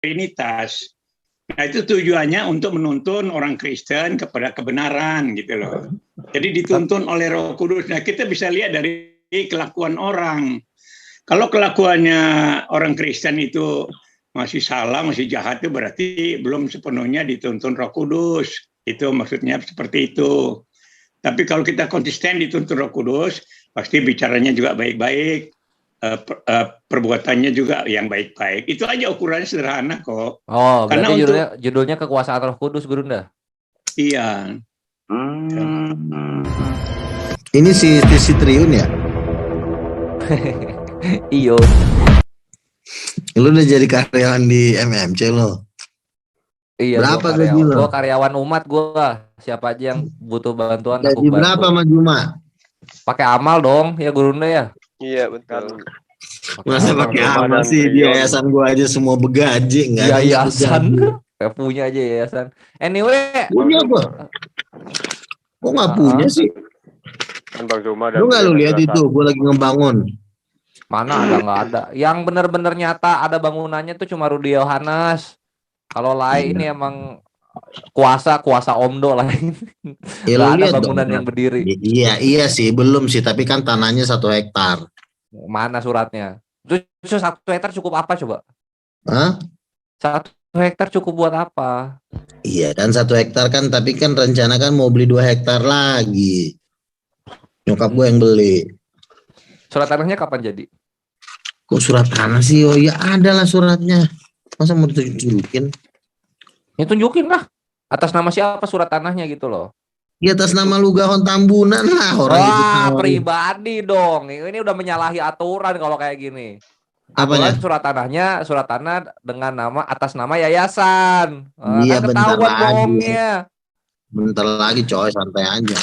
Trinitas. Nah, itu tujuannya untuk menuntun orang Kristen kepada kebenaran gitu loh. Jadi dituntun oleh Roh Kudus. Nah, kita bisa lihat dari kelakuan orang. Kalau kelakuannya orang Kristen itu masih salah, masih jahat, itu berarti belum sepenuhnya dituntun Roh Kudus. Itu maksudnya seperti itu. Tapi kalau kita konsisten dituntun Roh Kudus, pasti bicaranya juga baik-baik, perbuatannya juga yang baik-baik. Itu aja ukurannya sederhana kok. Oh, Karena berarti judulnya kekuasaan Roh Kudus, Gurunda. Iya. Ini si Triun ya? Iyo. Lu udah jadi karyawan di MMC lo? Iya. Berapa gaji lo? Gue karyawan umat gue. Siapa aja yang butuh bantuan gaji aku bantu. Berapa sama Juma? Pakai amal dong, ya Gurunda ya. Iya betul. Masa pakai amal sih? Di yayasan gua aja semua begaji, nggak? Iya, yayasan. Kayak punya aja yayasan. Anyway. Punya gua. Kok nggak punya sih? Bang Zuma dan lu nggak lu lihat itu? Gua lagi ngebangun. Mana ada, nggak ada. Yang benar-benar nyata ada bangunannya tuh cuma Rudi Yohanes. Kalau lain ini emang kuasa Omdo lain. Ya, nggak ada bangunan dong, yang berdiri. Iya sih, belum sih. Tapi kan tanahnya 1 hektar. Mana suratnya? Terus 1 hektar cukup apa coba? Hah? 1 hektar cukup buat apa? Iya kan 1 hektar kan, tapi kan rencana kan mau beli 2 hektar lagi. Nyokap gue yang beli. Surat tanahnya kapan jadi? Kok surat tanah sih? Oh ya ada lah suratnya. Masa mau ditunjukin? Ya tunjukin lah. Atas nama siapa surat tanahnya gitu loh. Di atas nama Lugahon Tambunan lah orang itu. Wah, pribadi dong. Ini udah menyalahi aturan kalau kayak gini. Apanya? Surat tanah dengan nama atas nama yayasan. Iya, kan ketahuan bohongnya. Bentar lagi coy, santai aja.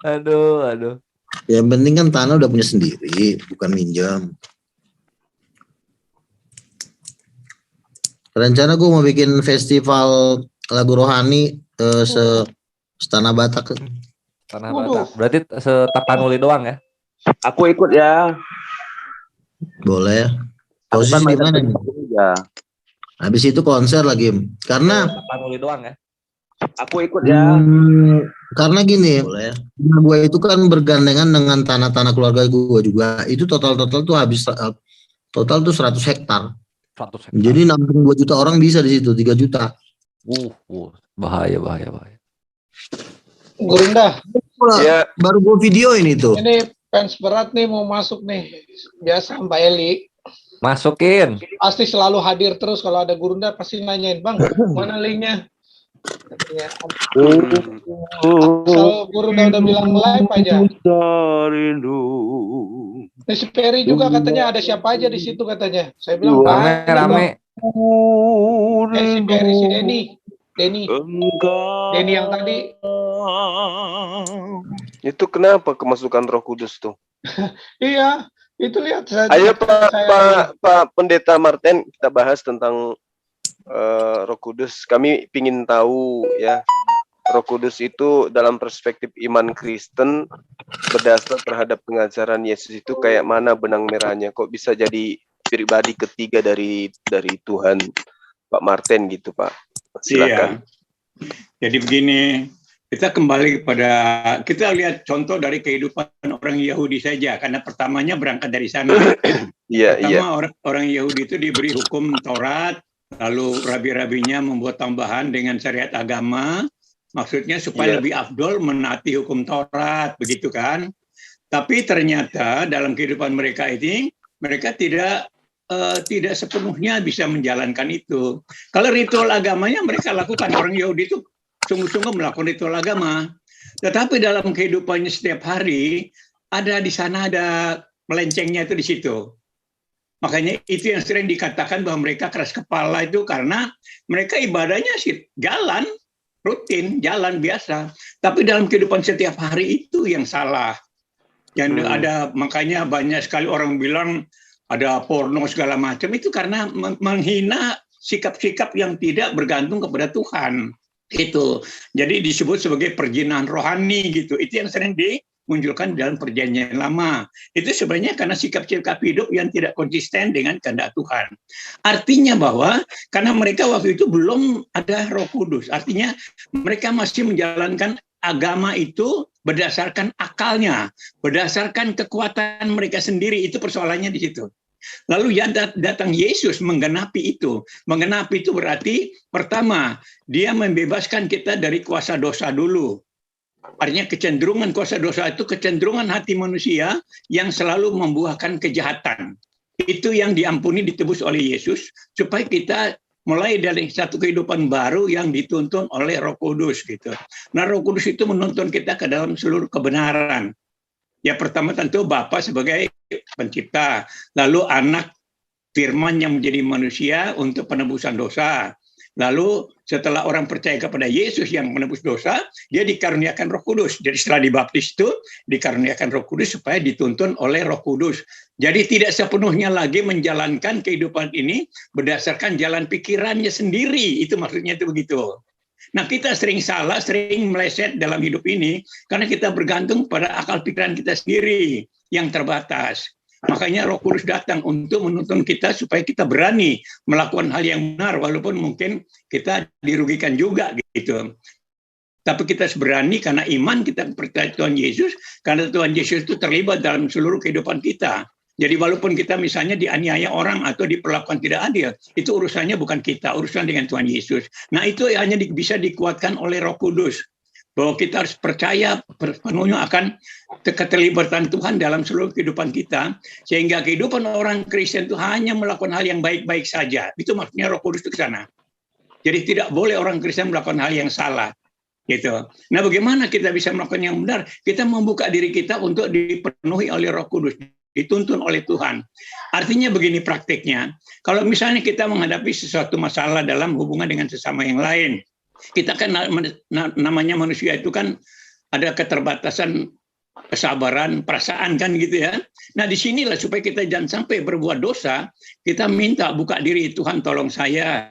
Aduh. Yang penting kan tanah udah punya sendiri, bukan minjam. Rencana gue mau bikin festival lagu rohani Tanah Batak. Tanah Batak. Berarti Tapanuli doang ya? Aku ikut ya. Boleh. Posisi di mana nih? Ya. Habis itu konser lagi. Karena Tapanuli doang ya? Aku ikut ya. Karena gini, gue itu kan bergandengan dengan tanah-tanah keluarga gue juga. Itu total tuh habis total tuh 100 hektar. 100 hektar. Jadi nampung 2 juta orang bisa di situ, 3 juta. Bahaya. Gurunda. Ya. Baru gue video ini tuh. Ini fans berat nih mau masuk nih. Biasa Mbak Eli. Masukin. Pasti selalu hadir terus kalau ada Gurunda pasti nanyain, "Bang, mana linknya?" Katanya. Asal Gurunda udah bilang live aja. Nah, si Perry juga katanya ada siapa aja di situ katanya. Saya bilang rame. Si Perry, si Denny yang tadi. Itu kenapa kemasukan Roh Kudus tuh? Iya, itu lihat. Ayo Pak Pendeta Martin, kita bahas tentang Roh Kudus. Kami ingin tahu ya, Roh Kudus itu dalam perspektif iman Kristen berdasar terhadap pengajaran Yesus itu kayak mana benang merahnya? Kok bisa jadi pribadi ketiga dari Tuhan, Pak Martin gitu, Pak? Silakan. Iya. Jadi begini, kita kembali kita lihat contoh dari kehidupan orang Yahudi saja, karena pertamanya berangkat dari sana. Pertama orang Yahudi itu diberi hukum Taurat, lalu rabi-rabinya membuat tambahan dengan syariat agama. Maksudnya supaya lebih afdol menaati hukum Taurat, begitu kan? Tapi ternyata dalam kehidupan mereka ini, mereka tidak sepenuhnya bisa menjalankan itu. Kalau ritual agamanya mereka lakukan, orang Yahudi itu sungguh-sungguh melakukan ritual agama. Tetapi dalam kehidupannya setiap hari, di sana ada melencengnya itu di situ. Makanya itu yang sering dikatakan bahwa mereka keras kepala itu karena mereka ibadahnya jalan, rutin, jalan biasa. Tapi dalam kehidupan setiap hari itu yang salah. Yang makanya banyak sekali orang bilang ada porno segala macam, itu karena menghina sikap-sikap yang tidak bergantung kepada Tuhan. Itu. Jadi disebut sebagai perjinahan rohani gitu. Itu yang sering munculkan dalam perjanjian lama. Itu sebenarnya karena sikap-sikap hidup yang tidak konsisten dengan kehendak Tuhan. Artinya bahwa karena mereka waktu itu belum ada Roh Kudus, artinya mereka masih menjalankan agama itu berdasarkan akalnya, berdasarkan kekuatan mereka sendiri. Itu persoalannya di situ. Lalu yang datang Yesus menggenapi itu. Menggenapi itu berarti pertama, dia membebaskan kita dari kuasa dosa dulu. Artinya kecenderungan kuasa dosa itu kecenderungan hati manusia yang selalu membuahkan kejahatan. Itu yang diampuni, ditebus oleh Yesus supaya kita mulai dari satu kehidupan baru yang dituntun oleh Roh Kudus gitu. Nah, Roh Kudus itu menuntun kita ke dalam seluruh kebenaran. Ya, pertama tentu Bapa sebagai pencipta, lalu anak firman yang menjadi manusia untuk penebusan dosa. Lalu setelah orang percaya kepada Yesus yang menebus dosa, dia dikaruniakan Roh Kudus. Jadi setelah dibaptis itu dikaruniakan Roh Kudus supaya dituntun oleh Roh Kudus. Jadi tidak sepenuhnya lagi menjalankan kehidupan ini berdasarkan jalan pikirannya sendiri. Itu maksudnya itu begitu. Nah, kita sering salah, sering meleset dalam hidup ini karena kita bergantung pada akal pikiran kita sendiri yang terbatas. Makanya Roh Kudus datang untuk menuntun kita supaya kita berani melakukan hal yang benar walaupun mungkin kita dirugikan juga gitu. Tapi kita berani karena iman kita percaya Tuhan Yesus, karena Tuhan Yesus itu terlibat dalam seluruh kehidupan kita. Jadi walaupun kita misalnya dianiaya orang atau diperlakukan tidak adil, itu urusannya bukan kita, urusan dengan Tuhan Yesus. Nah, itu hanya bisa dikuatkan oleh Roh Kudus. Bahwa kita harus percaya penuhnya akan keterlibatan Tuhan dalam seluruh kehidupan kita, sehingga kehidupan orang Kristen itu hanya melakukan hal yang baik-baik saja. Itu maksudnya Roh Kudus itu ke sana. Jadi tidak boleh orang Kristen melakukan hal yang salah. Gitu. Nah, bagaimana kita bisa melakukan yang benar? Kita membuka diri kita untuk dipenuhi oleh Roh Kudus, dituntun oleh Tuhan. Artinya begini praktiknya, kalau misalnya kita menghadapi sesuatu masalah dalam hubungan dengan sesama yang lain, kita kan namanya manusia itu kan ada keterbatasan kesabaran, perasaan kan gitu ya. Nah, disinilah supaya kita jangan sampai berbuat dosa, kita minta buka diri, Tuhan tolong saya,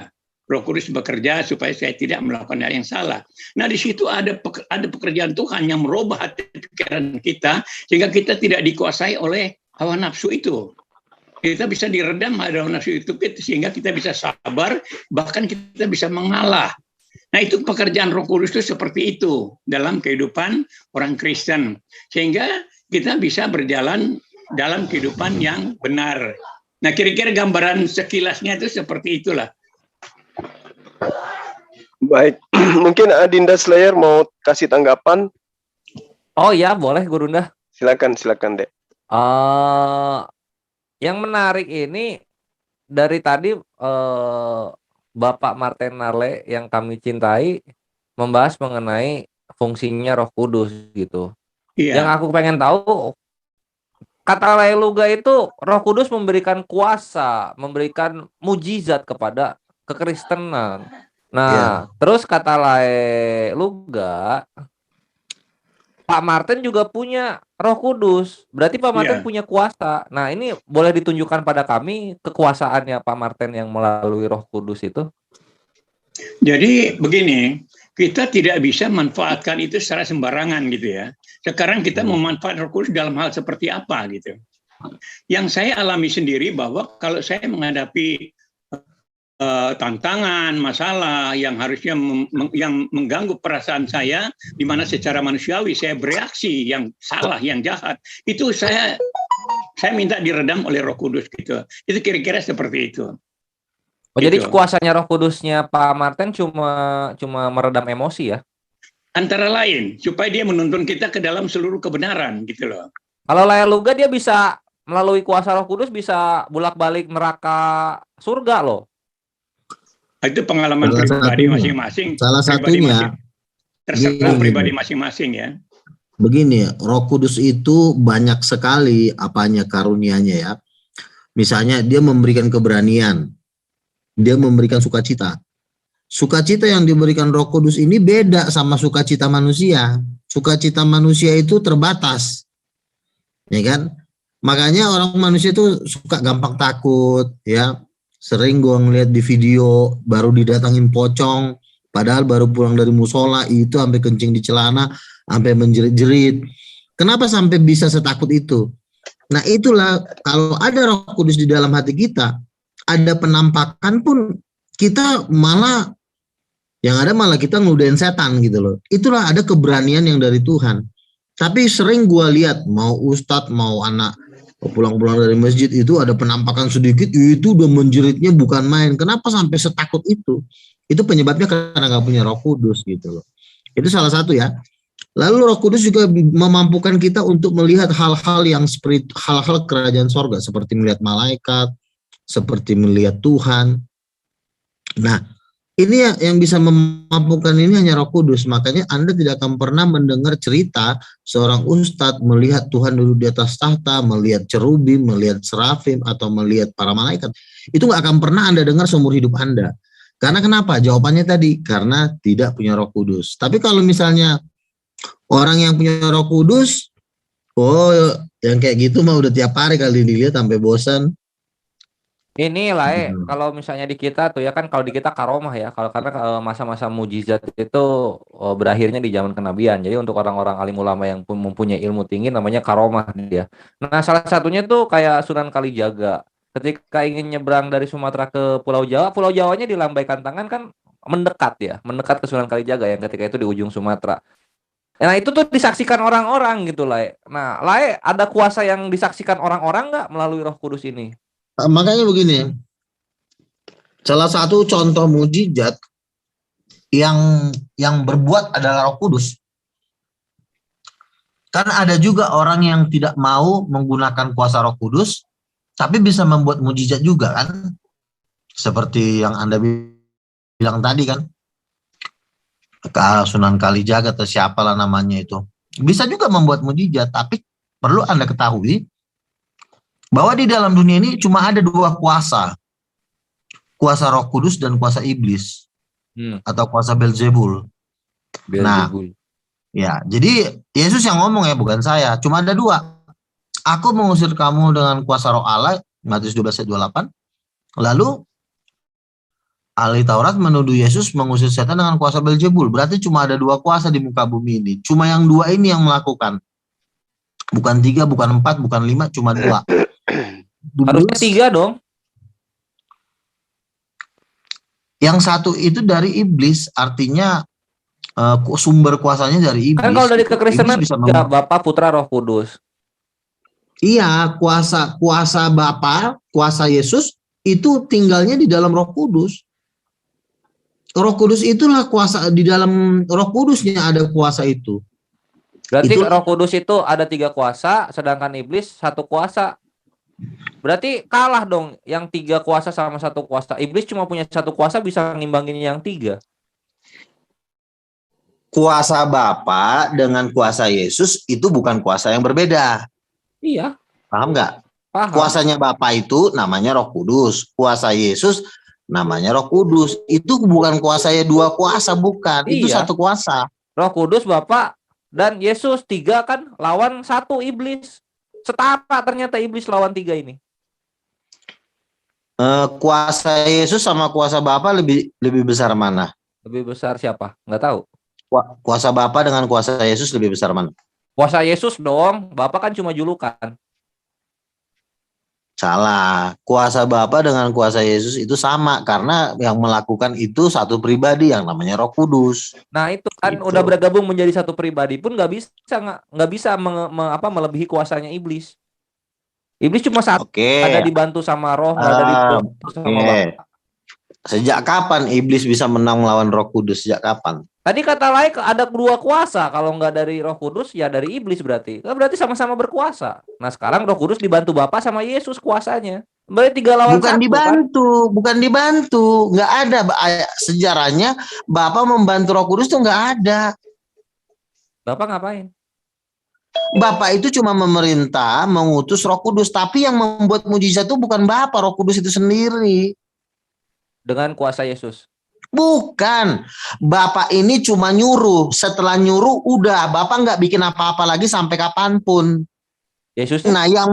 Roh Kudus bekerja supaya saya tidak melakukan hal yang salah. Nah, di situ ada pekerjaan Tuhan yang merubah hati pikiran kita sehingga kita tidak dikuasai oleh hawa nafsu itu. Kita bisa diredam hawa nafsu itu sehingga kita bisa sabar, bahkan kita bisa mengalah. Nah, itu pekerjaan Roh Kudus itu seperti itu dalam kehidupan orang Kristen. Sehingga kita bisa berjalan dalam kehidupan yang benar. Nah, kira-kira gambaran sekilasnya itu seperti itulah. Baik, mungkin Adinda Slayer mau kasih tanggapan? Oh ya, boleh Gurunda. Silakan Dek. Yang menarik ini dari tadi Bapak Martin Narle yang kami cintai membahas mengenai fungsinya Roh Kudus gitu. Iya. Yang aku pengen tahu, kata Leluga itu Roh Kudus memberikan kuasa, memberikan mujizat kepada kekristenan. Nah, terus kata Leluga, Pak Martin juga punya Roh Kudus. Berarti Pak Martin punya kuasa. Nah, ini boleh ditunjukkan pada kami kekuasaannya Pak Martin yang melalui Roh Kudus itu? Jadi begini, kita tidak bisa manfaatkan itu secara sembarangan gitu ya. Sekarang kita memanfaatkan Roh Kudus dalam hal seperti apa gitu. Yang saya alami sendiri bahwa kalau saya menghadapi tantangan, masalah yang harusnya yang mengganggu perasaan saya, di mana secara manusiawi saya bereaksi yang salah, yang jahat, itu saya minta diredam oleh Roh Kudus gitu. Itu kira-kira seperti itu. Oh, gitu. Jadi kuasanya Roh Kudusnya Pak Martin cuma meredam emosi ya? Antara lain, supaya dia menuntun kita ke dalam seluruh kebenaran gitu loh. Kalau Leluga dia bisa melalui kuasa Roh Kudus bisa bolak-balik neraka surga loh. Itu pengalaman pribadi masing-masing. Salah satunya terserah pribadi masing-masing ya. Begini, Roh Kudus itu banyak sekali apanya karunianya ya. Misalnya dia memberikan keberanian, dia memberikan sukacita. Sukacita yang diberikan Roh Kudus ini beda sama sukacita manusia. Sukacita manusia itu terbatas, ya kan? Makanya orang manusia itu suka gampang takut, ya. Sering gue ngeliat di video baru didatangin pocong, padahal baru pulang dari musola itu sampai kencing di celana, sampai menjerit-jerit. Kenapa sampai bisa setakut itu? Nah itulah, kalau ada Roh Kudus di dalam hati kita, ada penampakan pun kita malah, yang ada malah kita ngeludahin setan gitu loh. Itulah ada keberanian yang dari Tuhan. Tapi sering gua lihat, mau ustadz, mau anak pulang-pulang dari masjid itu ada penampakan sedikit, itu udah menjeritnya bukan main. Kenapa sampai setakut itu? Itu penyebabnya karena nggak punya Roh Kudus gitu loh. Itu salah satu ya. Lalu Roh Kudus juga memampukan kita untuk melihat hal-hal yang seperti hal-hal kerajaan sorga, seperti melihat malaikat, seperti melihat Tuhan. Nah, ini yang bisa memampukan ini hanya Roh Kudus. Makanya Anda tidak akan pernah mendengar cerita seorang ustadz melihat Tuhan duduk di atas tahta, melihat cerubim, melihat serafim, atau melihat para malaikat. Itu nggak akan pernah Anda dengar seumur hidup Anda. Karena kenapa? Jawabannya tadi, karena tidak punya Roh Kudus. Tapi kalau misalnya orang yang punya Roh Kudus, oh yang kayak gitu mah udah tiap hari kali dilihat sampai bosan. Ini lah kalau misalnya di kita tuh ya kan, kalau di kita karomah ya, kalau karena masa-masa mujizat itu berakhirnya di zaman kenabian. Jadi untuk orang-orang alim ulama yang mempunyai ilmu tinggi namanya karomah dia. Nah, salah satunya tuh kayak Sunan Kalijaga. Ketika ingin nyebrang dari Sumatera ke Pulau Jawa, Pulau Jawanya dilambaikan tangan kan mendekat ya, mendekat ke Sunan Kalijaga yang ketika itu di ujung Sumatera. Nah, itu tuh disaksikan orang-orang gitu lah. Nah, lah ada kuasa yang disaksikan orang-orang nggak melalui Roh Kudus ini? Makanya begini, salah satu contoh mujizat yang berbuat adalah Roh Kudus. Karena ada juga orang yang tidak mau menggunakan kuasa Roh Kudus, tapi bisa membuat mujizat juga kan? Seperti yang Anda bilang tadi kan, Sunan Kalijaga atau siapalah namanya itu, bisa juga membuat mujizat. Tapi perlu Anda ketahui bahwa di dalam dunia ini cuma ada dua kuasa, kuasa Roh Kudus dan kuasa iblis, atau kuasa Beelzebul. Nah, ya, jadi Yesus yang ngomong ya, bukan saya. Cuma ada dua. Aku mengusir kamu dengan kuasa Roh Allah, Matius 12:28. Lalu ahli Taurat menuduh Yesus mengusir setan dengan kuasa Beelzebul. Berarti cuma ada dua kuasa di muka bumi ini. Cuma yang dua ini yang melakukan. Bukan 3, bukan 4, bukan 5, cuma 2. Harusnya 3 dong. Yang satu itu dari iblis, artinya sumber kuasanya dari iblis. Kan kalau dari kekristenan ya Bapa, Putra, Roh Kudus. Iya, kuasa Bapa, kuasa Yesus itu tinggalnya di dalam Roh Kudus. Roh Kudus itulah kuasa, di dalam Roh Kudusnya ada kuasa itu. Berarti Roh Kudus itu ada 3 kuasa, sedangkan iblis 1 kuasa. Berarti kalah dong yang 3 kuasa sama 1 kuasa. Iblis cuma punya 1 kuasa, bisa ngimbangin yang 3. Kuasa Bapa dengan kuasa Yesus itu bukan kuasa yang berbeda. Iya. Paham nggak? Paham. Kuasanya Bapa itu namanya Roh Kudus. Kuasa Yesus namanya Roh Kudus. Itu bukan kuasanya 2 kuasa, bukan. Itu 1 kuasa. Roh Kudus, Bapa dan Yesus 3 kan lawan 1 iblis. Setara ternyata iblis lawan 3 ini. Kuasa Yesus sama kuasa Bapa lebih besar mana? Lebih besar siapa? Nggak tahu. Kuasa Bapa dengan kuasa Yesus lebih besar mana? Kuasa Yesus dong. Bapa kan cuma julukan. Salah. Kuasa Bapa dengan kuasa Yesus itu sama, karena yang melakukan itu 1 pribadi yang namanya Roh Kudus. Nah itu kan gitu. Udah bergabung menjadi 1 pribadi pun nggak bisa melebihi kuasanya iblis. Iblis cuma 1. Ada dibantu sama Roh, ada dibantu sama Bapa. Sejak kapan iblis bisa menang melawan Roh Kudus? Sejak kapan? Tadi kata lain ada 2 kuasa. Kalau nggak dari Roh Kudus ya dari iblis berarti. Berarti sama-sama berkuasa. Nah sekarang Roh Kudus dibantu Bapa sama Yesus kuasanya. Berarti 3 lawan 1. Bukan dibantu, kan? Bukan dibantu. Nggak ada sejarahnya Bapa membantu Roh Kudus tuh nggak ada. Bapak ngapain? Bapak itu cuma memerintah, mengutus Roh Kudus. Tapi yang membuat mujizat itu bukan Bapa, Roh Kudus itu sendiri. Dengan kuasa Yesus. Bukan, Bapak ini cuma nyuruh. Setelah nyuruh, udah Bapak nggak bikin apa-apa lagi sampai kapanpun. Yesus. Nah, yang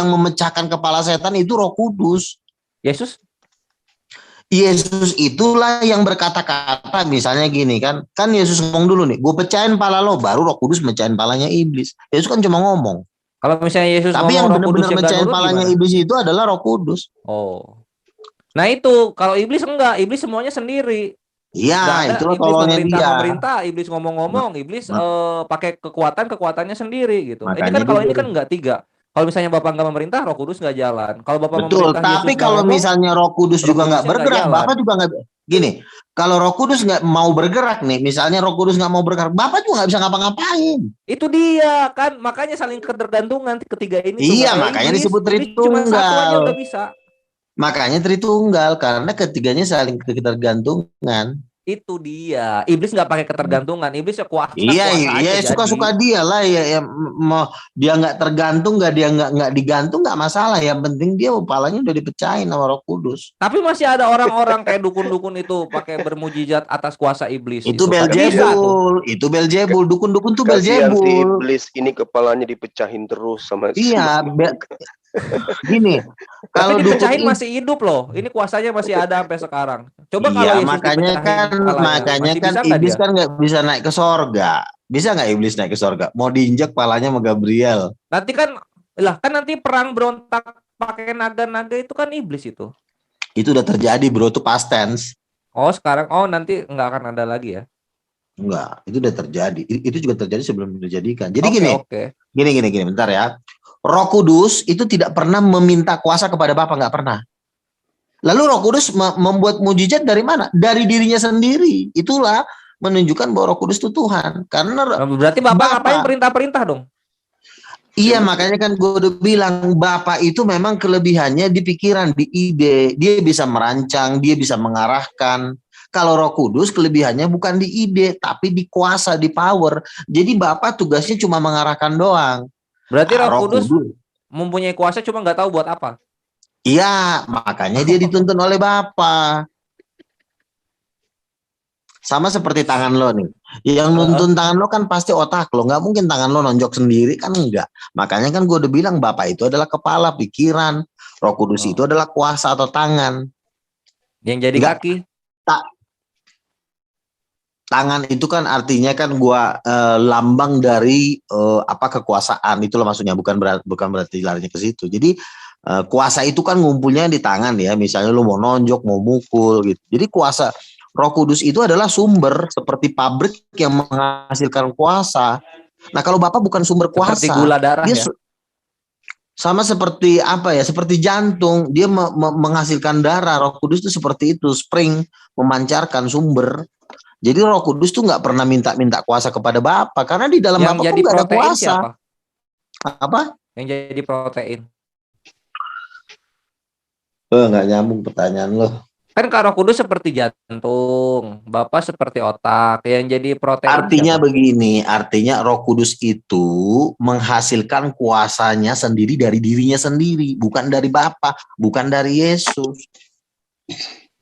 memecahkan kepala setan itu Roh Kudus. Yesus. Yesus itulah yang berkata-kata, misalnya gini kan Yesus ngomong dulu nih, gue pecahin pala lo, baru Roh Kudus mecahin palanya iblis. Yesus kan cuma ngomong. Kalau misalnya Yesus Tapi yang ngomong Roh Kudus benar-benar yang mecahin nurut palanya gimana? iblis itu adalah Roh Kudus. Oh. Nah itu, kalau iblis enggak, iblis semuanya sendiri. Iya, itulah iblis tolongnya dia. memerintah, iblis ngomong-ngomong, iblis pakai kekuatannya sendiri gitu. Ini Makanya kan kalau dia ini kan enggak tiga. Kalau misalnya Bapak nggak memerintah, Roh Kudus nggak jalan. Kalau Bapak betul, memerintah, tapi Yesus nggak kalau ngomong, misalnya Roh Kudus Roh juga nggak Kudusnya nggak bergerak, jalan. Bapak juga nggak gini. Kalau Roh Kudus nggak mau bergerak nih, misalnya Roh Kudus nggak mau bergerak, Bapak juga nggak bisa ngapa-ngapain. Itu dia kan, makanya saling ketergantungan ketiga ini tuh. Iya, makanya disebut iblis cuma satu aja Tritunggal. udah bisa. Makanya Tritunggal, karena ketiganya saling ketergantungan. Itu dia, iblis nggak pakai ketergantungan, iblis ya kuasa Iya, aja suka-suka dia lah ya, mau dia nggak tergantung, dia nggak digantung nggak masalah. Yang penting dia kepalanya udah dipecahin sama Roh Kudus. Tapi masih ada orang-orang kayak dukun-dukun itu pakai bermujizat atas kuasa iblis. Itu Beelzebul, itu Beelzebul, dukun-dukun tuh Kasihan si Beelzebul. iblis ini, kepalanya dipecahin terus sama Iya, gini. Kalau tapi dipecahin dukun masih hidup loh. Ini kuasanya masih ada sampai sekarang. Coba iya, kalau Yesus makanya kan iblis kan nggak bisa naik ke sorga. Bisa nggak iblis naik ke sorga? Mau diinjak palanya sama Gabriel. Nanti kan nanti perang berontak pakai naga-naga itu kan iblis itu. Itu udah terjadi bro, itu past tense. Oh sekarang, nanti nggak akan ada lagi ya? Enggak, itu udah terjadi. Itu juga terjadi sebelum dijadikan. Jadi gini, bentar ya. Roh Kudus itu tidak pernah meminta kuasa kepada Bapa, nggak pernah. Lalu Roh Kudus membuat mujizat dari mana? Dari dirinya sendiri. Itulah menunjukkan bahwa Roh Kudus itu Tuhan. Karena berarti Bapak ngapain perintah-perintah dong? Iya, makanya kan gue udah bilang Bapak itu memang kelebihannya di pikiran, di ide. Dia bisa merancang, dia bisa mengarahkan. Kalau Roh Kudus kelebihannya bukan di ide, tapi di kuasa, di power. Jadi Bapak tugasnya cuma mengarahkan doang. Berarti Roh Kudus mempunyai kuasa, cuma nggak tahu buat apa. Iya, makanya dia dituntun oleh Bapa. Sama seperti tangan lo nih. Yang nuntun tangan lo kan pasti otak lo. Nggak mungkin tangan lo nonjok sendiri, kan enggak. Makanya kan gue udah bilang Bapa itu adalah kepala, pikiran. Roh Kudus itu adalah kuasa atau tangan. Yang jadi kaki? Tangan itu kan artinya kan gua lambang dari kekuasaan, itulah maksudnya, bukan berarti larinya ke situ. Jadi kuasa itu kan ngumpulnya di tangan ya, misalnya lu mau nonjok, mau mukul gitu. Jadi kuasa Roh Kudus itu adalah sumber, seperti pabrik yang menghasilkan kuasa. Nah, kalau Bapak bukan sumber kuasa, seperti gula darah dia ya. Sama seperti seperti jantung, dia menghasilkan darah. Roh Kudus itu seperti itu, spring, memancarkan sumber. Jadi Roh Kudus tuh nggak pernah minta kuasa kepada Bapa, karena di dalam Bapa pun nggak ada kuasa. Siapa? Apa? Yang jadi protein? Nggak nyambung pertanyaan lo. Kan Roh Kudus seperti jantung, Bapa seperti otak, yang jadi protein. Artinya siapa? Begini, artinya Roh Kudus itu menghasilkan kuasanya sendiri dari dirinya sendiri, bukan dari Bapa, bukan dari Yesus.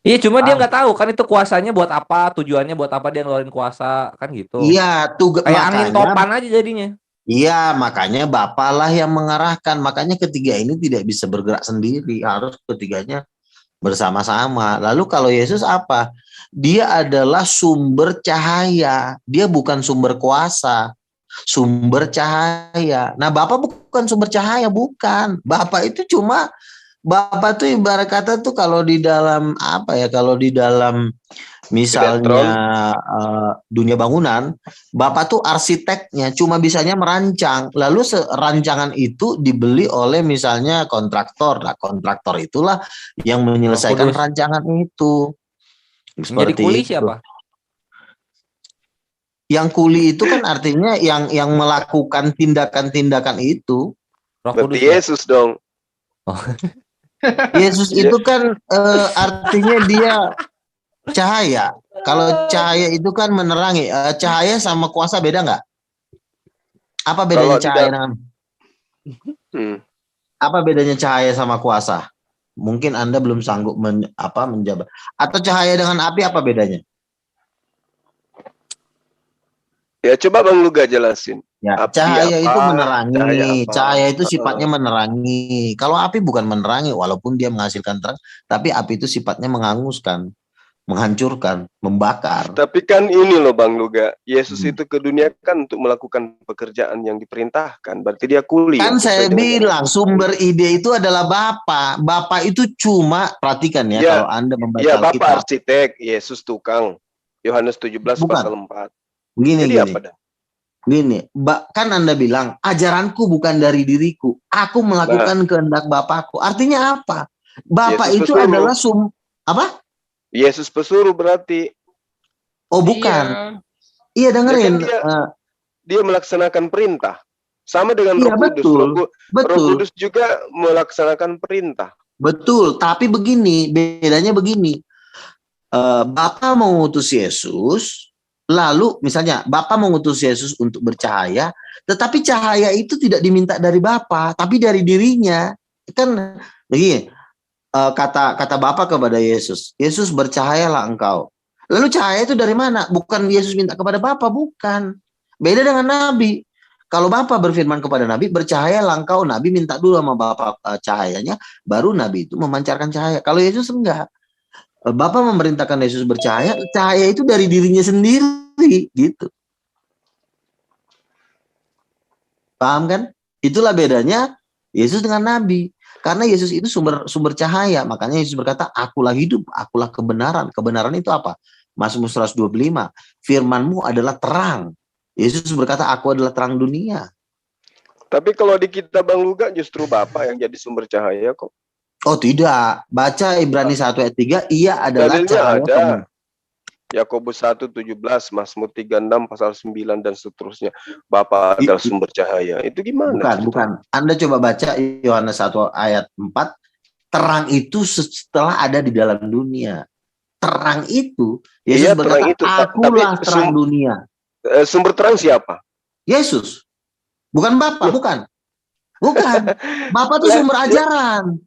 Iya, cuma dia nggak tahu kan itu kuasanya buat apa, tujuannya buat apa dia ngeluarin kuasa, kan gitu. Iya, kayak angin topan aja jadinya. Iya, makanya Bapa lah yang mengarahkan. Makanya ketiga ini tidak bisa bergerak sendiri, harus ketiganya bersama-sama. Lalu kalau Yesus apa? Dia adalah sumber cahaya. Dia bukan sumber kuasa, sumber cahaya. Nah, Bapa bukan sumber cahaya, bukan. Bapa itu cuma Bapak tuh ibarat kata tuh kalau di dalam kalau di dalam misalnya dunia bangunan, Bapak tuh arsiteknya, cuma bisanya merancang. Lalu rancangan itu dibeli oleh misalnya kontraktor. Nah, kontraktor itulah yang menyelesaikan rancangan itu. Seperti jadi kuli itu. Siapa? Yang kuli itu kan artinya yang melakukan tindakan-tindakan itu. Berarti Yesus dong. Oh. Yesus itu kan artinya dia cahaya. Kalau cahaya itu kan menerangi. Cahaya sama kuasa beda nggak? Apa bedanya cahaya? Apa bedanya cahaya sama kuasa? Mungkin Anda belum sanggup menjabat. Atau cahaya dengan api apa bedanya? Ya coba Bang Luga jelasin. Ya, Api cahaya apa? itu menerangi. Cahaya apa? Cahaya itu sifatnya menerangi. Kalau api bukan menerangi, walaupun dia menghasilkan terang, tapi api itu sifatnya menghanguskan, menghancurkan, membakar. Tapi kan ini loh Bang Luga, Yesus itu ke dunia kan untuk melakukan pekerjaan yang diperintahkan. Berarti dia kuli. Kan ya, saya sesuai dengan bilang sumber ide itu adalah Bapa. Bapa itu cuma, perhatikan ya, Ya, kalau Anda membaca ya Bapak Alkitab. arsitek, Yesus tukang. Yohanes 17 Bukan. pasal 4. Gini, Jadi apa dah? Gini, kan Anda bilang, ajaranku bukan dari diriku. Aku melakukan kehendak Bapakku. Artinya apa? Bapak Yesus itu pesuruh. adalah apa? Yesus pesuruh berarti. Oh, bukan. Iya, dengerin. Dia melaksanakan perintah. Sama dengan Iya, Roh Kudus. betul. Roh Kudus juga melaksanakan perintah. Betul, tapi bedanya begini. Bapa mengutus Yesus, lalu misalnya Bapa mengutus Yesus untuk bercahaya, tetapi cahaya itu tidak diminta dari Bapa, tapi dari dirinya. Kan begini, kata Bapa kepada Yesus, Yesus bercahayalah engkau. Lalu cahaya itu dari mana? Bukan Yesus minta kepada Bapa, bukan. Beda dengan Nabi. Kalau Bapa berfirman kepada Nabi, bercahayalah engkau, Nabi minta dulu sama Bapa cahayanya, baru Nabi itu memancarkan cahaya. Kalau Yesus enggak. Bapa memerintahkan Yesus bercahaya, cahaya itu dari dirinya sendiri, gitu. Paham kan? Itulah bedanya Yesus dengan Nabi. Karena Yesus itu sumber cahaya, makanya Yesus berkata, akulah hidup, akulah kebenaran. Kebenaran itu apa? Mazmur 125, firman-Mu adalah terang. Yesus berkata, aku adalah terang dunia. Tapi kalau di kitab Bang Luga justru Bapa yang jadi sumber cahaya kok. Oh tidak, baca Ibrani 1 ayat 3, ia adalah Dalilnya cahaya. ada. Yakobus 1:17, Mazmur 36 pasal 9 dan seterusnya. Bapa adalah sumber cahaya. Itu gimana? Bukan. Anda coba baca Yohanes 1 ayat 4, terang itu setelah ada di dalam dunia. Terang itu, Yesus berkata, akulah terang dunia. Sumber terang siapa? Yesus. Bukan Bapa, bukan. Bapa itu sumber ajaran.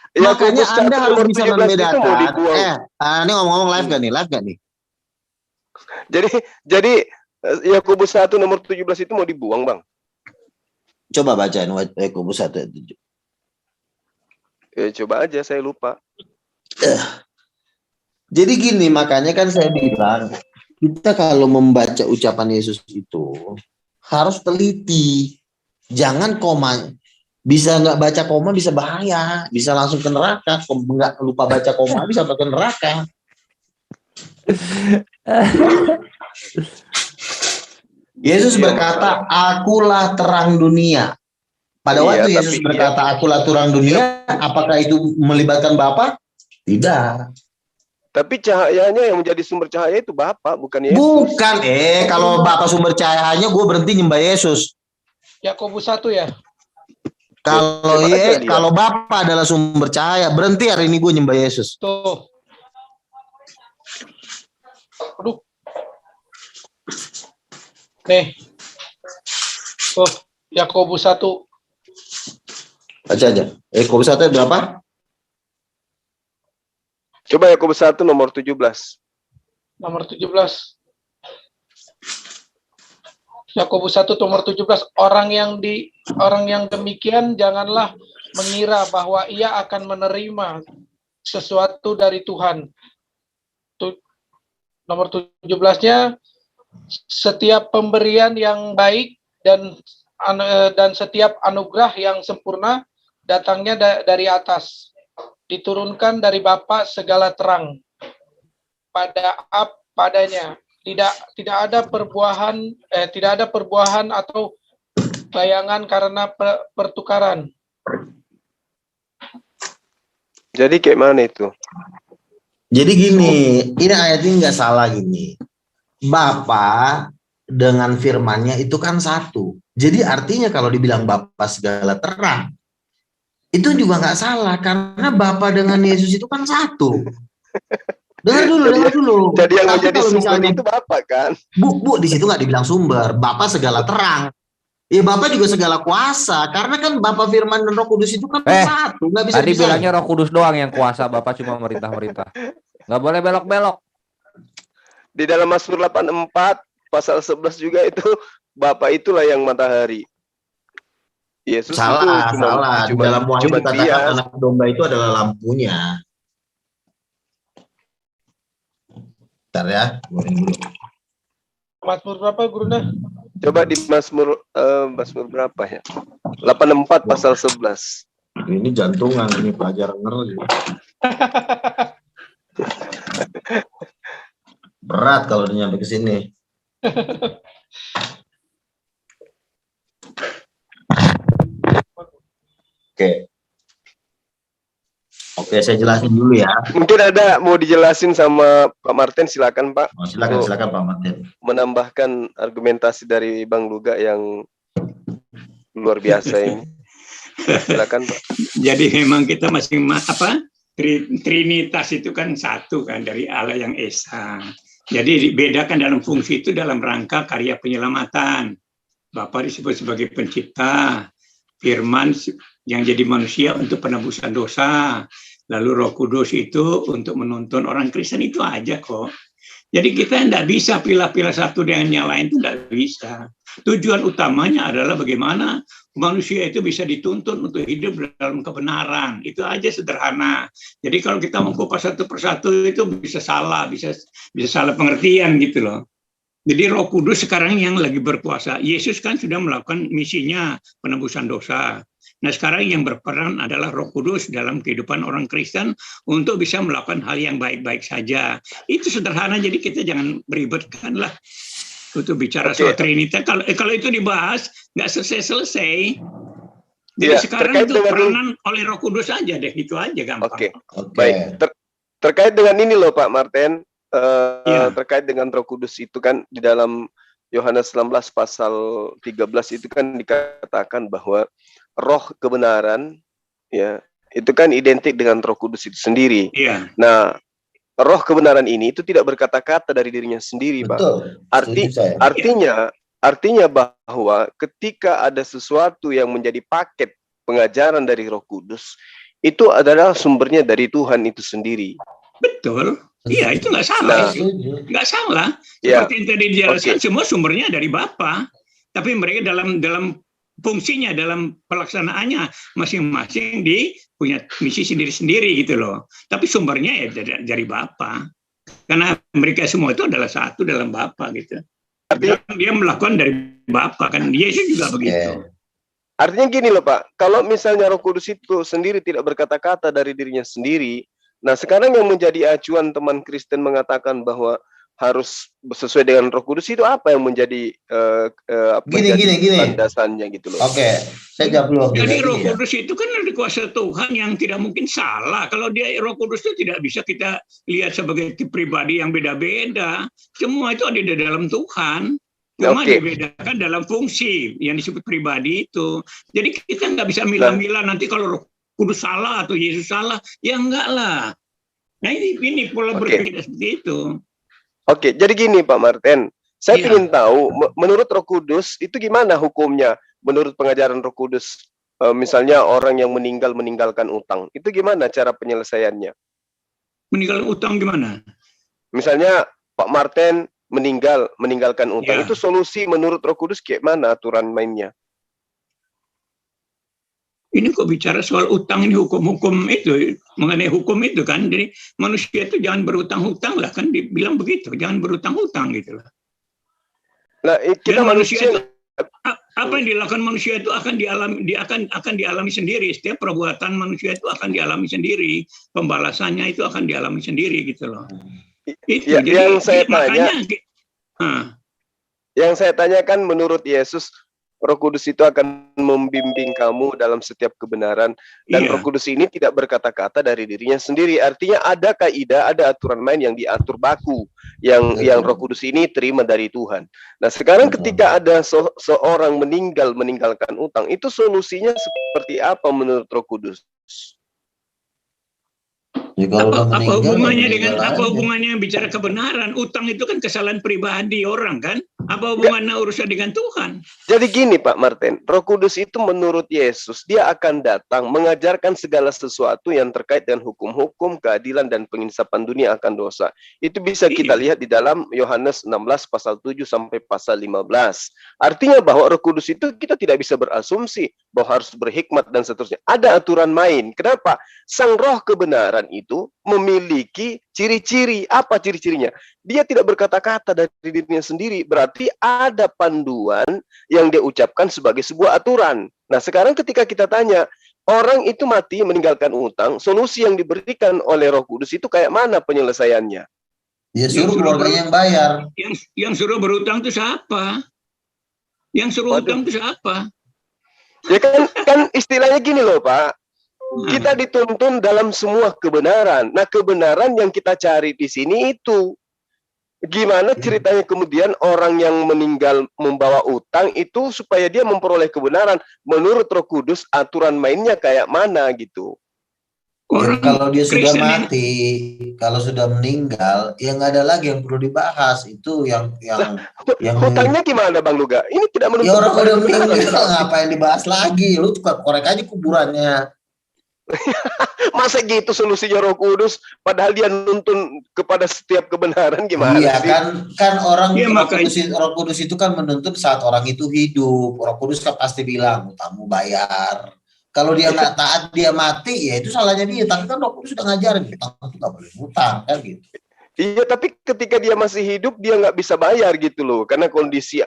Makanya Anda harus bisa membedakan. Ini ngomong-ngomong live gak nih? Jadi Yakobus 1 nomor 17 itu mau dibuang, Bang? Coba bacain Yakobus 1 ayat 7. Ya, coba aja, saya lupa. Jadi gini, makanya kan saya bilang, kita kalau membaca ucapan Yesus itu harus teliti. Jangan koma. Bisa nggak baca koma bisa bahaya, bisa langsung ke neraka. Nggak lupa baca koma bisa ke neraka. Yesus berkata, akulah terang dunia. Pada waktu Yesus berkata, akulah terang dunia, apakah itu melibatkan Bapa? Tidak. Tapi cahayanya yang menjadi sumber cahaya itu Bapa, bukan Yesus. Bukan, kalau Bapa sumber cahayanya, gue berhenti nyembah Yesus. Yakobus 1 ya. Kalau Bapa adalah sumber cahaya, berhenti hari ini gue nyembah Yesus. Tuh. Aduh. Nih. Tuh, Yakobus 1. Baca aja. Yakobus 1 berapa? Coba Yakobus 1 nomor 17. Nomor 17. Yakobus 1 nomor 17, orang yang demikian janganlah mengira bahwa ia akan menerima sesuatu dari Tuhan. Nomor 17-nya, setiap pemberian yang baik dan setiap anugerah yang sempurna datangnya dari atas, diturunkan dari Bapa segala terang padanya. Tidak ada perbuahan atau bayangan karena pertukaran. Jadi kayak mana itu? Jadi gini, ini ayat ini nggak salah gini. Bapa dengan firman-Nya itu kan satu. Jadi artinya kalau dibilang Bapa segala terang, itu juga nggak salah karena Bapa dengan Yesus itu kan satu. Dengar dulu. Jadi yang tapi menjadi sumber misalnya, itu Bapak kan? Bu, di situ nggak dibilang sumber. Bapak segala terang. Ya Bapak juga segala kuasa. Karena kan Bapak Firman dan Roh Kudus itu kan satu. Nggak bisa. Tadi bilangnya Roh Kudus doang yang kuasa. Bapak cuma merintah. Nggak boleh belok-belok. Di dalam Mazmur 84 pasal 11 juga itu Bapa itulah yang matahari. Yesus Salah, itu salah. Di dalam Wahyu cuma dikatakan bias. anak domba itu adalah lampunya. Bentar ya. Mazmur berapa, Guruna? Coba di Mazmur berapa ya? 84 pasal 11. Ini jantungan, ini pelajaran ngeri. Berat kalau dia nyampe ke sini. Oke, saya jelasin dulu ya. Mungkin ada mau dijelasin sama Pak Martin, silakan Pak. Oh, silakan Pak Martin. Menambahkan argumentasi dari Bang Luga yang luar biasa ini. Silakan Pak. Jadi memang kita masih Trinitas itu kan satu kan dari Allah yang Esa. Jadi dibedakan dalam fungsi itu dalam rangka karya penyelamatan. Bapa disebut sebagai pencipta, Firman yang jadi manusia untuk penebusan dosa, lalu Roh Kudus itu untuk menuntun orang Kristen, itu aja kok. Jadi kita tidak bisa pilih-pilih satu dengan yang lain, itu tidak bisa. Tujuan utamanya adalah bagaimana manusia itu bisa dituntun untuk hidup dalam kebenaran. Itu aja sederhana. Jadi kalau kita mengkupas satu persatu itu bisa salah pengertian gitu loh. Jadi Roh Kudus sekarang yang lagi berkuasa. Yesus kan sudah melakukan misinya penebusan dosa. Nah sekarang yang berperan adalah Roh Kudus dalam kehidupan orang Kristen untuk bisa melakukan hal yang baik-baik saja. Itu sederhana, jadi kita jangan beribetkan lah untuk bicara soal Trinitas. Kalau itu dibahas nggak selesai-selesai. Jadi sekarang itu peranan oleh Roh Kudus aja deh, itu aja gampang. Oke. Baik. Terkait dengan ini loh Pak Martin. Terkait dengan Roh Kudus itu kan di dalam Yohanes 19 pasal 13 itu kan dikatakan bahwa roh kebenaran ya itu kan identik dengan Roh Kudus itu sendiri. Iya. Nah, roh kebenaran ini itu tidak berkata-kata dari dirinya sendiri, betul, Pak. Artinya bahwa ketika ada sesuatu yang menjadi paket pengajaran dari Roh Kudus, itu adalah sumbernya dari Tuhan itu sendiri. Betul. Iya, itu nggak salah. Nggak salah. Seperti yang tadi dijelaskan, semua sumbernya dari Bapa. Tapi mereka dalam fungsinya, dalam pelaksanaannya masing-masing punya misi sendiri-sendiri gitu loh. Tapi sumbernya ya dari Bapa. Karena mereka semua itu adalah satu dalam Bapa gitu. Dia melakukan dari Bapa kan. Yesus juga begitu. Artinya gini loh Pak, kalau misalnya Roh Kudus itu sendiri tidak berkata-kata dari dirinya sendiri, nah sekarang yang menjadi acuan teman Kristen mengatakan bahwa harus sesuai dengan Roh Kudus, itu apa yang menjadi landasannya gitu loh. Oke, saya jawab dulu. Jadi Roh Kudus itu kan dari kuasa Tuhan yang tidak mungkin salah. Kalau dia Roh Kudus itu tidak bisa kita lihat sebagai pribadi yang beda-beda. Semua itu ada di dalam Tuhan. Cuma dibedakan dalam fungsi yang disebut pribadi itu. Jadi kita nggak bisa milah-milah nanti kalau Roh Kudus salah atau Yesus salah, ya enggak lah. Nah ini pola berpikir seperti itu. Oke, jadi gini Pak Martin, saya ingin tahu menurut Roh Kudus itu gimana hukumnya menurut pengajaran Roh Kudus? Misalnya orang yang meninggalkan utang, itu gimana cara penyelesaiannya? Meninggalkan utang gimana? Misalnya Pak Martin meninggalkan utang, itu solusi menurut Roh Kudus kayak mana aturan mainnya? Ini kok bicara soal utang, ini hukum-hukum itu, mengenai hukum itu kan. Jadi manusia itu jangan berutang-hutang lah, kan dibilang begitu, jangan berutang-hutang gitu lah. Nah, kita manusia itu, apa yang dilakukan manusia itu akan dialami sendiri. Setiap perbuatan manusia itu akan dialami sendiri, pembalasannya itu akan dialami sendiri gitu loh. Itu ya, jadi, yang saya tanyakan menurut Yesus, Roh Kudus itu akan membimbing kamu dalam setiap kebenaran, dan Roh Kudus ini tidak berkata-kata dari dirinya sendiri. Artinya ada kaidah, ada aturan main yang diatur baku, yang Roh Kudus ini terima dari Tuhan. Nah sekarang ketika ada seorang meninggalkan utang, itu solusinya seperti apa menurut Roh Kudus? Ya, kalau udah Apa meninggal, hubungannya ya dengan meninggal apa aja. hubungannya bicara kebenaran? Utang itu kan kesalahan pribadi orang kan? Apa hubungannya urusan dengan Tuhan? Jadi gini Pak Martin, Roh Kudus itu menurut Yesus, dia akan datang mengajarkan segala sesuatu yang terkait dengan hukum-hukum, keadilan, dan penginsapan dunia akan dosa. Itu bisa kita Iya. lihat di dalam Yohanes 16 pasal 7 sampai pasal 15. Artinya bahwa Roh Kudus itu kita tidak bisa berasumsi bahwa harus berhikmat dan seterusnya. Ada aturan main. Kenapa? Sang Roh kebenaran itu memiliki ciri-ciri. Apa ciri-cirinya? Dia tidak berkata-kata dari dirinya sendiri. Berarti ada panduan yang dia ucapkan sebagai sebuah aturan. Nah, sekarang ketika kita tanya, orang itu mati meninggalkan utang, solusi yang diberikan oleh Roh Kudus itu kayak mana penyelesaiannya? Ya suruh keluarganya yang bayar. Yang suruh berutang itu siapa? Yang suruh utang itu siapa? Ya kan istilahnya gini loh Pak. Kita dituntun dalam semua kebenaran. Nah, kebenaran yang kita cari di sini itu gimana ceritanya kemudian orang yang meninggal membawa utang itu supaya dia memperoleh kebenaran menurut Roh Kudus, aturan mainnya kayak mana gitu. Ya, kalau dia sudah mati, kalau sudah meninggal, ya nggak ada lagi yang perlu dibahas. Itu yang hutangnya gimana Bang Luga? Ini tidak menuntut. Ya orang udah meninggal, ngapain dibahas lagi? Lu tukar korek aja kuburannya. Masa gitu solusinya Roh Kudus, padahal dia nuntun kepada setiap kebenaran gimana iya, sih? kan orang ya, Roh Kudus itu kan menuntun saat orang itu hidup. Roh Kudus kan pasti bilang, utangmu bayar. Kalau dia nggak taat, dia mati, ya itu salahnya dia. Tapi kan Roh Kudus sudah ngajarin, utang itu nggak boleh utang, kan gitu. Iya, tapi ketika dia masih hidup, dia nggak bisa bayar gitu loh. Karena kondisi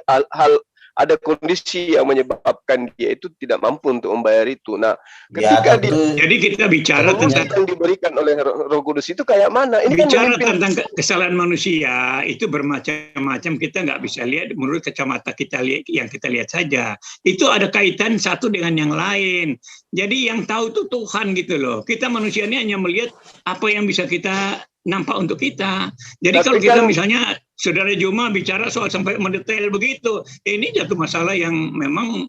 ada kondisi yang menyebabkan dia itu tidak mampu untuk membayar itu. Nah, ketika jadi kita bicara tentang yang diberikan oleh Roh Kudus itu kayak mana? Ini bicara kan tentang kesalahan manusia itu bermacam-macam. Kita nggak bisa lihat menurut kacamata kita lihat yang kita lihat saja. Itu ada kaitan satu dengan yang lain. Jadi yang tahu itu Tuhan gitu loh. Kita manusia ini hanya melihat apa yang bisa kita nampak untuk kita. Jadi tapi kalau kita misalnya Saudara Juma bicara soal sampai mendetail begitu, ini jatuh masalah yang memang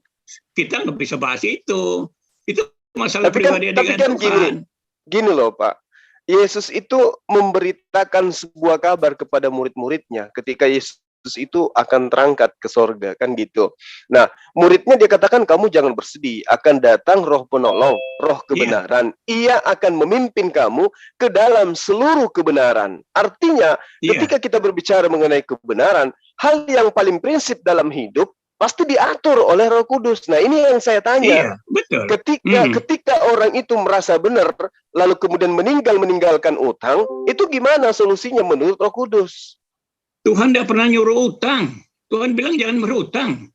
kita nggak bisa bahas itu. Itu masalah pribadi dengan Tuhan. Gini loh Pak, Yesus itu memberitakan sebuah kabar kepada murid-muridnya ketika Yesus itu akan terangkat ke sorga, kan gitu. Nah, muridnya dia katakan, kamu jangan bersedih, akan datang roh penolong, roh kebenaran. Ia akan memimpin kamu ke dalam seluruh kebenaran. Artinya, ketika kita berbicara mengenai kebenaran, hal yang paling prinsip dalam hidup pasti diatur oleh Roh Kudus. Nah, ini yang saya tanya. Betul. Ketika orang itu merasa benar, lalu kemudian meninggalkan utang, itu gimana solusinya menurut Roh Kudus? Tuhan tidak pernah nyuruh utang. Tuhan bilang jangan berhutang.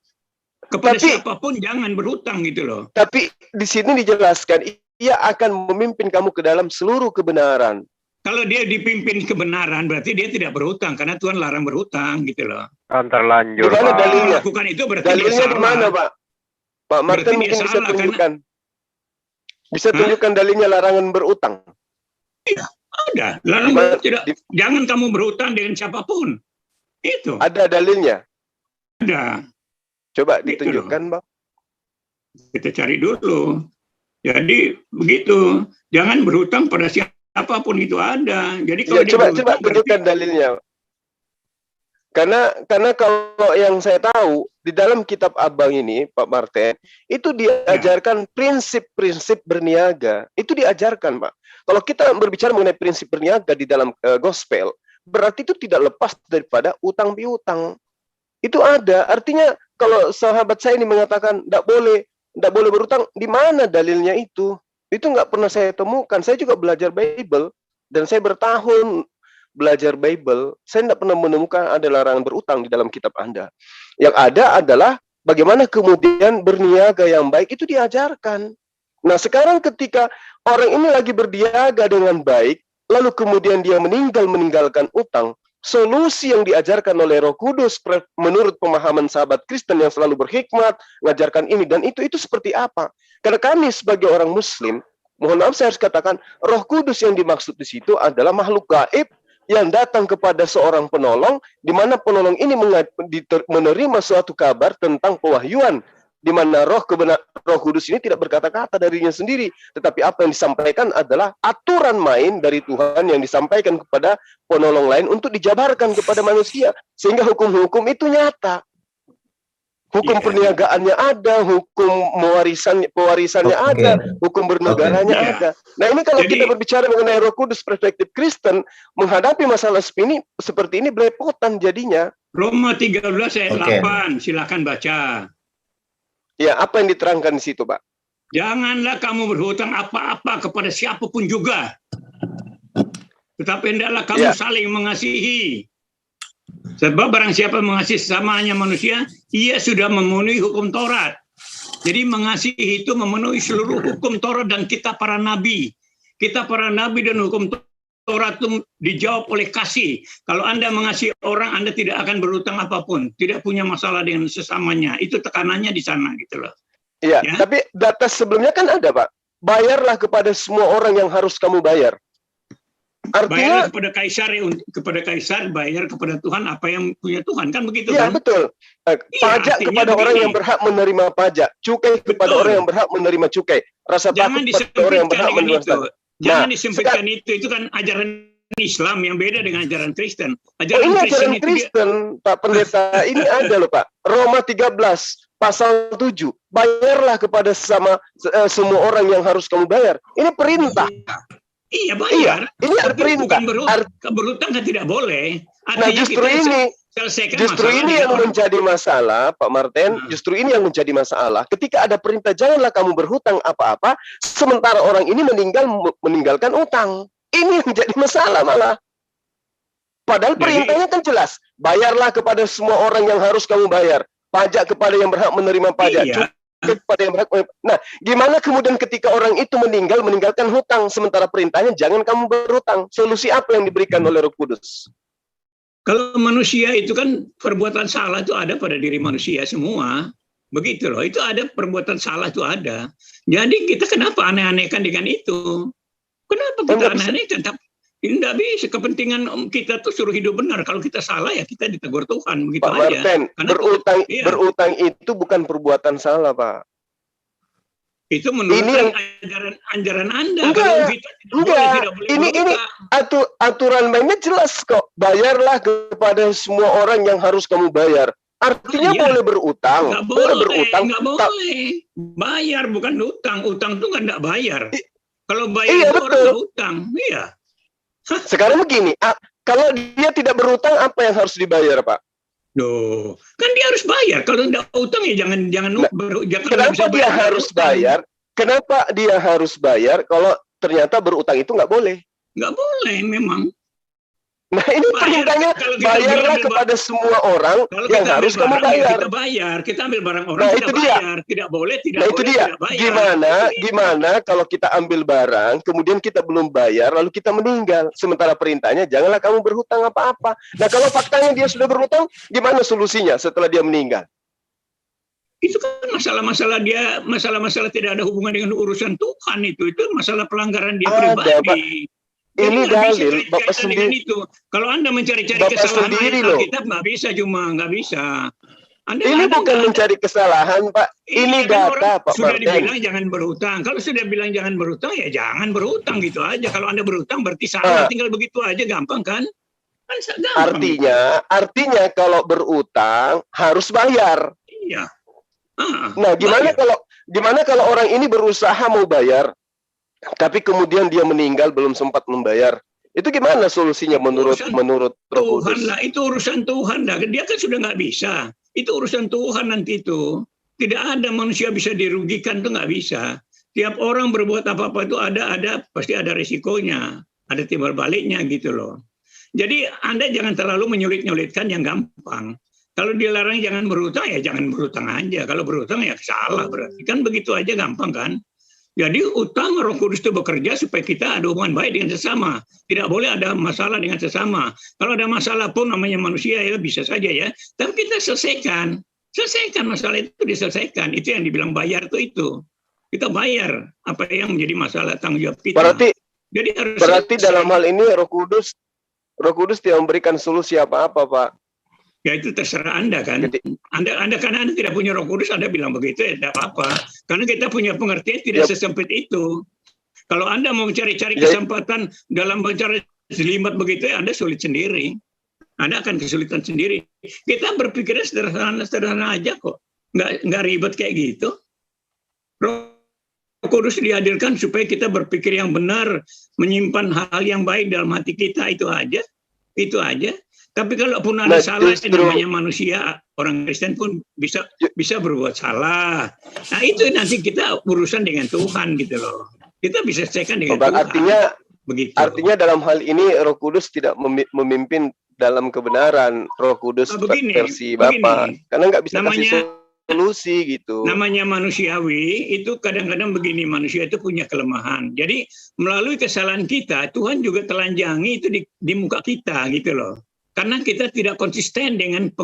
Kepada siapapun jangan berhutang gitu loh. Tapi di sini dijelaskan, ia akan memimpin kamu ke dalam seluruh kebenaran. Kalau dia dipimpin kebenaran, berarti dia tidak berhutang. Karena Tuhan larang berhutang gitu loh. Kan terlanjur, Pak. Dalilnya? Lakukan itu berarti dalilnya di mana, Pak? Pak Martin mungkin bisa tunjukkan. Bisa tunjukkan dalilnya larangan berutang. Iya, ada. Larangan tidak. Jangan kamu berhutang dengan siapapun. Itu. Ada dalilnya? Ada. Coba ditunjukkan, Bang. Kita cari dulu. Jadi begitu. Jangan berhutang pada siapapun, itu ada. Jadi kalau coba tunjukkan dalilnya. Karena kalau yang saya tahu di dalam kitab Abang ini, Pak Martin, itu diajarkan prinsip-prinsip berniaga. Itu diajarkan, Pak. Kalau kita berbicara mengenai prinsip berniaga di dalam gospel, berarti itu tidak lepas daripada utang piutang. Itu ada. Artinya kalau sahabat saya ini mengatakan tidak boleh berutang, di mana dalilnya itu? Itu nggak pernah saya temukan. Saya juga belajar Bible dan saya bertahun belajar Bible. Saya tidak pernah menemukan ada larangan berutang di dalam kitab Anda. Yang ada adalah bagaimana kemudian berniaga yang baik itu diajarkan. Nah, sekarang ketika orang ini lagi berniaga dengan baik, lalu kemudian dia meninggalkan utang, solusi yang diajarkan oleh Roh Kudus menurut pemahaman sahabat Kristen yang selalu berhikmat, mengajarkan ini dan itu seperti apa? Karena kami sebagai orang Muslim, mohon maaf saya harus katakan, Roh Kudus yang dimaksud di situ adalah makhluk gaib yang datang kepada seorang penolong, di mana penolong ini menerima suatu kabar tentang pewahyuan di mana Roh Kudus ini tidak berkata-kata darinya sendiri, tetapi apa yang disampaikan adalah aturan main dari Tuhan yang disampaikan kepada penolong lain untuk dijabarkan kepada manusia, sehingga hukum-hukum itu nyata. Hukum perniagaannya ada, hukum pewarisannya ada, hukum bernegaranya ada. Nah, ini kalau kita berbicara mengenai Roh Kudus perspektif Kristen, menghadapi masalah seperti ini belepotan jadinya. Roma 13 ayat 8, silakan baca. Ya, apa yang diterangkan di situ, Pak? Janganlah kamu berhutang apa-apa kepada siapapun juga, tetapi hendaklah kamu saling mengasihi. Sebab barang siapa mengasihi sesamanya manusia, ia sudah memenuhi hukum Taurat. Jadi mengasihi itu memenuhi seluruh hukum Taurat dan kita para nabi. Kita para nabi dan hukum Taurat itu dijawab oleh kasih. Kalau Anda mengasihi orang, Anda tidak akan berhutang apapun. Tidak punya masalah dengan sesamanya. Itu tekanannya di sana gitu loh. Iya, ya? Tapi data sebelumnya kan ada, Pak. Bayarlah kepada semua orang yang harus kamu bayar. Artinya bayar kepada kaisar, bayar kepada Tuhan apa yang punya Tuhan, kan begitu kan? Iya, betul. Pajak kepada orang yang berhak menerima pajak, cukai kepada orang yang berhak menerima cukai, rasa takut kepada orang yang berhak menerima itu. Jangan disempitkan itu kan ajaran Islam yang beda dengan ajaran Kristen. Ini ajaran Kristen, Pak Pendeta. Ini ada loh, Pak. Roma 13 pasal 7. Bayarlah kepada semua orang yang harus kamu bayar. Ini perintah. Iya, bayar. Ini ada perintah. Berhutang kan tidak boleh. Nah, justru ini yang menjadi masalah, Pak Martin. Justru ini yang menjadi masalah. Ketika ada perintah, janganlah kamu berhutang apa-apa, sementara orang ini meninggalkan utang. Ini yang menjadi masalah malah. Padahal perintahnya kan jelas. Bayarlah kepada semua orang yang harus kamu bayar. Pajak kepada yang berhak menerima pajak. Iya. Kepada yang berhak. Nah, gimana kemudian ketika orang itu meninggalkan hutang, sementara perintahnya jangan kamu berhutang? Solusi apa yang diberikan oleh Roh Kudus? Kalau manusia itu kan perbuatan salah itu ada pada diri manusia semua, begitu loh. Itu ada perbuatan salah itu ada. Jadi kita kenapa aneh-anehkan dengan itu? Kenapa kita aneh-anehkan? Ini tidak bisa. Kepentingan kita tuh suruh hidup benar. Kalau kita salah ya kita ditegur Tuhan, begitu Pak aja. Martin, berutang itu bukan perbuatan salah, Pak. Itu menurut ajaran Anda. Enggak. Ini aturan mainnya jelas kok. Bayarlah kepada semua orang yang harus kamu bayar. Artinya boleh berutang. Nggak boleh. Bayar bukan utang. Utang tuh nggak bayar. Kalau bayar itu orang utang. Iya. Sekarang begini, kalau dia tidak berutang, apa yang harus dibayar, Pak? Loh, kan dia harus bayar. Kalau tidak utang ya jangan kenapa dia harus bayar? Kenapa dia harus bayar kalau ternyata berutang itu nggak boleh? Nggak boleh memang. Nah, ini perintahnya bayarlah kepada semua orang yang harus kamu bayar. Kita ambil barang orang, kita bayar. Tidak boleh, tidak boleh, tidak bayar. Gimana kalau kita ambil barang, kemudian kita belum bayar, lalu kita meninggal. Sementara perintahnya, janganlah kamu berhutang apa-apa. Nah, kalau faktanya dia sudah berhutang, gimana solusinya setelah dia meninggal? Itu kan masalah-masalah tidak ada hubungan dengan urusan Tuhan itu. Itu masalah pelanggaran dia pribadi. Ini dalil Bapak sendiri. Itu. Kalau Anda mencari-cari kesalahan Alkitab nggak bisa. Ini bukan mencari kesalahan, Pak. Ini data, Pak. Sudah dibilang jangan berhutang. Kalau sudah bilang jangan berhutang, ya jangan berhutang gitu aja. Kalau Anda berhutang berarti salah. Tinggal begitu aja, gampang kan? Artinya kalau berutang harus bayar. Iya. Nah, gimana kalau orang ini berusaha mau bayar, tapi kemudian dia meninggal belum sempat membayar? Itu gimana solusinya menurut Roh Kudus? Tuhan lah, itu urusan Tuhan lah. Dia kan sudah nggak bisa. Itu urusan Tuhan nanti itu. Tidak ada manusia bisa dirugikan, itu nggak bisa. Tiap orang berbuat apa-apa itu pasti ada risikonya, ada timbal baliknya gitu loh. Jadi Anda jangan terlalu menyulit-nyulitkan yang gampang. Kalau dilarang jangan berhutang ya jangan berhutang aja. Kalau berhutang ya salah berarti. Kan begitu aja gampang kan? Jadi utang Roh Kudus itu bekerja supaya kita ada hubungan baik dengan sesama. Tidak boleh ada masalah dengan sesama. Kalau ada masalah pun namanya manusia ya bisa saja ya. Tapi kita selesaikan. Selesaikan masalah itu diselesaikan. Itu yang dibilang bayar itu. Kita bayar apa yang menjadi masalah tanggung jawab kita. Berarti dalam hal ini Roh Kudus tidak memberikan solusi apa-apa, Pak. Ya itu terserah Anda kan. Anda karena Anda tidak punya Roh Kudus, Anda bilang begitu ya tidak apa-apa. Karena kita punya pengertian tidak sesempit itu. Kalau Anda mau cari-cari kesempatan dalam bicara jelimet begitu ya Anda sulit sendiri. Anda akan kesulitan sendiri. Kita berpikirnya sederhana aja kok. Nggak ribet kayak gitu. Roh Kudus dihadirkan supaya kita berpikir yang benar, menyimpan hal yang baik dalam hati kita, itu aja. Itu aja. Tapi kalau pun ada salah, namanya manusia, orang Kristen pun bisa berbuat salah. Nah itu nanti kita urusan dengan Tuhan gitu loh. Kita bisa selesaikan dengan Tuhan. Artinya dalam hal ini Roh Kudus tidak memimpin dalam kebenaran. Roh Kudus versi Bapa. Karena nggak bisa kasih solusi gitu. Namanya manusiawi itu kadang-kadang begini, manusia itu punya kelemahan. Jadi melalui kesalahan kita, Tuhan juga telanjangi itu di muka kita gitu loh. Karena kita tidak konsisten dengan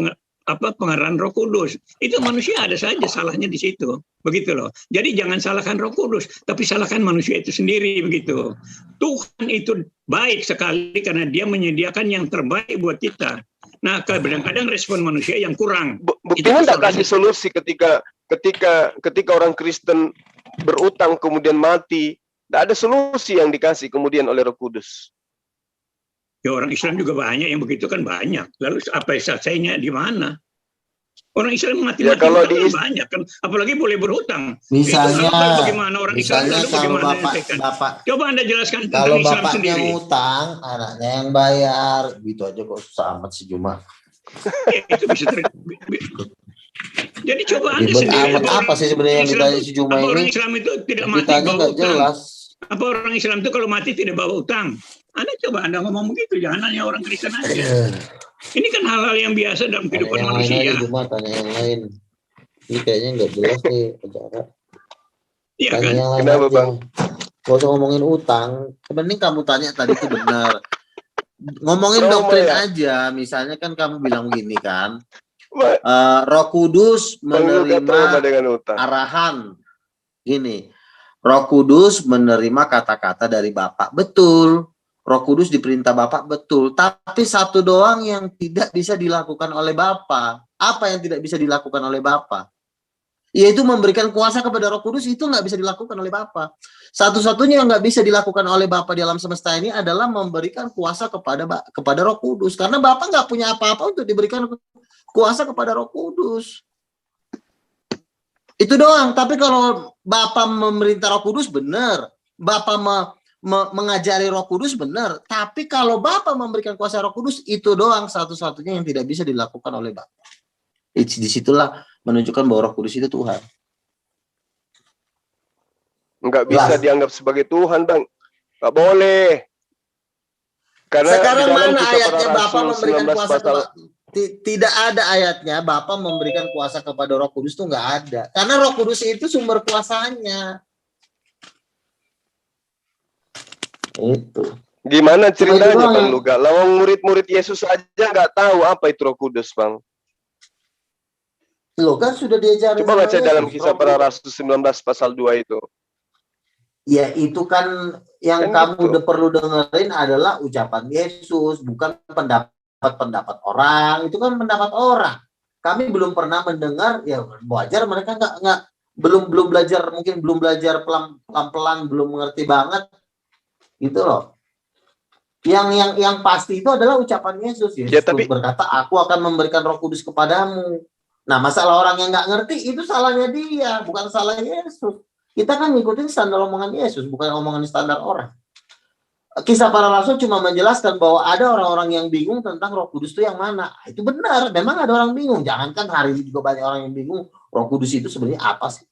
pengarahan Roh Kudus. Itu manusia ada saja salahnya di situ. Begitu loh. Jadi jangan salahkan Roh Kudus, tapi salahkan manusia itu sendiri begitu. Tuhan itu baik sekali karena Dia menyediakan yang terbaik buat kita. Nah, kadang-kadang respon manusia yang kurang. Buktinya tidak kasih solusi ketika orang Kristen berutang kemudian mati. Tidak ada solusi yang dikasih kemudian oleh Roh Kudus. Ya orang Islam juga banyak yang begitu kan banyak. Lalu apa selesainya di mana? Orang Islam mati-mati kalau banyak kan, apalagi boleh berhutang. Misalnya, bagaimana orang Islam kalau bapak, coba Anda jelaskan kalau tentang Islam bapaknya sendiri. ngutang, anaknya yang bayar, gitu aja kok susah amat sih Juma. Itu bisa Jadi coba Anda ribet sendiri. Apa sih sebenarnya yang ditanya si Juma ini? Orang Islam itu tidak mati bawa utang. Jelas. Apa orang Islam itu kalau mati tidak bawa utang? Anda ngomong begitu, jangan hanya orang Kristen aja. Ini kan hal-hal yang biasa dalam kehidupan manusia. Tanya yang lain. Ini kayaknya nggak jelas nih bicara. Iya tanya kan? Yang lain Kenapa aja. Bang? Gak usah ngomongin utang. Mending kamu tanya tadi itu benar. Ngomongin doktrin aja. Misalnya kan kamu bilang gini kan. Roh Kudus menerima arahan. Gini. Roh Kudus menerima kata-kata dari Bapak. Betul. Roh Kudus diperintah Bapak, betul. Tapi satu doang yang tidak bisa dilakukan oleh Bapak. Apa yang tidak bisa dilakukan oleh Bapak? Yaitu memberikan kuasa kepada Roh Kudus, itu nggak bisa dilakukan oleh Bapak. Satu-satunya yang nggak bisa dilakukan oleh Bapak di alam semesta ini adalah memberikan kuasa kepada Roh Kudus. Karena Bapak nggak punya apa-apa untuk diberikan kuasa kepada Roh Kudus. Itu doang. Tapi kalau Bapak memerintah Roh Kudus, benar. Bapak mengajari Roh Kudus, benar. Tapi kalau Bapak memberikan kuasa Roh Kudus, itu doang satu-satunya yang tidak bisa dilakukan oleh Bapak. Disitulah menunjukkan bahwa Roh Kudus itu Tuhan. Enggak bisa dianggap sebagai Tuhan, Bang. Enggak boleh. Karena sekarang mana ayatnya Bapak memberikan kuasa kepada, tidak ada ayatnya Bapak memberikan kuasa kepada Roh Kudus, itu enggak ada. Karena Roh Kudus itu sumber kuasanya. Itu. Gimana ceritanya Bang Luga? Lawang murid-murid Yesus aja nggak tahu apa itu Roh Kudus, Bang. Loh kan sudah diajarin. Coba baca dalam Kisah Para Rasul 19 pasal 2 itu. Ya itu kan yang kan kamu gitu. Perlu dengerin adalah ucapan Yesus, bukan pendapat orang. Itu kan pendapat orang. Kami belum pernah mendengar, ya wajar mereka belum belajar, mungkin belum belajar pelan-pelan, belum mengerti banget. Gitu loh. Yang pasti itu adalah ucapan Yesus. Yesus berkata, aku akan memberikan Roh Kudus kepadamu. Nah, masalah orang yang nggak ngerti itu salahnya dia, bukan salah Yesus. Kita kan ngikutin standar omongan Yesus, bukan omongan standar orang. Kisah Para Rasul cuma menjelaskan bahwa ada orang-orang yang bingung tentang Roh Kudus itu yang mana. Itu benar, memang ada orang bingung. Jangankan hari ini juga banyak orang yang bingung Roh Kudus itu sebenarnya apa sih.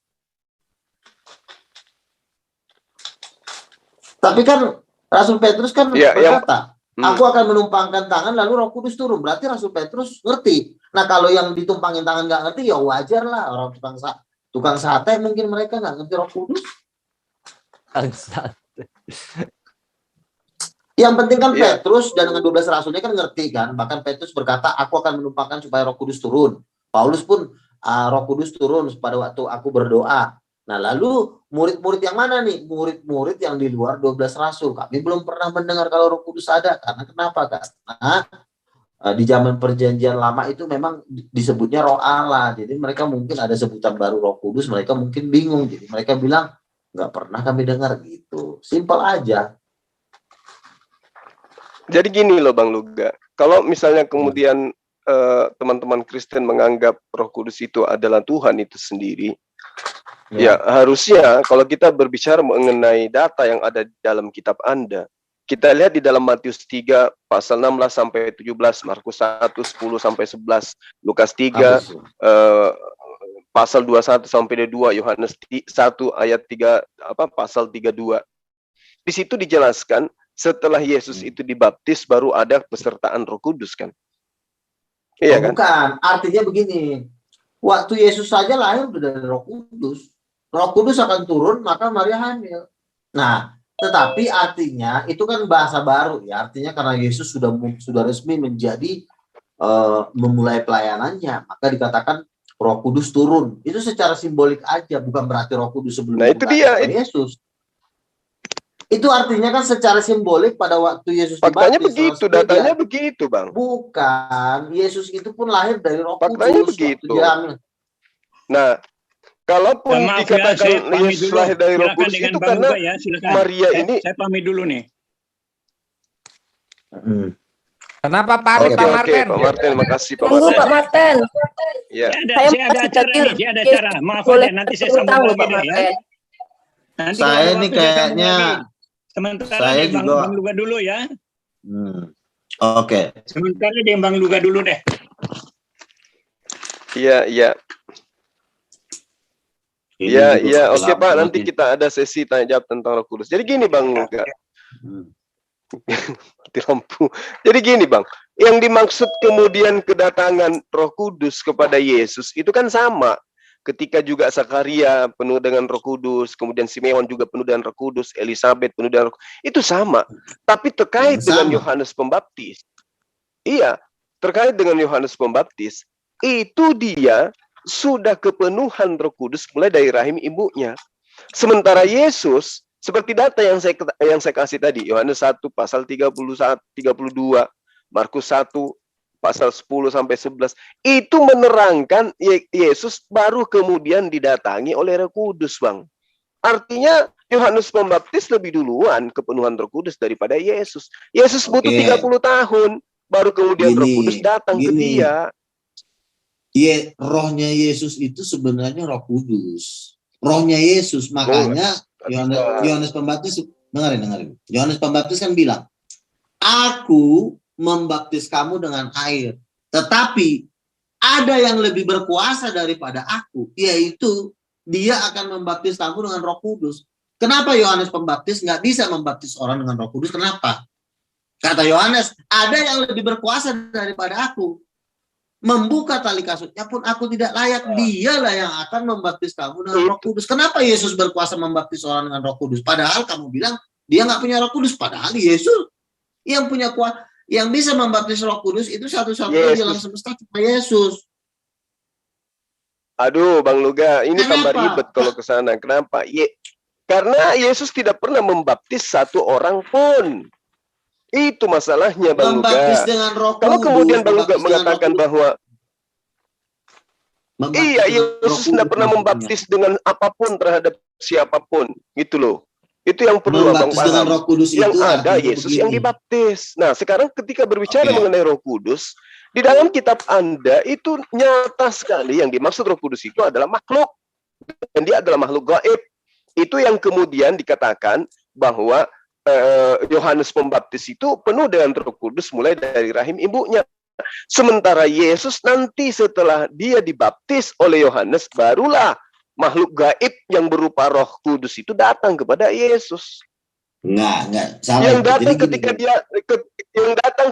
Tapi kan Rasul Petrus kan berkata, aku akan menumpangkan tangan lalu Roh Kudus turun. Berarti Rasul Petrus ngerti. Nah kalau yang ditumpangin tangan nggak ngerti, ya wajar lah. Orang tukang sate mungkin mereka nggak ngerti Roh Kudus. Yang penting kan Petrus dan dengan 12 rasulnya kan ngerti kan. Bahkan Petrus berkata, aku akan menumpangkan supaya Roh Kudus turun. Paulus pun Roh Kudus turun pada waktu aku berdoa. Nah lalu murid-murid yang mana nih? Murid-murid yang di luar 12 rasul. Kami belum pernah mendengar kalau Roh Kudus ada. Karena kenapa? Karena Di zaman perjanjian lama itu memang disebutnya Roh Allah. Jadi mereka mungkin ada sebutan baru Roh Kudus, mereka mungkin bingung. Jadi mereka bilang nggak pernah kami dengar gitu. Simpel aja. Jadi gini loh Bang Luga, kalau misalnya kemudian teman-teman Kristen menganggap Roh Kudus itu adalah Tuhan itu sendiri, ya harusnya kalau kita berbicara mengenai data yang ada di dalam kitab Anda, kita lihat di dalam Matius 3 pasal 16 sampai 17, Markus 1 10 sampai 11, Lukas 3 pasal 21 sampai 2, Yohanes 1 ayat 3 pasal 32. Di situ dijelaskan setelah Yesus itu dibaptis baru ada pesertaan Roh Kudus kan? Iya kan? Bukan, artinya begini. Waktu Yesus saja lahir dari Roh Kudus. Roh Kudus akan turun maka Maria hamil. Nah, tetapi artinya itu kan bahasa baru ya. Artinya karena Yesus sudah resmi menjadi memulai pelayanannya, maka dikatakan Roh Kudus turun. Itu secara simbolik aja, bukan berarti Roh Kudus sebelumnya. Nah, itu dia Yesus. Itu artinya kan secara simbolik pada waktu Yesus faktanya dibaptis. Begitu, datanya begitu, Bang. Bukan, Yesus itu pun lahir dari Roh faktanya Kudus. Begitu. Nah, kalaupun dikatakan Yesus lahir dari Roh Kudus itu karena Maria ini. Saya pamit dulu nih. Kenapa Pak Martin? Pak Martin, makasih Pak Martin. Pak Martin. Ya. Saya ada acara nih, saya ada acara. Maaf ya, nanti saya sambung lagi deh ya. Nanti saya nih kayaknya sementara saya juga Bang Luga dulu ya. Oke. Sementara dia Bang Luga dulu deh. Iya. Iya. Oke Pak, nanti kita ada sesi tanya jawab tentang Roh Kudus. Jadi gini Bang Luga. Mati lampu. Jadi gini Bang, yang dimaksud kemudian kedatangan Roh Kudus kepada Yesus itu kan sama. Ketika juga Zakaria penuh dengan Roh Kudus, kemudian Simeon juga penuh dengan Roh Kudus, Elizabeth penuh dengan Roh Kudus, itu sama. Tapi terkait dengan Yohanes Pembaptis, iya, terkait dengan Yohanes Pembaptis, itu dia sudah kepenuhan Roh Kudus mulai dari rahim ibunya. Sementara Yesus, seperti data yang saya kasih tadi, Yohanes 1 pasal 31, 32, Markus 1 pasal 10 sampai 11 itu menerangkan Yesus baru kemudian didatangi oleh Roh Kudus, Bang. Artinya Yohanes Pembaptis lebih duluan kepenuhan Roh Kudus daripada Yesus. Yesus butuh 30 tahun baru kemudian Roh Kudus datang ke dia. Rohnya Yesus itu sebenarnya Roh Kudus. Rohnya Yesus, makanya Yohanes Pembaptis dengerin. Yohanes Pembaptis kan bilang, "Aku membaptis kamu dengan air, tetapi ada yang lebih berkuasa daripada aku, yaitu dia akan membaptis kamu dengan Roh Kudus." Kenapa Yohanes Pembaptis nggak bisa membaptis orang dengan Roh Kudus? Kenapa? Kata Yohanes, ada yang lebih berkuasa daripada aku. Membuka tali kasutnya pun aku tidak layak. Dialah yang akan membaptis kamu dengan Roh Kudus. Kenapa Yesus berkuasa membaptis orang dengan Roh Kudus? Padahal kamu bilang dia nggak punya Roh Kudus. Padahal Yesus yang punya kuasa, yang bisa membaptis Roh Kudus itu satu-satunya di alam semesta cuma Yesus. Aduh, Bang Luga, ini tambah ribet kalau ke sana. Kenapa? Karena Yesus tidak pernah membaptis satu orang pun. Itu masalahnya, Bang Luga. Kalau kemudian Bang Luga mengatakan bahwa iya, Yesus tidak pernah membaptis dengan apapun terhadap siapapun, gitu loh. Itu yang perlu Abang paham. Yang ada Yesus yang dibaptis. Nah, sekarang ketika berbicara mengenai Roh Kudus, di dalam kitab Anda itu nyata sekali yang dimaksud Roh Kudus itu adalah makhluk. Dan dia adalah makhluk gaib. Itu yang kemudian dikatakan bahwa Yohanes Pembaptis itu penuh dengan Roh Kudus mulai dari rahim ibunya. Sementara Yesus nanti setelah dia dibaptis oleh Yohanes, barulah makhluk gaib yang berupa Roh Kudus itu datang kepada Yesus. Enggak salah. Yang datang ketika yang datang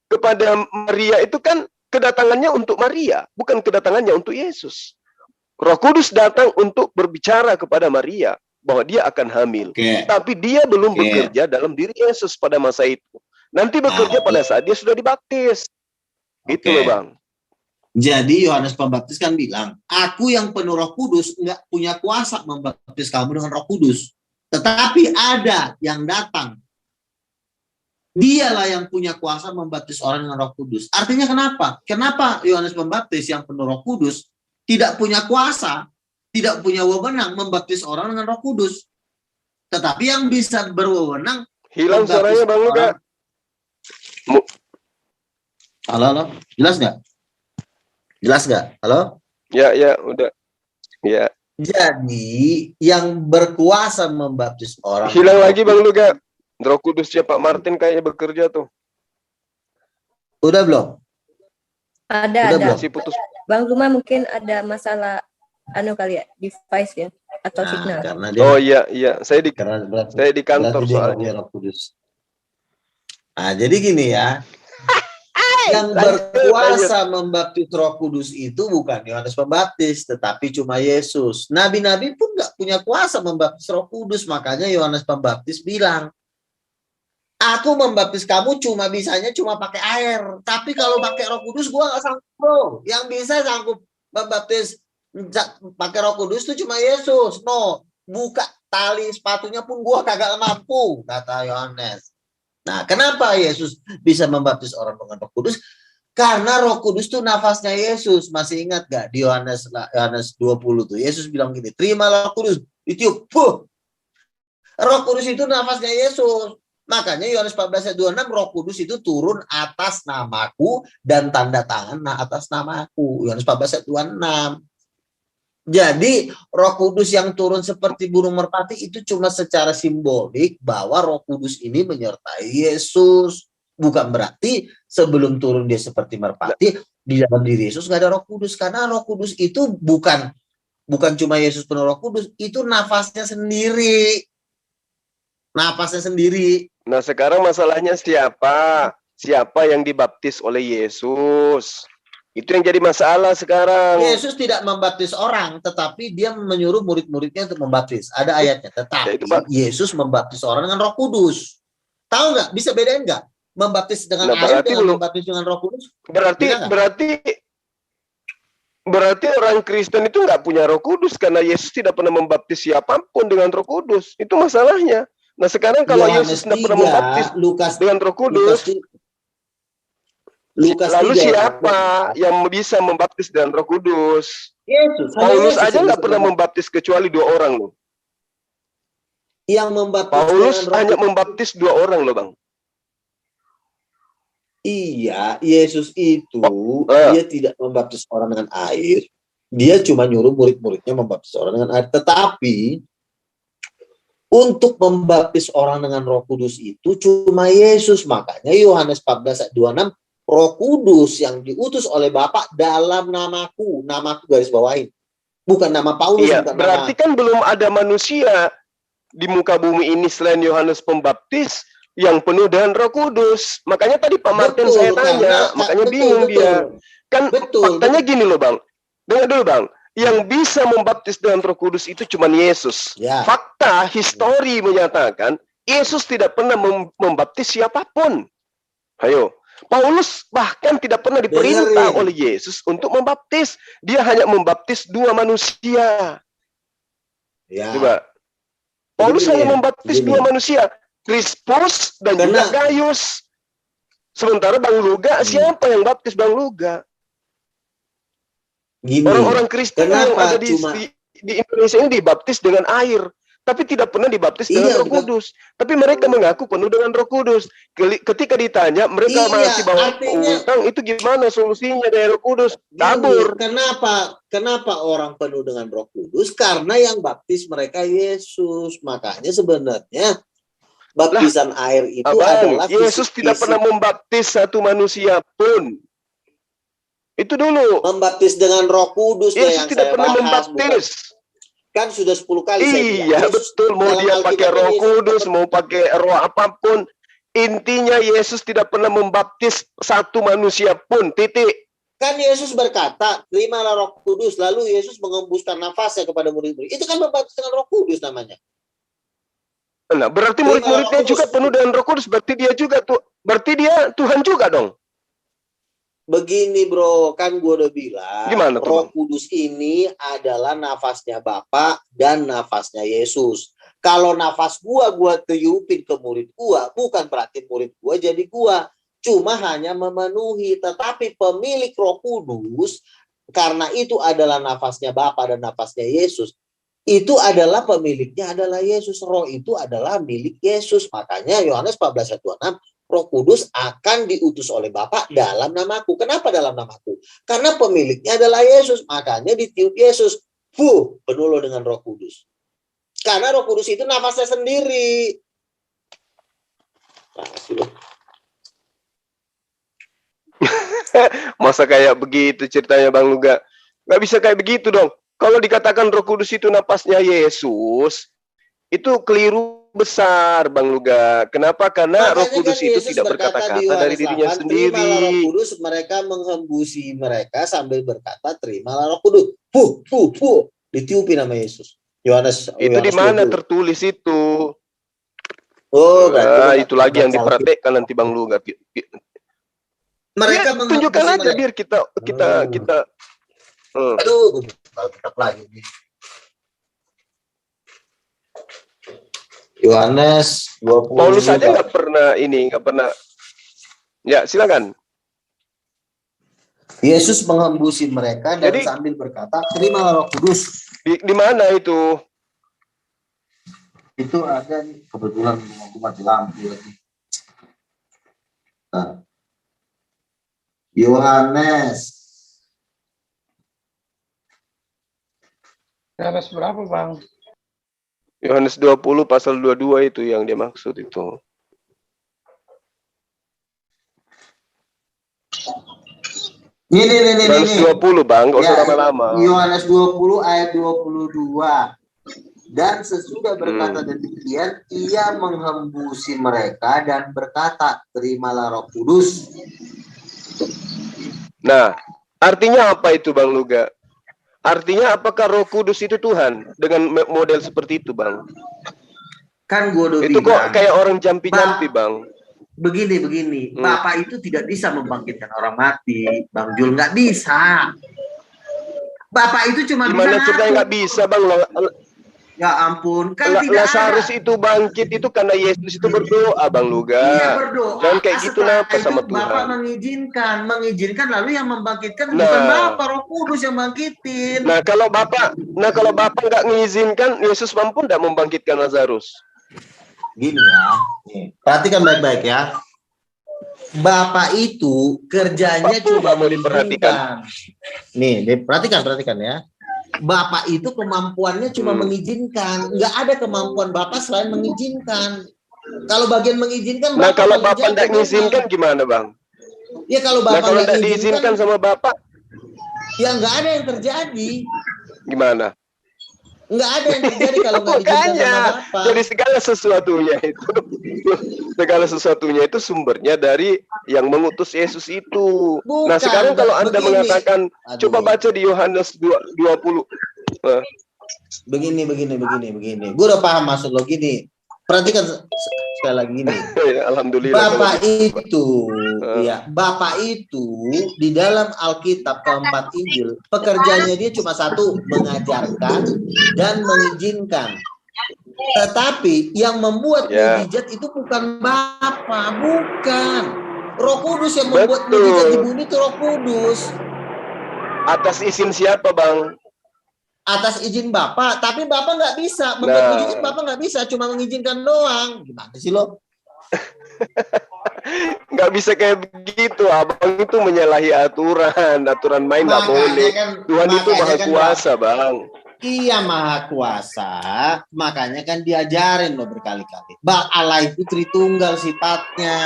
kepada Maria itu kan kedatangannya untuk Maria, bukan kedatangannya untuk Yesus. Roh Kudus datang untuk berbicara kepada Maria bahwa dia akan hamil. Tapi dia belum bekerja dalam diri Yesus pada masa itu. Nanti bekerja pada saat dia sudah dibaptis. Itu loh, Bang. Jadi Yohanes Pembaptis kan bilang, aku yang penuh Roh Kudus nggak punya kuasa membaptis kamu dengan Roh Kudus. Tetapi ada yang datang Dialah yang punya kuasa membaptis orang dengan Roh Kudus. Artinya kenapa? Kenapa Yohanes Pembaptis yang penuh Roh Kudus tidak punya kuasa, tidak punya wewenang membaptis orang dengan Roh Kudus? Tetapi yang bisa berwewenang Hilang suaranya Bang Luka. Halo. Jelas nggak? Jelas nggak? Halo? Ya, udah. Ya. Jadi yang berkuasa membaptis orang. Hilang lagi Bang Luka. Roh Kudusnya Pak Martin kayaknya bekerja tuh. Udah belum? Ada. Masih putus. Bang Zuma mungkin ada masalah kali ya, device ya atau signal. Karena dia, Oh iya, saya di kantor Roh soalnya. Kudus. Nah, jadi gini ya. Yang berkuasa membaptis Roh Kudus itu bukan Yohanes Pembaptis, tetapi cuma Yesus. Nabi-nabi pun nggak punya kuasa membaptis Roh Kudus, makanya Yohanes Pembaptis bilang, aku membaptis kamu bisanya cuma pakai air. Tapi kalau pakai Roh Kudus gua nggak sanggup, bro. Yang bisa sanggup membaptis pakai Roh Kudus itu cuma Yesus. No, buka tali sepatunya pun gua kagak mampu, kata Yohanes. Nah, kenapa Yesus bisa membaptis orang dengan Roh Kudus? Karena Roh Kudus itu nafasnya Yesus. Masih ingat gak di Yohanes 20 tuh Yesus bilang gini, terimalah Roh Kudus, ditiup. Roh Kudus itu nafasnya Yesus. Makanya Yohanes 14 ayat 26, Roh Kudus itu turun atas namaku dan tanda tangan atas namaku. Yohanes 14 ayat 26. Jadi Roh Kudus yang turun seperti burung merpati itu cuma secara simbolik bahwa Roh Kudus ini menyertai Yesus. Bukan berarti sebelum turun dia seperti merpati, di dalam diri Yesus nggak ada Roh Kudus. Karena Roh Kudus itu bukan cuma Yesus penuh Roh Kudus, itu nafasnya sendiri. Nafasnya sendiri. Nah, sekarang masalahnya siapa? Siapa yang dibaptis oleh Yesus? Itu yang jadi masalah sekarang. Yesus tidak membaptis orang, tetapi dia menyuruh murid-muridnya untuk membaptis. Ada ayatnya. Tetapi Yesus membaptis orang dengan Roh Kudus. Tahu nggak? Bisa bedain nggak? Membaptis dengan air dengan membaptis dengan Roh Kudus? Berarti orang Kristen itu nggak punya Roh Kudus karena Yesus tidak pernah membaptis siapapun dengan Roh Kudus. Itu masalahnya. Nah, sekarang kalau Yesus tidak pernah membaptis dengan Roh Kudus, lalu siapa yang bisa membaptis dengan Roh Kudus? Yesus. Paulus aja nggak pernah membaptis kecuali 2 orang loh. Yang membaptis Paulus hanya membaptis 2 orang loh, Bang. Iya, Yesus itu dia tidak membaptis orang dengan air. Dia cuma nyuruh murid-muridnya membaptis orang dengan air. Tetapi untuk membaptis orang dengan Roh Kudus itu cuma Yesus. Makanya Yohanes 14 ayat 26, Roh Kudus yang diutus oleh Bapa dalam namaku garis bawahin. Bukan nama Paulus. Iya, berarti kan belum ada manusia di muka bumi ini selain Yohanes Pembaptis yang penuh dengan Roh Kudus. Makanya tadi Pak Martin saya tanya, makanya bingung dia. Kan faktanya gini loh Bang. Dengar dulu Bang. Yang bisa membaptis dengan Roh Kudus itu cuma Yesus. Ya. Fakta, histori menyatakan Yesus tidak pernah membaptis siapapun. Ayo. Paulus bahkan tidak pernah diperintah oleh Yesus untuk membaptis. Dia hanya membaptis 2 manusia. Ya. Coba. Paulus hanya membaptis 2 manusia. Krispus dan juga Gaius. Sementara Bang Luga, siapa yang baptis Bang Luga? Orang-orang Kristen yang ada di Indonesia ini dibaptis dengan air, tapi tidak pernah dibaptis dengan Roh Kudus. Tapi mereka mengaku penuh dengan Roh Kudus. Ketika ditanya, mereka masih bawa utang, itu gimana solusinya dari Roh Kudus? Kabur. Kenapa orang penuh dengan Roh Kudus? Karena yang baptis mereka Yesus. Makanya sebenarnya baptisan air itu adalah Yesus tidak pernah membaptis satu manusia pun. Itu dulu. Membaptis dengan Roh Kudus. Yesus tidak pernah membaptis. Kan sudah 10 kali saya bilang. Iya betul. Mau dia pakai Roh Kudus, mau pakai roh apapun. Intinya Yesus tidak pernah membaptis satu manusia pun. Titik. Kan Yesus berkata, terimalah Roh Kudus. Lalu Yesus mengembuskan nafasnya kepada murid-murid. Itu kan membaptis dengan Roh Kudus namanya. Nah, berarti murid-muridnya juga penuh dengan Roh Kudus. Berarti dia juga berarti dia Tuhan juga dong. Begini bro, kan gue udah bilang Gimana tuh, Roh Bang? Kudus ini adalah nafasnya Bapa dan nafasnya Yesus. Kalau nafas gua tiupin ke murid gua, bukan berarti murid gua jadi gua. Cuma hanya memenuhi, tetapi pemilik Roh Kudus, karena itu adalah nafasnya Bapa dan nafasnya Yesus, itu adalah pemiliknya adalah Yesus. Roh itu adalah milik Yesus. Makanya Yohanes 14:1-6, Roh Kudus akan diutus oleh Bapa dalam namaku. Kenapa dalam namaku? Karena pemiliknya adalah Yesus. Makanya ditiup Yesus. Penuh lo dengan Roh Kudus. Karena Roh Kudus itu nafasnya sendiri. Masa kayak begitu ceritanya Bang Luga? Nggak bisa kayak begitu dong. Kalau dikatakan Roh Kudus itu napasnya Yesus, itu keliru besar Bang Luga. Kenapa? Karena Makanya Roh Kudus kan itu Yesus tidak berkata di berkata-kata dari Yohanes dirinya 8, terimalah Roh sendiri. Kudus, mereka menghembusi mereka sambil berkata, terimalah Roh Kudus. Ditiupin sama Yesus. Yohanes Itu di mana 20. tertulis itu? Oh, berarti Itu lagi yang diperhatikan nanti Bang Luga. Mereka Ya, tunjukkan aja mereka. biar kita. Aduh, tetap lagi nih. Yohanes 20. Paulus saja nggak pernah. Ya, silakan. Yesus menghembusi mereka dan Jadi, sambil berkata, terimalah Roh Kudus. Di mana itu? Itu ada nih, kebetulan aku mati lampu lagi. Nah. Yohanes berapa Bang? Yohanes 20 pasal 22 itu yang dia maksud itu. Ini. Yohanes 20 Bang, nggak usah lama-lama. Yohanes 20 ayat 22. Dan sesudah berkata demikian, ia menghembusi mereka dan berkata, terimalah Roh Kudus. Nah, artinya apa itu Bang Luga? Artinya apakah Roh Kudus itu Tuhan dengan model seperti itu Bang? Kan gue udah itu bilang, kok kayak orang jampi-jampi Bang. Begini. Bapak itu tidak bisa membangkitkan orang mati, Bang Jul, nggak bisa. Bapak itu cuma Gimana bisa ceritanya nggak bisa Bang? Ya ampun, kan tidak Lazarus ada. itu bangkit itu karena Yesus itu berdoa Bang Luga. Iya berdoa. Jangan kayak gitu napa sama Tuhan. Bapak mengizinkan lalu yang membangkitkan bukan Bapak, Roh Kudus yang bangkitin. Nah kalau Bapak nggak mengizinkan, Yesus mampu nggak membangkitkan Lazarus? Gini ya, perhatikan baik-baik ya. Bapak itu kerjanya cuma mau diperhatikan. Nih, perhatikan ya. Bapak itu kemampuannya cuma mengizinkan, nggak ada kemampuan Bapak selain mengizinkan. Kalau bagian mengizinkan, nah kalau Bapak nggak mengizinkan gimana Bang? Ya kalau Bapak nggak diizinkan sama Bapak, ya nggak ada yang terjadi. Gimana? Nggak ada yang terjadi kalau nggak diizinkan sama Bapak. Jadi segala sesuatunya itu sumbernya dari yang mengutus Yesus itu. Bukan, nah sekarang kalau Anda mengatakan, coba baca di Yohanes 20. Begini. Gue udah paham maksud lo gini. Perhatikan sekali lagi gini. Alhamdulillah. Bapak itu di dalam Alkitab keempat Injil, pekerjaannya dia cuma satu, mengajarkan dan mengizinkan. Tetapi yang membuat mukjizat itu bukan Bapak, bukan. Roh Kudus yang membuat mukjizat di bumi itu Roh Kudus. Atas izin siapa, Bang? Atas izin Bapak, tapi Bapak nggak bisa membuat mukjizat. Bapak nggak bisa, cuma mengizinkan doang. Gimana sih lo? Nggak bisa kayak begitu, Abang itu menyalahi aturan main nggak boleh. Tuhan itu maha kuasa, Bang. Iya maha kuasa, makanya kan diajarin lo berkali-kali. Allah itu Tritunggal sifatnya.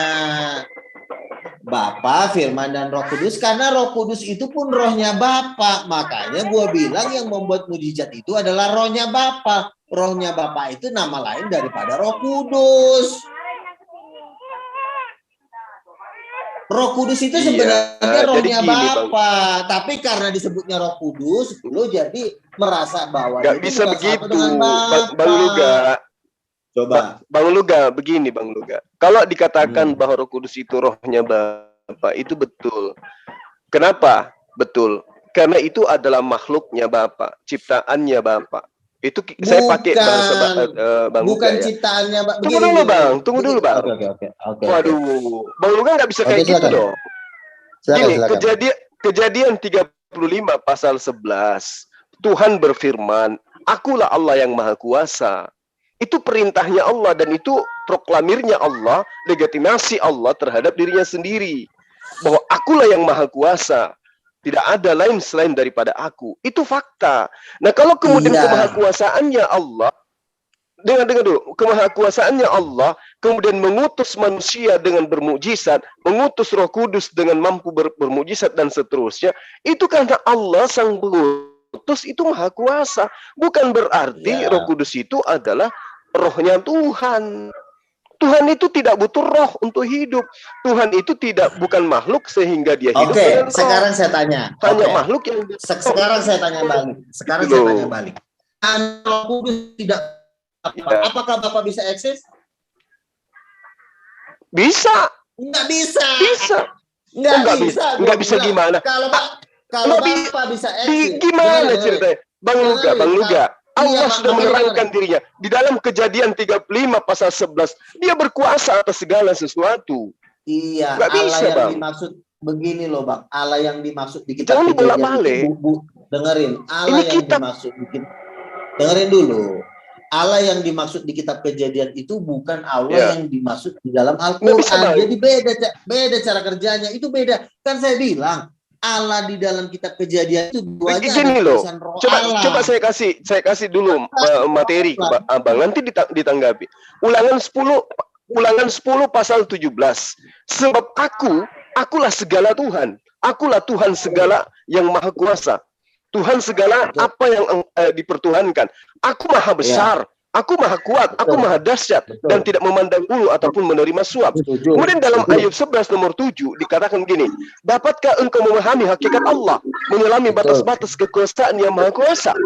Bapa, Firman, dan Roh Kudus, karena Roh Kudus itu pun rohnya Bapa. Makanya gue bilang yang membuat mukjizat itu adalah rohnya Bapa. Rohnya Bapa itu nama lain daripada Roh Kudus. Roh Kudus itu sebenarnya rohnya Bapa, tapi karena disebutnya Roh Kudus, lo jadi merasa bahwa nggak bisa begitu, Bang Luga. Coba, Bang Luga, begini Bang Luga. Kalau dikatakan bahwa Roh Kudus itu rohnya Bapa, itu betul. Kenapa? Betul. Karena itu adalah makhluknya Bapak, ciptaannya Bapak. Itu saya pakai bahasa Bang bukan Luga, ya. Ciptaannya, Bang. Tunggu dulu Bang, tunggu dulu Bang. Oke. Waduh, Bang Luga nggak bisa kayak gitu dong. Gini, kejadian 35 pasal 11. Tuhan berfirman, akulah Allah yang maha kuasa. Itu perintahnya Allah dan itu proklamirnya Allah, legitimasi Allah terhadap dirinya sendiri. Bahwa akulah yang maha kuasa. Tidak ada lain selain daripada aku. Itu fakta. Nah, kalau kemudian kemahakuasaannya Allah, dengar dulu, kemahakuasaannya Allah kemudian mengutus manusia dengan bermukjizat, mengutus Roh Kudus dengan mampu bermukjizat dan seterusnya, itu karena Allah sang pengutus itu maha kuasa. Bukan berarti Roh Kudus itu adalah rohnya Tuhan. Tuhan itu tidak butuh roh untuk hidup. Tuhan itu bukan makhluk sehingga dia hidup. Oke, sekarang saya tanya. Hanya makhluk yang sekarang saya tanya balik. Saya tanya balik. Roh Kudus tidak apakah Bapak bisa eksis? Bisa. Enggak bisa. Bisa. Enggak bisa gimana? Kalau Bapak bisa eksis. Gimana ceritanya? Bang Luga. Allah sudah menerangkan dirinya. Di dalam Kejadian 35 pasal 11, dia berkuasa atas segala sesuatu. Iya, nggak Allah bisa, yang Bang. dimaksud begini loh, Bang. Allah yang dimaksud di kitab Jangan Kejadian bolak-balik. dengerin. Allah Ini yang kitab. dimaksud dengerin dulu. Allah yang dimaksud di kitab Kejadian itu bukan Allah yang dimaksud di dalam Al-Qur'an. Jadi beda cara kerjanya. Itu beda. Kan saya bilang Allah di dalam kitab Kejadian itu duanya Gini loh. Coba saya kasih dulu materi ke Abang, nanti ditanggapi. Ulangan 10 pasal 17. Sebab akulah segala Tuhan. Akulah Tuhan segala yang maha kuasa. Tuhan segala apa yang dipertuhankan. Aku maha besar. Aku maha kuat, aku maha dahsyat dan tidak memandang bulu ataupun menerima suap. Kemudian dalam Ayub 11 nomor 7 dikatakan begini, dapatkah engkau memahami hakikat Allah, menyelami batas-batas kekuasaan yang maha kuasa?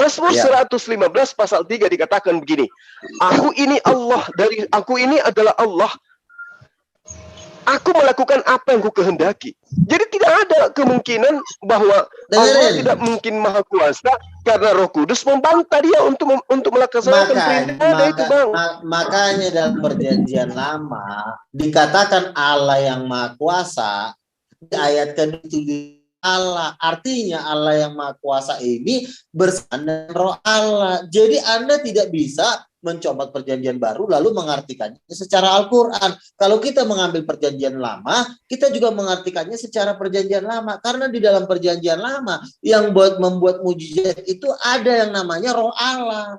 Mazmur 115 pasal 3 dikatakan begini, aku ini adalah Allah. Aku melakukan apa yang ku kehendaki. Jadi tidak ada kemungkinan bahwa Allah tidak mungkin maha kuasa karena Roh Kudus membantah dia untuk melaksanakan perintah itu, Bang. Makanya dalam Perjanjian Lama dikatakan Allah yang maha kuasa, di ayat ke-7 Allah, artinya Allah yang maha kuasa ini bersama dengan Roh Allah. Jadi Anda tidak bisa mencopot Perjanjian Baru lalu mengartikannya secara Al-Quran. Kalau kita mengambil Perjanjian Lama, kita juga mengartikannya secara Perjanjian Lama. Karena di dalam Perjanjian Lama yang membuat mujizat itu ada yang namanya Roh Allah.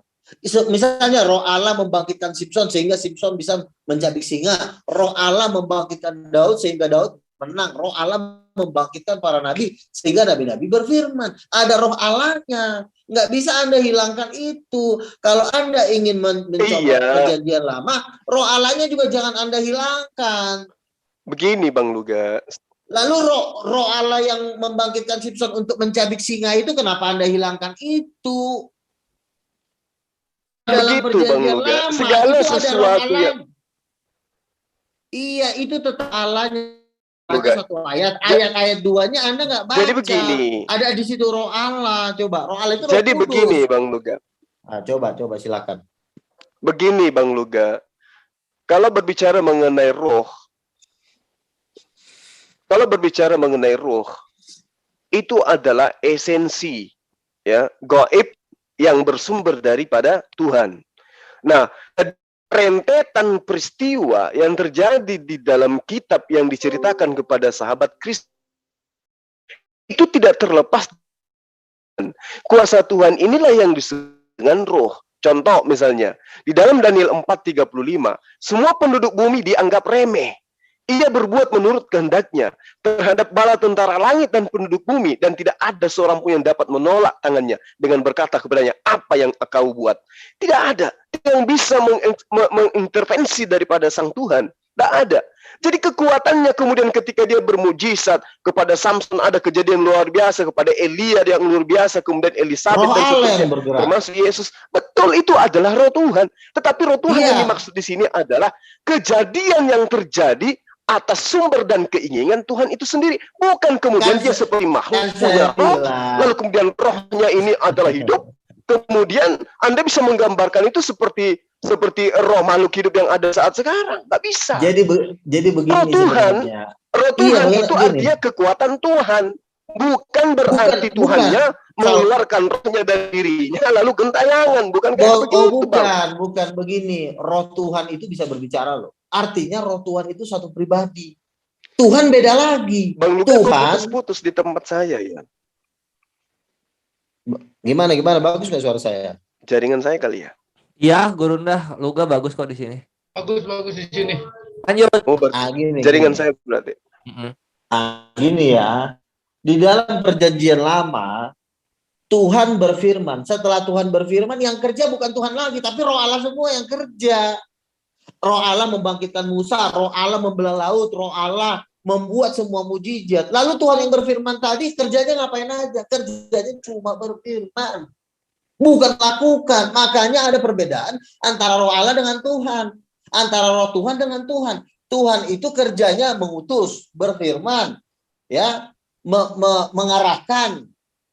Misalnya Roh Allah membangkitkan Simson sehingga Simson bisa mencabik singa. Roh Allah membangkitkan Daud sehingga Daud menang. Roh Allah membangkitkan para nabi sehingga nabi-nabi berfirman. Ada Roh Allahnya. Nggak bisa Anda hilangkan itu. Kalau Anda ingin mencoba Perjanjian Lama, Roh Allahnya juga jangan Anda hilangkan. Begini Bang Luga. Lalu roh Allah yang membangkitkan Simson untuk mencabik singa itu kenapa Anda hilangkan itu? Dalam Perjanjian Lama segala itu sesuatu ada roh Allah. Iya, itu tetap Allahnya. Satu ayat 2-nya Anda nggak baca. Jadi begini. Ada di situ Roh Allah. Coba Roh Allah itu jadi Roh Kudus. Begini Bang Luga. Coba silakan. Begini Bang Luga. Kalau berbicara mengenai roh, itu adalah esensi ya, gaib yang bersumber daripada Tuhan. Nah, rentetan peristiwa yang terjadi di dalam kitab yang diceritakan kepada sahabat Kristus itu tidak terlepas kuasa Tuhan. Inilah yang disebut dengan roh. Contoh misalnya di dalam Daniel 4:35, semua penduduk bumi dianggap remeh. Ia berbuat menurut kehendaknya terhadap bala tentara langit dan penduduk bumi, dan tidak ada seorang pun yang dapat menolak tangannya dengan berkata kepadanya, apa yang kau buat? Tidak ada yang bisa mengintervensi daripada sang Tuhan. Tidak ada. Jadi kekuatannya kemudian ketika dia bermujizat kepada Samson, ada kejadian luar biasa, kepada Elia yang luar biasa, kemudian Elisabet dan seterusnya, termasuk Yesus. Betul, itu adalah roh Tuhan. Tetapi roh Tuhan yang dimaksud di sini adalah kejadian yang terjadi atas sumber dan keinginan Tuhan itu sendiri. Bukan kemudian dia seperti makhluk punya roh, lalu kemudian rohnya ini adalah hidup. Kemudian Anda bisa menggambarkan itu seperti roh makhluk hidup yang ada saat sekarang. Nggak bisa. Jadi begini roh Tuhan, sebenarnya. Roh Tuhan Iya, itu begini. artinya kekuatan Tuhan. Bukan berarti Tuhannya mengeluarkan rohnya dari dirinya lalu gentayangan. Bukan kayak begitu, Bang. Bukan begini. Roh Tuhan itu bisa berbicara loh. Artinya roh Tuhan itu satu pribadi. Tuhan beda lagi. Bang Luka putus-putus di tempat saya ya. Gimana? Bagus nggak suara saya? Jaringan saya kali ya. Iya, Gurunda, Luga bagus kok di sini. Bagus di sini. Lanjut. Gini, jaringan saya berarti. Gini ya. Di dalam perjanjian lama, Tuhan berfirman. Setelah Tuhan berfirman, yang kerja bukan Tuhan lagi, tapi roh Allah semua yang kerja. Roh Allah membangkitkan Musa, roh Allah membelah laut, roh Allah membuat semua mujizat. Lalu Tuhan yang berfirman tadi kerjanya ngapain aja? Kerjanya cuma berfirman, bukan lakukan. Makanya ada perbedaan antara roh Allah dengan Tuhan, antara roh Tuhan dengan Tuhan. Tuhan itu kerjanya mengutus, berfirman, ya, mengarahkan.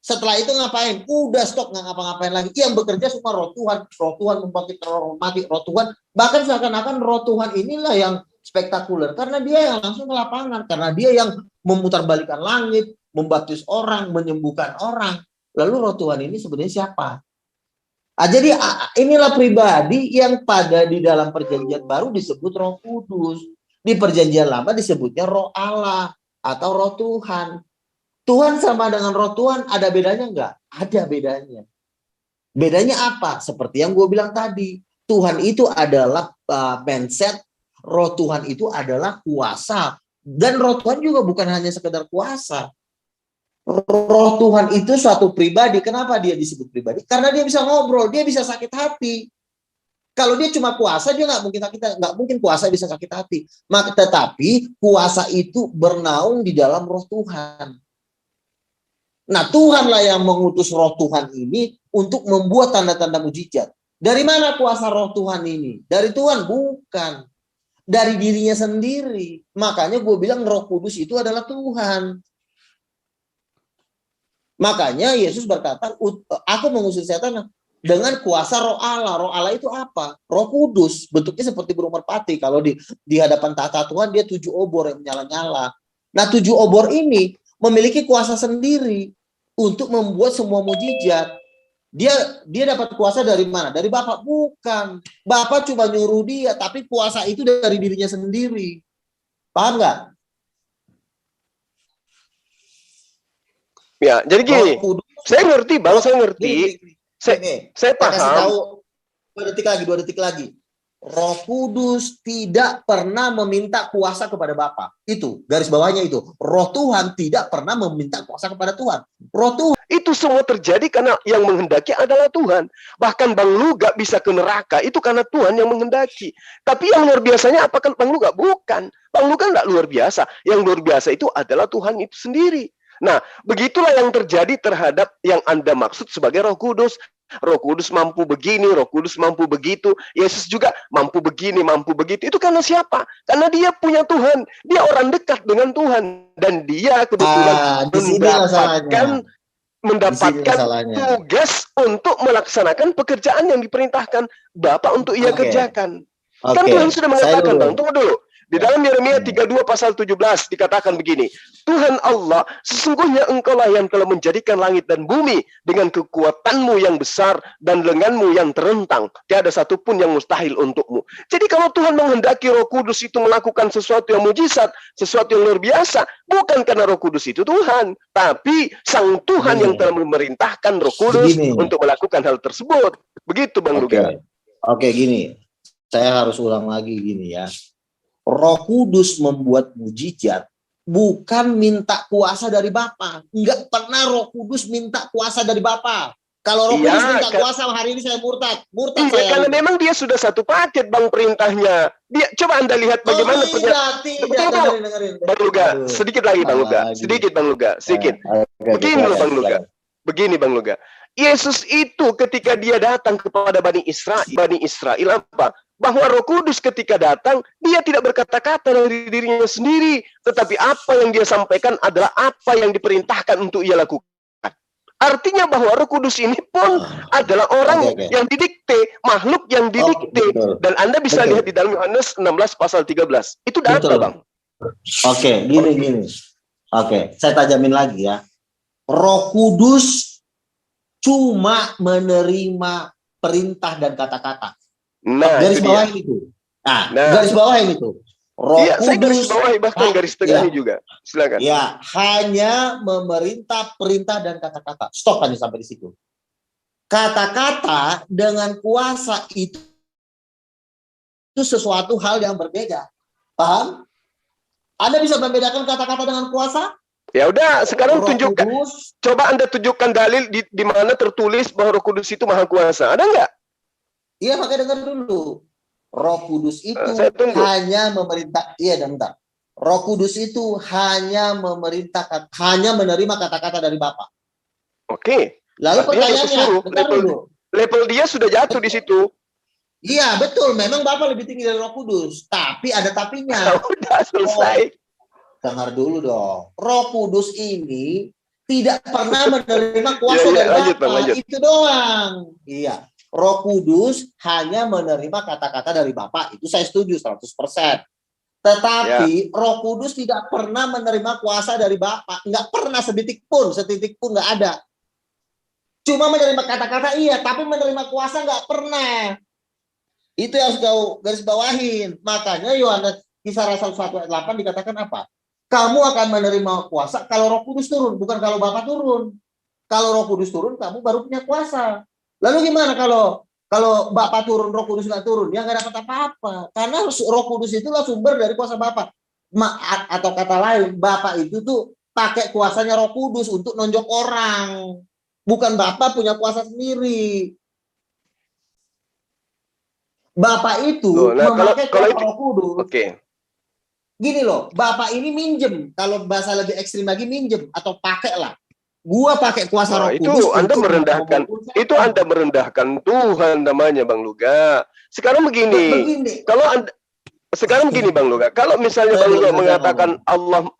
Setelah itu ngapain? Udah stop, nggak ngapa-ngapain lagi. Yang bekerja cuma roh Tuhan. Roh Tuhan membangkitkan roh mati, roh Tuhan. Bahkan seakan-akan roh Tuhan inilah yang spektakuler. Karena dia yang langsung ke lapangan. Karena dia yang memutarbalikkan langit, membaptis orang, menyembuhkan orang. Lalu roh Tuhan ini sebenarnya siapa? Jadi inilah pribadi yang pada di dalam perjanjian baru disebut Roh Kudus. Di perjanjian lama disebutnya roh Allah atau roh Tuhan. Tuhan sama dengan roh Tuhan ada bedanya enggak? Ada bedanya. Bedanya apa? Seperti yang gue bilang tadi. Tuhan itu adalah mindset. Roh Tuhan itu adalah kuasa. Dan roh Tuhan juga bukan hanya sekedar kuasa. Roh Tuhan itu suatu pribadi. Kenapa dia disebut pribadi? Karena dia bisa ngobrol. Dia bisa sakit hati. Kalau dia cuma kuasa, dia nggak mungkin kuasa bisa sakit hati. Tetapi kuasa itu bernaung di dalam roh Tuhan. Nah, Tuhanlah yang mengutus roh Tuhan ini untuk membuat tanda-tanda mujizat. Dari mana kuasa roh Tuhan ini? Dari Tuhan? Bukan. Dari dirinya sendiri. Makanya gue bilang Roh Kudus itu adalah Tuhan. Makanya Yesus berkata, aku mengusir setan dengan kuasa roh Allah. Roh Allah itu apa? Roh Kudus. Bentuknya seperti burung merpati. Kalau di hadapan tahta Tuhan, dia 7 obor yang menyala-nyala. Nah, 7 obor ini memiliki kuasa sendiri untuk membuat semua mujizat. Dia dapat kuasa dari mana? Dari Bapa? Bukan. Bapa cuma nyuruh dia, tapi kuasa itu dari dirinya sendiri. Paham nggak? Ya, jadi gini. Saya ngerti, Bang, saya ngerti. Saya paham. Kasih tahu 2 detik lagi. Roh Kudus tidak pernah meminta kuasa kepada Bapa. Itu garis bawahnya itu. Roh Tuhan tidak pernah meminta kuasa kepada Tuhan. Roh Tuhan itu semua terjadi karena yang menghendaki adalah Tuhan. Bahkan Bang Luga bisa ke neraka itu karena Tuhan yang menghendaki. Tapi yang luar biasanya apakah Bang Luga? Bukan. Bang Luga enggak luar biasa. Yang luar biasa itu adalah Tuhan itu sendiri. Nah, begitulah yang terjadi terhadap yang Anda maksud sebagai Roh Kudus. Roh Kudus mampu begini, Roh Kudus mampu begitu. Yesus juga mampu begini, mampu begitu. Itu karena siapa? Karena dia punya Tuhan. Dia orang dekat dengan Tuhan. Dan dia kebetulan mendapatkan tugas untuk melaksanakan pekerjaan yang diperintahkan Bapa untuk ia kerjakan. Kan Tuhan sudah mengatakan, Bang, tunggu dulu. Di dalam Yeremia 32 pasal 17 dikatakan begini, Tuhan Allah, sesungguhnya engkaulah yang telah menjadikan langit dan bumi dengan kekuatanmu yang besar dan lenganmu yang terentang. Tiada satupun yang mustahil untukmu. Jadi kalau Tuhan menghendaki Roh Kudus itu melakukan sesuatu yang mujizat, sesuatu yang luar biasa, bukan karena Roh Kudus itu Tuhan, tapi Sang Tuhan yang telah memerintahkan Roh Kudus untuk melakukan hal tersebut. Begitu, Bang Luga. Oke, gini. Saya harus ulang lagi gini ya. Roh Kudus membuat mujizat bukan minta kuasa dari Bapa. Enggak pernah Roh Kudus minta kuasa dari Bapa. Kalau Roh Kudus minta kuasa hari ini saya murtad saya. Karena memang dia sudah satu paket, Bang, perintahnya. Dia coba Anda lihat bagaimana dengerin. Bang Luga, sedikit lagi Bang Luga. Begini Bang Luga. Begini Bang Luga. Yesus itu ketika dia datang kepada Bani Israel apa? bahwa Roh Kudus ketika datang, dia tidak berkata-kata dari dirinya sendiri, tetapi apa yang dia sampaikan adalah apa yang diperintahkan untuk ia lakukan. Artinya bahwa Roh Kudus ini pun adalah orang yang didikte, makhluk yang didikte. Dan Anda bisa lihat di dalam Yohanes 16 pasal 13. Itu data, Bang. Oke, gini. Oke, saya tajamin lagi ya. Roh Kudus cuma menerima perintah dan kata-kata. Nah, garis bawah ini tuh. Garis bawah ini tuh. Roh Kudus, saya garis bawahi bahkan garis tengahnya juga. Silakan. Ya, hanya memerintah perintah dan kata-kata. Stop hanya sampai di situ. Kata-kata dengan kuasa itu sesuatu hal yang berbeda. Paham? Anda bisa membedakan kata-kata dengan kuasa? Ya udah, sekarang Roh tunjukkan. Kudus, Coba Anda tunjukkan dalil di mana tertulis bahwa Roh Kudus itu maha kuasa. Ada nggak? iya, makanya dengar dulu. Roh Kudus itu hanya memerintah. Iya, dan bentar. Roh Kudus itu hanya memerintah, hanya menerima kata-kata dari Bapa. Oke. Lalu pertanyaannya, level dia sudah jatuh di situ. Iya, betul. Memang Bapa lebih tinggi dari Roh Kudus. Tapi ada tapinya. Udah selesai. Dengar dulu dong. Roh Kudus ini tidak pernah menerima kuasa dari Bapa. Itu doang. Iya. Roh Kudus hanya menerima kata-kata dari Bapa. Itu saya setuju 100%. Tetapi Roh Kudus tidak pernah menerima kuasa dari Bapa. Nggak pernah setitik pun nggak ada. Cuma menerima kata-kata iya, tapi menerima kuasa nggak pernah. Itu yang harus kau garis bawahin. Makanya Yohanes Kisah Rasul 1 ayat 8 dikatakan apa? Kamu akan menerima kuasa kalau Roh Kudus turun, bukan kalau Bapa turun. Kalau Roh Kudus turun, kamu baru punya kuasa. Lalu gimana kalau Bapa turun, Roh Kudus nggak turun? Ya nggak dapat apa-apa. Karena Roh Kudus itulah sumber dari kuasa Bapa. Atau kata lain, Bapa itu tuh pakai kuasanya Roh Kudus untuk nonjok orang. Bukan Bapa punya kuasa sendiri. Bapa itu memakai kuasa Roh Kudus. Oke. Gini loh, Bapa ini minjem. Kalau bahasa lebih ekstrim lagi minjem atau pakai lah. Gua pakai kuasa Roh Kudus. Itu Anda merendahkan. Itu Anda merendahkan Tuhan namanya, Bang Luga. Sekarang begini. Kalau Anda sekarang begini, Bang Luga. Kalau misalnya Bang Luga mengatakan Allah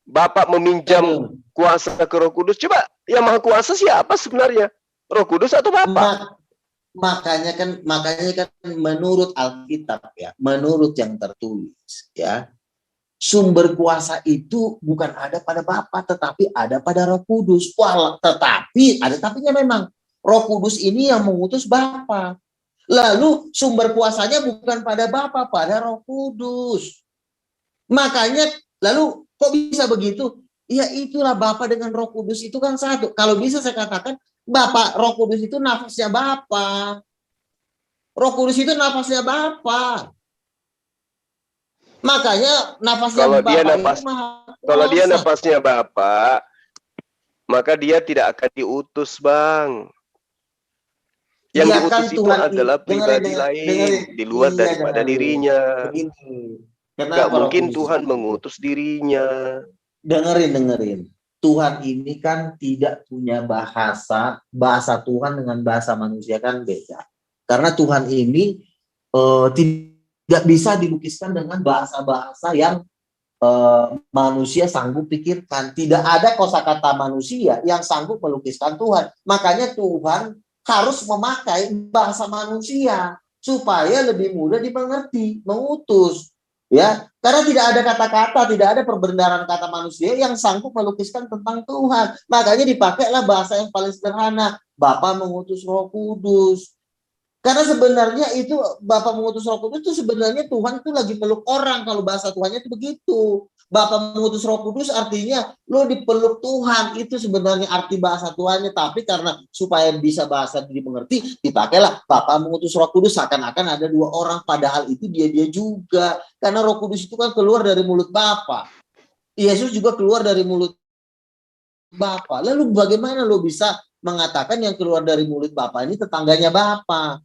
Bapa meminjam kuasa ke Roh Kudus, coba yang maha kuasa siapa sebenarnya? Roh Kudus atau Bapa? Makanya kan menurut Alkitab ya, menurut yang tertulis ya, sumber kuasa itu bukan ada pada Bapa tetapi ada pada Roh Kudus. Tetapi ada tapinya memang. Roh Kudus ini yang mengutus Bapa. Lalu sumber kuasanya bukan pada Bapa, pada Roh Kudus. Makanya lalu kok bisa begitu? Ya itulah Bapa dengan Roh Kudus itu kan satu. Kalau bisa saya katakan Bapa, Roh Kudus itu nafasnya Bapa. Roh Kudus itu nafasnya Bapa. Makanya nafasnya kalau dia nafasnya Bapa, maka dia tidak akan diutus, Bang. Yang diutus itu adalah pribadi lain di luar daripada dirinya. Gak mungkin Tuhan mengutus dirinya. Dengerin. Tuhan ini kan tidak punya bahasa Tuhan dengan bahasa manusia kan beda. Karena Tuhan ini tidak bisa dilukiskan dengan bahasa-bahasa yang manusia sanggup pikirkan. Tidak ada kosakata manusia yang sanggup melukiskan Tuhan. Makanya Tuhan harus memakai bahasa manusia supaya lebih mudah dimengerti, mengutus. Ya, karena tidak ada kata-kata, tidak ada perbendaharaan kata manusia yang sanggup melukiskan tentang Tuhan. Makanya dipakailah bahasa yang paling sederhana. Bapa mengutus Roh Kudus. Karena sebenarnya itu Bapa mengutus Roh Kudus itu sebenarnya Tuhan itu lagi peluk orang. Kalau bahasa Tuhannya itu begitu. Bapa mengutus Roh Kudus artinya lo dipeluk Tuhan. Itu sebenarnya arti bahasa Tuhannya. Tapi karena supaya bisa bahasa dimengerti, dipakailah Bapa mengutus Roh Kudus seakan-akan ada dua orang. Padahal itu dia juga. Karena Roh Kudus itu kan keluar dari mulut Bapa. Yesus juga keluar dari mulut Bapa. Lalu bagaimana lo bisa mengatakan yang keluar dari mulut Bapa ini tetangganya Bapa?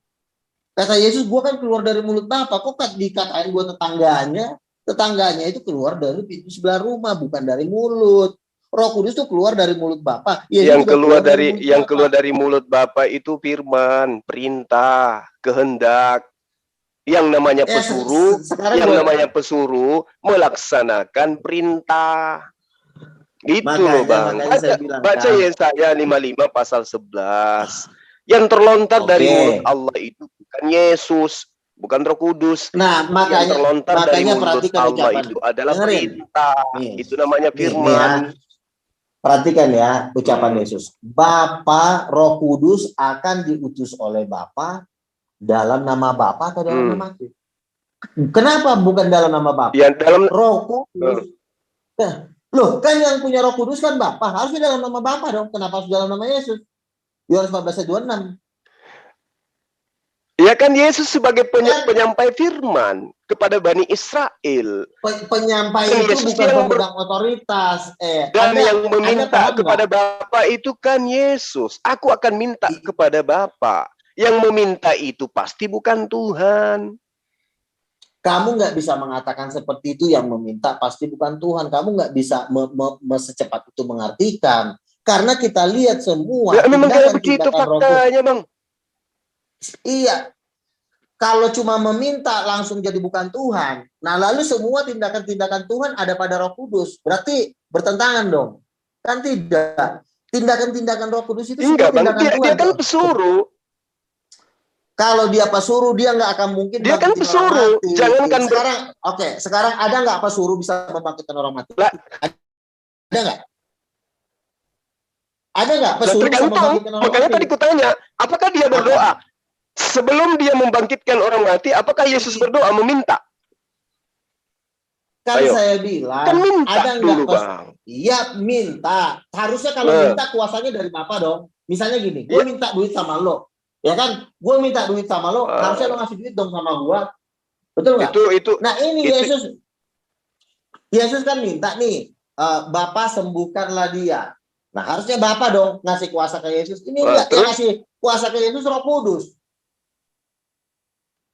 Kata Yesus, gue kan keluar dari mulut Bapa. Kok dikatain gue tetangganya? Tetangganya itu keluar dari pintu sebelah rumah, bukan dari mulut. Roh Kudus itu keluar dari mulut Bapa. Yang keluar dari mulut Bapa itu firman, perintah, kehendak. Yang namanya pesuruh melaksanakan perintah. Gitu loh Bang. Baca Yesaya 55 pasal 11. Yang terlontar dari mulut Allah itu bukan Yesus, bukan Roh Kudus. Nah, yang terlontar dari mulut Allah itu adalah perintah. Itu namanya firman. Perhatikan ya ucapan Yesus. Bapa, Roh Kudus akan diutus oleh Bapa dalam nama Bapa atau dalam nama aku? Kenapa bukan dalam nama Bapa? Ya, dalam Roh Kudus. Loh, kan yang punya Roh Kudus kan Bapa, harusnya dalam nama Bapa dong. Kenapa harus dalam nama Yesus? Yohanes 14:26. Ya kan Yesus sebagai penyampai firman kepada Bani Israel. Penyampai itu Yesus bukan pemegang otoritas. Dan yang meminta kepada Bapa itu kan Yesus. Aku akan minta kepada Bapa. Yang meminta itu pasti bukan Tuhan. Kamu nggak bisa mengatakan seperti itu, yang meminta pasti bukan Tuhan. Kamu nggak bisa secepat itu mengartikan. Karena kita lihat semua. Ya, memang kayak begitu faktanya Bang. Iya. Kalau cuma meminta langsung jadi bukan Tuhan. Nah lalu semua tindakan-tindakan Tuhan ada pada Roh Kudus. Berarti bertentangan dong. Kan tidak. Tindakan-tindakan Roh Kudus itu enggak Bang, Tuhan. Dia kan pesuruh. Kalau dia pesuruh, dia nggak akan mungkin. Dia kan pesuruh. Jangankan sekarang ada nggak pesuruh bisa membangkitkan orang mati? Ada nggak? Ada nggak pesuruh bisa membangkitkan orang mati? Makanya tadi kutanya, apakah dia berdoa? Sebelum dia membangkitkan orang mati, apakah Yesus berdoa meminta? Kan saya bilang, kan minta ada nggak Bang? Iya minta. Harusnya kalau minta kuasanya dari Bapa dong. Misalnya gini, gue minta duit sama lo. Ya kan, gue minta duit sama lo, harusnya lo ngasih duit dong sama gue, betul nggak? Itu. Nah ini Yesus kan minta nih, Bapa sembuhkanlah dia. Nah harusnya Bapa dong ngasih kuasa ke Yesus. Ini enggak, yang ngasih kuasa ke Yesus Roh Kudus.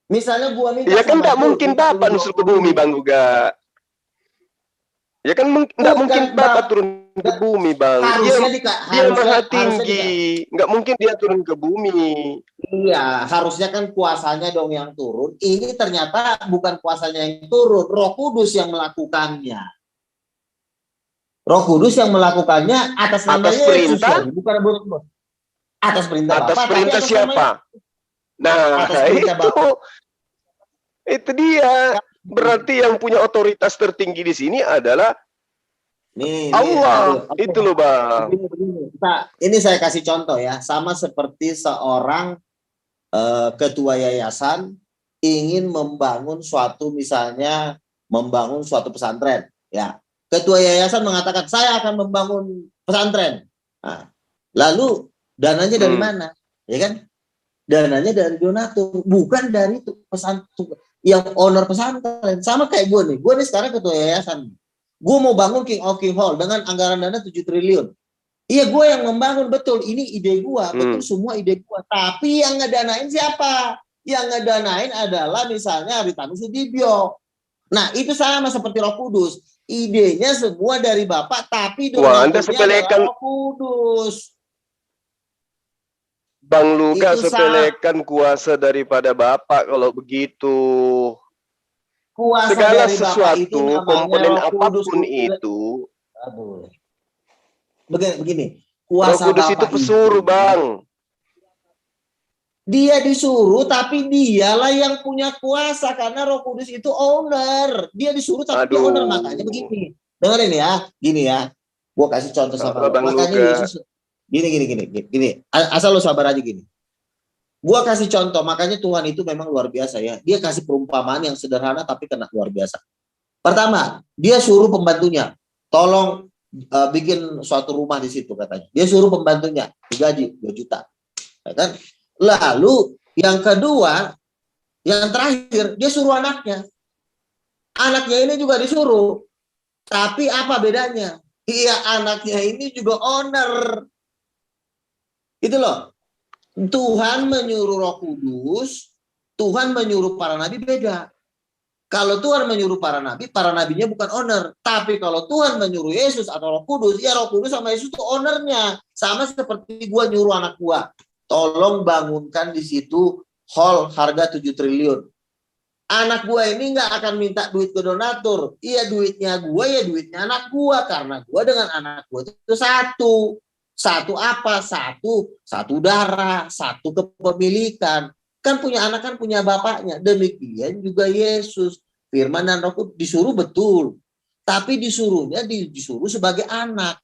Misalnya gue minta. Ya kan nggak mungkin Bapa nusuk ke bumi Bang juga. Ya kan nggak mungkin Bapa turun ke bumi Bang. Dia maha tinggi, nggak mungkin dia turun ke bumi. Iya, harusnya kan kuasanya dong yang turun. Ini ternyata bukan kuasanya yang turun, Roh Kudus yang melakukannya. Roh Kudus yang melakukannya atas nama Yesus, perintah, bukan atas perintah. Atas Bapak, perintah siapa? Nah, itu dia. Berarti yang punya otoritas tertinggi di sini adalah Allah. Itu loh Bang. Ini saya kasih contoh ya, sama seperti seorang ketua yayasan ingin membangun suatu, misalnya membangun suatu pesantren, ya. Ketua yayasan mengatakan saya akan membangun pesantren. Nah, lalu dananya dari mana? Ya kan? Dananya dari donatur, bukan dari pesantren yang owner pesantren. Sama kayak gue nih sekarang ketua yayasan. Gue mau bangun King of King Hall dengan anggaran dana 7 triliun. Iya, gue yang membangun, betul. Ini ide gue, betul, semua ide gue. Tapi yang ngedanain siapa? Yang ngedanain adalah misalnya Haritanu Sudibyo. Nah, itu sama seperti Roh Kudus. Idenya semua dari Bapak, tapi donaturnya adalah Roh Kudus. Bang Luka sepelekan kuasa daripada Bapak kalau begitu. Kuasa segala dari sesuatu, itu komponen apapun itu. Begini, kuasa Roh Kudus itu pesuruh Bang. Dia disuruh, tapi dialah yang punya kuasa karena Roh Kudus itu owner. Dia disuruh tapi dia owner. Makanya begini. Dengerin ya, gini ya. Gua kasih contoh sama lo. Makanya Yesus gini. Asal lo sabar aja gini. Gua kasih contoh, makanya Tuhan itu memang luar biasa ya. Dia kasih perumpamaan yang sederhana tapi kena luar biasa. Pertama, dia suruh pembantunya, tolong bikin suatu rumah di situ katanya. Dia suruh pembantunya, digaji 2 juta. Ya kan? Lalu yang kedua, yang terakhir, dia suruh anaknya. Anaknya ini juga disuruh. Tapi apa bedanya? Iya, anaknya ini juga owner. Itu loh. Tuhan menyuruh Roh Kudus, Tuhan menyuruh para nabi beda. Kalau Tuhan menyuruh para nabinya bukan owner. Tapi kalau Tuhan menyuruh Yesus atau Roh Kudus, ya Roh Kudus sama Yesus itu ownernya. Sama seperti gua nyuruh anak gua, tolong bangunkan di situ hall harga 7 triliun. Anak gua ini nggak akan minta duit ke donatur. Iya, duitnya gua ya duitnya anak gua, karena gua dengan anak gua itu satu. Satu apa? Satu darah, satu kepemilikan. Kan punya anak kan punya bapaknya. Demikian juga Yesus. Firman dan Roh Kudus disuruh betul. Tapi disuruhnya disuruh sebagai anak.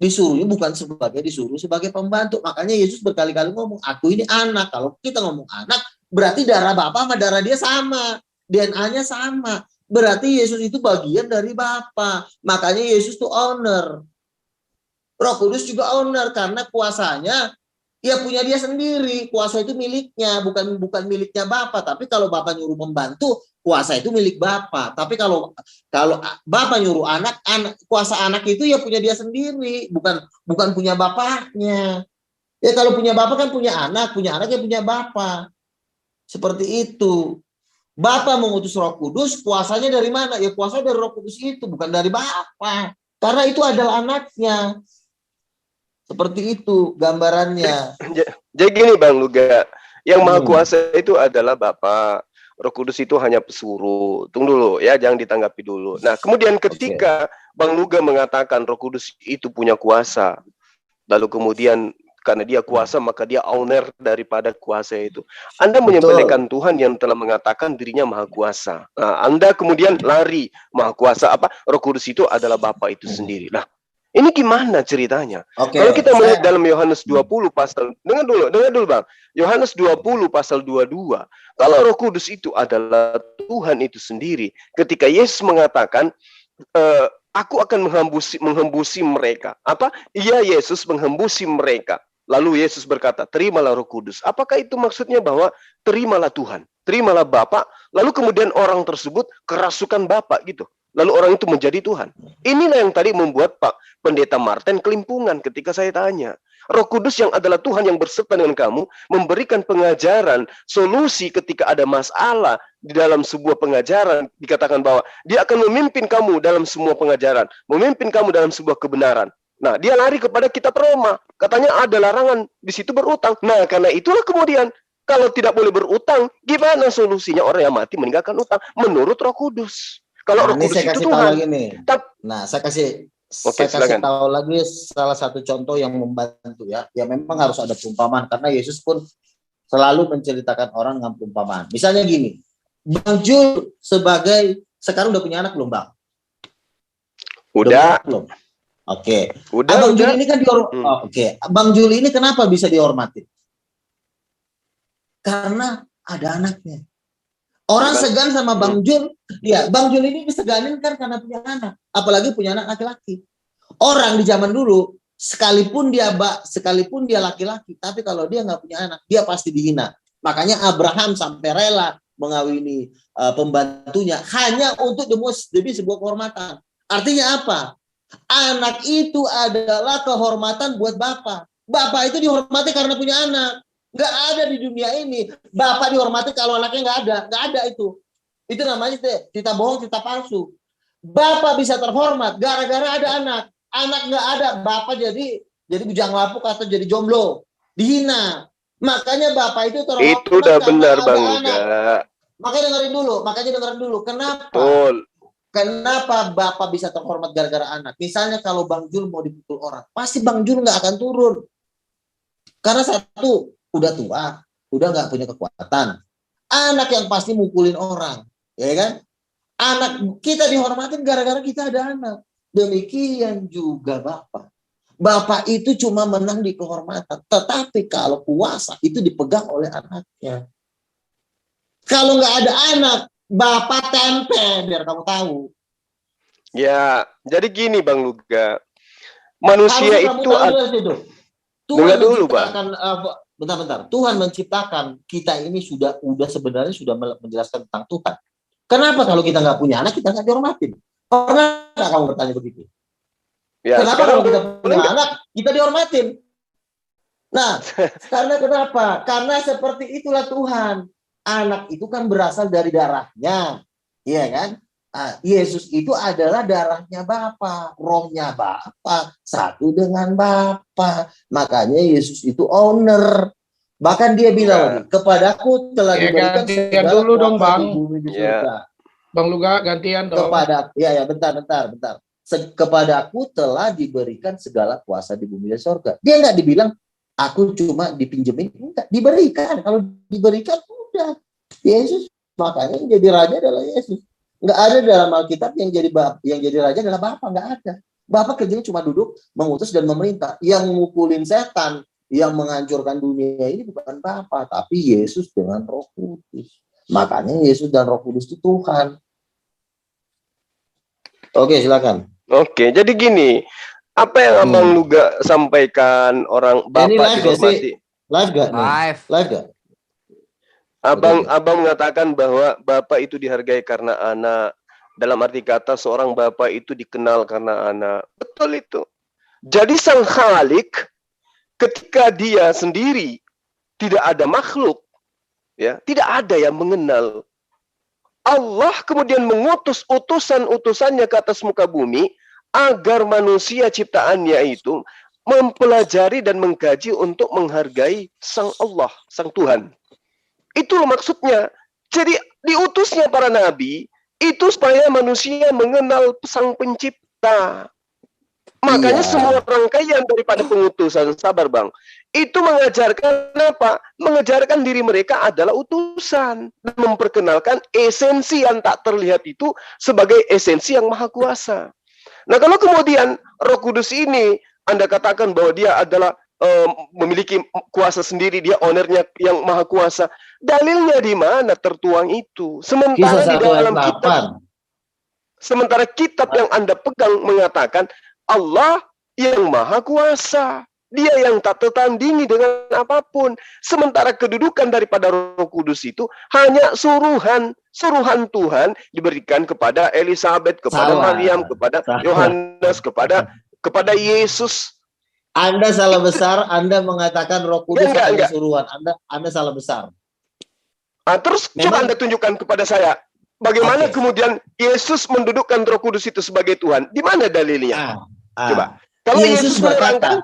Disuruhnya bukan disuruh sebagai pembantu. Makanya Yesus berkali-kali ngomong, aku ini anak. Kalau kita ngomong anak, berarti darah Bapa sama darah dia sama. DNA-nya sama. Berarti Yesus itu bagian dari Bapa. Makanya Yesus itu owner. Roh Kudus juga owner, karena kuasanya ya punya dia sendiri. Kuasa itu miliknya, bukan miliknya Bapa. Tapi kalau Bapa nyuruh membantu, kuasa itu milik Bapa. Tapi kalau Bapa nyuruh anak, kuasa anak itu ya punya dia sendiri, bukan punya bapaknya. Ya kalau punya Bapa kan punya anak ya punya Bapa. Seperti itu. Bapa mengutus Roh Kudus, kuasanya dari mana? Ya kuasa dari Roh Kudus itu, bukan dari Bapa. Karena itu adalah anaknya. Seperti itu gambarannya. Jadi gini Bang Luga, yang Maha Kuasa itu adalah Bapa. Roh Kudus itu hanya pesuruh. Tunggu dulu ya, jangan ditanggapi dulu. Nah, kemudian ketika Bang Luga mengatakan Roh Kudus itu punya kuasa, lalu kemudian karena dia kuasa maka dia owner daripada kuasa itu. Anda menyepelekan Tuhan yang telah mengatakan dirinya Maha Kuasa. Nah, Anda kemudian lari Maha Kuasa apa? Roh Kudus itu adalah Bapa itu sendiri. Nah, ini gimana ceritanya? Kalau kita melihat dalam Yohanes 20 pasal, dengar dulu Bang. Yohanes 20 pasal 22. Kalau Roh Kudus itu adalah Tuhan itu sendiri, ketika Yesus mengatakan, aku akan menghembusi mereka. Apa? Iya, Yesus menghembusi mereka. Lalu Yesus berkata, terimalah Roh Kudus. Apakah itu maksudnya bahwa terimalah Tuhan, terimalah Bapa, lalu kemudian orang tersebut kerasukan Bapa gitu. Lalu orang itu menjadi Tuhan. Inilah yang tadi membuat Pak Pendeta Martin kelimpungan ketika saya tanya. Roh Kudus yang adalah Tuhan yang berserta dengan kamu, memberikan pengajaran, solusi ketika ada masalah di dalam sebuah pengajaran. Dikatakan bahwa dia akan memimpin kamu dalam semua pengajaran, memimpin kamu dalam sebuah kebenaran. Nah, dia lari kepada kitab Roma. Katanya ada larangan di situ berutang. Nah, karena itulah kemudian, kalau tidak boleh berutang, gimana solusinya orang yang mati meninggalkan utang? Menurut Roh Kudus. Kalau Roh Kudus itu Tuhan. Lagi nih. Nah, saya kasih tahu lagi salah satu contoh yang membantu ya. Ya memang harus ada perumpamaan, karena Yesus pun selalu menceritakan orang dengan perumpamaan. Misalnya gini, Bang Jul sekarang udah punya anak belum, Bang? Udah. Belum. Oke. Bang Jul ini kan Bang Jul ini kenapa bisa dihormati? Karena ada anaknya. Orang segan sama Bang Jul, ya Bang Jul ini diseganin kan karena punya anak, apalagi punya anak laki-laki. Orang di zaman dulu, sekalipun dia laki-laki, tapi kalau dia nggak punya anak, dia pasti dihina. Makanya Abraham sampai rela mengawini pembantunya hanya untuk demi sebuah kehormatan. Artinya apa? Anak itu adalah kehormatan buat bapak. Bapak itu dihormati karena punya anak. Nggak ada di dunia ini bapak dihormati kalau anaknya nggak ada itu namanya cerita bohong, cerita palsu. Bapak bisa terhormat gara-gara ada anak nggak ada, bapak jadi bujang lapuk atau jadi jomblo, dihina. Makanya bapak itu terhormat. Itu udah benar Bang Luga. Makanya dengerin dulu kenapa. Betul. Kenapa bapak bisa terhormat gara-gara anak? Misalnya kalau Bang Jul mau dipukul orang, pasti Bang Jul nggak akan turun, karena satu, udah tua, udah nggak punya kekuatan. Anak yang pasti mukulin orang, ya kan? Anak kita dihormatin gara-gara kita ada anak. Demikian juga Bapak. Bapak itu cuma menang di kehormatan, tetapi kalau kuasa itu dipegang oleh anaknya. Kalau nggak ada anak, Bapak tempe, biar kamu tahu. Ya, jadi gini Bang Luga, manusia itu Tuhan dulu, bentar. Tuhan menciptakan kita ini sebenarnya sudah menjelaskan tentang Tuhan. Kenapa kalau kita nggak punya anak kita nggak dihormatin? Pernah nggak kamu bertanya begitu? Ya, kenapa kalau kita punya anak kita dihormatin? Nah, karena kenapa? Karena seperti itulah Tuhan. Anak itu kan berasal dari darahnya, iya kan? Yesus itu adalah darahnya Bapa, rohnya Bapa, satu dengan Bapa. Makanya Yesus itu owner. Bahkan dia bilang lagi, kepadaku telah diberikan gantian dulu dong, Bang. di bumi di surga. Bang Luga, gantian dong. Bentar. Kepadaku telah diberikan segala kuasa di bumi dan surga. Dia nggak dibilang, aku cuma dipinjemin. Enggak, diberikan. Kalau diberikan, udah. Yesus, makanya yang jadi raja adalah Yesus. Nggak ada dalam Alkitab yang jadi raja adalah Bapa, nggak ada. Bapa kerjanya cuma duduk, mengutus dan memerintah. Yang ngukulin setan, yang menghancurkan dunia ini bukan Bapa, tapi Yesus dengan Roh Kudus. Makanya Yesus dan Roh Kudus itu Tuhan. Oke, silakan. Oke, jadi gini, apa yang Abang Luga sampaikan orang Bapak dihormati? Live gak? Live gak? Abang mengatakan bahwa Bapak itu dihargai karena anak. Dalam arti kata seorang Bapak itu dikenal karena anak. Betul itu. Jadi Sang Khalik ketika dia sendiri tidak ada makhluk, ya, tidak ada yang mengenal. Allah kemudian mengutus utusan-utusannya ke atas muka bumi agar manusia ciptaannya itu mempelajari dan mengkaji untuk menghargai Sang Allah, Sang Tuhan. Itulah maksudnya. Jadi diutusnya para nabi itu supaya manusia mengenal Sang Pencipta. Makanya semua rangkaian daripada pengutusan, sabar Bang, itu mengajarkan apa? Mengajarkan diri mereka adalah utusan dan memperkenalkan esensi yang tak terlihat itu sebagai esensi yang maha kuasa. Nah, kalau kemudian Roh Kudus ini Anda katakan bahwa dia adalah memiliki kuasa sendiri, dia ownernya yang maha kuasa. Dalilnya di mana tertuang itu? Sementara di dalam kitab, sementara kitab yang Anda pegang mengatakan Allah yang maha kuasa. Dia yang tak tertandingi dengan apapun. Sementara kedudukan daripada Roh Kudus itu hanya suruhan Tuhan diberikan kepada Elizabeth, kepada Maryam, kepada Yohanes, kepada Yesus. Anda salah besar, Anda mengatakan Roh Kudus hanya suruhan. Anda salah besar. Terus coba Anda tunjukkan kepada saya, bagaimana kemudian Yesus mendudukkan Roh Kudus itu sebagai Tuhan? Di mana dalilnya? Coba. Kalau Yesus menerangkan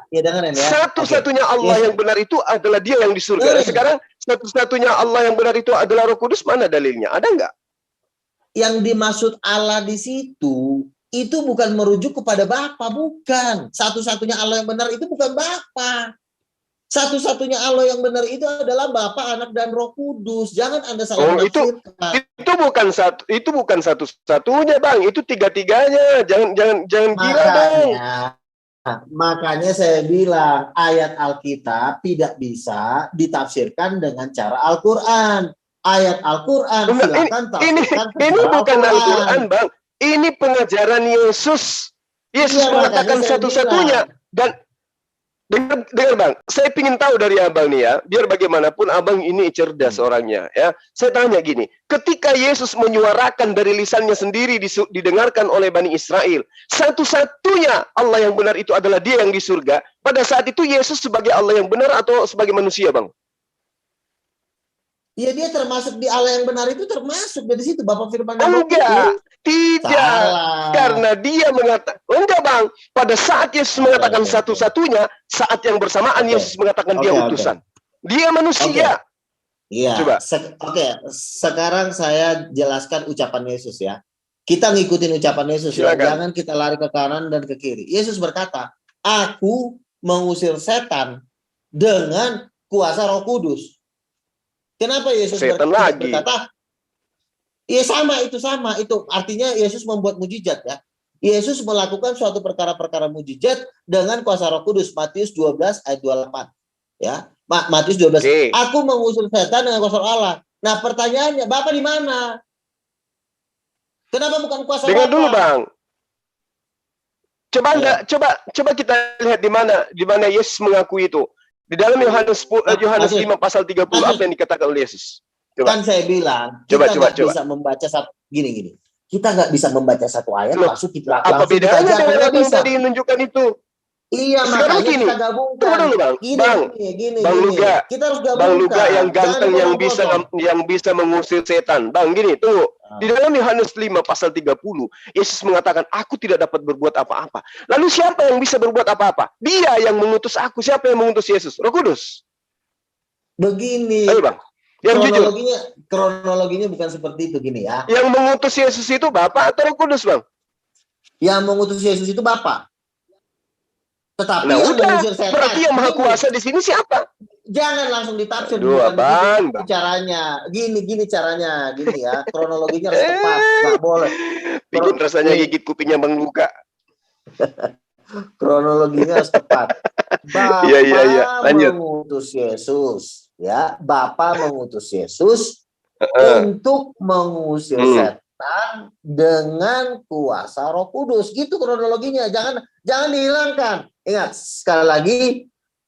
satu-satunya Allah yang benar itu adalah Dia yang di surga. Sekarang satu-satunya Allah yang benar itu adalah Roh Kudus, mana dalilnya? Ada nggak? Yang dimaksud Allah di situ itu bukan merujuk kepada Bapa, bukan. Satu-satunya Allah yang benar itu bukan Bapa. Satu-satunya Allah yang benar itu adalah Bapa, Anak, dan Roh Kudus. Jangan Anda salah menafsirkan. Itu bukan satu-satunya, Bang. Itu tiga-tiganya. Jangan gila, Bang. Makanya saya bilang ayat Alkitab tidak bisa ditafsirkan dengan cara Al-Qur'an. Ayat Al-Qur'an silakan tafsirkan. Ini bukan Al-Qur'an, Bang. Ini pengajaran Yesus. Yesus mengatakan satu-satunya. Dan dengar Bang, saya ingin tahu dari Abang nih ya, biar bagaimanapun Abang ini cerdas orangnya ya. Saya tanya gini, ketika Yesus menyuarakan dari lisannya sendiri didengarkan oleh Bani Israel, satu-satunya Allah yang benar itu adalah Dia yang di surga. Pada saat itu Yesus sebagai Allah yang benar atau sebagai manusia, Bang? Ya, Dia termasuk di Allah yang benar itu, termasuk dari situ Bapak firman. Enggak, tidak. Karena Dia mengatakan, enggak Bang, pada saat Yesus mengatakan satu-satunya, saat yang bersamaan Yesus mengatakan Dia utusan. Dia manusia. Iya. Coba. Sekarang saya jelaskan ucapan Yesus ya. Kita ngikutin ucapan Yesus ya. Jangan kita lari ke kanan dan ke kiri. Yesus berkata, aku mengusir setan dengan kuasa Roh Kudus. Kenapa Yesus berkata? Ya sama, itu artinya Yesus membuat mujizat ya. Yesus melakukan suatu perkara-perkara mujizat dengan kuasa Roh Kudus. Matius 12 ayat 28. Ya, Matius 12. Aku mengusir setan dengan kuasa Allah. Nah, pertanyaannya, Bapak di mana? Kenapa bukan kuasa Dengar Bapak? dulu, Bang. Coba kita lihat di mana Yesus mengakui itu. Di dalam Yohanes 5 pasal 30 apa yang dikatakan oleh Yesus? Coba. Kan saya bilang, kita nggak bisa membaca satu gini. Kita nggak bisa membaca satu ayat langsung kita apa bedanya dengan apa yang tadi menunjukkan itu? Iya, sekarang makanya gini, kita gabungkan. Tunggu dulu Bang. Bang Luga. Kita harus gabungkan. Bang Luga yang ganteng yang bisa mengusir setan. Bang, gini, tunggu. Di dalam Yohanes 5 pasal 30, Yesus mengatakan, aku tidak dapat berbuat apa-apa. Lalu siapa yang bisa berbuat apa-apa? Dia yang mengutus aku. Siapa yang mengutus Yesus? Roh Kudus. Begini. Ayo Bang, yang jujur. Kronologinya bukan seperti itu, gini ya. Yang mengutus Yesus itu Bapa atau Roh Kudus, Bang? Yang mengutus Yesus itu Bapa. Tetapi Nah, yang udah, mengusir setan, berarti yang maha kuasa di sini siapa? Jangan langsung ditafsir. Aduh, Bang. Caranya. Gini caranya, gini ya. Kronologinya harus tepat, nggak boleh. Bikin rasanya gigit kupingnya Bang Luka. Kronologinya harus tepat. Bapa mengutus Yesus, ya. Bapa mengutus Yesus untuk mengusir setan dengan kuasa Roh Kudus. Itu kronologinya. Jangan dihilangkan. Ingat sekali lagi,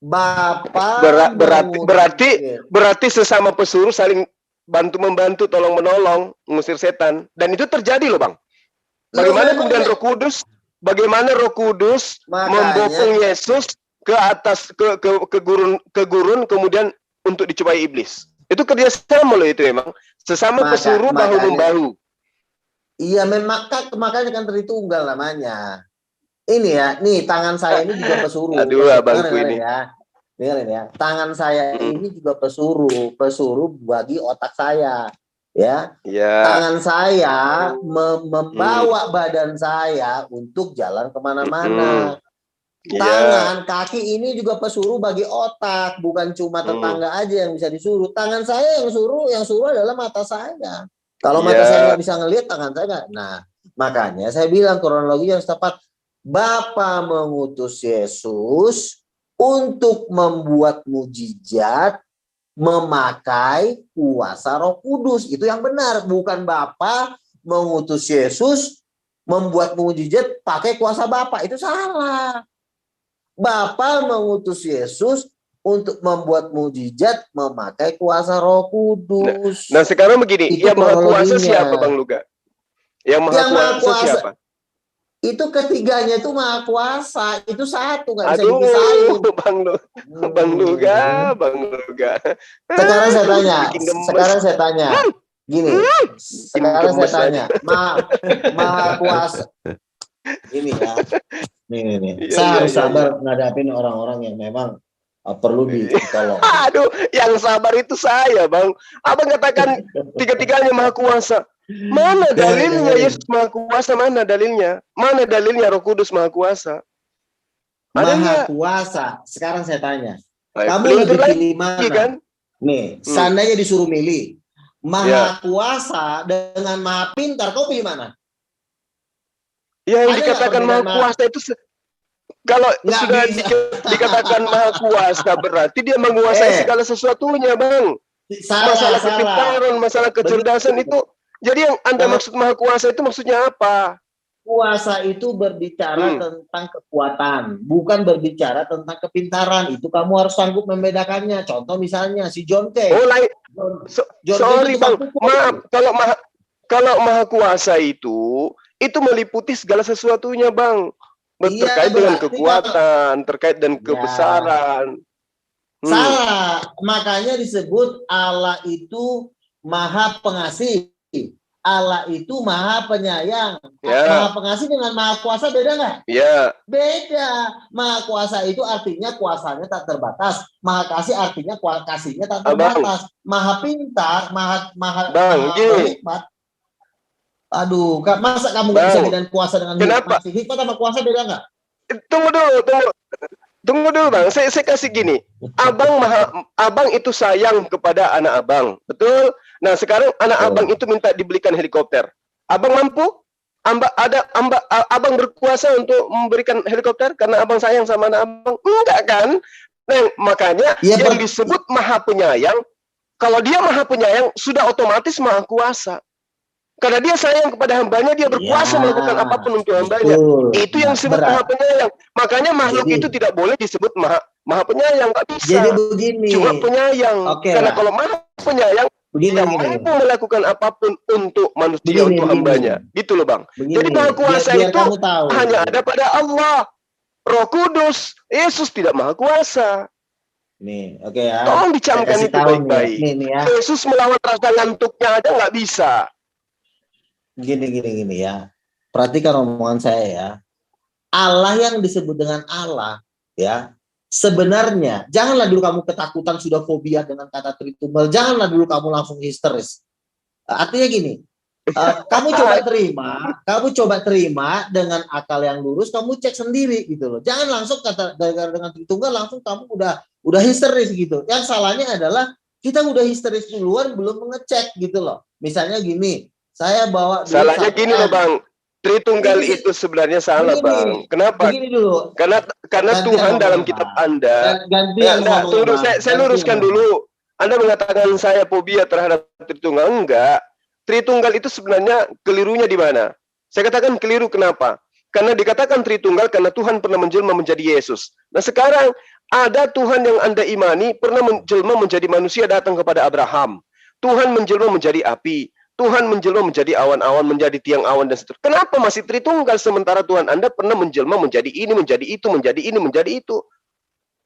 Bapa berarti sesama pesuruh saling bantu-membantu, tolong-menolong, mengusir setan. Dan itu terjadi loh, Bang. Bagaimana kemudian Roh Kudus, membopong Yesus ke atas ke gurun kemudian untuk dicobai iblis. Itu kerjasama loh itu emang. Sesama pesuruh bahu-membahu. Iya, makanya kan Tritunggal namanya. Ini ya, nih tangan saya ini juga pesuruh. Aduh, abangku ini. Dengerin ya. Tangan saya ini juga pesuruh bagi otak saya. Ya. Tangan saya membawa badan saya untuk jalan kemana-mana. Tangan, kaki ini juga pesuruh bagi otak, bukan cuma tetangga aja yang bisa disuruh. Tangan saya yang suruh adalah mata saya. Kalau mata saya nggak bisa ngelihat, tangan saya nggak. Nah, makanya saya bilang kronologi yang tepat. Bapa mengutus Yesus untuk membuat mujizat memakai kuasa Roh Kudus. Itu yang benar, bukan Bapa mengutus Yesus membuat mujizat pakai kuasa Bapa. Itu salah. Bapa mengutus Yesus untuk membuat mujizat memakai kuasa Roh Kudus. Nah sekarang begini, yang maha kuasa siapa Bang Luka? Yang maha kuasa siapa? Itu ketiganya itu maha kuasa, itu satu, nggak bisa dipisahin. Bang Luka. Sekarang saya tanya, gini. Sekarang saya tanya, maha kuasa. Ini ya, nih. Saya harus sabar ngadapin orang-orang yang memang perlu ditolong. Aduh, yang sabar itu saya, Bang. Abang katakan tiga-tiganya maha kuasa. Mana dalilnya Yesus maha kuasa? Mana dalilnya? Mana dalilnya Roh Kudus maha kuasa? Maha kuasa. Sekarang saya tanya, kamu lebih pilih mana? Kan? Nih, seandainya disuruh milih maha kuasa dengan maha pintar, kau pilih mana? Ya, yang dikatakan maha kuasa itu kalau sudah dikatakan maha kuasa berarti dia menguasai segala sesuatunya, Bang. Masalah kepintaran, masalah kecerdasan itu. Jadi yang Anda maksud maha kuasa itu maksudnya apa? Kuasa itu berbicara tentang kekuatan, bukan berbicara tentang kepintaran. Itu kamu harus sanggup membedakannya. Contoh misalnya si John Kay. Oh, sorry Bang, maaf. Kalau maha kuasa itu meliputi segala sesuatunya, Bang. Terkait dengan kekuatan, terkait dengan kebesaran. Salah, makanya disebut Allah itu maha pengasih. Allah itu maha penyayang. Maha pengasih dengan maha kuasa beda nggak? Iya. Beda. Maha kuasa itu artinya kuasanya tak terbatas. Maha kasih artinya kasihnya tak terbatas. Maha pintar, maha hikmat. Aduh, masa kamu nggak bisa bedain kuasa dengan hikmat? Hikmat sama kuasa beda nggak? Tunggu dulu Bang, saya kasih gini. Abang itu sayang kepada anak abang, betul? Nah sekarang anak abang itu minta dibelikan helikopter. Abang mampu? Abang berkuasa untuk memberikan helikopter karena abang sayang sama anak abang? Enggak kan? Nah makanya yang disebut maha penyayang, kalau dia maha penyayang sudah otomatis maha kuasa. Karena dia sayang kepada hambanya, dia berkuasa melakukan apapun untuk hambanya. Itu yang disebut maha penyayang. Makanya makhluk itu tidak boleh disebut maha penyayang, nggak bisa. Jadi begini. Cuma penyayang. Karena kalau maha penyayang, dia mampu melakukan apapun untuk manusia, untuk hambanya. Gitu loh Bang. Jadi maha kuasa itu hanya ada pada Allah. Roh Kudus, Yesus tidak maha kuasa. Nih, oke ya. Tolong dicamkan itu baik-baik. Yesus melawan rasa ngantuknya aja nggak bisa. Gini ya. Perhatikan omongan saya ya. Allah yang disebut dengan Allah ya, sebenarnya janganlah dulu kamu ketakutan sudah fobia dengan kata Tritunggal, janganlah dulu kamu langsung histeris. Artinya gini, kamu coba terima dengan akal yang lurus, kamu cek sendiri gitu loh. Jangan langsung kata dengan Tritunggal langsung kamu udah histeris gitu. Yang salahnya adalah kita udah histeris duluan belum mengecek gitu loh. Misalnya gini, saya bawa dulu salahnya gini loh Bang. Tritunggal itu sebenarnya salah Bang. Kenapa? Begini dulu. Karena Tuhan dalam kitab Anda. Tunggu, saya luruskan dulu. Anda mengatakan saya fobia terhadap Tritunggal, enggak. Tritunggal itu sebenarnya kelirunya di mana? Saya katakan keliru kenapa? Karena dikatakan Tritunggal karena Tuhan pernah menjelma menjadi Yesus. Nah sekarang ada Tuhan yang Anda imani pernah menjelma menjadi manusia datang kepada Abraham. Tuhan menjelma menjadi api. Tuhan menjelma menjadi awan-awan, menjadi tiang awan dan seterusnya. Kenapa masih Tritunggal sementara Tuhan Anda pernah menjelma menjadi ini, menjadi itu, menjadi ini, menjadi itu?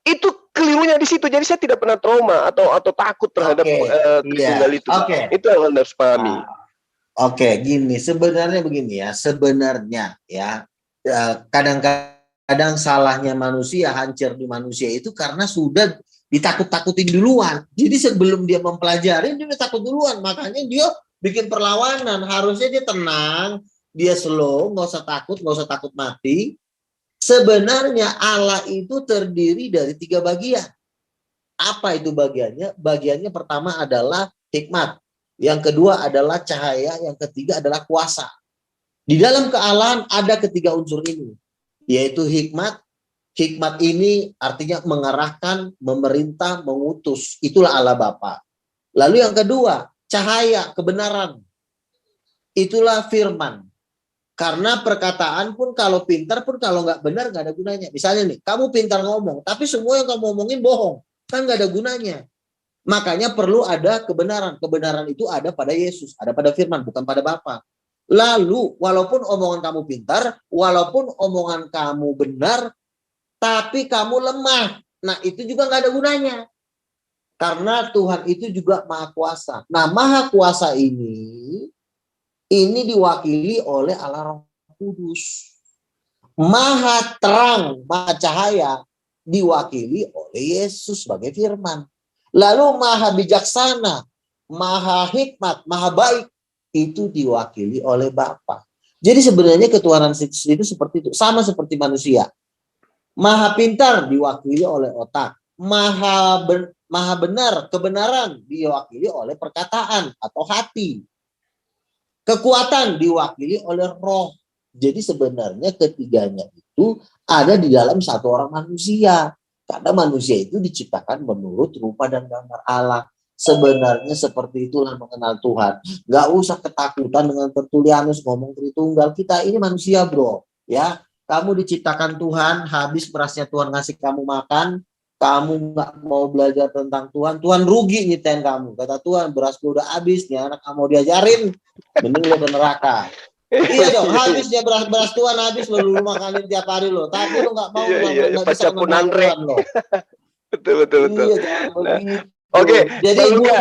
Itu kelirunya di situ. Jadi saya tidak pernah trauma atau takut terhadap Tritunggal itu. Itu yang Anda harus pahami. Gini, sebenarnya begini ya. Sebenarnya ya, kadang-kadang salahnya manusia, hancur di manusia itu karena sudah ditakut-takutin duluan. Jadi sebelum dia mempelajari, dia udah takut duluan. Makanya dia bikin perlawanan. Harusnya dia tenang, dia slow, nggak usah takut mati. Sebenarnya Allah itu terdiri dari 3 bagian. Apa itu bagiannya? Bagiannya pertama adalah hikmat, yang kedua adalah cahaya, yang ketiga adalah kuasa. Di dalam kealahan ada ketiga unsur ini, yaitu hikmat. Hikmat ini artinya mengarahkan, memerintah, mengutus. Itulah Allah Bapa. Lalu yang kedua, cahaya, kebenaran. Itulah firman. Karena perkataan pun kalau pintar pun kalau nggak benar nggak ada gunanya. Misalnya nih, kamu pintar ngomong, tapi semua yang kamu ngomongin bohong, kan nggak ada gunanya. Makanya perlu ada kebenaran. Kebenaran itu ada pada Yesus, ada pada firman, bukan pada Bapa. Lalu, walaupun omongan kamu pintar, walaupun omongan kamu benar, tapi kamu lemah. Nah, itu juga nggak ada gunanya. Karena Tuhan itu juga Maha Kuasa. Nah, Maha Kuasa ini diwakili oleh Allah Roh Kudus. Maha terang, maha cahaya diwakili oleh Yesus sebagai firman. Lalu maha bijaksana, maha hikmat, maha baik itu diwakili oleh Bapa. Jadi sebenarnya ketuhanan itu seperti itu, sama seperti manusia. Maha pintar diwakili oleh otak. Maha benar, kebenaran diwakili oleh perkataan atau hati. Kekuatan diwakili oleh roh. Jadi sebenarnya ketiganya itu ada di dalam satu orang manusia. Karena manusia itu diciptakan menurut rupa dan gambar Allah. Sebenarnya seperti itulah mengenal Tuhan. Gak usah ketakutan dengan Tertullianus ngomong Tritunggal. Kita ini manusia bro. Ya, kamu diciptakan Tuhan, habis berasnya Tuhan ngasih kamu makan. Kamu nggak mau belajar tentang Tuhan, Tuhan rugi nyitain kamu. Kata Tuhan, beras gue udah habis, nih anak kamu diajarin, mending lo ke neraka. Iya dong, habis dia beras Tuhan habis lo makanin tiap hari lo, tapi lo nggak mau nggak bisa mengenal Tuhan lo. Betul. Iya, Oke. Jadi gue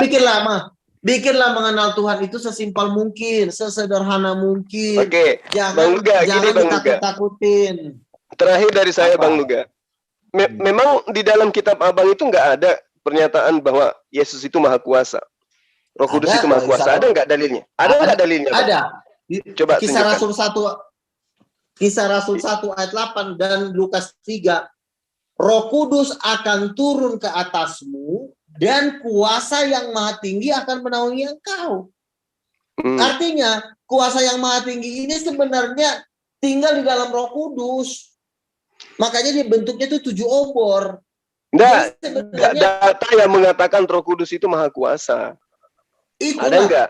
bikinlah mengenal Tuhan itu sesimpel mungkin, sesederhana mungkin. Oke. Jangan ditakut-takutin. Terakhir dari saya, Bang Nuga. Memang di dalam kitab Abang itu nggak ada pernyataan bahwa Yesus itu Maha Kuasa, Roh Kudus itu Maha Kuasa. Ada nggak dalilnya? Ada nggak dalilnya? Ada. Coba Kisah Rasul 1 ayat 8 dan Lukas 3. Roh Kudus akan turun ke atasmu dan kuasa yang maha tinggi akan menaungi engkau. Artinya kuasa yang maha tinggi ini sebenarnya tinggal di dalam Roh Kudus. Makanya dia bentuknya itu 7 obor. Enggak, data yang mengatakan Roh Kudus itu Maha Kuasa. Itulah. Ada enggak?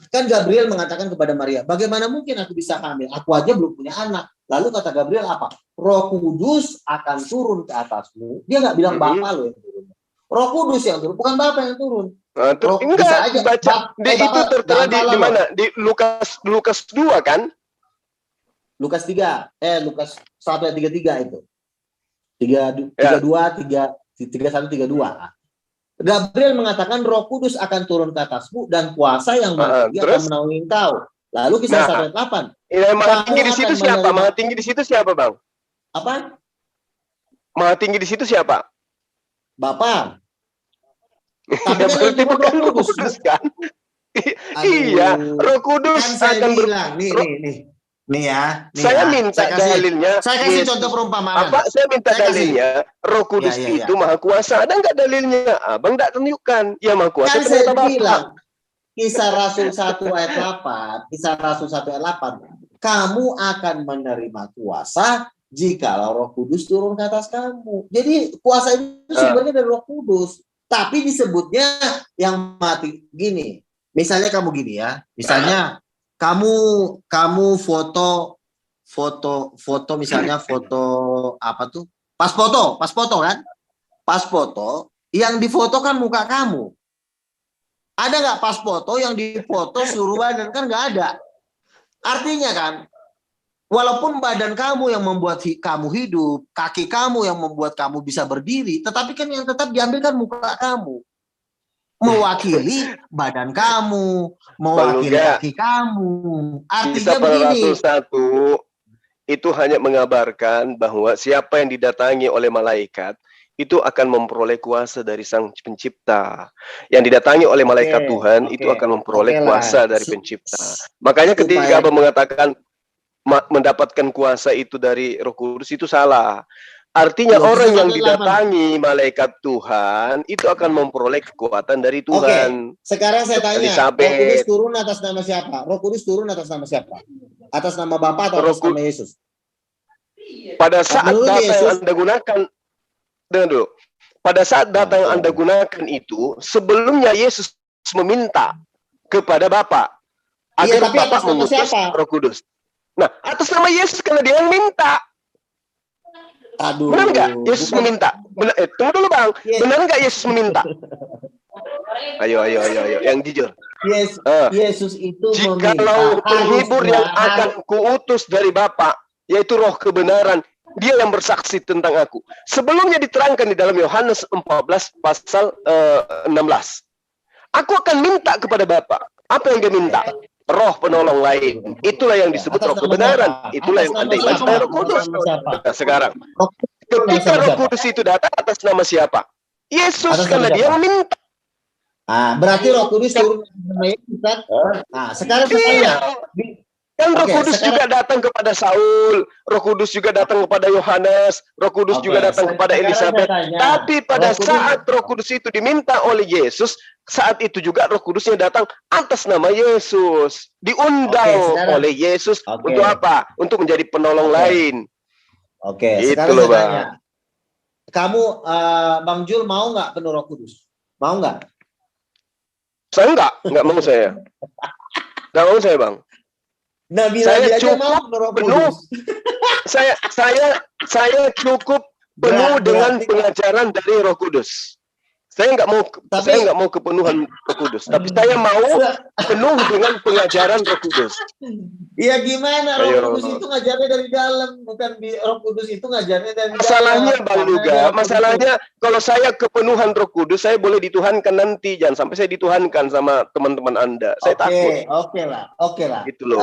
Kan Gabriel mengatakan kepada Maria, bagaimana mungkin aku bisa hamil? Aku aja belum punya anak. Lalu kata Gabriel apa? Roh Kudus akan turun ke atasmu. Dia nggak bilang Bapa lo yang turun. Roh Kudus yang turun, bukan Bapa yang turun. Enggak, aja baca. Itu tertera di mana? Di Lukas 2 kan? Lukas 3, Lukas 1 ayat 33 itu. 31, 32. Gabriel mengatakan Roh Kudus akan turun ke atasmu dan kuasa yang maha tinggi akan menaungi engkau. Lalu kisah 1 ayat 8. Maha tinggi di situ siapa? Maha tinggi di situ siapa, Bang? Apa? Maha tinggi di situ siapa? Bapa. Tapi Ya, kan berarti yang bukan Roh Roh Kudus. Kudus kan? Aduh. Iya, Roh Kudus Kan saya akan bilang, nih ya. saya minta dalilnya. Saya kasih Yesus. contoh perumpamaan. Apa? Saya minta Saya kasih. dalilnya. Roh Kudus Ya. itu Maha Kuasa. Ada nggak dalilnya? Abang nggak tunjukkan. Ya Maha Kuasa Kan saya ternyata Bapa. bilang, Kisah Rasul 1 ayat 8, Kisah Rasul 1 ayat 8, kamu akan menerima kuasa jikalau Roh Kudus turun ke atas kamu. Jadi kuasa itu sumbernya dari Roh Kudus. Tapi disebutnya yang mati gini. Misalnya kamu gini ya. Misalnya kamu foto misalnya foto apa tuh? Pas foto kan? Pas foto yang difoto kan muka kamu. Ada nggak pas foto yang difoto seluruh badan? Kan nggak ada. Artinya kan, walaupun badan kamu yang membuat kamu hidup, kaki kamu yang membuat kamu bisa berdiri, tetapi kan yang tetap diambil kan muka kamu. Mewakili badan kamu, mewakili kaki kamu. Artinya begini. Kisah 1 itu hanya mengabarkan bahwa siapa yang didatangi oleh malaikat itu akan memperoleh kuasa dari Sang Pencipta. Yang didatangi oleh malaikat Tuhan itu akan memperoleh kuasa dari Pencipta. Makanya ketika Abang mengatakan mendapatkan kuasa itu dari Roh Kudus itu salah. Artinya orang yang didatangi malaikat Tuhan itu akan memperoleh kekuatan dari Tuhan. Sekarang saya tanya, Roh Kudus turun atas nama siapa? Roh Kudus turun atas nama siapa? Atas nama Bapa atau atas nama Yesus? Pada saat data yang Anda gunakan, dengar dulu. Pada saat data yang Anda gunakan itu, sebelumnya Yesus meminta kepada Bapa agar Bapa mengutus Roh Kudus. Nah, atas nama Yesus karena dia yang minta. Aduh. Benar nggak Yesus meminta? Benar, tunggu dulu Bang. Benar nggak Yesus meminta? Ayo, yang jujur. Yesus itu jikalau penghibur yang akan kuutus dari Bapa, yaitu Roh kebenaran, dia yang bersaksi tentang aku. Sebelumnya diterangkan di dalam Yohanes 14 pasal 16. Aku akan minta kepada Bapa. Apa yang dia minta? Roh penolong lain. Itulah yang disebut roh kebenaran. Itulah yang Anda ibaratkan Roh Kudus. Nah, sekarang, ketika Roh Kudus itu datang atas nama siapa? Yesus, karena dia meminta. Berarti Roh Kudus turun nama Yesus kan? Nah, sekarang saya kan Roh Kudus juga datang kepada Saul, Roh Kudus juga datang kepada Yohanes, Roh Kudus juga datang kepada Elizabeth. Tapi pada saat Roh Kudus itu diminta oleh Yesus, saat itu juga Roh Kudusnya datang atas nama Yesus. Diundang oleh Yesus untuk apa? Untuk menjadi penolong lain. Sekarang saya tanya. Kamu, Bang Jul, mau nggak penuh Roh Kudus? Mau nggak? Saya nggak mau saya. Nggak mau saya, Bang. Nabi saya aja cukup mau penuh. saya cukup penuh dengan pengajaran dari Roh Kudus. Saya nggak mau kepenuhan Roh Kudus, tapi saya mau penuh dengan pengajaran Roh Kudus. Iya gimana? Roh Kudus itu ngajarnya dari dalam, bukan Roh Kudus itu ngajarnya dari masalahnya dalam. Bang Luga, masalahnya kalau saya kepenuhan Roh Kudus, saya boleh dituhankan nanti, jangan sampai saya dituhankan sama teman-teman Anda. Saya takut. Oke lah. Gitu loh.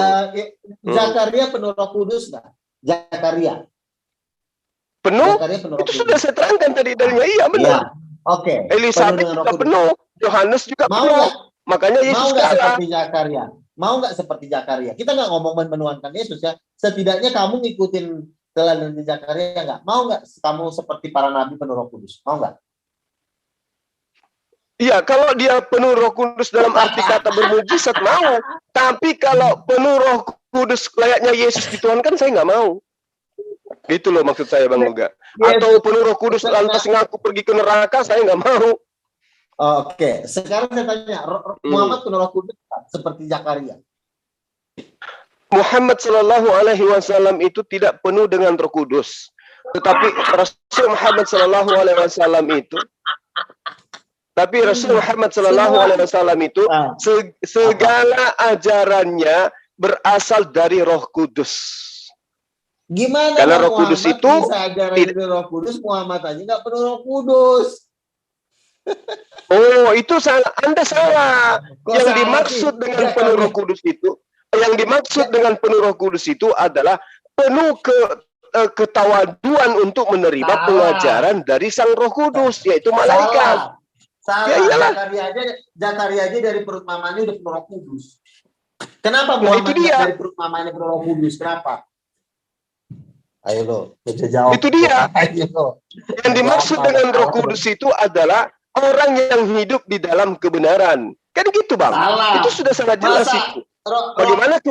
Zakaria penuh Roh Kudus nggak? Zakaria penuh? Itu sudah saya terangkan tadi dalilnya. Iya benar. Elizabeth juga penuh, Yohanes juga penuh. Makanya Yesus kalah. Mau nggak seperti Zakaria? Kita nggak ngomong menuhankan Yesus ya. Setidaknya kamu ngikutin teladan Zakaria nggak? Mau nggak kamu seperti para nabi penuh Roh Kudus? Mau nggak? Iya, kalau dia penuh Roh Kudus dalam arti kata bermujizat mau. Tapi kalau penuh Roh Kudus layaknya Yesus dituhankan, saya nggak mau. Gitu loh maksud saya Bang Luga. Atau penuh Roh Kudus lantas ngaku pergi ke neraka, saya nggak mau. Oke, sekarang saya tanya, Muhammad penuh Roh Kudus seperti Zakaria? Muhammad Shallallahu Alaihi Wasallam itu tidak penuh dengan Roh Kudus, tetapi Rasul Muhammad Shallallahu Alaihi Wasallam itu, segala ajarannya berasal dari Roh Kudus. Gimana karena Roh Kudus itu bisa ajaran dari Roh Kudus, Muhammad aja nggak penuh Roh Kudus. Oh, itu salah. Anda salah. Yang dimaksud dengan penuh Roh Kudus itu, adalah penuh ketawaduan untuk menerima pengajaran dari Sang Roh Kudus, yaitu malaikat. Salah. Zakaria aja dari perut mamanya udah penuh Roh Kudus. Kenapa Muhammad dari perut mamanya penuh Roh Kudus? Kenapa? Ayo lo, bisa jawab. Itu dia. Yang dimaksud dengan Roh Kudus itu adalah orang yang hidup di dalam kebenaran. Kan gitu, Bang. Salah. Itu sudah sangat jelas itu. Bagaimana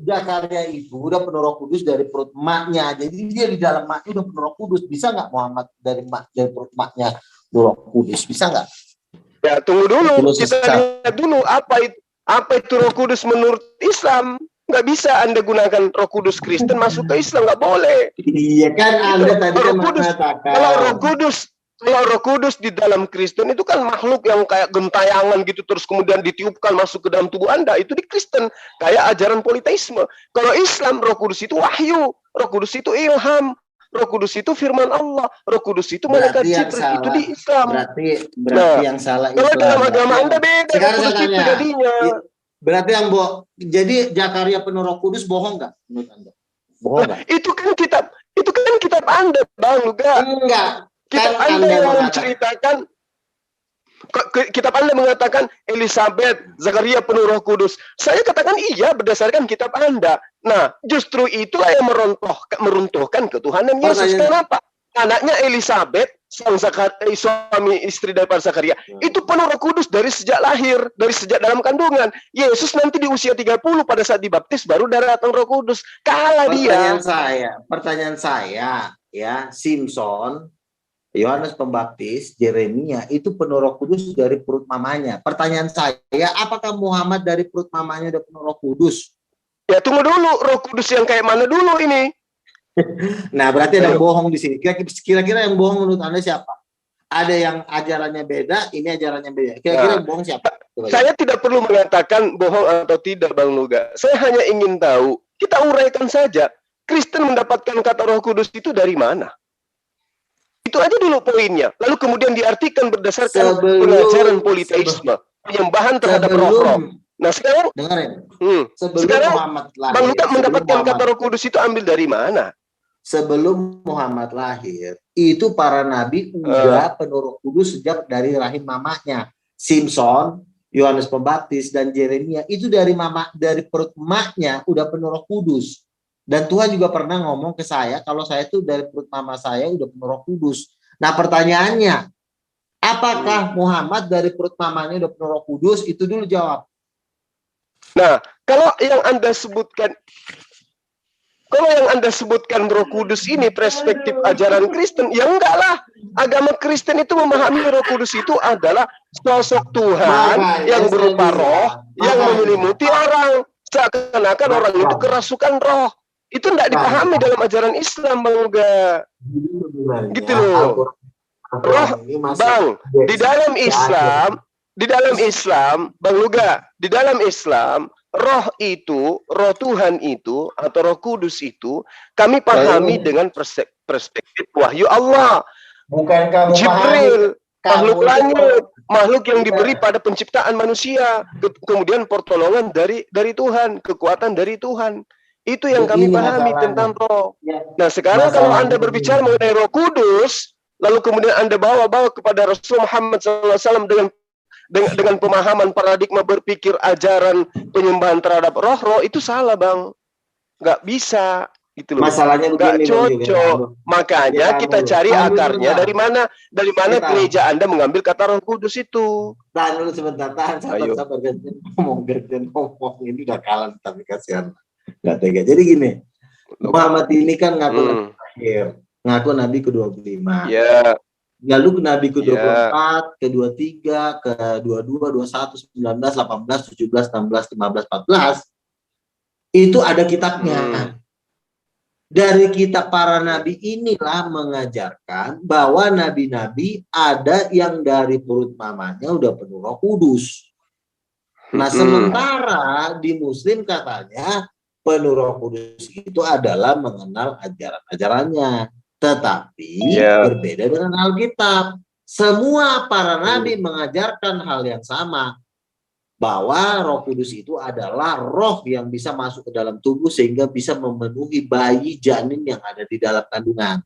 Zakaria itu udah penuh Roh Kudus dari perut emaknya. Jadi dia di dalam emaknya udah penuh Roh Kudus. Bisa nggak Muhammad dari perut emaknya Roh Kudus? Bisa nggak? Ya, tunggu dulu. Kita lihat dulu apa itu Roh Kudus menurut Islam. Nggak bisa Anda gunakan Roh Kudus Kristen masuk ke Islam, nggak boleh. Iya kan, Anda tadi kan mengatakan. Kalau Roh Kudus di dalam Kristen itu kan makhluk yang kayak gentayangan gitu, terus kemudian ditiupkan masuk ke dalam tubuh Anda. Itu di Kristen, kayak ajaran politeisme. Kalau Islam, Roh Kudus itu wahyu, Roh Kudus itu ilham, Roh Kudus itu firman Allah, Roh Kudus itu malaikat Jibril. Itu di Islam. Berarti yang salah Islam. Kalau dalam agama Anda beda. Sekarang saya tanya. Berarti jadi Zakaria penuh Roh Kudus bohong nggak menurut Anda? Bohong nggak? Itu kan kitab Anda, Bang Luga. Enggak. Kitab Anda yang menceritakan, kitab Anda mengatakan Elizabeth, Zakaria penuh Roh Kudus. Saya katakan iya berdasarkan kitab Anda. Nah, justru itulah yang meruntuhkan ketuhanan Yesus. Kenapa? Anaknya Elizabeth, suami istri daripada Zakaria, itu penuh Roh Kudus dari sejak lahir, dari sejak dalam kandungan. Yesus nanti di usia 30 pada saat dibaptis baru datang Roh Kudus. Kalah dia. Pertanyaan saya, ya, Simpson, Yohanes Pembaptis, Yeremia itu penuh Roh Kudus dari perut mamanya. Pertanyaan saya, apakah Muhammad dari perut mamanya udah penuh Roh Kudus? Ya, tunggu dulu, Roh Kudus yang kayak mana dulu ini? Nah, berarti ada yang bohong di sini. Kira-kira yang bohong menurut Anda siapa? Ada yang ajarannya beda, ini ajarannya beda. Kira-kira yang bohong siapa? Saya tidak perlu mengatakan bohong atau tidak, Bang Luga. Saya hanya ingin tahu, kita uraikan saja, Kristen mendapatkan kata Roh Kudus itu dari mana? Itu aja dulu poinnya. Lalu kemudian diartikan berdasarkan pengajaran politeisme, penyembahan terhadap roh-roh. Nah sekarang, sekarang Bang Luga mendapatkan kata Roh Kudus itu ambil dari mana? Sebelum Muhammad lahir, itu para nabi udah penuh Roh Kudus sejak dari rahim mamanya. Simpson, Yohanes Pembaptis, dan Yeremia itu dari perut emaknya udah penuh Roh Kudus. Dan Tuhan juga pernah ngomong ke saya, kalau saya itu dari perut mama saya udah penuh Roh Kudus. Nah pertanyaannya, apakah Muhammad dari perut mamanya udah penuh Roh Kudus? Itu dulu jawab. Nah, kalau yang Anda sebutkan Roh Kudus ini perspektif ajaran Kristen, ya enggak lah. Agama Kristen itu memahami Roh Kudus itu adalah sosok Tuhan yang berupa roh yang menyelimuti orang. Seakan-akan orang itu kerasukan roh. Itu enggak dipahami dalam ajaran Islam, Bang Luga. Gitu loh. Roh, Bang, di dalam Islam, Bang Luga, di dalam Islam, roh Tuhan itu, atau Roh Kudus itu, kami pahami dengan perspektif wahyu Allah. Bukankah Jibril, makhluk langit, makhluk yang diberi pada penciptaan manusia, kemudian pertolongan dari Tuhan, kekuatan dari Tuhan. Itu yang kami pahami tentang roh. Nah sekarang kalau Anda berbicara mengenai Roh Kudus, lalu kemudian Anda bawa kepada Rasulullah Muhammad SAW dengan pemahaman paradigma berpikir ajaran penyembahan terhadap roh-roh, itu salah, Bang. Nggak bisa. Gitu loh. Masalahnya nggak cocok. Makanya kita cari akarnya dari mana gereja Anda mengambil kata Roh Kudus itu. Tahan dulu sebentar, sabar ngomong ini udah kalah tapi kasihan. Nggak tega. Jadi gini, Muhammad ini kan ngaku ngaku Nabi ke-25. Ya. Lalu Nabi ke-24, ke-23, ke-22, 21, 19, 18, 17, 16, 15, 14. Itu ada kitabnya. Dari kitab para nabi inilah mengajarkan bahwa nabi-nabi ada yang dari perut mamanya udah penuh Roh Kudus. Nah, sementara di Muslim katanya penuh Roh Kudus itu adalah mengenal ajaran-ajarannya. Tetapi berbeda dengan Alkitab. Semua para nabi mengajarkan hal yang sama. bahwa Roh Kudus itu adalah roh yang bisa masuk ke dalam tubuh sehingga bisa memenuhi bayi janin yang ada di dalam kandungan.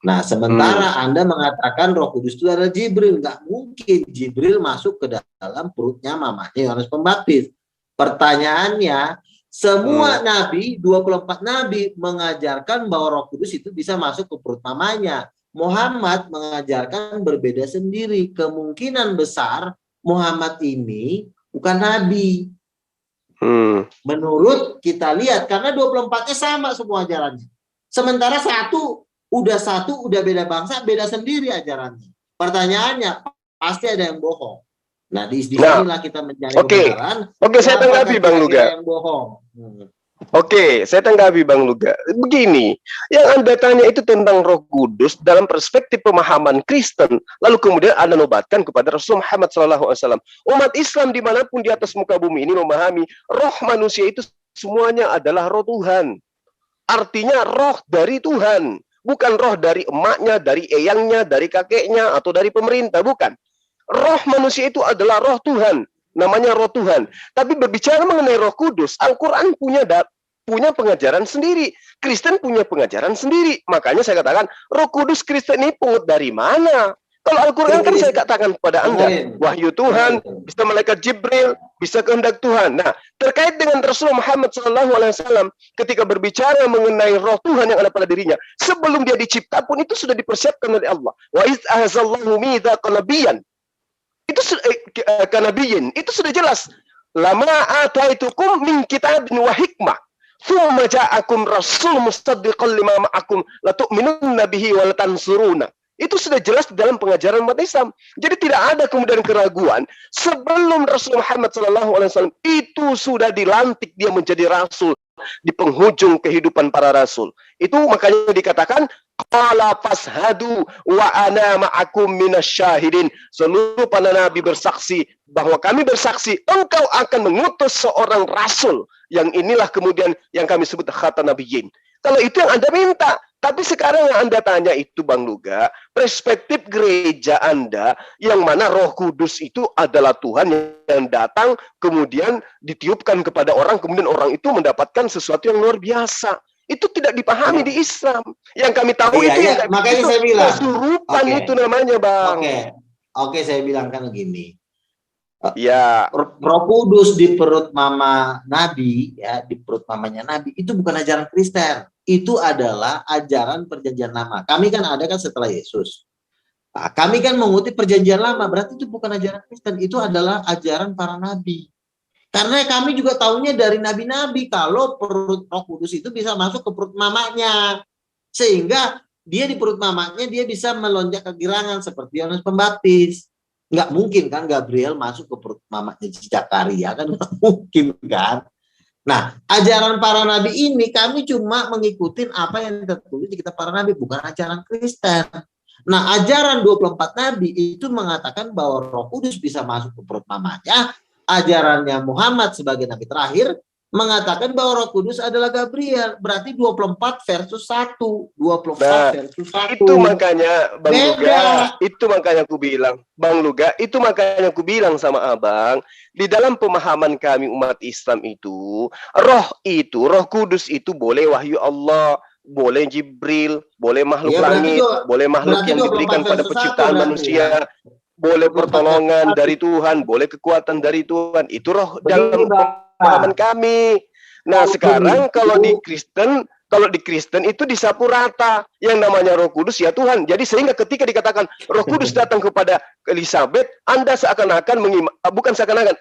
Nah, sementara Anda mengatakan Roh Kudus itu adalah Jibril, nggak mungkin Jibril masuk ke dalam perutnya mamanya Yohanes Pembaptis. Pertanyaannya, semua nabi, 24 nabi mengajarkan bahwa Roh Kudus itu bisa masuk ke perut mamanya. Muhammad mengajarkan berbeda sendiri. Kemungkinan besar Muhammad ini bukan nabi. Menurut kita lihat, karena 24-nya sama semua ajarannya. Sementara satu udah beda bangsa, beda sendiri ajarannya. Pertanyaannya, pasti ada yang bohong. Nah, di sinilah kita mencari kebenaran. Oke, saya tanggapi Bang Luga. Yang bohong. Oke, saya tanggapi Bang Luga. Begini, yang Anda tanya itu tentang Roh Kudus dalam perspektif pemahaman Kristen, lalu kemudian Anda nobatkan kepada Rasul Muhammad SAW. Umat Islam dimanapun di atas muka bumi ini memahami roh manusia itu semuanya adalah roh Tuhan. Artinya roh dari Tuhan, bukan roh dari emaknya, dari eyangnya, dari kakeknya, atau dari pemerintah, bukan. Roh manusia itu adalah roh Tuhan. Namanya roh Tuhan. Tapi berbicara mengenai Roh Kudus, Al-Quran punya pengajaran sendiri. Kristen punya pengajaran sendiri. Makanya saya katakan, Roh Kudus Kristen ini pungut dari mana? Kalau Al-Quran kan saya katakan kepada Anda, wahyu Tuhan, bisa malaikat Jibril, bisa kehendak Tuhan. Nah, terkait dengan Rasulullah Muhammad SAW, ketika berbicara mengenai roh Tuhan yang ada pada dirinya, sebelum dia dicipta pun itu sudah dipersiapkan oleh Allah. Wa iz ahzallahu mitsaqan nabiyyan. Itu kanabiyin, itu sudah jelas. Lama ataitukum min kitabin wa hikmah, thumma ja'akum rasul musaddiqan lima ma'akum la tu'minunna bihi wa la tansuruna. Itu sudah jelas di dalam pengajaran umat Islam. Jadi tidak ada kemudian keraguan sebelum Rasul Muhammad SAW itu sudah dilantik dia menjadi rasul di penghujung kehidupan para rasul. Itu makanya dikatakan qala fashadu wa ana ma'akum minasyahidin. Seluruh para nabi bersaksi bahwa kami bersaksi engkau akan mengutus seorang rasul, yang inilah kemudian yang kami sebut khatan nabiyyin. Kalau itu yang Anda minta. Tapi sekarang yang Anda tanya itu Bang Luga, perspektif gereja Anda yang mana Roh Kudus itu adalah Tuhan yang datang kemudian ditiupkan kepada orang, kemudian orang itu mendapatkan sesuatu yang luar biasa. Itu tidak dipahami di Islam. Yang kami tahu itu yang makanya saya bilang kesurupan itu namanya, Bang. Oke, saya bilang kan begini. Ya, Roh Kudus di perut mama Nabi, ya, di perut mamanya Nabi itu bukan ajaran Kristen. Itu adalah ajaran perjanjian lama. Kami kan ada kan setelah Yesus. Nah, kami kan mengutip perjanjian lama, berarti itu bukan ajaran Kristen, itu adalah ajaran para nabi. Karena kami juga tahunya dari nabi-nabi kalau perut Roh Kudus itu bisa masuk ke perut mamanya. Sehingga dia di perut mamanya dia bisa melonjak kegirangan seperti Yohanes Pembaptis. Nggak mungkin kan Gabriel masuk ke perut mamanya Zakaria, kan nggak mungkin kan. Nah, ajaran para nabi ini kami cuma mengikuti apa yang tertulis di kitab para nabi, bukan ajaran Kristen. Nah, ajaran 24 nabi itu mengatakan bahwa Roh Kudus bisa masuk ke perut mamanya. Ajarannya Muhammad sebagai nabi terakhir mengatakan bahwa Roh Kudus adalah Gabriel. Berarti 24 versus 1. 24 versus 1. Itu makanya Bang Luga, itu makanya aku bilang, Bang Luga, itu makanya aku bilang sama Abang, di dalam pemahaman kami umat Islam itu, Roh Kudus itu boleh wahyu Allah, boleh Jibril, boleh makhluk langit, boleh makhluk yang diberikan pada penciptaan manusia. Boleh pertolongan dari Tuhan, boleh kekuatan dari Tuhan. Itu roh dalam pemahaman kami. Nah, sekarang kalau di Kristen itu disapu rata. Yang namanya Roh Kudus ya Tuhan. Jadi sehingga ketika dikatakan Roh Kudus datang kepada Elizabeth, Anda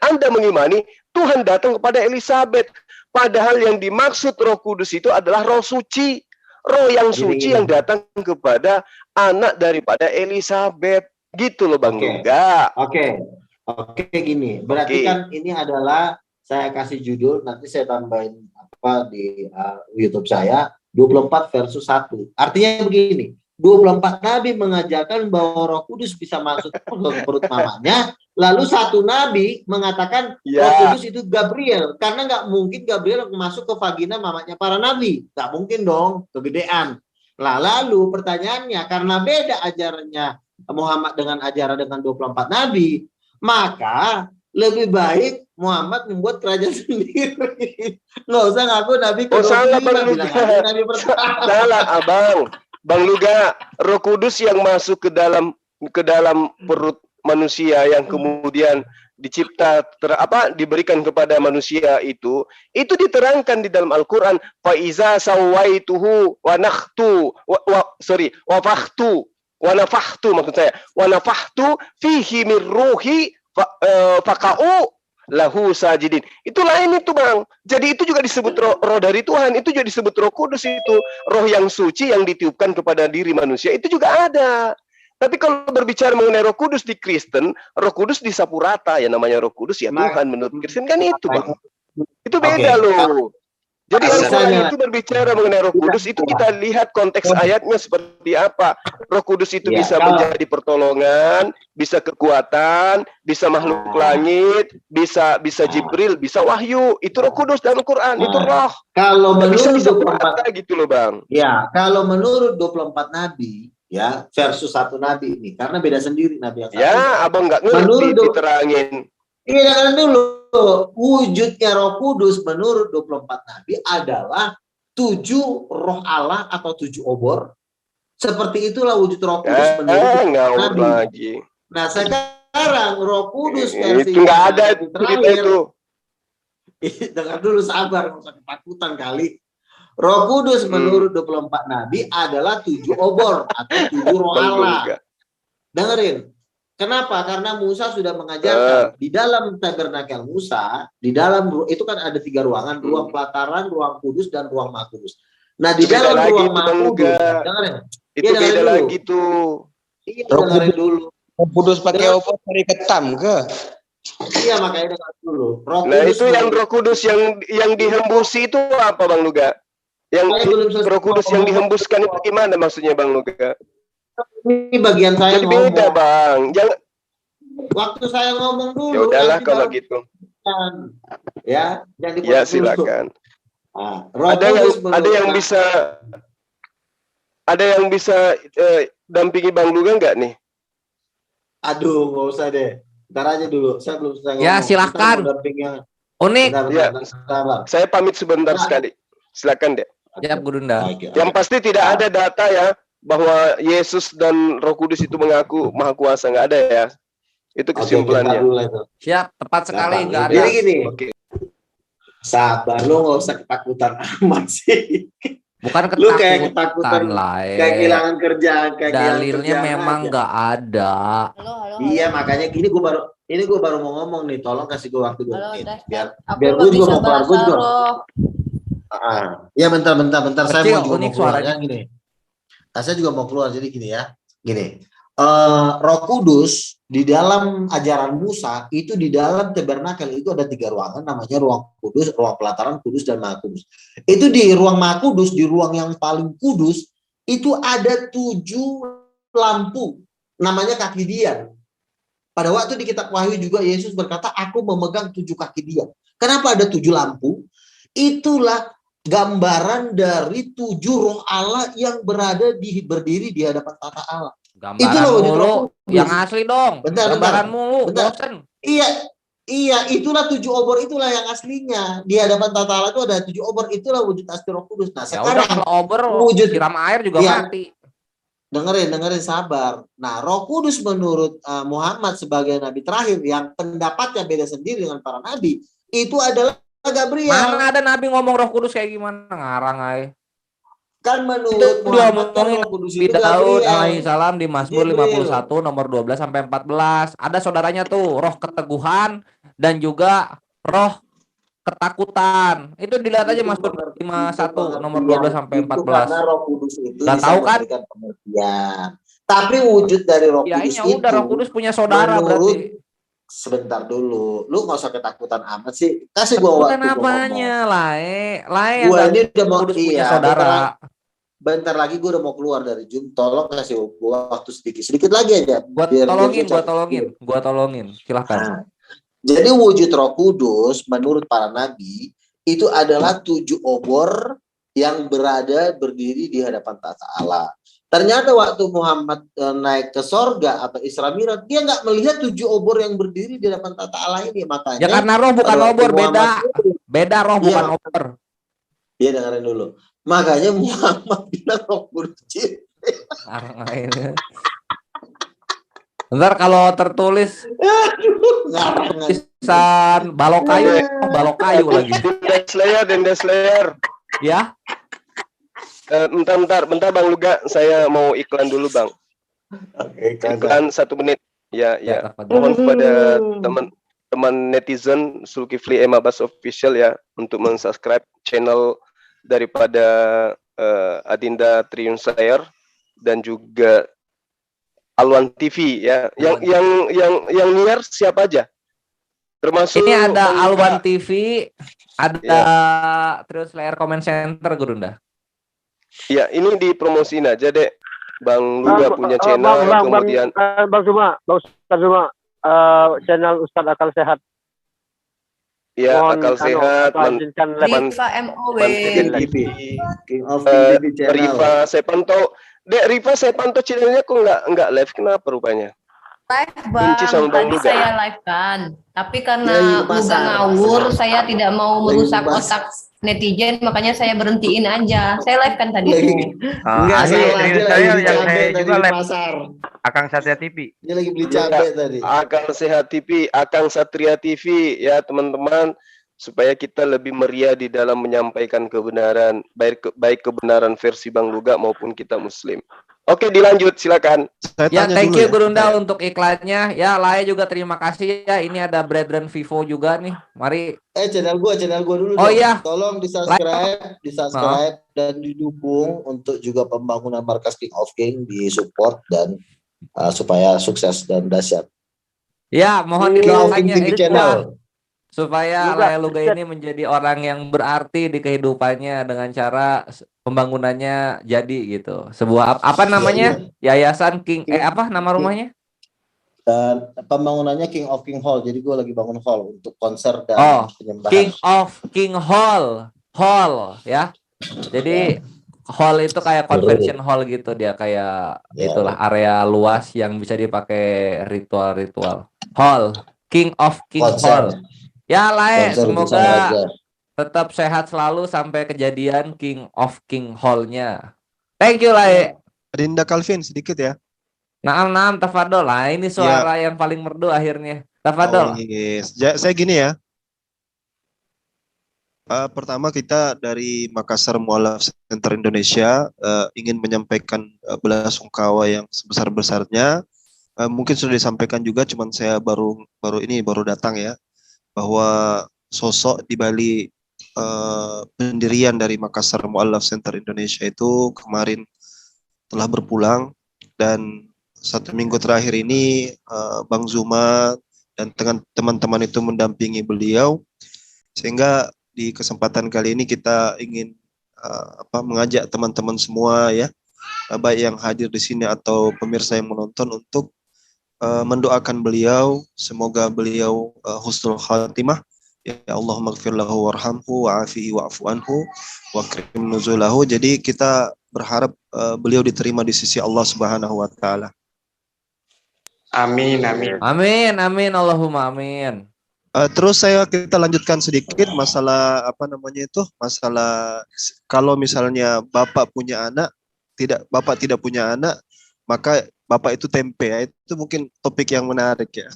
Anda mengimani Tuhan datang kepada Elizabeth. Padahal yang dimaksud Roh Kudus itu adalah Roh Suci. Roh yang suci yang datang kepada anak daripada Elizabeth. Gitu loh Bang Luga. Oke, gini. Berarti kan ini adalah saya kasih judul, nanti saya tambahin apa di YouTube saya, 24 versus 1. Artinya begini, 24 nabi mengajarkan bahwa Roh Kudus bisa masuk ke perut mamanya, lalu satu nabi mengatakan Roh Kudus itu Gabriel, karena nggak mungkin Gabriel masuk ke vagina mamanya para nabi, nggak mungkin dong, kegedean. Lalu pertanyaannya, karena beda ajarannya Muhammad dengan ajaran dengan 24 nabi, maka lebih baik Muhammad membuat kerajaan sendiri. Nggak usah ngaku Nabi Oh, salah Bang bilang Luga. aja Nabi pertama. Salah Abang. Bang Luga, Roh Kudus yang masuk ke dalam perut manusia yang kemudian dicipta diberikan kepada manusia itu diterangkan di dalam Al-Qur'an, fa iza sawaituhu wa nakhtu wa nafahtu maksud saya wa nafahtu fihi min ruhi faqa'u lahu sajidin. Itu lain itu Bang. Jadi itu juga disebut roh dari Tuhan, itu juga disebut Roh Kudus, itu roh yang suci yang ditiupkan kepada diri manusia, itu juga ada. Tapi kalau berbicara mengenai Roh Kudus di Kristen, Roh Kudus disapu rata, ya namanya Roh Kudus ya Tuhan menurut Kristen kan itu Bang. Itu beda loh. Jadi Al-Quran itu berbicara mengenai Roh Kudus, itu kita lihat konteks ayatnya seperti apa. Roh Kudus itu bisa menjadi pertolongan, bisa kekuatan, bisa makhluk langit, bisa Jibril, bisa wahyu. Itu Roh Kudus dalam Al-Quran, itu roh. Kalau menurut 24 gitu loh Bang. Ya, kalau menurut 24 nabi ya versus satu nabi ini, karena beda sendiri nabi yang satu. Ya, Abang nggak ngerti diterangin. Iya, dengar dulu. Wujudnya Roh Kudus menurut 24 nabi adalah 7 roh Allah atau 7 obor. Seperti itulah wujud Roh Kudus menurut nabi. Lagi. Nah, sekarang Roh Kudus versi itu nggak ada itu. Dengar dulu, sabar, nggak usah ketakutan kali. Roh Kudus menurut 24 nabi adalah 7 obor atau 7 roh Allah. Dengerin. Kenapa? Karena Musa sudah mengajarkan di dalam tabernakel Musa, di dalam itu kan ada 3 ruangan, ruang pelataran, ruang kudus, dan ruang Maha Kudus. Nah, di dalam ruang Maha Kudus, dengerin. Itu beda lagi tuh. Iya, dengerin dulu. Roh Kudus pakai obor dari ketam ke? Iya, makanya dengar dulu. Nah, itu yang Roh Kudus yang dihembusi itu apa Bang Luga? Yang Roh Kudus yang dihembuskan itu gimana maksudnya Bang Luga? Ini bagian saya. Jadi beda Bang. Jangan. Waktu saya ngomong dulu. Ya udahlah kalau gitu. Ya, jangan ya silakan. Nah, ada yang bisa dampingi Bang Luga nggak nih? Aduh, nggak usah deh. Ntar aja dulu. Saya belum selesai ngomong. Ya, silahkan. Unik. Saya pamit sebentar sekali. Silakan deh. Ya, Gurunda. Yang pasti tidak ada data ya bahwa Yesus dan Roh Kudus itu mengaku Maha Kuasa, nggak ada ya. Itu kesimpulannya. Siap, tepat sekali, nggak ada. Jadi gini, sabar, lo nggak usah ketakutan amat sih. Bukan ketakutan, lu kayak ketakutan lah. Kayak kehilangan kerjaan, kayak dalilnya memang nggak ada. Iya, makanya gini gue baru mau ngomong nih, tolong kasih gue waktu 2 menit biar gue juga mau keluar, gue juga. Ya bentar saya mau juga suaranya gini. Saya juga mau keluar, jadi gini ya. Gini. Roh Kudus di dalam ajaran Musa itu di dalam tabernakel itu ada 3 ruangan, namanya ruang kudus, ruang pelataran, kudus, dan Maha Kudus. Itu di ruang Maha Kudus, di ruang yang paling kudus itu ada 7 lampu, namanya kaki Dia. Pada waktu di kitab Wahyu juga Yesus berkata, aku memegang 7 kaki Dia. Kenapa ada 7 lampu? Itulah gambaran dari 7 roh Allah yang berdiri di hadapan tata Allah. Gambaran mulu, yang asli dong. Gambaran mulu, bosen. Iya, itulah 7 obor, itulah yang aslinya. Di hadapan tata Allah itu ada 7 obor, itulah wujud asli Roh Kudus. Nah, ya sekarang udah, kalau obor wujud siram air juga mati. Dengerin sabar. Nah, Roh Kudus menurut Muhammad sebagai nabi terakhir yang pendapatnya beda sendiri dengan para nabi, itu adalah Gabriel. Mana ada nabi ngomong Roh Kudus kayak gimana, ngarang aja. Kan menurut Muhammad Roh Kudus itu Daud alaihissalam di Mazmur 51 nomor 12 sampai 14. Ada saudaranya tuh, roh keteguhan dan juga roh ketakutan. Itu dilihat aja Mazmur 51 nomor 12 sampai 14. Karena Roh Kudus itu nggak tahu kan? Tapi wujud dari Roh Kudus itu udah Roh Kudus punya saudara berarti. Sebentar dulu, lu nggak usah ketakutan amat sih. Kasih gua waktu. Bukan apanya, Lae gua ini udah mau punya saudara. Bentar lagi gua udah mau keluar dari Zoom. Tolong kasih gua waktu sedikit lagi aja. Gua tolongin. Silahkan. Nah, jadi wujud Roh Kudus menurut para nabi itu adalah 7 obor yang berdiri di hadapan tata Allah. Ternyata waktu Muhammad naik ke sorga atau Isra Mi'raj, dia nggak melihat 7 obor yang berdiri di depan tata Allah ini. Makanya Ya karena roh bukan obor, beda roh bukan obor. Iya, dengerin dulu. Makanya Muhammad bilang roh kudus. Ntar kalau tertulis tulisan balok kayu lagi. Denda Slayer. Ya. Bentar Bang Luga, saya mau iklan dulu Bang. Oke, iklan 1 menit. Ya. Mohon kepada teman-teman netizen Zulkifli M. Abbas Official ya untuk mensubscribe channel daripada Adinda Triyun Slayer dan juga Alwan TV ya. Yang niar siapa aja? Termasuk ini ada Alwan TV, ada Triyun Slayer Comment Center Gurunda. Ya, ini dipromosiin aja deh. Bang Luga punya channel, kemudian Bang Zuma, channel Ustadz Akal Sehat. Ya, Akal Sehat, Riva MOW. Riva saya pantau. Riva saya pantau channelnya kok nggak live, kenapa rupanya? Live Bang, tadi saya live kan. Tapi karena Luga ngawur, saya tidak mau merusak otak netizen, makanya saya berhentiin aja. Saya live kan tadi. Enggak, saya juga live pasar. Akang Satria TV. Dia lagi beli cabai tadi. Akang Sehat TV, Akang Satria TV ya teman-teman, supaya kita lebih meriah di dalam menyampaikan kebenaran, baik kebenaran versi Bang Luga maupun kita Muslim. Oke, dilanjut, silakan. Ya, thank you Gurunda untuk iklannya. Ya, Laya juga terima kasih ya. Ini ada Brethren Vivo juga nih. Mari. Channel gua dulu. Oh iya. Tolong di subscribe dan didukung untuk juga pembangunan markas King of King, di support dan supaya sukses dan dahsyat. Ya, mohon didoakannya channel. Supaya Laya Luga ini menjadi orang yang berarti di kehidupannya dengan cara pembangunannya jadi gitu. Sebuah apa namanya? Yayasan King apa nama rumahnya? Dan pembangunannya King of King Hall. Jadi gue lagi bangun hall untuk konser dan penyembahan. King of King Hall ya. Jadi hall itu kayak convention hall gitu, dia kayak itulah area luas yang bisa dipakai ritual-ritual. Hall, King of King Hall. Ya Lae, semoga tetap sehat selalu sampai kejadian King of King Hall-nya. Thank you Lae. Adinda Calvin sedikit ya. Naam, tafadol. Lah ini suara yang paling merdu akhirnya. Tafadol. Saya gini ya. Pertama kita dari Makassar Mu'alaf Center Indonesia ingin menyampaikan belasungkawa yang sebesar-besarnya. Mungkin sudah disampaikan juga, cuman saya baru datang ya, bahwa sosok di balik pendirian dari Makassar Mu'alaf Center Indonesia itu kemarin telah berpulang, dan 1 minggu terakhir ini Bang Zuma dan teman-teman itu mendampingi beliau, sehingga di kesempatan kali ini kita ingin mengajak teman-teman semua ya, baik yang hadir di sini atau pemirsa yang menonton, untuk mendoakan beliau, semoga beliau husnul khatimah. Ya Allah maghfir lahu warhamhu wa'afihi wa'fu anhu wa akrim nuzulahu. Jadi kita berharap beliau diterima di sisi Allah Subhanahu wa taala. Amin. Allahumma amin. Terus kita lanjutkan sedikit masalah masalah kalau misalnya bapak tidak punya anak, maka bapak itu tempe ya. Itu mungkin topik yang menarik ya.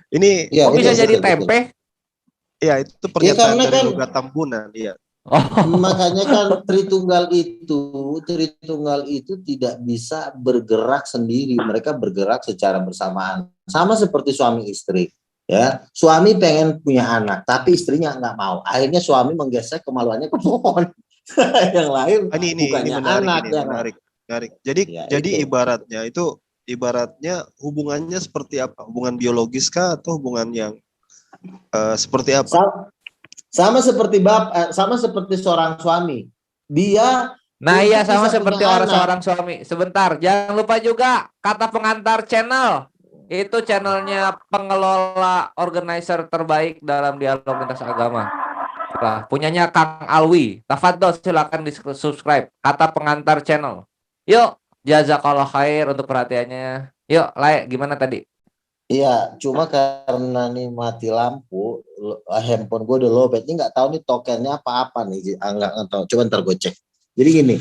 Ini bisa jadi tempe? Ya, itu pernyataan dari Luga Tambunan ya. Makanya kan Tritunggal itu tidak bisa bergerak sendiri, mereka bergerak secara bersamaan. Sama seperti suami istri. Ya, suami pengen punya anak, tapi istrinya nggak mau. Akhirnya suami menggesek kemaluannya ke pohon. Yang lain bukannya anak. Menarik. Jadi ibaratnya hubungannya seperti apa? Hubungan biologis kah atau hubungan yang seperti apa? Sama seperti seorang suami. Dia sama seperti seorang suami. Sebentar, jangan lupa juga kata pengantar channel. Itu channelnya pengelola organizer terbaik dalam dialog lintas agama. Punyanya Kang Alwi. Tafadhol, silakan di subscribe. Kata pengantar channel. Yuk, jazakallah khair untuk perhatiannya. Yuk, Lai, gimana tadi? Iya, cuma karena nih mati lampu, handphone gue udah lowbat. Ini nggak tahu nih tokennya apa-apa nih, nggak tahu. Coba ntar gue cek. Jadi gini,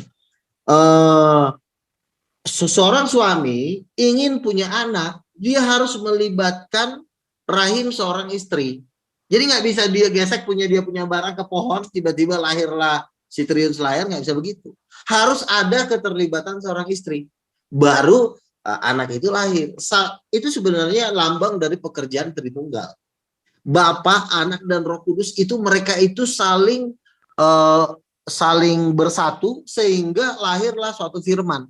seseorang suami ingin punya anak, dia harus melibatkan rahim seorang istri. Jadi nggak bisa dia gesek dia punya barang ke pohon, tiba-tiba lahirlah si Triun Selayar, nggak bisa begitu. Harus ada keterlibatan seorang istri. Baru anak itu lahir. Itu sebenarnya lambang dari pekerjaan Tritunggal. Bapa, Anak, dan Roh Kudus itu mereka itu saling bersatu sehingga lahirlah suatu firman.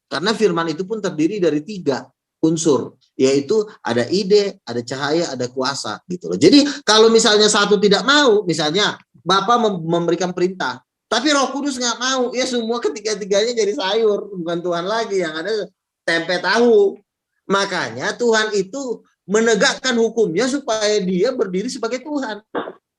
Karena firman itu pun terdiri dari 3 unsur, yaitu ada ide, ada cahaya, ada kuasa gitu loh. Jadi kalau misalnya satu tidak mau, misalnya Bapa memberikan perintah, tapi Roh Kudus nggak mau, ya semua ketiga-tiganya jadi sayur, bukan Tuhan lagi, yang ada tempe tahu. Makanya Tuhan itu menegakkan hukumnya supaya dia berdiri sebagai Tuhan.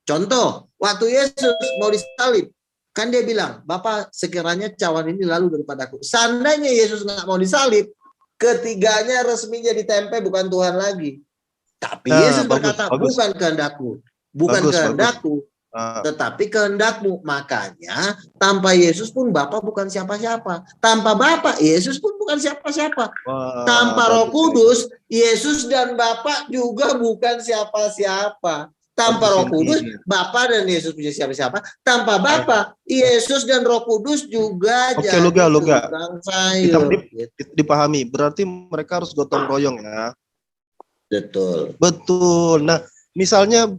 Contoh, waktu Yesus mau disalib, kan dia bilang, Bapak sekiranya cawan ini lalu daripadaku. Seandainya Yesus nggak mau disalib, ketiganya resmi jadi tempe, bukan Tuhan lagi. Tapi Yesus berkata, bukan kehendakku, bukan kehendakku, tetapi kehendakmu. Makanya tanpa Yesus pun Bapa bukan siapa-siapa. Tanpa Bapa, Yesus pun bukan siapa-siapa. Tanpa Roh Kudus, Yesus dan Bapa juga bukan siapa-siapa. Tanpa Roh Kudus, Bapa dan Yesus punya siapa-siapa. Tanpa Bapa, Yesus dan Roh Kudus juga jadi tukang sayur. Dipahami, berarti mereka harus gotong royong ya. Betul. Betul. Nah, misalnya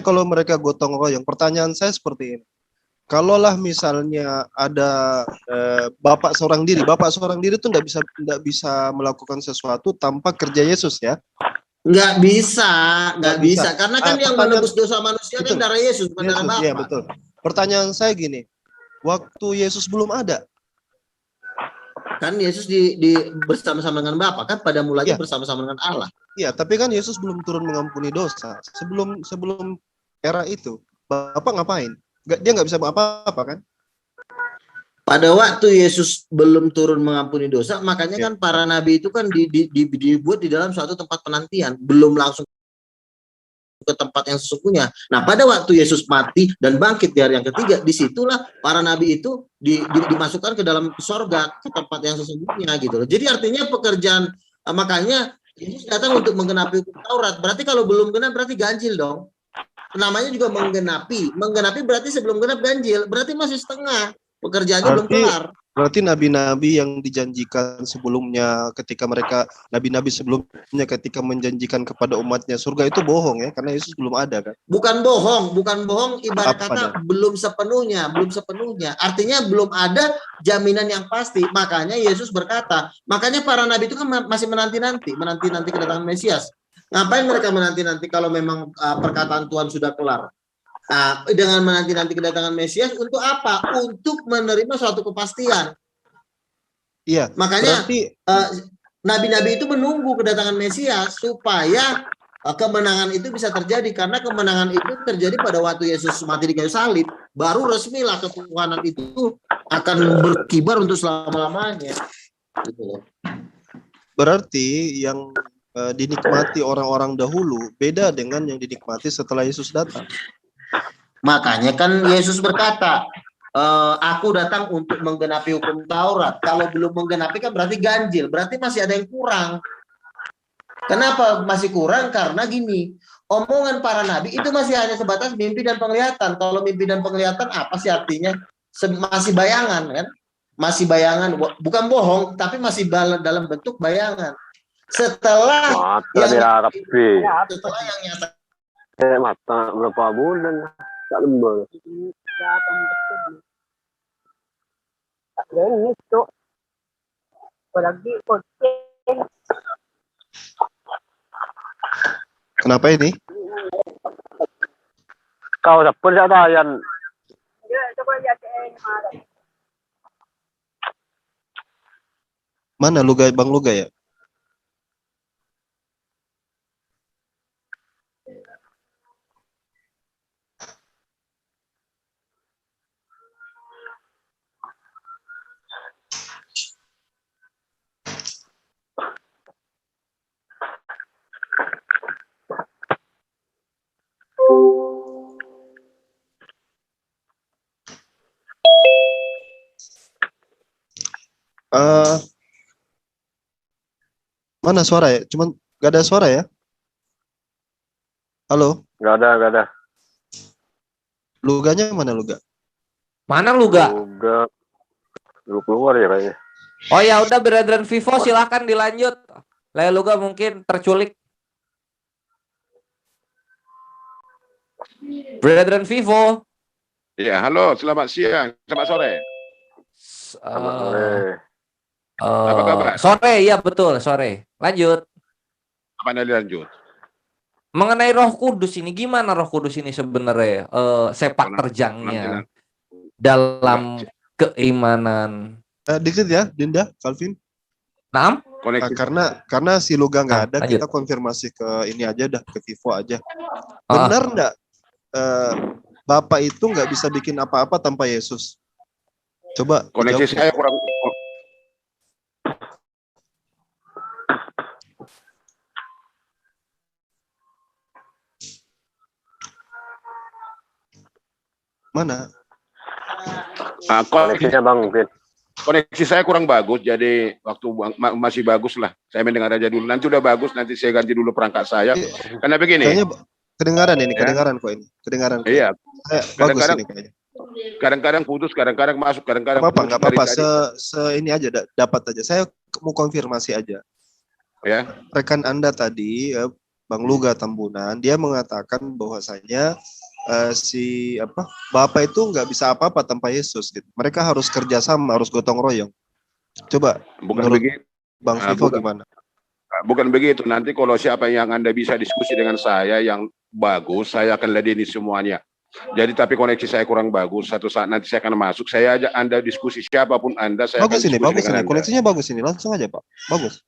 kalau mereka gotong royong, pertanyaan saya seperti ini. Kalaulah misalnya ada bapak seorang diri itu nggak bisa melakukan sesuatu tanpa kerja Yesus ya. Nggak bisa. Karena kan yang menebus dosa manusia kan darah Yesus, bukan darah Bapa. Iya, betul. Pertanyaan saya gini, waktu Yesus belum ada, kan Yesus bersama-sama dengan Bapa, kan pada mulanya bersama-sama dengan Allah. Iya, tapi kan Yesus belum turun mengampuni dosa. Sebelum era itu, Bapak ngapain? Dia nggak bisa apa-apa kan? Pada waktu Yesus belum turun mengampuni dosa, makanya kan para nabi itu kan dibuat di dalam suatu tempat penantian, belum langsung ke tempat yang sesungguhnya. Nah, pada waktu Yesus mati dan bangkit di hari yang ketiga, disitulah para nabi itu dimasukkan ke dalam sorga, ke tempat yang sesungguhnya gitu loh. Jadi artinya pekerjaan, makanya Yesus datang untuk menggenapi hukum Taurat. Berarti kalau belum genap berarti ganjil dong. Namanya juga menggenapi berarti sebelum genap ganjil, berarti masih setengah. Pekerjaannya belum kelar. Berarti nabi-nabi yang dijanjikan sebelumnya, ketika mereka nabi-nabi sebelumnya ketika menjanjikan kepada umatnya surga itu bohong ya, karena Yesus belum ada kan? Bukan bohong, ibarat kata belum sepenuhnya. Artinya belum ada jaminan yang pasti. Makanya Yesus berkata, makanya para nabi itu kan masih menanti-nanti kedatangan Mesias. Ngapain mereka menanti-nanti kalau memang perkataan Tuhan sudah kelar? Dengan menanti-nanti kedatangan Mesias untuk apa? Untuk menerima suatu kepastian. Iya. Makanya nabi-nabi itu menunggu kedatangan Mesias supaya kemenangan itu bisa terjadi, karena kemenangan itu terjadi pada waktu Yesus mati di kayu salib, baru resmilah ketuhanan itu akan berkibar untuk selama-lamanya. Gitu. Berarti yang dinikmati orang-orang dahulu beda dengan yang dinikmati setelah Yesus datang. Makanya kan Yesus berkata, aku datang untuk menggenapi hukum Taurat. Kalau belum menggenapi kan berarti ganjil, berarti masih ada yang kurang. Kenapa masih kurang? Karena gini, omongan para nabi itu masih hanya sebatas mimpi dan penglihatan. Kalau mimpi dan penglihatan apa sih artinya? Masih bayangan kan? Masih bayangan, bukan bohong, tapi masih dalam bentuk bayangan. Setelah yang nyata mata berapa bulan tak lembur. Ini tuh lagi Kenapa ini? Kau dapat jadayan. Mana Lugai, Bang Lugai ya? Mana suara ya? Cuman gak ada suara ya? Halo? Gak ada. Luganya mana Luga? Mana Luga? Lu keluar ya kayaknya. Oh ya udah Brethren Vivo silahkan dilanjut. Luga mungkin terculik. Brethren Vivo. Ya, halo, selamat siang, selamat sore. Selamat sore. Apa kabar? Sore, ya betul, sore. Lanjut. Apa Anda lanjut? Mengenai Roh Kudus ini, gimana Roh Kudus ini sebenarnya sepak terjangnya dalam keimanan? Dikit ya, Dinda, Calvin. Naam? Karena si Luga nggak ada, lanjut. kita konfirmasi ke ini aja dah, ke Vivo aja. Benar nggak Bapak itu nggak bisa bikin apa-apa tanpa Yesus? Coba koneksi saya kurang. Mana? Koneksinya Bang mungkin. Koneksi saya kurang bagus, jadi waktu masih bagus lah. Saya mendengar aja dulu. Nanti udah bagus, nanti saya ganti dulu perangkat saya. Karena begini. Kayaknya kedengaran ini, kedengaran kok ini. Kedengaran. Iya. Bagus ini kayaknya. Kadang-kadang putus, kadang-kadang masuk, kadang-kadang putus. Nggak apa-apa. Ini aja dapat aja. Saya mau konfirmasi aja. Ya. Rekan Anda tadi, Bang Luga Tambunan, dia mengatakan bahwasanya Bapak itu nggak bisa apa-apa tanpa Yesus gitu. Mereka harus kerjasama, harus gotong royong. Coba bukan begitu. Bang Vivo gimana? Bukan begitu. Nanti kalau siapa yang Anda bisa diskusi dengan saya yang bagus, saya akan ladeni semuanya. Jadi tapi koneksi saya kurang bagus. Satu saat nanti saya akan masuk. Saya ajak Anda diskusi siapapun Anda. Saya bagus ini, bagus ini. Koneksinya bagus ini. Langsung aja Pak. Bagus.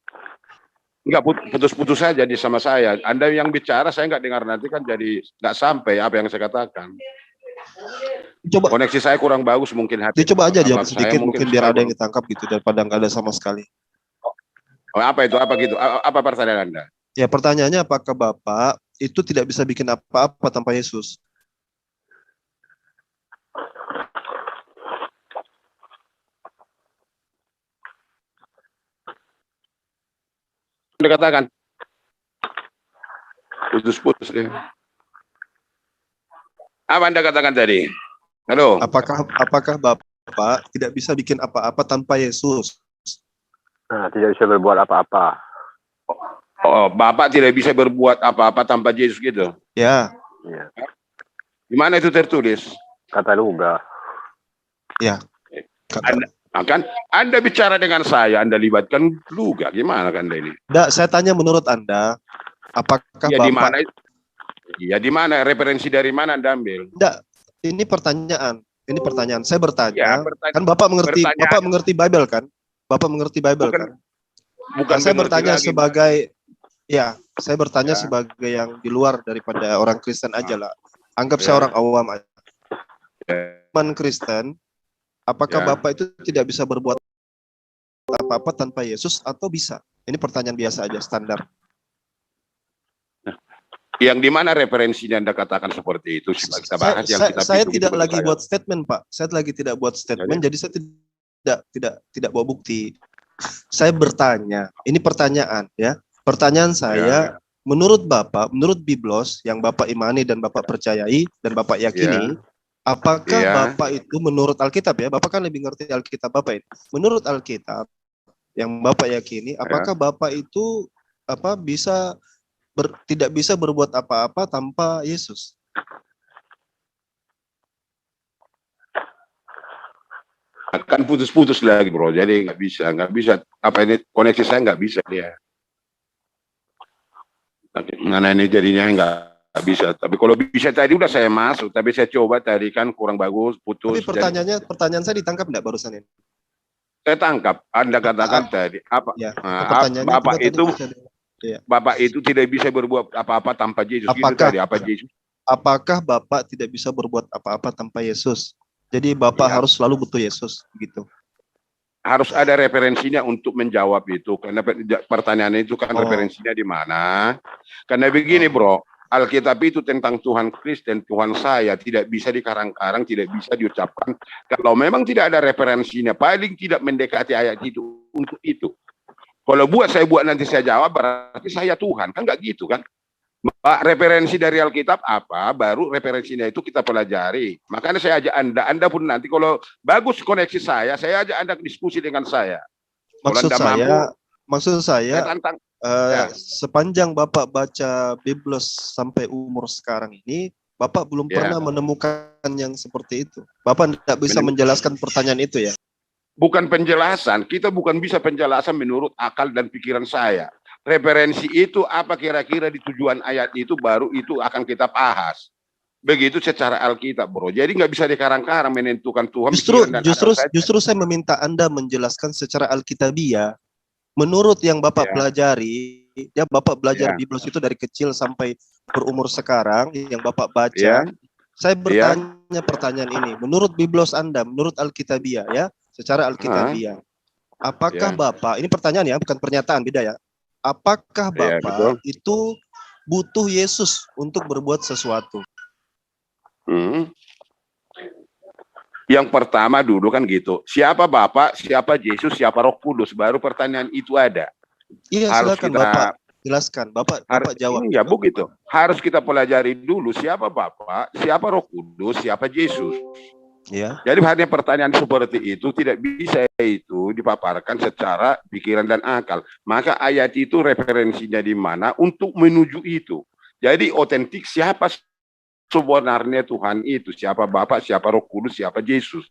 Enggak, putus-putus saja di sama saya. Anda yang bicara, saya nggak dengar, nanti kan jadi nggak sampai apa yang saya katakan. Coba. Koneksi saya kurang bagus mungkin. Dicoba aja jawab sedikit, mungkin biar ada yang ditangkap gitu, daripada nggak ada sama sekali. Oh, apa itu? Apa gitu? Apa pertanyaan Anda? Ya, pertanyaannya apakah Bapak itu tidak bisa bikin apa-apa tanpa Yesus? Anda katakan putus-putus ya. Apa Anda katakan tadi? Halo. Apakah Bapak tidak bisa bikin apa-apa tanpa Yesus? Nah, tidak bisa berbuat apa-apa. Oh, Bapak tidak bisa berbuat apa-apa tanpa Yesus gitu? Ya. Di mana itu tertulis? Kata Luga. Ya. Anda bicara dengan saya, Anda libatkan Luga, gimana kan ini? Saya tanya menurut Anda, apakah ya, Bapak... di mana? Referensi dari mana Anda ambil? Ini pertanyaan. Saya bertanya, kan Bapak mengerti Bible kan? Bapak mengerti Bible kan? Bukan. Saya bertanya sebagai, sebagai yang di luar daripada orang Kristen aja lah. Anggap saya orang awam aja. Teman Kristen. Apakah Bapak itu tidak bisa berbuat apa-apa tanpa Yesus atau bisa? Ini pertanyaan biasa aja, standar. Yang di mana referensinya Anda katakan seperti itu? Kita bahas saya tidak lagi buat statement, Pak. Saya lagi tidak buat statement, jadi saya tidak bawa bukti. Saya bertanya, ini pertanyaan ya. Pertanyaan saya, menurut Bapak, menurut Biblos yang Bapak imani dan Bapak percayai dan Bapak yakini, apakah Bapak itu menurut Alkitab ya, Bapak kan lebih ngerti Alkitab Bapak ini. Menurut Alkitab yang Bapak yakini, apakah Bapak itu tidak bisa berbuat apa-apa tanpa Yesus? Akan putus-putus lagi bro, jadi nggak bisa. Apa ini koneksi saya nggak bisa dia. Mana ini jadinya nggak bisa, tapi kalau bisa tadi udah saya masuk, tapi saya coba tadi kan kurang bagus, putus. Tapi pertanyaan saya ditangkap enggak barusan ini? Saya tangkap, Anda katakan tadi apa? Ya, Bapak itu tidak bisa berbuat apa-apa tanpa Yesus. Apakah Bapak tidak bisa berbuat apa-apa tanpa Yesus? Jadi Bapak harus selalu butuh Yesus, gitu. Harus ada referensinya untuk menjawab itu, karena pertanyaan itu kan referensinya di mana? Karena begini bro. Alkitab itu tentang Tuhan Kristen, Tuhan saya, tidak bisa dikarang-karang, tidak bisa diucapkan. Kalau memang tidak ada referensinya, paling tidak mendekati ayat itu untuk itu. Kalau saya buat nanti saya jawab, berarti saya Tuhan. Kan nggak gitu kan? Referensi dari Alkitab apa, baru referensinya itu kita pelajari. Makanya saya ajak Anda pun nanti kalau bagus koneksi saya ajak Anda diskusi dengan saya. Maksud saya sepanjang Bapak baca Biblos sampai umur sekarang ini, Bapak belum pernah menemukan yang seperti itu. Bapak tidak bisa menjelaskan pertanyaan itu ya? Bukan penjelasan, kita bukan bisa penjelasan menurut akal dan pikiran saya. Referensi itu apa kira-kira di tujuan ayat itu, baru itu akan kita bahas. Begitu secara Alkitab, bro. Jadi nggak bisa dikarang-karang menentukan Tuhan. Justru saya meminta Anda menjelaskan secara Alkitabiah. Menurut yang Bapak pelajari, ya Bapak belajar Biblos itu dari kecil sampai berumur sekarang, yang Bapak baca. Saya bertanya pertanyaan ini, menurut Biblos Anda, menurut Alkitabiah ya, secara Alkitabiah, apakah Bapak, ini pertanyaan ya, bukan pernyataan, beda ya. Apakah Bapak itu butuh Yesus untuk berbuat sesuatu? Yang pertama dulu kan gitu, siapa Bapak, siapa Yesus, siapa Roh Kudus, baru pertanyaan itu ada. Iya, silakan Bapak jelaskan, Bapak jawab. Ya begitu, harus kita pelajari dulu siapa Bapak, siapa Roh Kudus, siapa Yesus. Ya. Jadi hanya pertanyaan seperti itu tidak bisa itu dipaparkan secara pikiran dan akal. Maka ayat itu referensinya di mana untuk menuju itu. Jadi otentik siapa sebenarnya Tuhan itu, siapa Bapa, siapa Roh Kudus, siapa Yesus.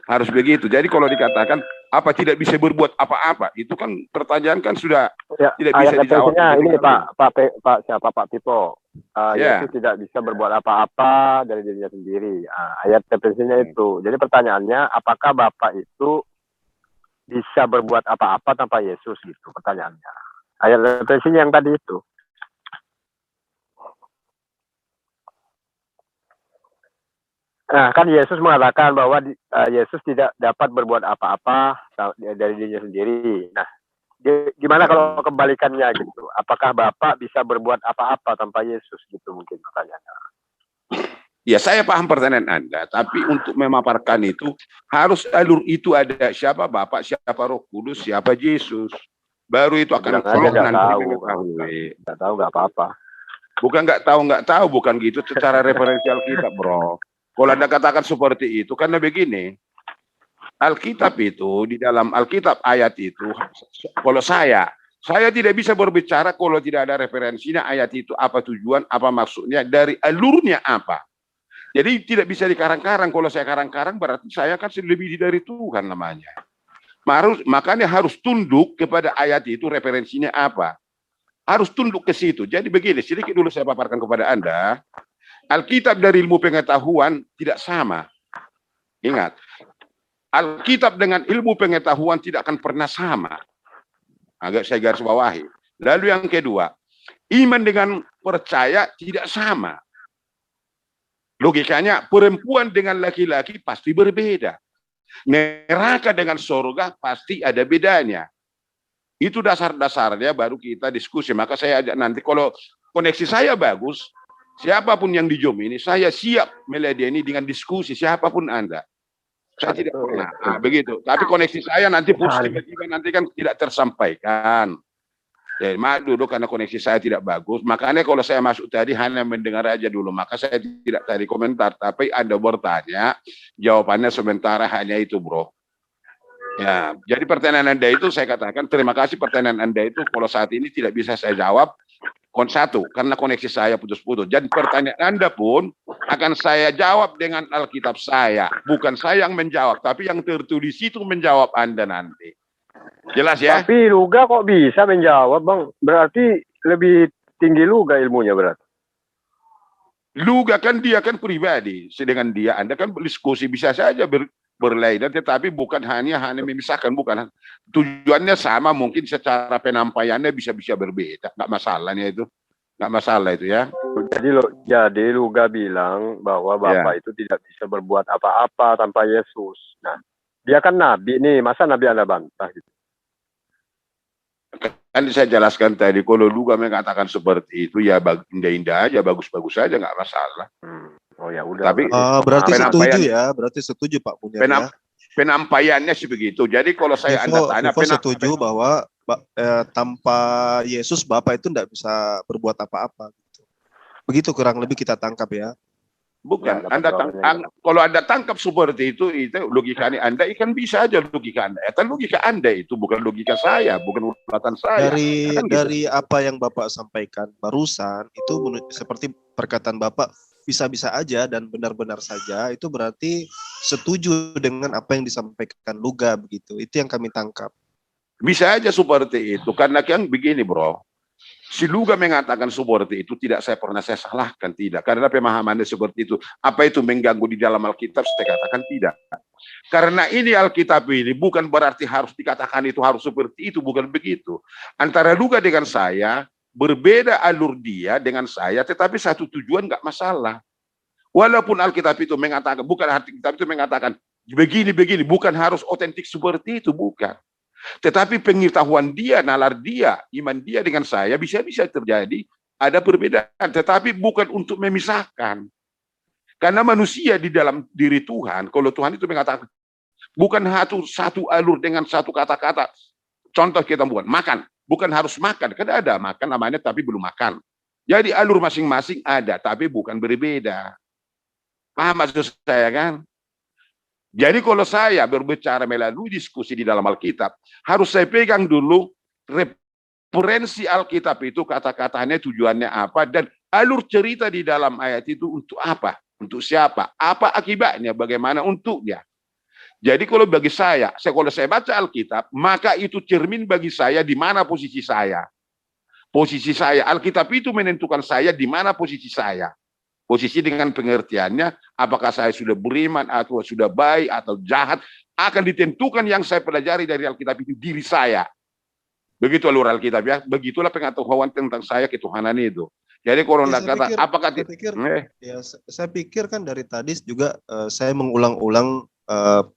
Harus begitu. Jadi kalau dikatakan apa tidak bisa berbuat apa-apa, itu kan pertanyaan kan sudah tidak bisa dijawab. Ini Pak Tito. Yesus tidak bisa berbuat apa-apa dari dirinya sendiri. Ayat referensinya itu. Jadi pertanyaannya, apakah Bapak itu bisa berbuat apa-apa tanpa Yesus gitu pertanyaannya. Ayat referensinya yang tadi itu. Nah, kan Yesus mengatakan bahwa Yesus tidak dapat berbuat apa-apa dari dirinya sendiri. Nah, gimana kalau kebalikannya gitu? Apakah Bapak bisa berbuat apa-apa tanpa Yesus gitu mungkin pertanyaannya? Ya, saya paham pertanyaan Anda, tapi untuk memaparkan itu harus alur itu ada siapa Bapak, siapa Roh Kudus, siapa Yesus. Baru itu akan mengetahui. Nggak tahu nggak apa-apa. Bukan nggak tahu, bukan gitu secara referensial kita, bro. Kalau Anda katakan seperti itu, karena begini, Alkitab itu, di dalam Alkitab ayat itu, kalau saya tidak bisa berbicara kalau tidak ada referensinya ayat itu, apa tujuan, apa maksudnya, dari alurnya apa. Jadi tidak bisa dikarang-karang, kalau saya karang-karang berarti saya kan lebih dari Tuhan namanya. Makanya harus tunduk kepada ayat itu, referensinya apa. Harus tunduk ke situ. Jadi begini, sedikit dulu saya paparkan kepada Anda. Alkitab dari ilmu pengetahuan tidak sama. Ingat, Alkitab dengan ilmu pengetahuan tidak akan pernah sama. Agak saya garis bawahi. Lalu yang kedua, iman dengan percaya tidak sama. Logikanya, perempuan dengan laki-laki pasti berbeda. Neraka dengan surga pasti ada bedanya. Itu dasar-dasarnya baru kita diskusi. Maka saya ajak nanti kalau koneksi saya bagus, siapapun yang di Zoom ini, saya siap meladeni dengan diskusi siapapun Anda. Saya tidak pernah. Begitu. Tapi koneksi saya nanti putus tiba-tiba nanti kan tidak tersampaikan. Ya, maaf dulu karena koneksi saya tidak bagus. Makanya kalau saya masuk tadi hanya mendengar aja dulu. Maka saya tidak tadi komentar. Tapi Anda bertanya, jawabannya sementara hanya itu, bro. Ya, jadi pertanyaan Anda itu saya katakan terima kasih pertanyaan Anda itu kalau saat ini tidak bisa saya jawab. Satu, karena koneksi saya putus-putus. Jadi pertanyaan Anda pun akan saya jawab dengan Alkitab saya. Bukan saya yang menjawab, tapi yang tertulis itu menjawab Anda nanti. Jelas ya? Tapi Luga kok bisa menjawab, Bang? Berarti lebih tinggi Luga ilmunya berarti. Luga kan dia kan pribadi. Sedangkan dia, Anda kan berdiskusi bisa saja berlainan, tetapi bukan hanya memisahkan, bukan. Tujuannya sama, mungkin secara penampaiannya bisa berbeda. Nggak masalahnya itu. Nggak masalah itu ya. Jadi Luga bilang bahwa Bapak itu tidak bisa berbuat apa-apa tanpa Yesus. Nah, dia kan nabi nih, masa nabi Anda bantah gitu? Kan saya jelaskan tadi, kalau Luga mengatakan seperti itu, ya indah-indah aja, bagus-bagus aja, nggak masalah. Oh ya udah. Tapi berarti setuju ya, berarti setuju Pak Munir ya. Penampaiannya sih begitu. Jadi kalau saya Anda tanya, setuju bahwa tanpa Yesus Bapa itu tidak bisa berbuat apa-apa. Begitu kurang lebih kita tangkap ya. Bukan, kalau Anda tangkap seperti itu logika Anda ikan bisa aja logika Anda. Kan logika Anda itu bukan logika saya, bukan uratan saya. Dari apa yang Bapak sampaikan barusan itu seperti perkataan Bapak bisa-bisa aja dan benar-benar saja, itu berarti setuju dengan apa yang disampaikan Luga begitu. Itu yang kami tangkap. Bisa aja seperti itu karena yang begini bro. Si Luga mengatakan seperti itu tidak saya salahkan, tidak. Karena pemahamannya seperti itu. Apa itu mengganggu di dalam Alkitab? Saya katakan tidak. Karena ini Alkitab ini bukan berarti harus dikatakan itu harus seperti itu, bukan begitu. Antara Luga dengan saya, berbeda alur dia dengan saya, tetapi satu tujuan nggak masalah. Walaupun Alkitab itu mengatakan, bukan Alkitab itu mengatakan begini, bukan harus otentik seperti itu, bukan. Tetapi pengetahuan dia, nalar dia, iman dia dengan saya bisa-bisa terjadi ada perbedaan, tetapi bukan untuk memisahkan. Karena manusia di dalam diri Tuhan, kalau Tuhan itu mengatakan bukan satu alur dengan satu kata-kata. Contoh kita makan, bukan harus makan, kan ada makan namanya tapi belum makan. Jadi alur masing-masing ada, tapi bukan berbeda. Paham maksud saya kan? Jadi kalau saya berbicara melalui diskusi di dalam Alkitab, harus saya pegang dulu referensi Alkitab itu, kata-katanya tujuannya apa, dan alur cerita di dalam ayat itu untuk apa, untuk siapa, apa akibatnya, bagaimana untuknya. Jadi kalau bagi saya, kalau saya baca Alkitab, maka itu cermin bagi saya di mana posisi saya. Posisi saya, Alkitab itu menentukan saya di mana posisi saya. Posisi dengan pengertiannya, apakah saya sudah beriman atau sudah baik atau jahat, akan ditentukan yang saya pelajari dari Alkitab itu diri saya. Begitu alur Alkitab ya, begitulah pengetahuan tentang saya ketuhanan itu. Jadi kalau kata, apakah saya pikir kan dari tadi juga saya mengulang-ulang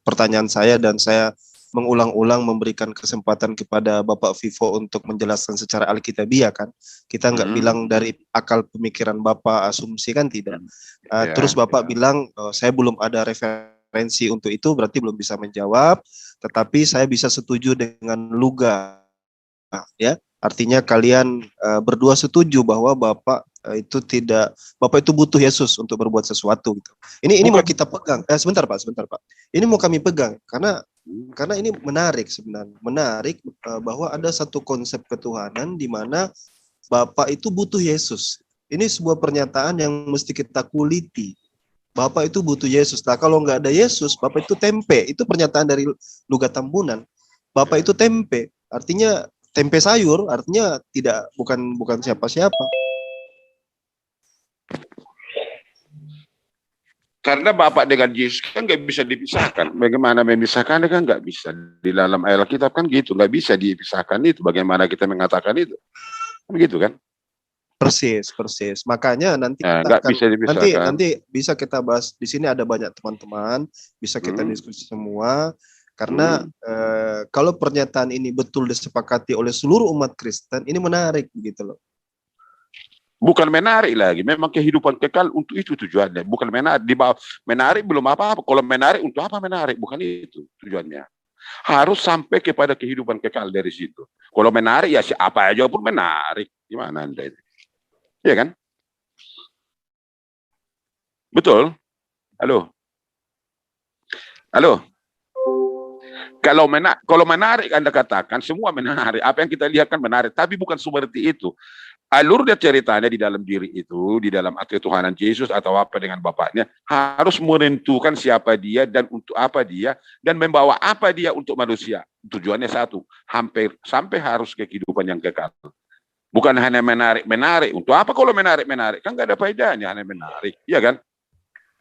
pertanyaan saya dan saya mengulang-ulang memberikan kesempatan kepada Bapak Vivo untuk menjelaskan secara Alkitabiah kan. Kita nggak bilang dari akal pemikiran Bapak asumsi kan tidak. Terus Bapak bilang saya belum ada referensi untuk itu, berarti belum bisa menjawab. Tetapi saya bisa setuju dengan Luga. Ya, artinya kalian berdua setuju bahwa Bapak itu butuh Yesus untuk berbuat sesuatu gitu. Ini mau kita pegang. Sebentar Pak. Ini mau kami pegang karena ini menarik sebenarnya. Menarik bahwa ada satu konsep ketuhanan di mana Bapak itu butuh Yesus. Ini sebuah pernyataan yang mesti kita kuliti. Bapak itu butuh Yesus. Nah, kalau nggak ada Yesus, Bapak itu tempe. Itu pernyataan dari Luga Tambunan. Bapak itu tempe. Artinya tempe sayur, artinya bukan siapa-siapa. Karena Bapak dengan Yesus kan nggak bisa dipisahkan. Bagaimana memisahkannya kan nggak bisa. Di dalam ayat Alkitab kan gitu, nggak bisa dipisahkan itu. Bagaimana kita mengatakan itu? Begitu kan? Persis. Makanya nanti nanti bisa kita bahas di sini, ada banyak teman-teman, bisa kita diskusi semua. Karena kalau pernyataan ini betul disepakati oleh seluruh umat Kristen, ini menarik begitu loh. Bukan menarik lagi, memang kehidupan kekal untuk itu tujuannya. Bukan menarik, di bawah menarik belum apa-apa. Kalau menarik untuk apa menarik? Bukan itu tujuannya. Harus sampai kepada kehidupan kekal dari situ. Kalau menarik ya siapa aja pun menarik. Gimana Anda itu? Iya kan? Betul? Halo? Kalau menarik Anda katakan semua menarik. Apa yang kita lihat kan menarik, tapi bukan seperti itu. Alur dia ceritanya di dalam diri itu, di dalam ketuhanan Yesus atau apa dengan Bapaknya, harus menentukan siapa dia dan untuk apa dia, dan membawa apa dia untuk manusia. Tujuannya satu, sampai harus ke kehidupan yang kekal. Bukan hanya menarik. Untuk apa kalau menarik? Kan nggak ada faedahnya, hanya menarik. Iya kan?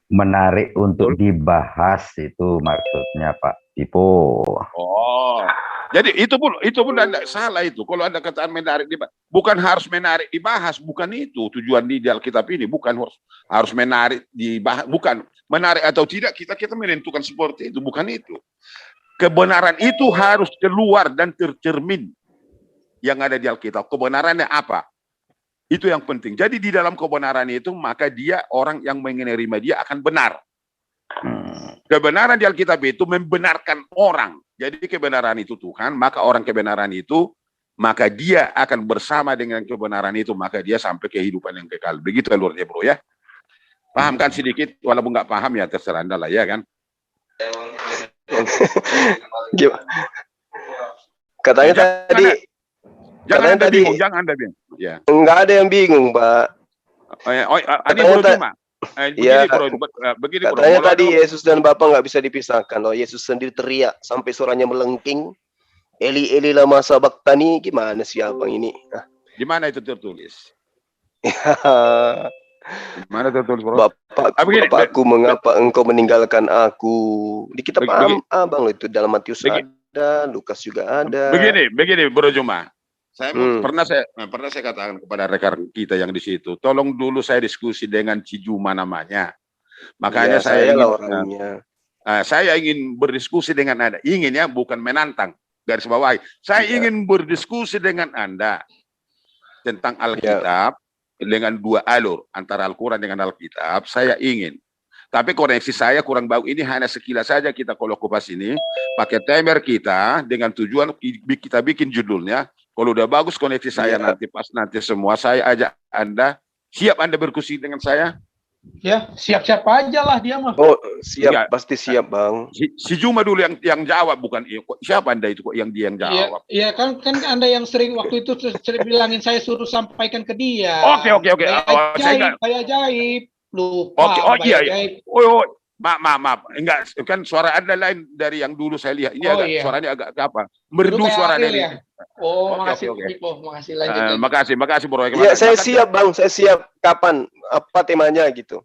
Menarik untuk dibahas itu maksudnya Pak Tipo. Oh, jadi itu pun Anda salah itu. Kalau Anda katakan menarik dibahas, bukan harus menarik dibahas, bukan itu tujuan di Alkitab ini. Bukan harus menarik dibahas, bukan menarik atau tidak kita menentukan seperti itu, bukan itu. Kebenaran itu harus keluar dan tercermin yang ada di Alkitab. Kebenarannya apa? Itu yang penting. Jadi di dalam kebenaran itu maka dia orang yang menerima dia akan benar. Kebenaran di Alkitab itu membenarkan orang. Jadi kebenaran itu Tuhan, maka orang kebenaran itu maka dia akan bersama dengan kebenaran itu, maka dia sampai kehidupan yang kekal. Begitu alurnya, bro ya. Paham kan sedikit, walaupun nggak paham ya terserah Anda lah ya kan. Katanya tadi, jangan Anda bingung, jangan Anda bingung. Ya. Enggak ada yang bingung, Pak. Ini bro cuma. Begini bro. Katanya tadi Yesus dan Bapa nggak bisa dipisahkan. Loh, Yesus sendiri teriak sampai suaranya melengking. Eli Eli lama sabaktani, gimana sih abang ini? Di mana itu tertulis? Mana tertulis bro? Bapakku, mengapa engkau meninggalkan aku? Di kitab abang itu dalam Matius ada, Lukas juga ada. Begini bro Juma. Pernah saya katakan kepada rekan kita yang di situ, tolong dulu saya diskusi dengan Cijuma namanya. Makanya saya ingin berdiskusi dengan Anda. Ingin ya, bukan menantang. Garis bawahi. Saya ingin berdiskusi dengan Anda tentang Alkitab dengan dua alur antara Al-Quran dengan Alkitab. Saya ingin. Tapi koneksi saya kurang bagus. Ini hanya sekilas saja kita kalau kupas ini. Pakai timer kita dengan tujuan kita bikin judulnya. Kalau udah bagus koneksi saya nanti pas nanti semua saya ajak Anda. Siap Anda berdiskusi dengan saya? Ya, siap-siap aja lah dia mah. Oh, siap, pasti siap, Bang. Si Juma dulu yang jawab, bukan siapa Anda itu kok yang dia yang jawab. Iya kan Anda yang sering waktu itu sering bilangin saya suruh sampaikan ke dia. Oke. Saya ajaib. Lupa. Iya. Maaf. Enggak, kan suara Anda lain dari yang dulu saya lihat. Ini suaranya agak apa? Merdu suara dari. Ya? Oh, makasih. Makasih lanjut. Makasih bro. Iya, saya siap Bang, saya siap. Kapan? Apa temanya gitu?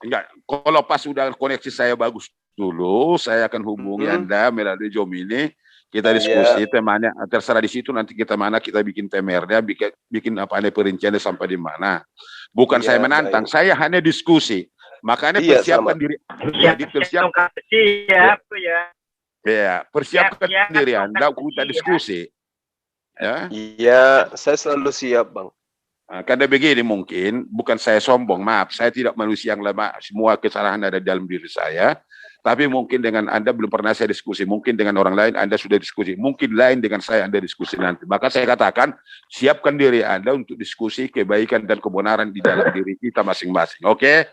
Enggak, kalau pas sudah koneksi saya bagus dulu, saya akan hubungi Anda melalui Zoom ini. Kita diskusi temanya, terserah di situ nanti kita bikin temernya, bikin apa nih perinciannya sampai di mana. Bukan saya menantang, saya hanya diskusi. Makanya persiapkan diri. Persiapkan diri Anda kita diskusi. Ya. Iya, saya selalu siap, Bang. Karena begini mungkin, bukan saya sombong, maaf, saya tidak manusia yang lemah, semua kesalahan ada dalam diri saya, tapi mungkin dengan Anda belum pernah saya diskusi, mungkin dengan orang lain Anda sudah diskusi, mungkin lain dengan saya Anda diskusi nanti. Maka saya katakan, siapkan diri Anda untuk diskusi kebaikan dan kebenaran di dalam diri kita masing-masing, oke?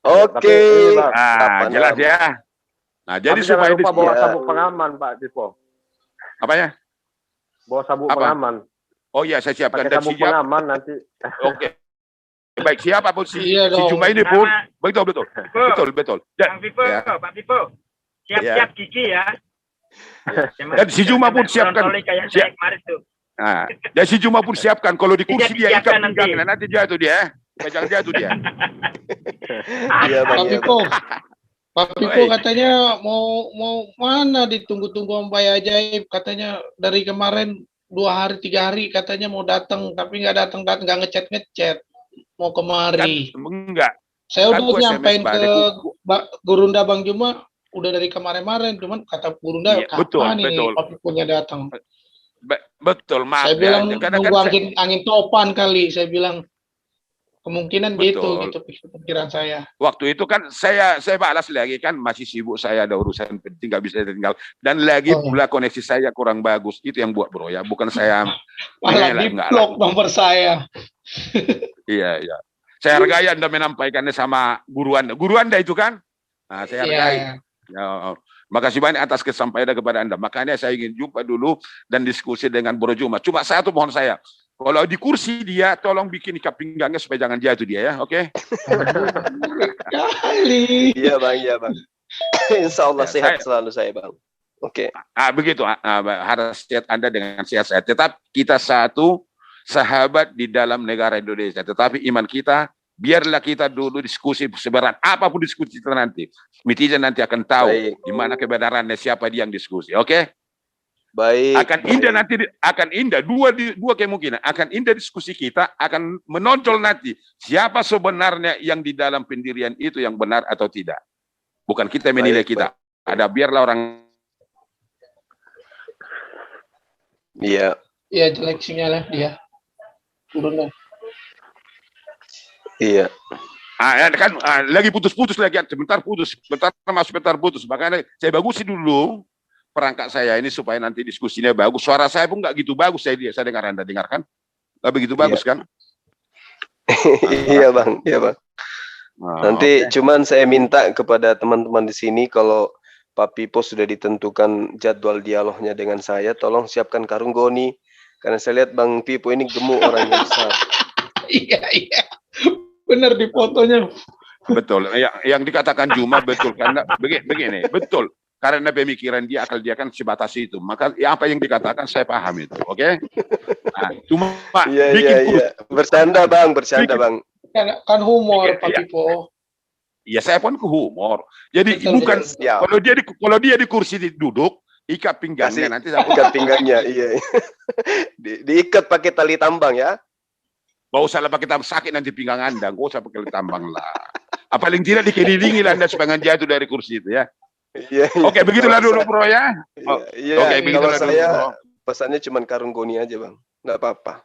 Oke. Jelas ya. Nah, jadi supaya lupa bawa sabuk pengaman, Pak Tipo. Apanya? Bawa sabuk pengaman. Oh iya, saya siapkan. Dan sabuk pengaman nanti. Oke. Baik, siapapun si Juma ini pun. Betul. Pak Pipo. Siap-siap gigi ya. Dan si Juma pun siapkan. Nah, dan si Juma pun siapkan. Kalau di kursi dia ikat pinggangnya, nanti jatuh dia. Jangan jatuh dia. Pak Pipo katanya mau mana ditunggu-tunggu Mbak Ajaib, katanya dari kemarin 2 hari 3 hari katanya mau datang tapi nggak datang nggak ngechat mau kemari. Enggak. Saya udah nyampein ke Gurunda Bang Juma udah dari kemarin cuman kata Gurunda kapan ini Pak Piponya datang. Betul, maaf. Saya bilang nunggu angin topan kali, saya bilang. Kemungkinan gitu pikiran saya. Waktu itu kan saya balas lagi kan masih sibuk, saya ada urusan penting nggak bisa tinggal dan lagi pula koneksi saya kurang bagus, itu yang buat bro ya, bukan saya malah di-blok nomor saya. Iya. Saya hargai Anda menampaikannya sama guru Anda itu kan. Nah, saya hargai. Ya, makasih banyak atas kesampaian kepada Anda. Makanya saya ingin jumpa dulu dan diskusi dengan Bro Juma. Cuma satu mohon saya. Kalau di kursi dia, tolong bikin ikat pinggangnya supaya jangan jatuh dia ya, oke? Iya bang. Insya Allah sehat selalu saya bang. Oke. Begitu. Harus sehat Anda dengan sehat. Tetap kita satu sahabat di dalam negara Indonesia. Tetapi iman kita, biarlah kita dulu diskusi sebenarnya apapun diskusi kita nanti. Netizen nanti akan tahu di mana kebenarannya, siapa dia yang diskusi, oke? Baik. Akan indah dua kemungkinan. Akan indah diskusi kita, akan menonjol nanti siapa sebenarnya yang di dalam pendirian itu yang benar atau tidak. Bukan kita menilai kita. Ada biarlah orang. Iya. Iya, jelek sinyalnya dia. Turun. Iya. Kan lagi putus-putus lagi, sebentar putus, sebentar masuk, sebentar putus. Makanya saya bagusin dulu. perangkat saya ini supaya nanti diskusinya bagus. Suara saya pun nggak gitu bagus, saya dengar Anda dengarkan. Nggak begitu bagus kan? Iya Bang, iya Bang. Nanti cuman saya minta kepada teman-teman di sini, kalau Pak Pipo sudah ditentukan jadwal dialognya dengan saya, tolong siapkan karung goni. Karena saya lihat Bang Pipo ini gemuk orangnya besar. Iya, benar di fotonya. Betul, yang dikatakan Juma betul, karena begini, betul. Karena pemikiran dia, akal dia kan sebatas itu. Maka apa yang dikatakan saya paham itu, oke? Nah, cuma iya. Bercanda Bang. Kan humor Pak Pipo. Iya, saya pun ke humor. Jadi bukan kalau dia di kursi duduk, ikat pinggangnya nanti ikat pinggangnya, iya. Diikat pakai tali tambang ya. Gak usah lah pakai sakit nanti pinggang Anda, gak usah pakai tambang lah. Paling tidak dikelilingi Anda supaya jatuh dari kursi itu ya. Iya. Oke, begitulah dulu bro ya. Iya. Oke, begitulah dulu bro. Pesannya cuma karung goni aja Bang, nggak apa-apa.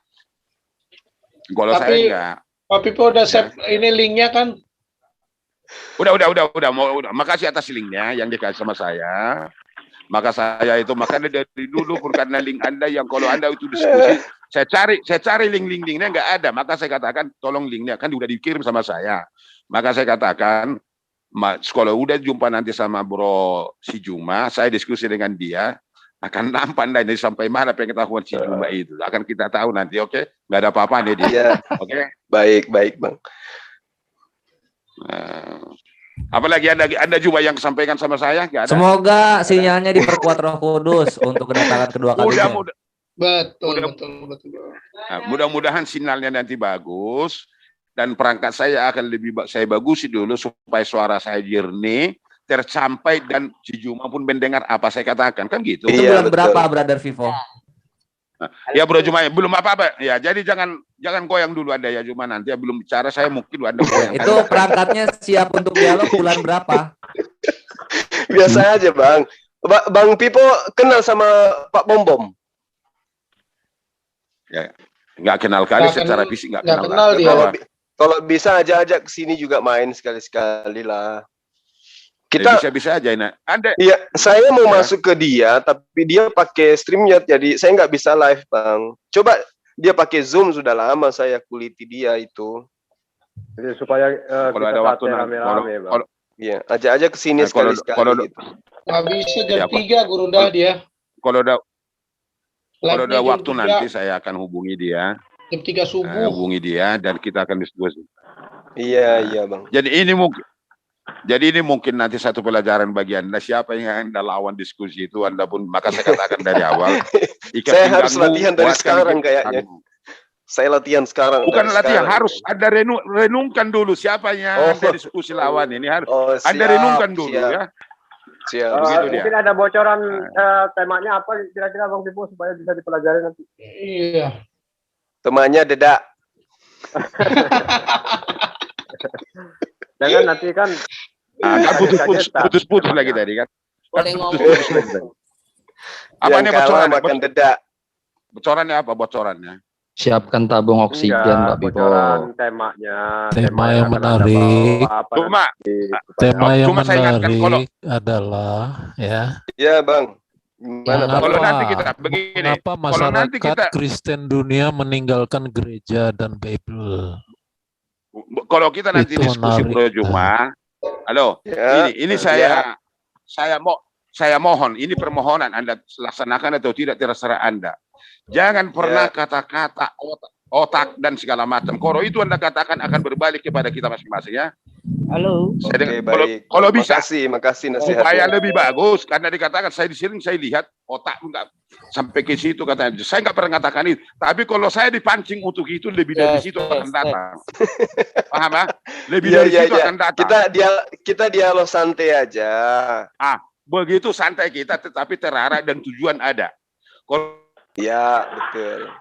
Kalau saya enggak. Pak Pipo udah save ini linknya kan? Udah. Makasih atas linknya yang dikasih sama saya. Maka saya itu makanya dari dulu pun karena link Anda yang kalau Anda itu diskusi, saya cari link-linknya nggak ada. Maka saya katakan tolong linknya kan udah dikirim sama saya. Maka saya katakan kalau udah jumpa nanti sama Bro si Juma, saya diskusi dengan dia, akan nampak Anda ini sampai mana pengetahuan si Juma itu. Akan kita tahu nanti, oke? Nggak ada apa-apa nih dia. Oke? Baik Bang. Apalagi Anda juga yang sampaikan sama saya? Nggak ada. Semoga sinyalnya diperkuat Roh Kudus untuk kedatangan kedua kalinya. Betul. Nah, mudah-mudahan sinyalnya nanti bagus. Dan perangkat saya akan saya bagusi dulu supaya suara saya jernih, tersampai dan si Juma pun mendengar apa saya katakan, kan gitu. Itu bulan berapa, Brother Vivo? Ya Bro Juma, belum apa-apa. Ya, jadi jangan goyang dulu Anda ya Juma, nanti ya belum bicara saya mungkin Anda goyang. Itu perangkatnya siap untuk dialog bulan berapa? Biasa aja Bang. Bang Pipo kenal sama Pak Bom? Ya, nggak kenal kali secara fisik, nggak kenal dia. Kalau bisa ajak ke sini juga main sekali-sekali lah. Kita bisa aja ini. Iya, saya mau masuk ke dia, tapi dia pakai StreamYard, jadi saya nggak bisa live Bang. Coba dia pakai Zoom, sudah lama saya kuliti dia itu. Jadi supaya kalau ada waktu rame-rame Bang. Iya, ajak ke sini sekali-sekali. Gitu. Nggak bisa jam 3 Guru dah dia. Kalau ada waktu nanti saya akan hubungi dia. Jam 3 subuh. Hubungi dia dan kita akan diskusi. Iya Bang. Jadi ini mungkin nanti satu pelajaran bagi Anda, siapa yang Anda lawan diskusi itu Anda pun, maka saya katakan dari awal. Saya harus latihan dari sekarang kayaknya. Saya latihan sekarang. Bukan latihan, harus Anda renungkan dulu siapa yang Anda diskusi lawan ini harus. Anda renungkan dulu ya. Siap. Mungkin ada bocoran temanya apa kira-kira Bang Pipo supaya bisa dipelajari nanti. Iya. Temanya dedak. Jangan nanti kan putus lagi tadi kan. Apa nih bocorannya? Makan dedak. Bocorannya apa bocorannya? Siapkan tabung oksigen Pak Pipo. Tema yang menarik. Tema yang menarik adalah ya. Iya Bang. Mengapa masyarakat Kristen dunia meninggalkan gereja dan Bible? Kalau kita nanti itu diskusi Bro Juma, halo, ini saya mohon, ini permohonan Anda laksanakan atau tidak terserah Anda. Jangan pernah kata-kata otak dan segala macam. Kalau itu Anda katakan akan berbalik kepada kita masing-masing ya. Halo. Kalau bisa. Makasih nasihatnya. Supaya lebih bagus karena dikatakan saya di sini saya lihat otak enggak sampai ke situ katanya. Saya enggak pernah katakan itu. Tapi kalau saya dipancing untuk itu lebih dari situ akan datang. Paham ya? Lebih dari situ akan datang. Kita dialog santai aja. Begitu santai kita tetapi terarah dan tujuan ada. Ya, betul.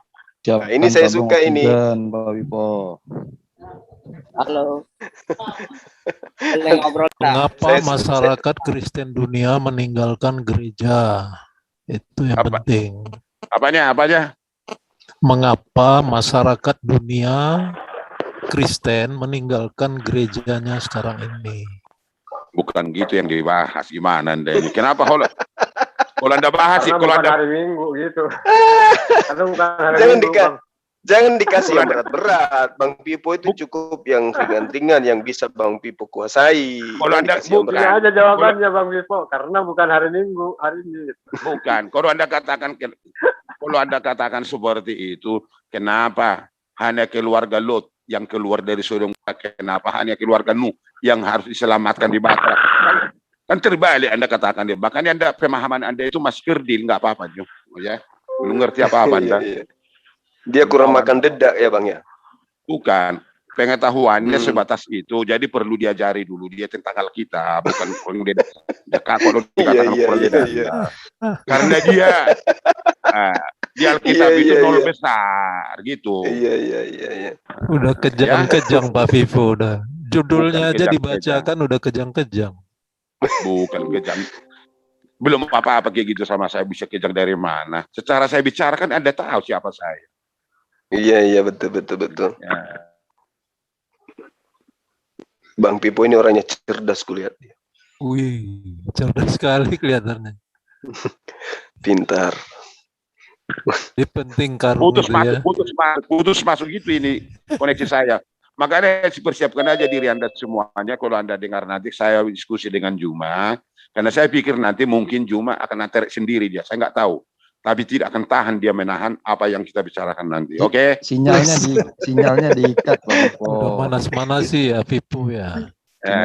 Nah, ini saya suka ini. Pak Pipo. Halo. Mengapa masyarakat Kristen dunia meninggalkan gereja? Itu yang penting. Apanya? Mengapa masyarakat dunia Kristen meninggalkan gerejanya sekarang ini? Bukan gitu yang dibahas. Gimana Anda ini? Kalau Anda bahas sih, kalau Anda hari Minggu gitu. Karena bukan hari Minggu. Jangan dikasih yang berat-berat. Bang Pipo itu cukup yang ringan-ringan yang bisa Bang Pipo kuasai. Kalau Anda bukan aja jawabannya Bang Pipo, karena bukan hari Minggu, hari ini. Bukan. Kalau Anda katakan seperti itu, kenapa hanya keluarga Lot yang keluar dari Sodom, kenapa hanya keluarga Nuh yang harus diselamatkan di Batra? Kan terbalik Anda katakan dia. Makanya Anda pemahaman Anda itu masih kerdil, nggak apa-apa, ya. Belum ngerti apa-apa Anda. Dia kurang makan dedak ya Bang ya? Bukan. Pengetahuannya sebatas itu. Jadi perlu diajari dulu dia tentang Alkitab, bukan kalau dikatakan karena dia di Alkitab itu nol besar gitu. Iya. Udah kejang-kejang Pak Vivo udah. Judulnya aja dibacakan udah kejang-kejang. Bukan kejang. Belum apa-apa kayak gitu sama saya, bisa kejang dari mana. Secara saya bicara kan Anda tahu siapa saya. Iya, betul. Ya. Bang Pipo ini orangnya cerdas kulihat dia. Wih, cerdas sekali kelihatannya. Pintar. Ini penting karena putus masuk gitu ini koneksi saya. Makanya persiapkan aja diri Anda semuanya. Kalau Anda dengar nanti saya diskusi dengan Juma, karena saya pikir nanti mungkin Juma akan nanti sendiri dia. Saya nggak tahu. Tapi tidak akan tahan dia menahan apa yang kita bicarakan nanti. Oke? Sinyalnya diikat, Pak. Udah manas-manas sih ya, Pipo ya.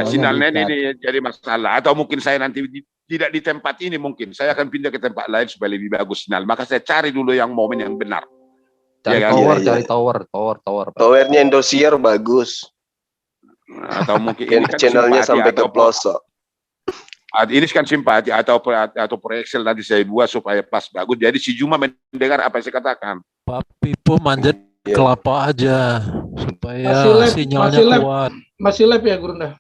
Sinyalnya ini jadi masalah. Atau mungkin saya nanti tidak di tempat ini mungkin. Saya akan pindah ke tempat lain supaya lebih bagus sinyal. Maka saya cari dulu yang momen yang benar. Cari tower. Towernya Indosiar bagus. Atau mungkin channelnya sampai ke pelosok. Ini kan simpati atau Excel nanti saya buat supaya pas bagus. Jadi si Juma mendengar apa yang saya katakan. Pak Pipo manjat kelapa aja supaya sinyalnya kuat. Masih lab ya Gurunda?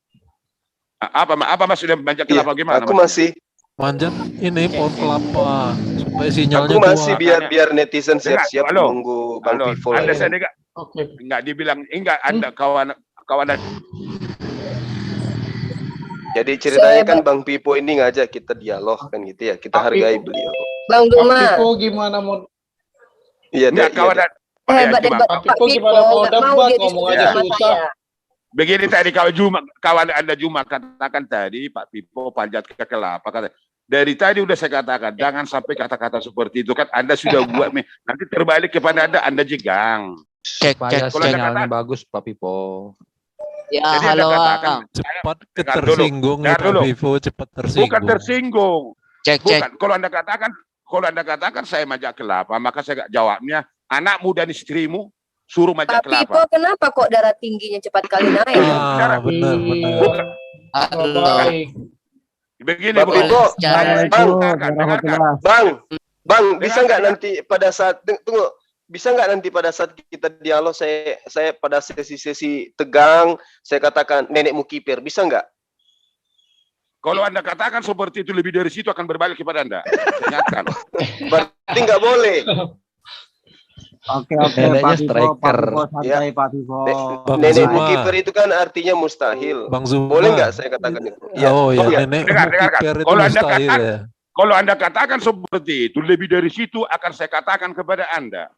Apa maksudnya manjat kelapa gimana? Aku masih manjat ini pohon kelapa supaya sinyalnya kuat. Aku masih biar netizen siap-siap menunggu Bang Pipo. Anda saya enggak dibilang enggak Anda kawan. Jadi ceritanya kan Bang Pipo ini ngajak kita dialog kan gitu ya. Kita hargai beliau. Bang Duma. Bang Pipo gimana mau? Iya, kawan. Pak Pipo gimana mau debat ngomong aja susah. Begini tadi kawan Anda Juma katakan tadi Pak Pipo panjat ke kelapa kata. Dari tadi udah saya katakan jangan sampai kata-kata seperti itu kan Anda sudah buat nanti terbalik kepada Anda jegang. Cek sinyalnya bagus Pak Pipo. Ya, jadi halo. Cepat tersinggung Pak Pipo, cepat tersinggung. Bukan tersinggung. Cek. Kalau Anda katakan saya majak kelapa, maka saya jawabnya anakmu dan istrimu suruh majak kelapa. Pak Pipo, kenapa kok darah tingginya cepat kali naik? Benar. Begini, Bang Pipo, Bang, bisa nggak nanti pada saat tunggu. Bisa nggak nanti pada saat kita dialog saya pada sesi-sesi tegang saya katakan nenekmu kiper, bisa nggak? Kalau Anda katakan seperti itu lebih dari situ akan berbalik kepada Anda. Ingatkan. Berarti nggak boleh. Oke, Pak striker. Pak Pipo. Nenekmu kiper itu kan artinya mustahil. Boleh nggak saya katakan itu? Nenekmu kiper itu mustahil ya. Kalau Anda katakan seperti itu lebih dari situ akan saya katakan kepada Anda.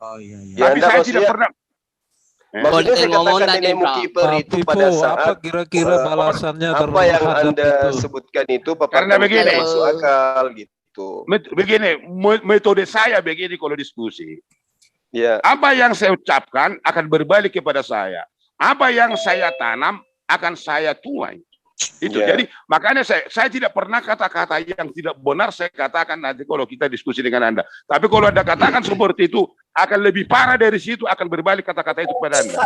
Oh iya. Tapi saya tidak pernah. Maksudnya saya katakan nenekmu kiper itu pada saat apa kira-kira balasannya apa yang Anda sebutkan itu karena begini masuk akal gitu. Begini metode saya begini kalau diskusi. Ya. Apa yang saya ucapkan akan berbalik kepada saya. Apa yang saya tanam akan saya tuai. Itu jadi makanya saya tidak pernah kata-kata yang tidak benar saya katakan nanti kalau kita diskusi dengan Anda. Tapi kalau Anda katakan seperti itu akan lebih parah dari situ akan berbalik kata-kata itu kepada Anda.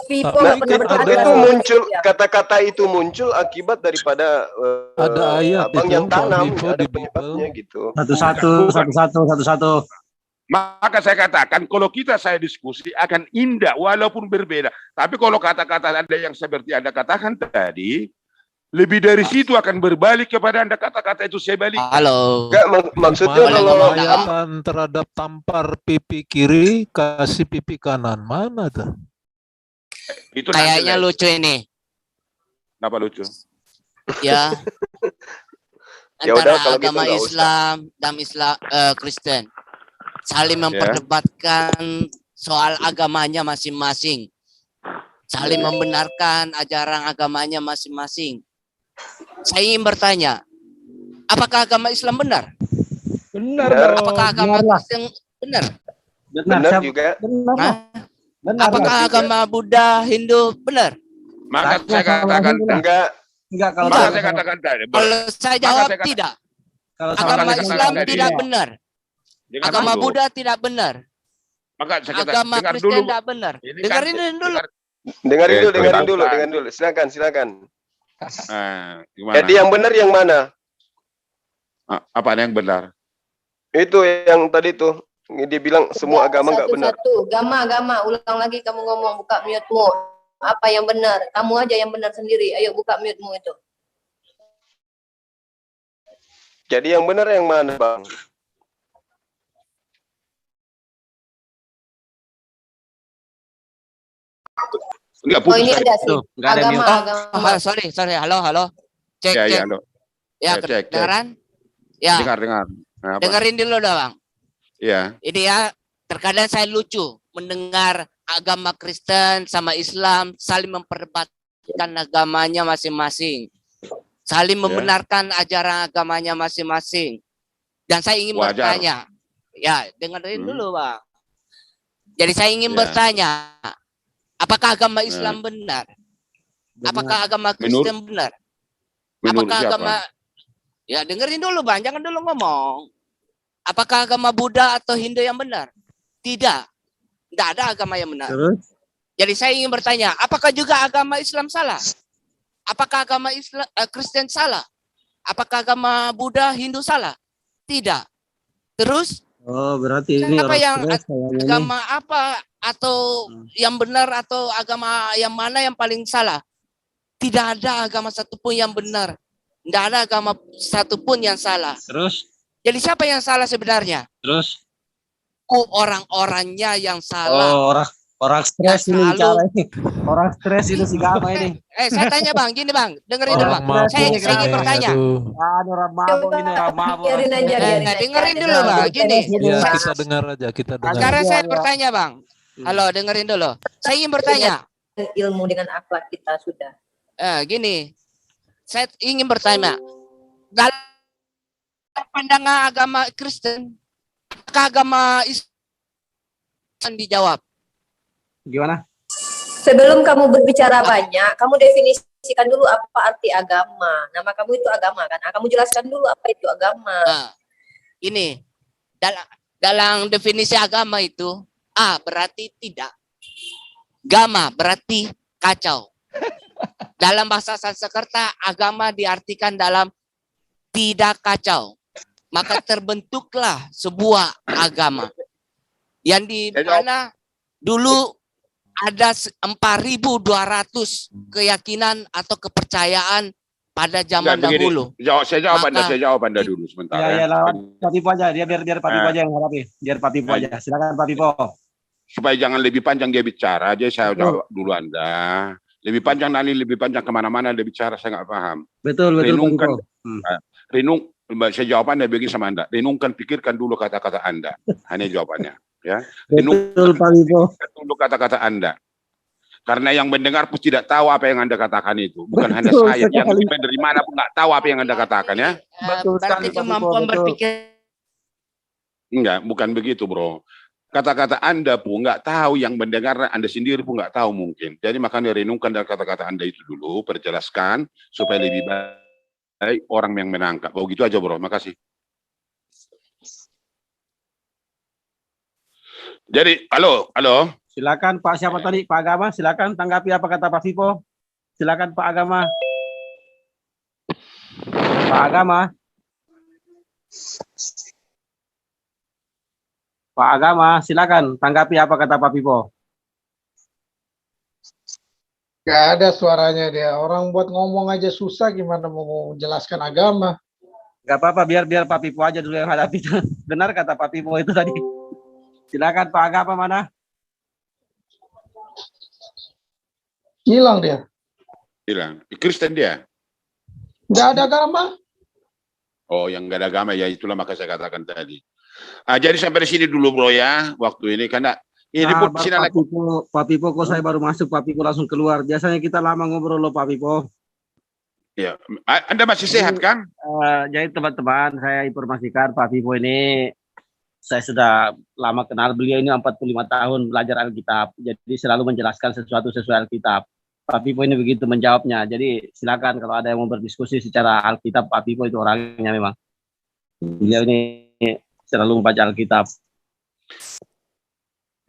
Itu muncul kata-kata itu muncul akibat daripada ada ayat abang yang tanam ada penyebabnya gitu. Satu. Maka saya katakan kalau saya diskusi akan indah walaupun berbeda. Tapi kalau kata-kata Anda yang seperti Anda katakan tadi lebih dari situ akan berbalik kepada Anda kata-kata itu saya balik. Halo. Enggak, maksudnya kalau ayatan terhadap tampar pipi kiri kasih pipi kanan mana tuh? Itu kayaknya lucu ini. Kenapa lucu? Ya. Ya antara udah, kalau gitu agama nggak usah. Islam dan Kristen. Saling memperdebatkan soal agamanya masing-masing. Saling membenarkan ajaran agamanya masing-masing. Saya ingin bertanya, apakah agama Islam benar? Benar. Apakah agama Kristen benar? Benar juga. Apakah agama Buddha, Hindu benar? Maka saya katakan enggak. Kalau Maka saya katakan tadi. Kalau saya jawab tidak. Agama Islam tidak benar. Agama Buddha tidak benar. Maka saya agama Kristen tidak benar. Dengerin dulu. Dengerin dulu. Silakan. Jadi yang benar yang mana? Apa yang benar? Itu yang tadi tuh dia bilang semua agama nggak benar. Agama. Ulang lagi kamu ngomong, buka mute-mu. Apa yang benar? Kamu aja yang benar sendiri. Ayo buka mute-mu itu. Jadi yang benar yang mana, Bang? Enggak, ini ada sih. Agama. Sorry. Halo. Cek. Halo. Ya, kedengaran? Ya. Dengar. Dengerin dulu dah, Bang. Iya. Ini ya, terkadang saya lucu mendengar agama Kristen sama Islam saling memperdebatkan agamanya masing-masing. Saling membenarkan ajaran agamanya masing-masing. Dan saya ingin bertanya. Ya, dengerin dulu, Bang. Jadi saya ingin bertanya, apakah agama Islam benar? Apakah agama Kristen benar? Apakah agama... Ya, dengerin dulu, Bang. Jangan dulu ngomong. Apakah agama Buddha atau Hindu yang benar? Tidak. Tidak ada agama yang benar. Jadi saya ingin bertanya, apakah juga agama Islam salah? Apakah agama Kristen salah? Apakah agama Buddha, Hindu salah? Tidak. Terus? Oh, berarti ini apa yang agama apa atau yang benar atau agama yang mana yang paling salah? Tidak ada agama satupun yang benar. Tidak ada agama satupun yang salah. Terus? Jadi siapa yang salah sebenarnya? Terus? Orang-orangnya yang salah. Oh, orang stres ini bicara ini. Orang stres itu si Gama ini. Saya tanya Bang, gini Bang, dengerin dulu Bang. Saya ingin bertanya. Orang mabuk ini, orang mabuk. Dengerin dulu Bang, gini. Ya, kita dengar aja, kita dengar. Sekarang saya bertanya Bang. Halo, dengerin dulu. Saya ingin bertanya. Ilmu dengan akhlak kita sudah. Gini. Saya ingin bertanya. Dalam pandangan agama Kristen, agama Islam dijawab. Gimana? Sebelum kamu berbicara banyak, kamu definisikan dulu apa arti agama. Nama kamu itu agama kan? Kamu jelaskan dulu apa itu agama. Ini dalam definisi agama itu berarti tidak. Gama berarti kacau. Dalam bahasa Sanskerta, agama diartikan dalam tidak kacau. Maka terbentuklah sebuah agama. Yang di mana dulu ada 4.200 keyakinan atau kepercayaan pada zaman dahulu. Saya jawab Anda dulu sebentar. Ya, Pak Pipo aja. Biar Pak Pipo aja yang hadapi. Biar Pak Pipo aja. Silakan Pak Pipo. Supaya jangan lebih panjang dia bicara, aja saya jawab dulu Anda. Lebih panjang nanti, lebih panjang kemana-mana dia bicara, saya nggak paham. Betul. Renungkan, saya jawabannya begini sama Anda. Renungkan, pikirkan dulu kata-kata Anda. Hanya jawabannya. Ya. Betul, Pak Pipo. Dulu kata-kata Anda. Karena yang mendengar pun tidak tahu apa yang Anda katakan itu. Bukan hanya saya. Yang dari mana pun nggak tahu apa yang Anda katakan ya. Berarti kemampuan berpikir. Enggak, bukan begitu bro. Kata-kata Anda pun nggak tahu, yang mendengar Anda sendiri pun nggak tahu mungkin. Jadi makanya renungkan dari kata-kata Anda itu dulu, perjelaskan supaya lebih baik orang yang menangkap. Oh gitu aja bro, makasih. Jadi, halo. Silakan Pak siapa tadi? Pak Agama, silakan tanggapi apa kata Pak Pipo. Silakan Pak Agama. Pak Agama. Pak Agama, silakan tanggapi apa kata Pak Pipo. Gak ada suaranya dia. Orang buat ngomong aja susah, gimana mau menjelaskan agama? Gak apa-apa, biar Pak Pipo aja dulu yang hadapi. Benar kata Pak Pipo itu tadi. Silakan Pak Agama mana? Hilang dia. Hilang. Kristen dia. Gak ada agama. Oh, yang nggak ada agama ya, itulah maka saya katakan tadi. Jadi sampai di sini dulu bro ya, waktu ini karena ini pun Pak Pipo, kok saya baru masuk, Pak Pipo langsung keluar. Biasanya kita lama ngobrol loh Pak Pipo. Ya, Anda masih sehat kan? Jadi teman-teman, saya informasikan Pak Pipo ini, saya sudah lama kenal beliau ini 45 tahun belajar Alkitab. Jadi selalu menjelaskan sesuatu sesuai Alkitab. Pak Pipo ini begitu menjawabnya. Jadi silakan kalau ada yang mau berdiskusi secara Alkitab, Pak Pipo itu orangnya memang. Beliau ini selalu membaca Alkitab.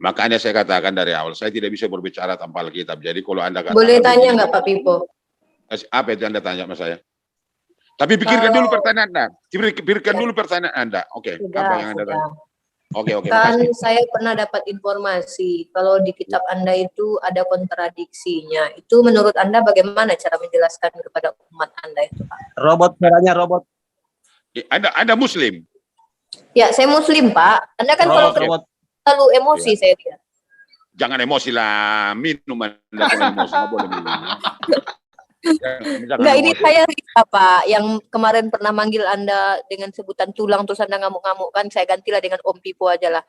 Makanya saya katakan dari awal, saya tidak bisa berbicara tanpa Alkitab. Jadi kalau Anda katakan, boleh tanya nggak Pak Pipo? Apa itu Anda tanya sama saya? Tapi pikirkan dulu pertanyaan Anda. Pikirkan dulu pertanyaan Anda. Oke, apa yang Anda tanya? Oke. Kan saya pernah dapat informasi kalau di kitab Anda itu ada kontradiksinya. Itu menurut Anda bagaimana cara menjelaskan kepada umat Anda itu, Pak? Robot, suaranya robot. Anda Muslim? Ya, saya Muslim, Pak. Anda kan kalau terlalu emosi saya lihat. Jangan emosi lah, minum Anda kalau emosi, nggak boleh minum. Enggak, ini saya Rita, Pak, yang kemarin pernah manggil Anda dengan sebutan tulang terus Anda ngamuk-ngamuk kan, saya gantilah dengan Om Pipo aja lah.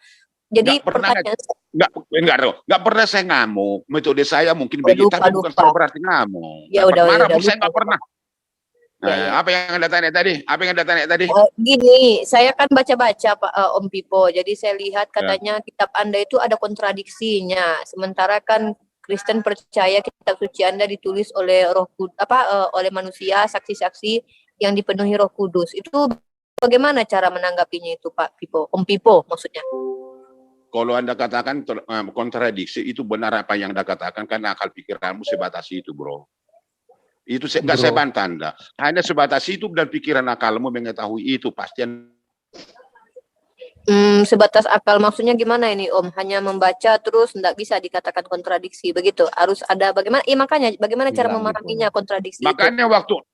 Jadi nggak pernah saya ngamuk. Metode saya mungkin begitu, tapi bukan berarti ngamuk. Ya udah. Saya nggak pernah. Apa yang Anda tanya tadi? Gini, saya kan baca-baca Pak Om Pipo. Jadi saya lihat katanya kitab Anda itu ada kontradiksinya. Sementara kan Kristen percaya kitab suci Anda ditulis oleh oleh manusia, saksi-saksi yang dipenuhi Roh Kudus. Itu bagaimana cara menanggapinya itu Pak Pipo? Om Pipo maksudnya. Kalau Anda katakan kontradiksi, itu benar apa yang Anda katakan, karena akal pikiranmu sebatas itu, bro. Itu nggak saya bantah Anda. Hanya sebatas itu dan pikiran akalmu mengetahui itu pasti. Sebatas akal maksudnya gimana ini Om? Hanya membaca terus nggak bisa dikatakan kontradiksi begitu? Harus ada bagaimana? Makanya bagaimana cara memahaminya kontradiksi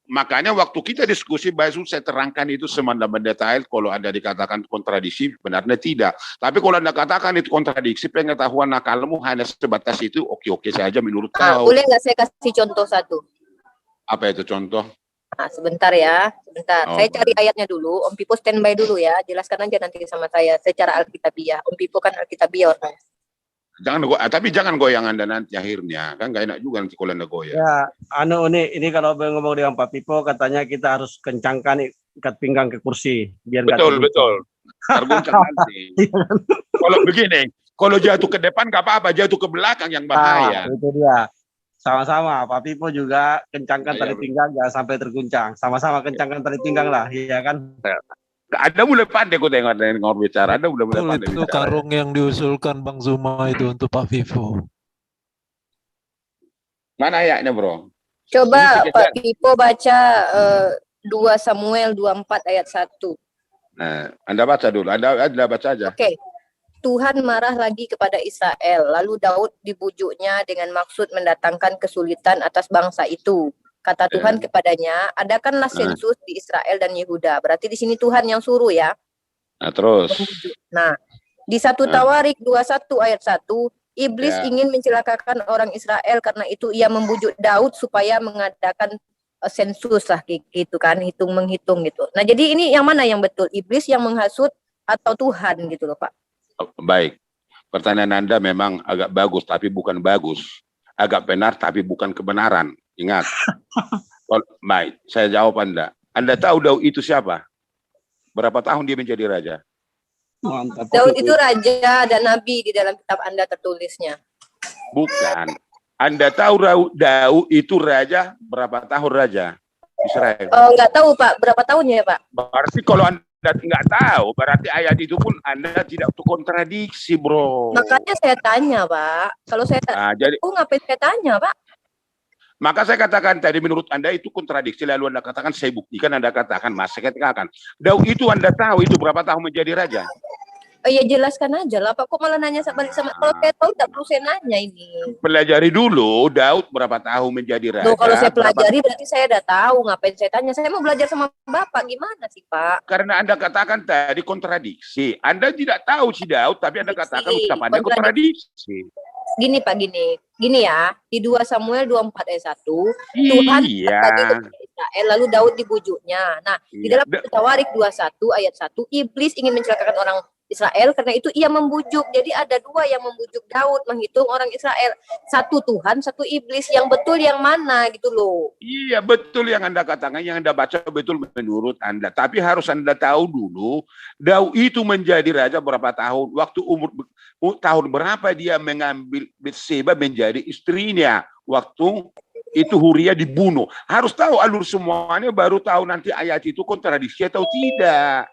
makanya waktu kita diskusi baru saya terangkan itu semanda mendetail. Kalau Anda dikatakan kontradiksi, benarnya tidak. Tapi kalau Anda katakan itu kontradiksi, pengetahuan akalmu hanya sebatas itu, oke saja menurut kau. Boleh nggak saya kasih contoh satu? Apa itu contoh? Nah, sebentar. Saya cari ayatnya dulu. Om Pipo standby dulu ya. Jelaskan aja nanti sama saya secara Alkitabiah. Om Pipo kan Alkitabiah orangnya. Tapi jangan goyang Anda nanti akhirnya. Kan nggak enak juga nanti kalau Anda goyang. Ya, ini kalau ngomong dengan Pak Pipo, katanya kita harus kencangkan ikat pinggang ke kursi. Biar betul. Terguncang nanti. Kalau begini, kalau jatuh ke depan nggak apa-apa, jatuh ke belakang yang bahaya. Itu dia. Sama-sama, Pak Pipo juga kencangkan tali pinggang, jangan sampai terguncang. Sama-sama kencangkan tali pinggang lah, iya kan? Ada mulai pandai kok dengar bicara, ada mulai pandai itu bicara. Karung yang diusulkan Bang Zuma itu untuk Pak Pipo. Mana ayatnya, bro? Coba Pak Pipo baca 2 Samuel 24 ayat 1. Nah, Anda baca dulu, Anda baca aja. Oke. Tuhan marah lagi kepada Israel, lalu Daud dibujuknya dengan maksud mendatangkan kesulitan atas bangsa itu. Kata Tuhan kepadanya, adakanlah sensus di Israel dan Yehuda. Berarti di sini Tuhan yang suruh ya. Nah, terus. Nah, di 1 Tawarik 21 ayat 1, iblis ingin mencelakakan orang Israel, karena itu ia membujuk Daud supaya mengadakan sensus lah gitu kan, menghitung gitu. Nah, jadi ini yang mana yang betul? Iblis yang menghasut atau Tuhan gitu loh, Pak? Baik, pertanyaan Anda memang agak bagus, tapi bukan bagus. Agak benar, tapi bukan kebenaran. Ingat. Baik, saya jawab Anda. Anda tahu Daud itu siapa? Berapa tahun dia menjadi raja? Daud itu raja dan nabi di dalam kitab Anda tertulisnya. Bukan. Anda tahu Daud itu raja, berapa tahun raja Israel? Nggak tahu Pak, berapa tahunnya Pak? Berarti kalau Anda nggak tahu, berarti ayat itu pun Anda tidak kontradiksi, bro. Makanya saya tanya, Pak. Kalau saya ngapain saya tanya, Pak? Maka saya katakan tadi menurut Anda itu kontradiksi, lalu Anda katakan saya buktikan, Anda katakan, Mas, saya katakan, Daud itu Anda tahu itu berapa tahun menjadi raja? Ya jelaskan aja lah, Pak. Kok malah nanya balik sama, kalau saya tahu tidak perlu saya nanya ini. Pelajari dulu, Daud berapa tahun menjadi raja? Kalau saya pelajari berarti saya udah tahu, ngapain saya tanya? Saya mau belajar sama Bapak, gimana sih Pak? Karena Anda katakan tadi kontradiksi. Anda tidak tahu si Daud, tapi Anda katakan ucapannya kontradiksi. Gini Pak, gini ya, di 2 Samuel 24 ayat 1, Tuhan tadi kepada Israel, lalu Daud dibujuknya. Nah, di dalam Tawarik 21 ayat 1, iblis ingin mencelakakan orang Israel, karena itu ia membujuk. Jadi ada dua yang membujuk Daud menghitung orang Israel. Satu Tuhan, satu iblis. Yang betul yang mana gitu loh. Iya, betul yang Anda katakan, yang Anda baca betul menurut Anda. Tapi harus Anda tahu dulu, Daud itu menjadi raja berapa tahun? Waktu tahun berapa dia mengambil Betseba menjadi istrinya? Waktu itu Huria dibunuh. Harus tahu alur semuanya, baru tahu nanti ayat itu kontradiksi atau tidak.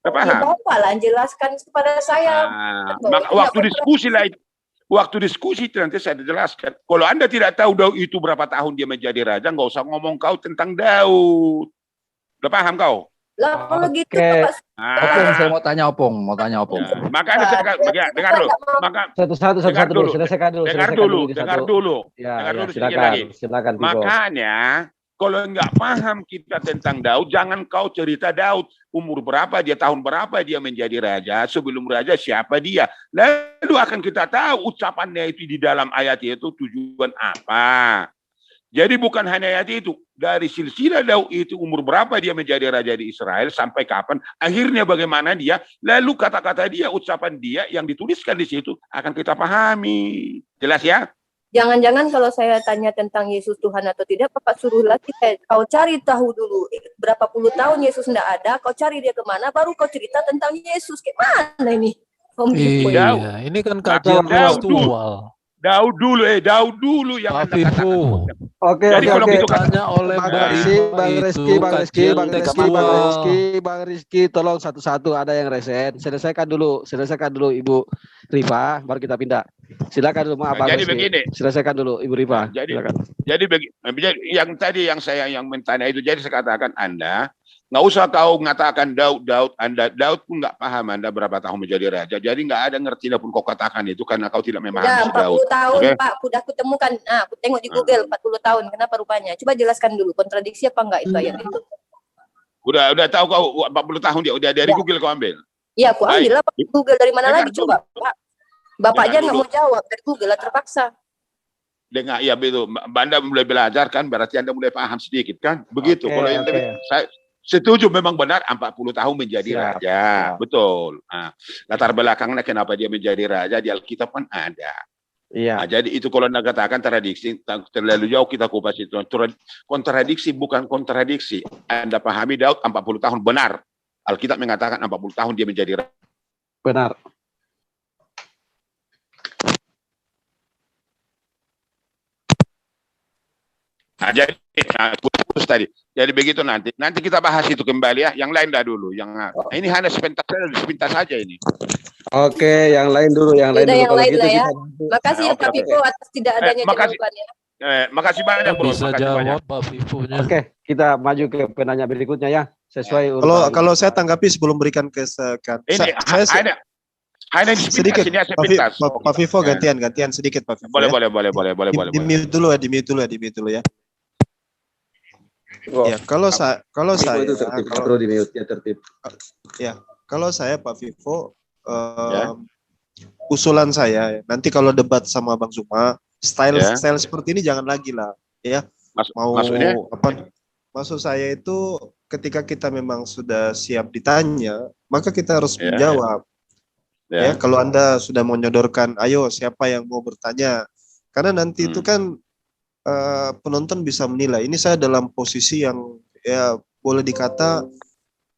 Paham? Bapak lah jelaskan kepada saya. Maka waktu diskusi nanti saya jelaskan. Kalau Anda tidak tahu Daud itu berapa tahun dia menjadi raja, nggak usah ngomong kau tentang Daud. Udah paham kau? Lah kalau gitu Opung, saya mau tanya Opung. Ya, maka Anda dengar dulu. Maka satu dulu. Selesaikan dulu. Dengar dulu. Silakan. Makanya kalau nggak paham kita tentang Daud, jangan kau cerita Daud. Umur berapa dia, tahun berapa dia menjadi raja, sebelum raja siapa dia. Lalu akan kita tahu ucapannya itu di dalam ayat itu tujuan apa. Jadi bukan hanya ayat itu. Dari silsilah Daud itu umur berapa dia menjadi raja di Israel, sampai kapan, akhirnya bagaimana dia, lalu kata-kata dia, ucapan dia yang dituliskan di situ akan kita pahami. Jelas ya? Jangan-jangan kalau saya tanya tentang Yesus Tuhan atau tidak, Bapak suruh lagi, kau cari tahu dulu berapa puluh tahun Yesus tidak ada, kau cari dia kemana, baru kau cerita tentang Yesus. Kayak mana ini? Iya, ini kan kajian tekstual. Daud dulu yang Anda katakan. Oke. Tanya oleh Bang Rizky, tolong satu-satu, ada yang resen. Selesaikan dulu Ibu Rifa, baru kita pindah. Silakan dulu, maaf Bang Rizky. Begini. Silakan dulu Ibu Rifa. Jadi yang tadi yang saya bertanya itu, jadi saya katakan Anda nggak usah kau mengatakan Daud pun nggak paham Anda berapa tahun menjadi raja. Jadi nggak ada ngerti pun kau katakan itu karena kau tidak memahami Daud. 40 tahun Pak, udah aku temukan. Nah, aku tengok di Google 40 tahun. Kenapa rupanya? Coba jelaskan dulu kontradiksi apa enggak itu ayat itu. Udah tahu kau 40 tahun dia udah dari Google kau ambil. Iya, aku ambil lah Pak, Google, dari mana lagi coba Pak? Bapak aja nggak mau jawab, dari Google lah terpaksa. Dengar, ya begitu. Anda mulai belajar kan, berarti Anda mulai paham sedikit kan? Begitu. Kalau yang saya setuju, memang benar 40 tahun menjadi raja. Betul. Nah, latar belakangnya kenapa dia menjadi raja di Alkitab kan ada. Iya. Nah, jadi itu kalau Anda katakan tradiksi, terlalu jauh kita kupas itu. Kontradiksi bukan kontradiksi. Anda pahami Daud 40 tahun benar. Alkitab mengatakan 40 tahun dia menjadi raja. Benar. Nah, jadi tadi. Jadi begitu nanti kita bahas itu kembali ya. Yang lain dah dulu. Ini hanya sepintas saja ini. Oke, yang lain dulu, Yang lain lah ya. Makasih ya Pak Vivo atas tidak adanya jawabannya. Makasih banyak Bro. Bisa jawab Pak Vivo-nya. Oke, kita maju ke penanya berikutnya ya. Sesuai kalau saya tanggapi sebelum berikan ke ini ada sedikit Pak Vivo, gantian sedikit Pak Vivo. Boleh. Di mute dulu ya. Ya, kalau saya perlu di mute ya, tertib. Ya, kalau saya Pak Vivo, usulan saya nanti kalau debat sama Bang Zuma, style seperti ini jangan lagi lah, ya. Maksudnya? Maksud saya itu ketika kita memang sudah siap ditanya, maka kita harus menjawab. Ya, kalau Anda sudah menyodorkan, ayo siapa yang mau bertanya, karena nanti itu kan penonton bisa menilai. Ini saya dalam posisi yang ya boleh dikata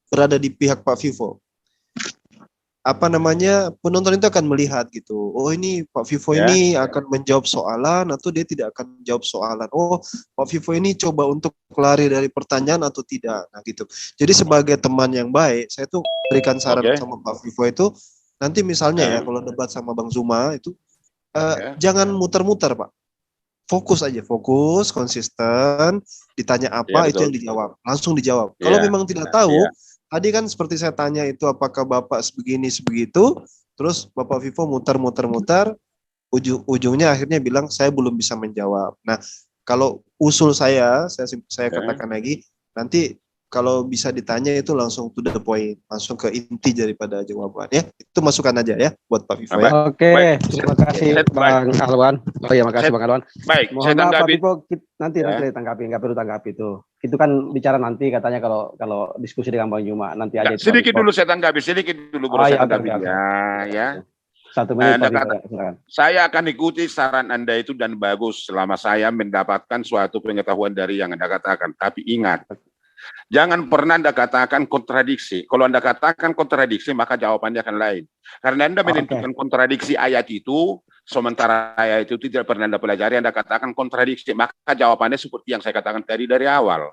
berada di pihak Pak Vivo. Penonton itu akan melihat gitu. Oh, ini Pak Vivo ini akan menjawab soalan atau dia tidak akan menjawab soalan. Oh, Pak Vivo ini coba untuk lari dari pertanyaan atau tidak. Nah gitu. Jadi sebagai teman yang baik, saya tuh berikan saran sama Pak Vivo itu, nanti misalnya ya kalau debat sama Bang Zuma itu jangan muter-muter Pak. Fokus aja, konsisten, ditanya apa itu yang dijawab, langsung dijawab. Kalau memang tidak tahu, tadi kan seperti saya tanya itu apakah Bapak sebegini sebegitu, terus Bapak Vivo muter-muter, ujungnya akhirnya bilang saya belum bisa menjawab. Nah, kalau usul saya katakan lagi, nanti kalau bisa ditanya itu langsung to the point, langsung ke inti daripada jawaban ya. Itu masukan aja ya buat Pak Vivo ya. Oke, terima kasih Bang Alwan. Oh ya, makasih Bang Alwan. Baik, mohon maaf Pak Vivo, nanti tanggapi, nggak perlu tanggapi itu. itu kan bicara nanti katanya kalau diskusi dengan Bang Juma nanti aja. Sedikit dulu saya tanggapi, sedikit dulu baru saya tanggapi ya. 1 menit Pak. Saya akan ikuti saran Anda itu dan bagus selama saya mendapatkan suatu pengetahuan dari yang Anda katakan. Tapi ingat, jangan pernah Anda katakan kontradiksi. Kalau Anda katakan kontradiksi, maka jawabannya akan lain. Karena Anda menentukan kontradiksi ayat itu, sementara ayat itu tidak pernah Anda pelajari, Anda katakan kontradiksi, maka jawabannya seperti yang saya katakan tadi dari awal.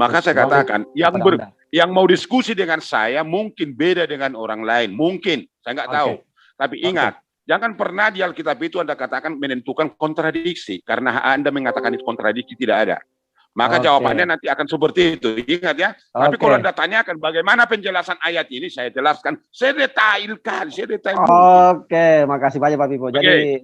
Maka saya katakan, yang mau diskusi dengan saya mungkin beda dengan orang lain. Mungkin, saya nggak tahu. Tapi ingat, jangan pernah di Alkitab itu Anda katakan menentukan kontradiksi. Karena Anda mengatakan itu kontradiksi tidak ada. Maka jawabannya nanti akan seperti itu. Ingat ya. Tapi kalau Anda tanyakan bagaimana penjelasan ayat ini, saya jelaskan. Saya detailkan. Oke, makasih banyak Pak Pipo. Jadi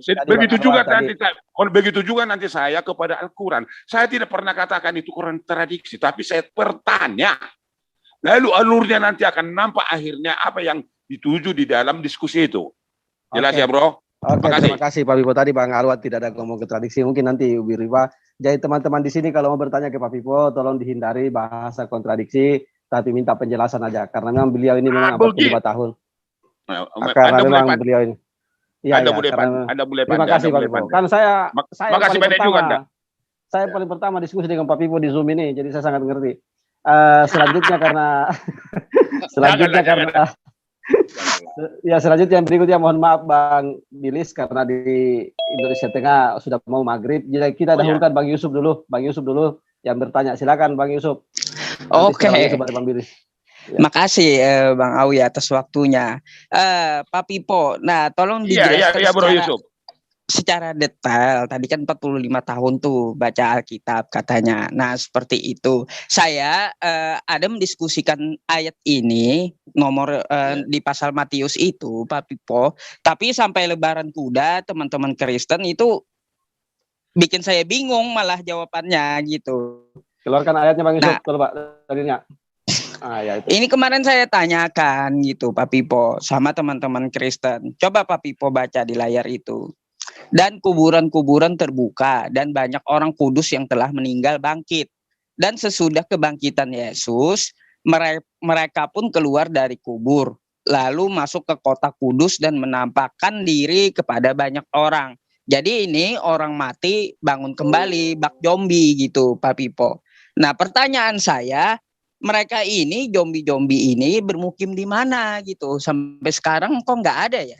begitu juga nanti saya kepada Al-Quran. Saya tidak pernah katakan itu kontradiksi. Tapi saya bertanya. Lalu alurnya nanti akan nampak akhirnya apa yang dituju di dalam diskusi itu. Jelas ya bro? Terima kasih Pak Pipo. Tadi Bang Arwad tidak ada ngomong kontradiksi. Mungkin nanti Ubi Riva. Jadi teman-teman di sini kalau mau bertanya ke Pak Pipo, tolong dihindari bahasa kontradiksi, tapi minta penjelasan aja. Karena memang beliau ini memang 45 tahun. Karena memang beliau ini. Anda boleh terima kasih Pak Pipo. Kan saya paling pertama diskusi dengan Pak Pipo di Zoom ini, jadi saya sangat mengerti. Selanjutnya selanjutnya yang berikutnya mohon maaf Bang Bilis karena di Indonesia Tengah sudah mau maghrib. Jadi kita dahulukan Bang Yusuf dulu. Bang Yusuf dulu yang bertanya. Silakan Bang Yusuf. Oke. Bang Bilis. Makasih Bang Awi atas waktunya. Pak Pipo, nah tolong dijelaskan secara detail. Tadi kan 45 tahun tuh baca Alkitab katanya. Nah seperti itu. Saya ada mendiskusikan ayat ini nomor di pasal Matius itu Pak Pipo. Tapi sampai Lebaran Kuda teman-teman Kristen itu bikin saya bingung malah jawabannya gitu. Keluarkan ayatnya Bang Yusuf. Coba dalilnya. Ini kemarin saya tanyakan gitu Pak Pipo sama teman-teman Kristen. Coba Pak Pipo baca di layar itu. Dan kuburan-kuburan terbuka dan banyak orang kudus yang telah meninggal bangkit. Dan sesudah kebangkitan Yesus, mereka pun keluar dari kubur. Lalu masuk ke kota kudus dan menampakkan diri kepada banyak orang. Jadi ini orang mati bangun kembali, bak zombie gitu Pak Pipo. Nah pertanyaan saya, mereka ini zombie-zombie ini bermukim di mana gitu? Sampai sekarang kok nggak ada ya?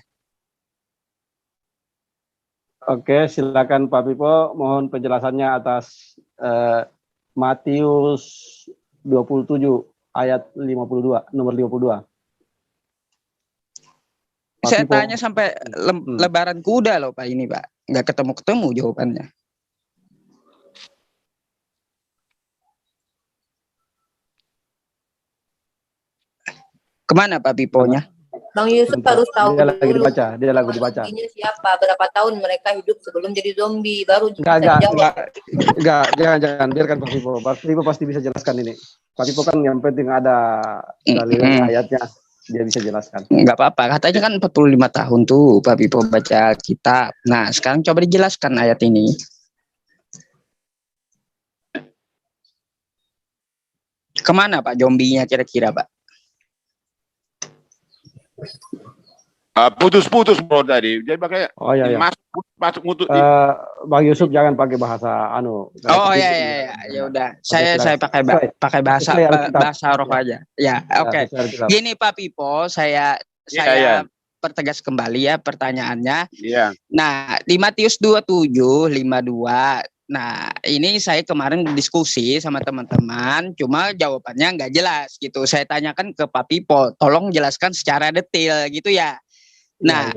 Oke, silakan Pak Pipo, mohon penjelasannya atas Matius 27 ayat 52, nomor 52. Saya tanya sampai Lebaran Kuda loh Pak ini Pak, nggak ketemu jawabannya. Kemana Pak Piponya? Bang Yusuf harus tahu dia lagi dibaca. Siapa, berapa tahun mereka hidup sebelum jadi zombie, baru jangan biarkan Pak Pipo. Pak Pipo pasti bisa jelaskan ini. Pak Pipo kan yang penting ada dalilnya ayatnya, dia bisa jelaskan. Enggak apa-apa, katanya kan 45 tahun tuh Pak Pipo baca kitab. Nah, sekarang coba dijelaskan ayat ini. Kemana Pak zombinya kira-kira Pak? Putus-putus bro tadi. Jadi pakai masuk mutu. Bang Yusuf jangan pakai bahasa ya udah. Saya pakai bahasa roh aja. Ya, oke. Gini Pak Pipo, saya pertegas kembali ya pertanyaannya. Iya. Nah, di Matius 27:52. Nah, ini saya kemarin diskusi sama teman-teman, cuma jawabannya nggak jelas gitu. Saya tanyakan ke Pak Pipo, tolong jelaskan secara detail gitu ya. Nah,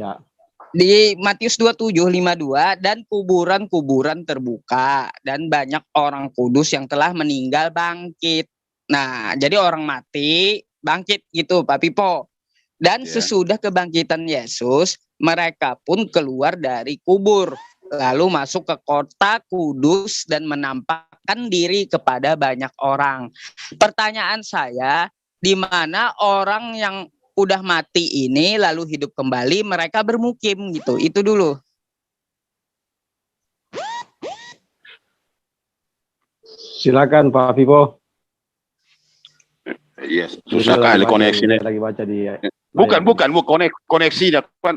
di Matius 27:52, dan kuburan-kuburan terbuka dan banyak orang kudus yang telah meninggal bangkit. Nah, jadi orang mati bangkit gitu Pak Pipo. Dan sesudah kebangkitan Yesus, mereka pun keluar dari kubur. Lalu masuk ke kota kudus dan menampakkan diri kepada banyak orang. Pertanyaan saya, di mana orang yang udah mati ini lalu hidup kembali, mereka bermukim gitu. Itu dulu. Silakan Pak Vivo. Yes, susah kali koneksinya. Lagi baca di Bukan koneksinya kan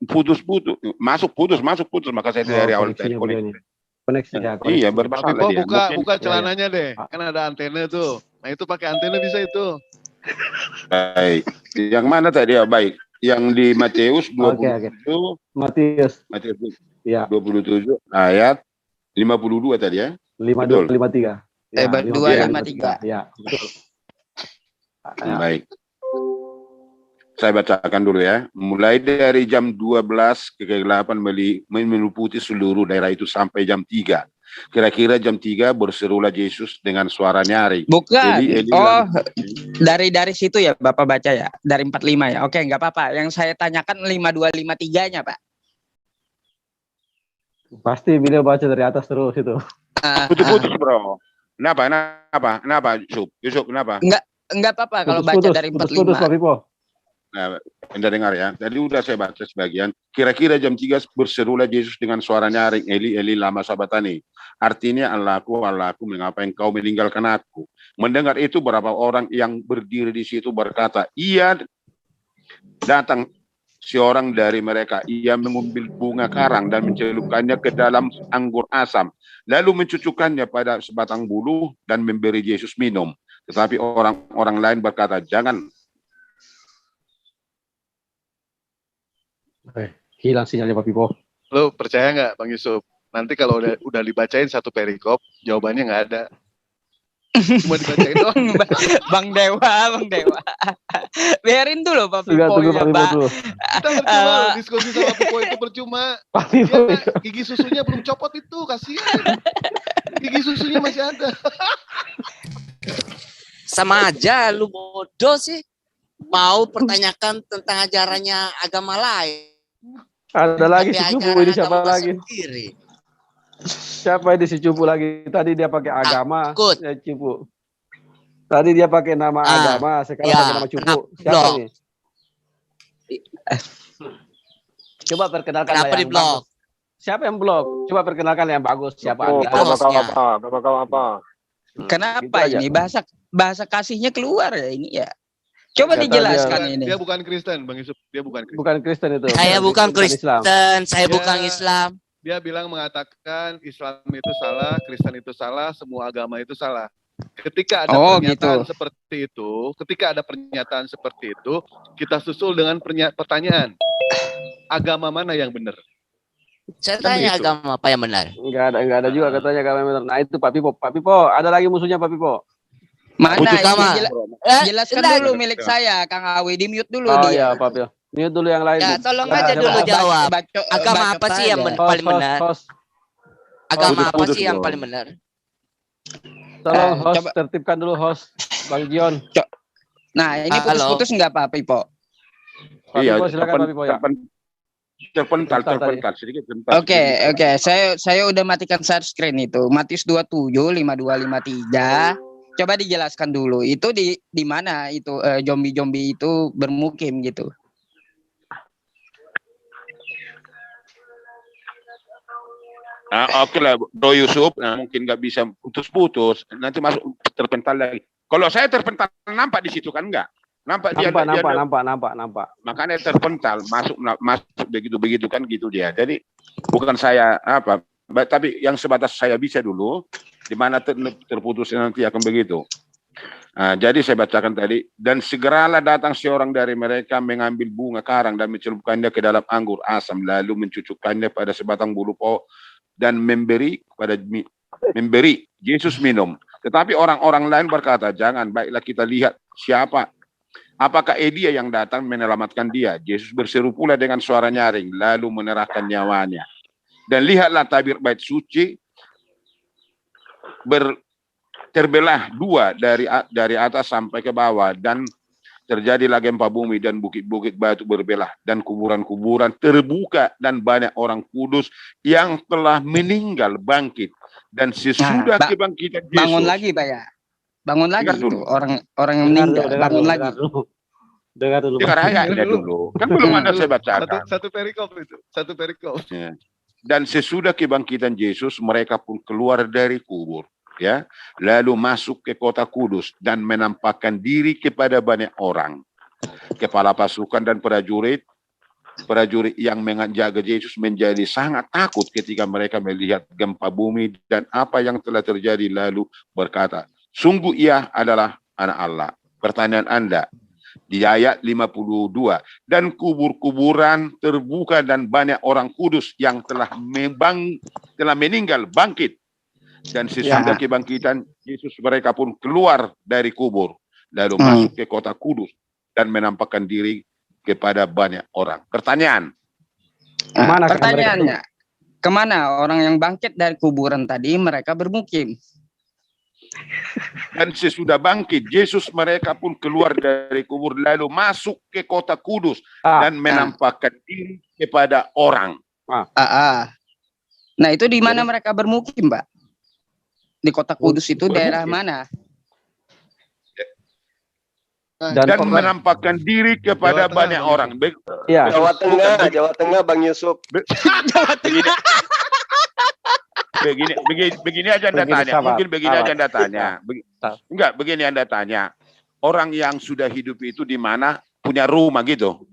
putus-putus, masuk putus, maka saya dari awal tadi koneksi ya. Iya, bermasalah dia. Buka celananya deh, kan ada antena tuh. Nah itu pakai antena bisa itu. Baik, yang mana tadi ya? Baik, yang di Matius 27. Matius. Ya. 27 ayat 52 tadi ya. 52 53. 52 53. Ya, betul. Baik. Saya bacakan dulu ya. Mulai dari jam 12 kegelapan meliputi seluruh daerah itu sampai jam 3. Kira-kira jam 3 berserulah Yesus dengan suara nyaring. Bukan. Dari situ ya Bapak baca ya. Dari 45 ya. Oke, nggak apa-apa. Yang saya tanyakan 52 53-nya, Pak. Pasti beliau baca dari atas terus itu. Putus-putus, Bro. Kenapa? Yusuf, kenapa? Enggak apa-apa kalau baca dari 45. Putus, Pak Vipo. Nah, Anda dengar ya. Tadi udah saya baca sebagian. Kira-kira jam 3 berserulah Yesus dengan suara nyaring, Eli, Eli, lama sabatani. Artinya, Allahku, Allahku, mengapa engkau meninggalkan aku? Mendengar itu beberapa orang yang berdiri di situ berkata, iya datang seorang dari mereka. Ia mengambil bunga karang dan mencelupkannya ke dalam anggur asam. Lalu mencucukkannya pada sebatang bulu dan memberi Yesus minum. Tetapi orang-orang lain berkata, jangan. Hilang sinyalnya Pak Vipo. Lo percaya nggak Bang Yusuf? Nanti kalau udah dibacain satu perikop, jawabannya nggak ada. Cuma dibacain doang. Bang Dewa. Biarin dulu Pak Vipo. Kita percuma diskusi sama Vipo itu percuma. Dia, gigi susunya belum copot itu, kasihan. Gigi susunya masih ada. Sama aja lu bodoh sih. Mau pertanyakan tentang ajarannya agama lain. Ada lagi si Cupu ini siapa lagi? Sendiri. Siapa ini si Cupu lagi? Tadi dia pakai agama. Ya, Cupu. Tadi dia pakai nama agama, sekarang pakai nama Cupu. Siapa ini? Coba perkenalkan kenapa di blog? Siapa yang blog? Coba perkenalkan yang bagus. Siapa? Apa? Kenapa gitu ini bahasa kasihnya keluar ya ini ya? Coba dijelaskan ini. Dia bukan Kristen, Bang Yusuf. Dia bukan Kristen. Bukan Kristen itu. Saya bukan Kristen, saya bukan Islam. Dia bilang mengatakan Islam itu salah, Kristen itu salah, semua agama itu salah. Ketika ada pernyataan seperti itu, kita susul dengan pertanyaan, agama mana yang benar? Saya tanya agama apa yang benar? Enggak ada juga katanya agama yang benar. Nah itu Pak Pipo, ada lagi musuhnya Pak Pipo. Mana jelaskan dulu milik saya, Kang Awi, di mute dulu dia. Iya, Pak Pio. Mute dulu yang lain. Ya, tolong aja dulu jawab. Agama apa sih yang paling benar? Agama apa sih yang paling benar? Tolong host tertibkan dulu host Bang Gion. Nah, ini putus-putus enggak Pak Pipo? Iya, silakan Pak Pipo ya. Terpental sedikit. Oke. Saya udah matikan share screen itu. Matius 27 52 53. Coba dijelaskan dulu, itu di mana itu zombie-zombie itu bermukim gitu. Nah, oke lah, Bro Yusuf, mungkin nggak bisa putus-putus, nanti masuk terpental lagi. Kalau saya terpental nampak di situ kan enggak? Nampak. Makanya terpental, masuk begitu kan gitu dia. Jadi bukan saya tapi yang sebatas saya bisa dulu. Di mana terputus nanti akan begitu. Nah, jadi saya bacakan tadi, dan segeralah datang seorang dari mereka mengambil bunga karang dan mencelupkannya ke dalam anggur asam, lalu mencucukkannya pada sebatang bulu pohon dan memberi Yesus minum. Tetapi orang-orang lain berkata, jangan, baiklah kita lihat siapa. Apakah Elia yang datang menyelamatkan dia? Yesus berseru pula dengan suara nyaring, lalu menyerahkan nyawanya. Dan lihatlah tabir bait suci terbelah dua dari atas sampai ke bawah, dan terjadilah gempa bumi dan bukit-bukit batu berbelah dan kuburan-kuburan terbuka, dan banyak orang kudus yang telah meninggal bangkit, dan sesudah kebangkitan Yesus bangun lagi Pak ya. Bangun lagi itu orang yang meninggal bangun lagi. Dengar ayatnya dulu. Kan belum ada saya bacakan. Satu perikop itu. Ya. Dan sesudah kebangkitan Yesus, mereka pun keluar dari kubur. ya, lalu masuk ke kota kudus dan menampakkan diri kepada banyak orang. Kepala pasukan dan prajurit yang menjaga Yesus menjadi sangat takut ketika mereka melihat gempa bumi dan apa yang telah terjadi, lalu berkata, sungguh ia adalah anak Allah. Pertanyaan Anda di ayat 52, dan kubur-kuburan terbuka dan banyak orang kudus yang telah meninggal bangkit. Dan sesudah kebangkitan Yesus mereka pun keluar dari kubur, lalu masuk ke kota kudus dan menampakkan diri kepada banyak orang. Pertanyaan. Pertanyaannya, kemana orang yang bangkit dari kuburan tadi mereka bermukim? Dan sesudah bangkit Yesus mereka pun keluar dari kubur lalu masuk ke kota kudus dan menampakkan diri kepada orang. Nah, itu di mana mereka bermukim, Mbak? Di kota kudus itu daerah mana? Dan menampakkan diri kepada banyak orang. Ya. Jawa Tengah, Bang Yusuf. Begini aja Anda tanya. Mungkin begini aja Anda tanya. Enggak, begini Anda tanya. Orang yang sudah hidup itu di mana punya rumah gitu?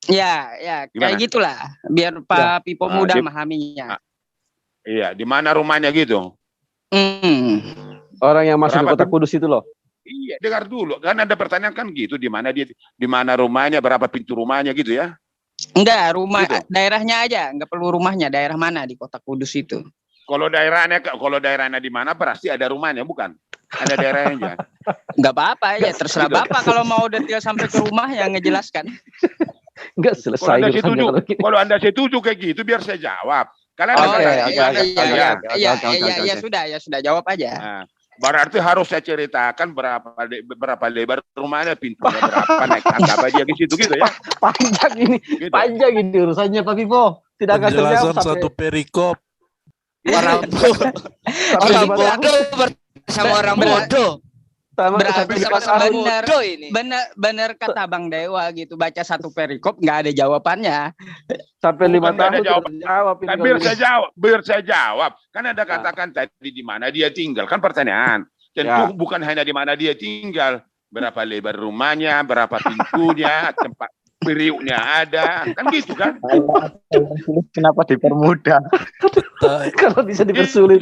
Ya, kayak gitulah. Biar Pak Pipo mudah memahaminya. Iya, di mana rumahnya gitu? Orang yang masuk ke kota kudus itu loh. Iya, dengar dulu. Kan ada pertanyaan kan gitu, di mana rumahnya, berapa pintu rumahnya gitu ya? Enggak, daerahnya aja, enggak perlu rumahnya. Daerah mana di kota kudus itu? Kalau daerahnya di mana berarti ada rumahnya, bukan? Ada daerahnya. Enggak apa-apa ya, terserah Bapak kalau mau detail sampai ke rumah yang ngejelaskan. Enggak selesai. Kalau Anda setuju kayak gitu, biar saya jawab. Kalian sudah jawab aja. Nah, berarti harus saya ceritakan berapa lebar rumahnya, pintunya berapa, naik tangga apa aja gitu ya. Panjang ini urusannya Pak Pipo. Tidak akan terjawab sampai satu perikop. Orang bodoh bersama orang bodoh. Benar kata Bang Dewa gitu, baca satu perikop nggak ada jawabannya sampai 5 tahun jawab. Biar saya jawab. Kan Anda katakan tadi di mana dia tinggal, kan pertanyaan. Tentu bukan hanya di mana dia tinggal, berapa lebar rumahnya, berapa pintunya, tempat periuknya ada, kan gitu kan? Kenapa dipermudah? Kalau bisa dipersulit.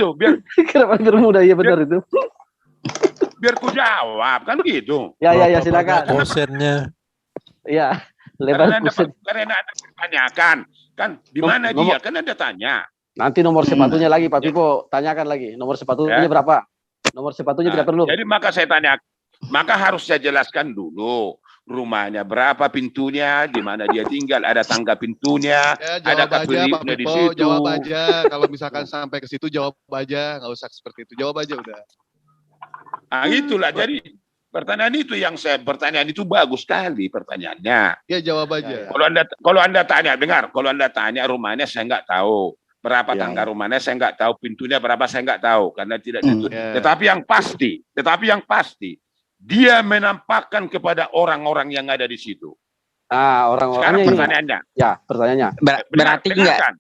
Kenapa dipermudah? Ya benar itu. Biar ku jawab, kan gitu. Ya, silakan. Kosennya. Iya, lebar kosen. Karena Anda tanyakan, kan di mana dia? Kan Anda tanya. Nanti nomor sepatunya lagi, Pak Pipo, tanyakan lagi. Nomor sepatunya berapa? Nomor sepatunya tidak perlu. Jadi maka harus saya jelaskan dulu. Rumahnya berapa, pintunya, di mana dia tinggal, ada tangga pintunya, ada kapeliuknya di situ. Jawab aja, kalau misalkan sampai ke situ jawab aja, nggak usah seperti itu, jawab aja udah. Nah itulah, jadi pertanyaan itu bagus sekali pertanyaannya. Ya jawab aja. Kalau anda tanya, dengar, kalau Anda tanya rumahnya saya nggak tahu, berapa tangga rumahnya saya nggak tahu, pintunya berapa saya nggak tahu, karena tidak tentu. Tetapi yang pasti dia menampakkan kepada orang-orang yang ada di situ. Orang-orangnya. Sekarang pertanyaannya. Ya, pertanyaannya. Berarti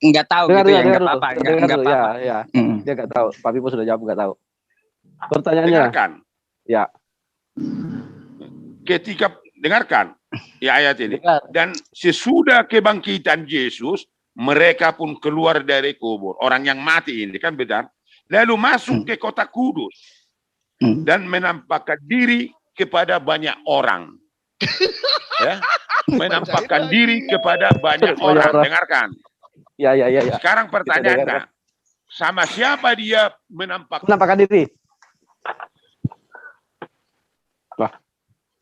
nggak tahu gitu ya, nggak apa-apa. Ya. Dia nggak tahu. Pak Pipo sudah jawab nggak tahu. Pertanyaannya. Dengarkan. Ya. Dengarkan ya ayat ini. Dan sesudah kebangkitan Yesus, mereka pun keluar dari kubur. Orang yang mati ini kan benar. Lalu masuk ke kota kudus. Dan menampakkan diri kepada banyak orang. Ya, menampakkan diri kepada banyak orang. Dengarkan. Ya. Sekarang pertanyaannya, sama siapa dia menampakkan diri?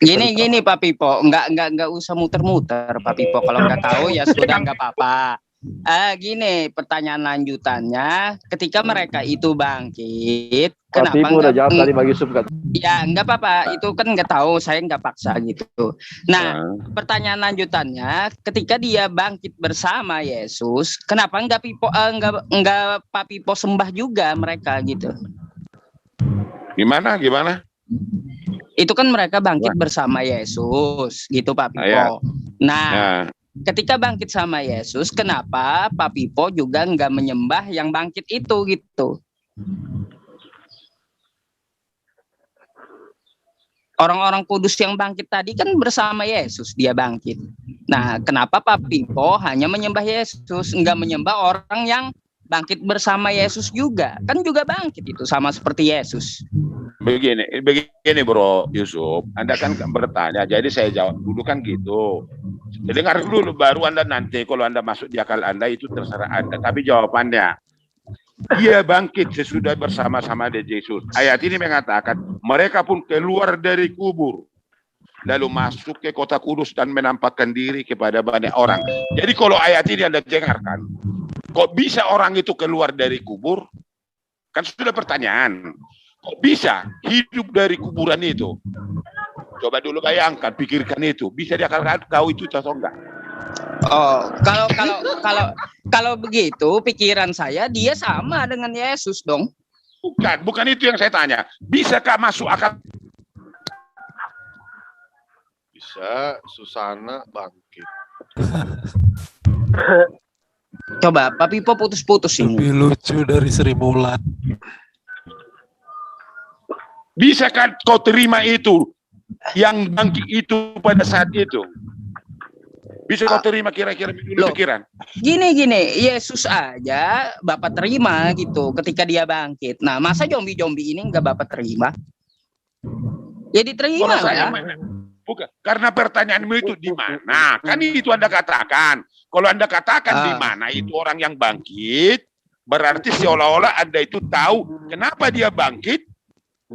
Gini Pak Pipo, nggak usah muter-muter Pak Pipo. Kalau nggak tahu ya sudah, nggak apa-apa. Gini, pertanyaan lanjutannya, ketika mereka itu bangkit, kenapa udah jawab tadi Bang Yusuf kan? Ya nggak apa-apa, itu kan nggak tahu, saya nggak paksa gitu. Nah, pertanyaan lanjutannya, ketika dia bangkit bersama Yesus, kenapa nggak Pak Pipo sembah juga mereka gitu? Gimana? Itu kan mereka bangkit bersama Yesus, gitu Pak Pipo. Nah, ketika bangkit sama Yesus, kenapa Pak Pipo juga nggak menyembah yang bangkit itu gitu? Orang-orang kudus yang bangkit tadi kan bersama Yesus dia bangkit. Nah, kenapa Pak Pipo hanya menyembah Yesus, enggak menyembah orang yang bangkit bersama Yesus juga? Kan juga bangkit itu sama seperti Yesus. Begini Bro Yusuf, Anda kan bertanya, jadi saya jawab dulu kan gitu. Dengar dulu, baru Anda nanti kalau Anda masuk di akal Anda itu terserah Anda. Tapi jawabannya, dia bangkit sesudah bersama-sama dengan Yesus. Ayat ini mengatakan, mereka pun keluar dari kubur, lalu masuk ke kota kudus dan menampakkan diri kepada banyak orang. Jadi kalau ayat ini Anda dengarkan, kok bisa orang itu keluar dari kubur? Kan sudah pertanyaan. Kok bisa hidup dari kuburan itu? Coba dulu bayangkan, pikirkan itu. Bisa diakalkan kau itu atau enggak? Oh, kalau begitu pikiran saya dia sama dengan Yesus dong. Bukan itu yang saya tanya. Bisakah masuk akal? Bisa, Susana bangkit. Coba Pak Pipo putus-putus ini. Lebih lucu dari Sri Mulat. Bisakah kau terima itu? Yang bangkit itu pada saat itu? Bisa kau terima kira-kira pikiran? Gini, Yesus aja Bapak terima gitu ketika dia bangkit. Nah, masa zombie-zombie ini enggak Bapak terima? Ya diterima lah ya. Bukan, karena pertanyaanmu itu di mana? Kan itu Anda katakan. Kalau Anda katakan di mana itu orang yang bangkit, berarti seolah-olah Anda itu tahu kenapa dia bangkit.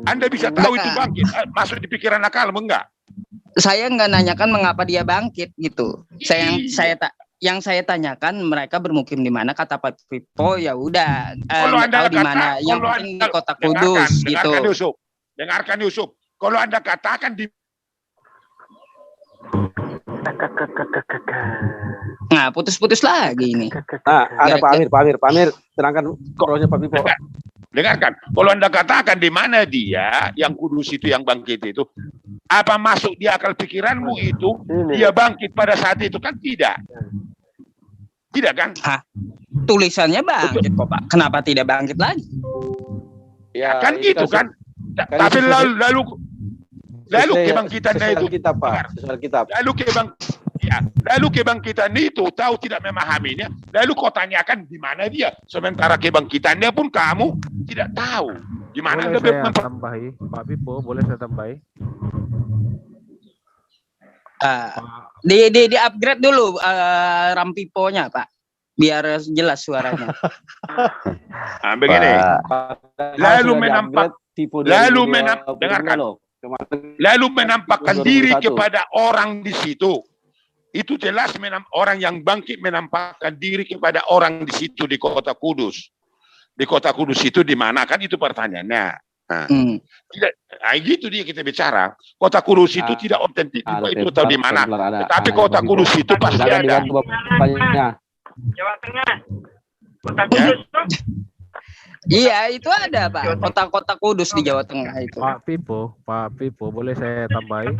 Anda bisa tahu itu bangkit. Masuk di pikiran akal enggak? Saya nggak nanyakan mengapa dia bangkit gitu. Yang saya tanyakan mereka bermukim di mana, kata Pak Pipo ya udah tahu di mana. Yang penting di kota Kudus gitu. Dengarkan Yusuf. Kalau Anda katakan di Nah, putus-putus lagi ini. Nah, ada Pak Amir, terangkan prosesnya Pak Pipo. Dengarkan, kalau Anda katakan di mana dia yang kudus itu yang bangkit itu, apa masuk di akal pikiranmu itu dia bangkit pada saat itu? Kan tidak. Tidak kan? Tulisannya bangkit kok Pak. Kenapa tidak bangkit lagi? Ya, kan gitu kan. Tapi lalu kebangkitannya itu kitab, Pak. Kitab. Lalu kebangkitan itu tahu tidak memahaminya, lalu kau tanyakan di mana dia, sementara kebangkitannya pun kamu tidak tahu di mana. Boleh saya tambahi, Pak Pipo, boleh saya tambahi? Di upgrade dulu RAM Piponya Pak, biar jelas suaranya. Begini, lalu menampakkan diri kepada orang di situ. Itu jelas orang yang bangkit menampakkan diri kepada orang di situ di kota Kudus. Di kota Kudus itu di mana? Kan itu pertanyaannya. Gitu dia kita bicara. Kota Kudus itu tidak otentik itu tahu di mana. Tetapi kota Kudus itu pasti ada. Jawa Tengah. Kota Kudus. Iya, itu ada Pak. Kota-kota Kudus di Jawa Tengah itu. Pak Pipo, boleh saya tambahi?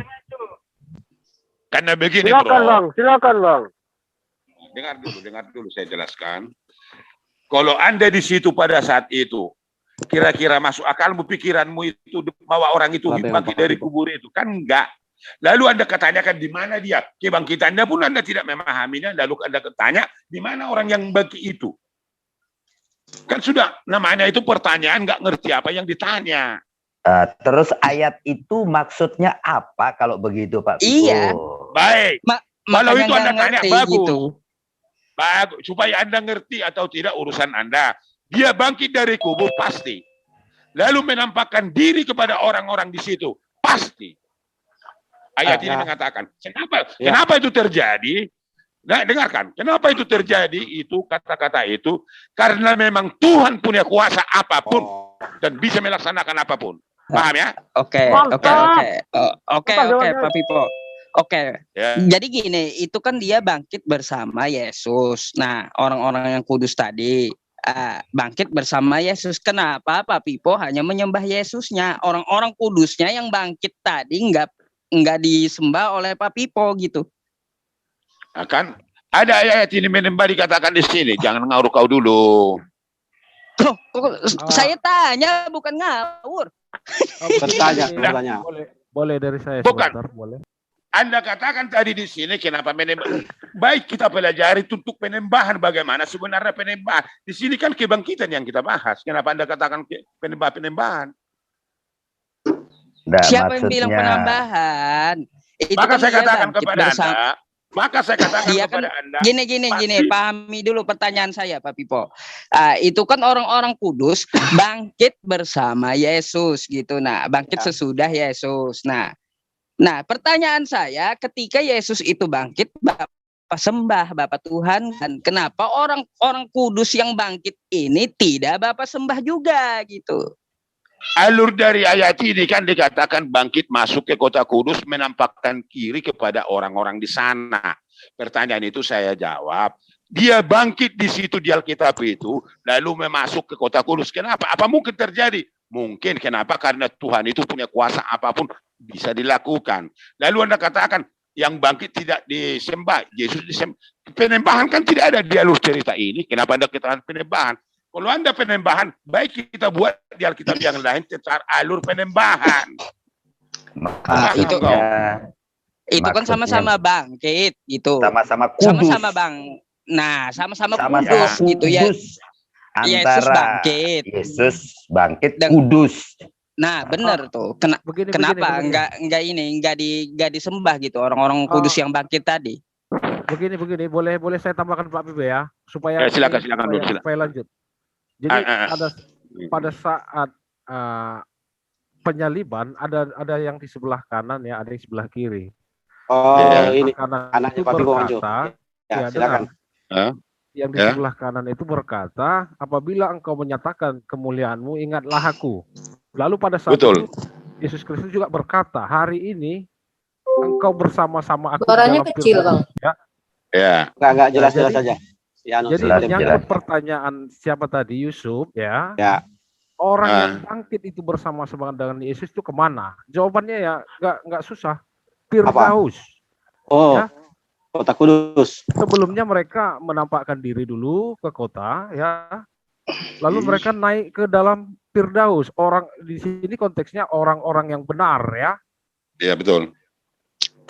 Karena begini, Silakan bang. Dengar dulu saya jelaskan. Kalau Anda di situ pada saat itu, kira-kira masuk akalmu, pikiranmu itu bahwa orang itu bangkit dari kubur itu, kan enggak. Lalu Anda ketanyakan di mana dia, kebangkitannya pun Anda tidak memahaminya, lalu Anda ketanya di mana orang yang bangkit itu. Kan sudah namanya itu pertanyaan, nggak ngerti apa yang ditanya. Terus ayat itu maksudnya apa kalau begitu Pak Pipo? Iya. Baik. Kalau itu Anda tanya bagus. Gitu. Bagus. Supaya Anda ngerti atau tidak urusan Anda. Dia bangkit dari kubur pasti. Lalu menampakkan diri kepada orang-orang di situ pasti. Ayat ini mengatakan. Kenapa itu terjadi? Nah, dengarkan. Kenapa itu terjadi? Itu kata-kata itu karena memang Tuhan punya kuasa apapun dan bisa melaksanakan apapun. Paham ya? Oke, Pak Pipo. Jadi gini, itu kan dia bangkit bersama Yesus. Nah, orang-orang yang kudus tadi bangkit bersama Yesus. Kenapa Pak Pipo hanya menyembah Yesusnya? Orang-orang kudusnya yang bangkit tadi nggak disembah oleh Pak Pipo gitu. Kan ada ayat ini menyembah dikatakan di sini. Jangan ngawur kau dulu. Saya tanya bukan ngawur. Bertanya. Boleh dari saya Bukan. sebentar, boleh. Anda katakan tadi di sini kenapa penyembahan? Baik kita pelajari untuk penyembahan bagaimana sebenarnya penyembahan. Di sini kan kebangkitan yang kita bahas. Kenapa Anda katakan penyembahan? Siapa yang bilang penambahan? Itu Maka kan saya dia katakan bangkit kepada bersama. Anda. Maka saya katakan Iya kepada kan, Anda. gini, pahami dulu pertanyaan saya, Pak Pipo. Itu kan orang-orang kudus bangkit bersama Yesus gitu. Nah, bangkit sesudah Yesus. Nah, pertanyaan saya, ketika Yesus itu bangkit, Bapak sembah, Bapak Tuhan, dan kenapa orang-orang kudus yang bangkit ini tidak Bapak sembah juga gitu? Alur dari ayat ini kan dikatakan bangkit masuk ke kota kudus menampakkan kiri kepada orang-orang di sana. Pertanyaan itu saya jawab. Dia bangkit di situ di Alkitab itu lalu memasuk ke kota kudus. Kenapa? Apa mungkin terjadi? Mungkin kenapa? Karena Tuhan itu punya kuasa apapun bisa dilakukan. Lalu Anda katakan yang bangkit tidak disembah. Yesus disembah. Penyembahan kan tidak ada di alur cerita ini. Kenapa Anda katakan penyembahan? Kalau Anda penyembahan, baik kita buat di Alkitab yang lain tentang alur penyembahan. Itu kan sama-sama bangkit gitu. Sama-sama kudus. Sama-sama kudus gitu ya. Yesus bangkit. Yesus bangkit dan kudus. Nah, benar tuh. Kenapa enggak disembah gitu orang-orang kudus yang bangkit tadi? Begini, boleh saya tambahkan Pak Pipo ya, supaya silakan supaya lanjut. Jadi pada saat penyaliban ada yang di sebelah kanan ya, ada yang di sebelah kiri. Ini anaknya Pak Pipo berkata, ya silakan. Yang di sebelah kanan itu berkata, apabila engkau menyatakan kemuliaanmu, ingatlah aku. Lalu pada saat itu Yesus Kristus juga berkata, hari ini engkau bersama-sama aku. Suaranya kecil, Bang. Ya. Enggak jelas-jelas saja. Jadi menyangkut pertanyaan siapa tadi, Yusuf ya. Orang yang bangkit itu bersama-sama dengan Yesus itu kemana? Jawabannya ya nggak susah. Firdaus. Ya. Kota Kudus. Sebelumnya mereka menampakkan diri dulu ke kota ya. Lalu mereka naik ke dalam Firdaus. Orang di sini konteksnya orang-orang yang benar ya. Iya betul.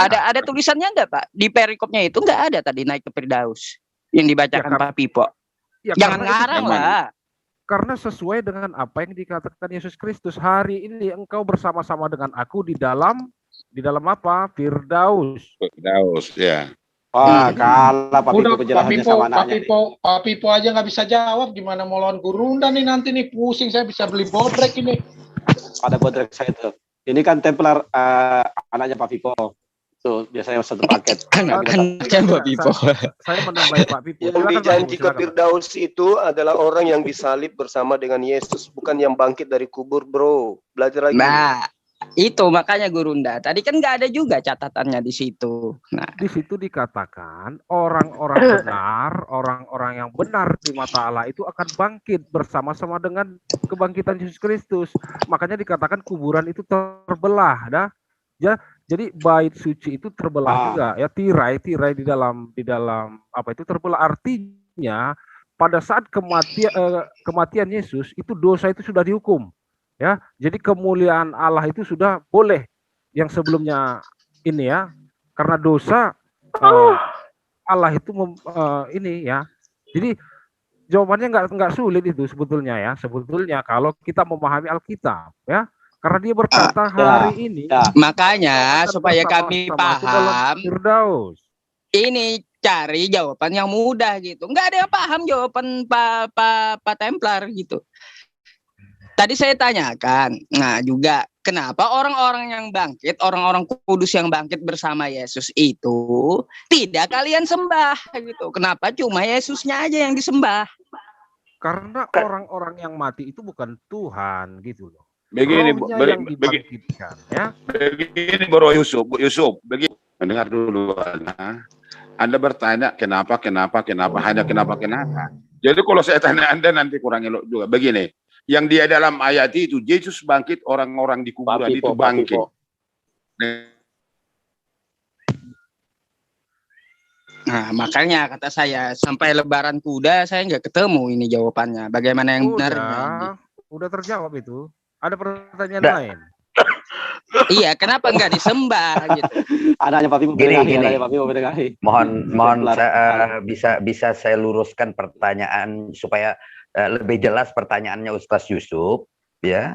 Ada tulisannya enggak, Pak? Di perikopnya itu enggak ada tadi naik ke Firdaus yang dibacakan Pak Pipo. Ya, jangan ngarang lah. Karena sesuai dengan apa yang dikatakan Yesus Kristus, hari ini engkau bersama-sama dengan aku di dalam apa? Firdaus. Firdaus, ya. Kalah Pak Pipo penjelasannya sama anaknya. Pak Pipo aja nggak bisa jawab, gimana mau lawan Gurunda nih nanti nih, pusing saya bisa beli bodrek ini. Ada bodrek saya tuh. Ini kan Templar anaknya Pak Pipo. Tuh, biasanya satu paket. Pak Pipo. Saya menambahi Pak Pipo. Yang dijanji ke Firdaus itu adalah orang yang disalib bersama dengan Yesus, bukan yang bangkit dari kubur, bro. Belajar lagi. Nah, itu makanya Gurunda. Tadi kan nggak ada juga catatannya di situ. Nah, di situ dikatakan orang-orang benar, orang-orang yang benar di mata Allah itu akan bangkit bersama-sama dengan kebangkitan Yesus Kristus. Makanya dikatakan kuburan itu terbelah, dah. Ya, jadi bait suci itu terbelah juga ya, tirai di dalam apa itu terbelah, artinya pada saat kematian Yesus itu dosa itu sudah dihukum ya. Jadi kemuliaan Allah itu sudah boleh yang sebelumnya ini ya, karena dosa Allah itu ini ya. Jadi jawabannya nggak sulit itu sebetulnya ya, sebetulnya kalau kita memahami Alkitab ya. Karena dia berkata hari ini. Makanya supaya kami paham. Firdaus. Ini cari jawaban yang mudah gitu. Enggak ada yang paham jawaban Pak Templar gitu. Tadi saya tanyakan. Nah juga kenapa orang-orang yang bangkit, orang-orang kudus yang bangkit bersama Yesus itu tidak kalian sembah gitu. Kenapa cuma Yesusnya aja yang disembah? Karena orang-orang yang mati itu bukan Tuhan gitu loh. Begini, ya. Begini Bro Yusuf, begini, mendengar dulu Anda bertanya kenapa. Jadi kalau saya tanya Anda nanti kurang elok juga. Begini, yang dia dalam ayat itu Yesus bangkit, orang-orang di kuburan itu bangkit. Nah, makanya kata saya sampai lebaran kuda saya nggak ketemu ini jawabannya. Bagaimana yang benar? Udah terjawab itu. Ada pertanyaan lain? Iya, kenapa enggak disembah gitu? Adanya Pak Pipo Gini. Mohon bisa saya luruskan pertanyaan supaya lebih jelas pertanyaannya Ustaz Yusuf, ya.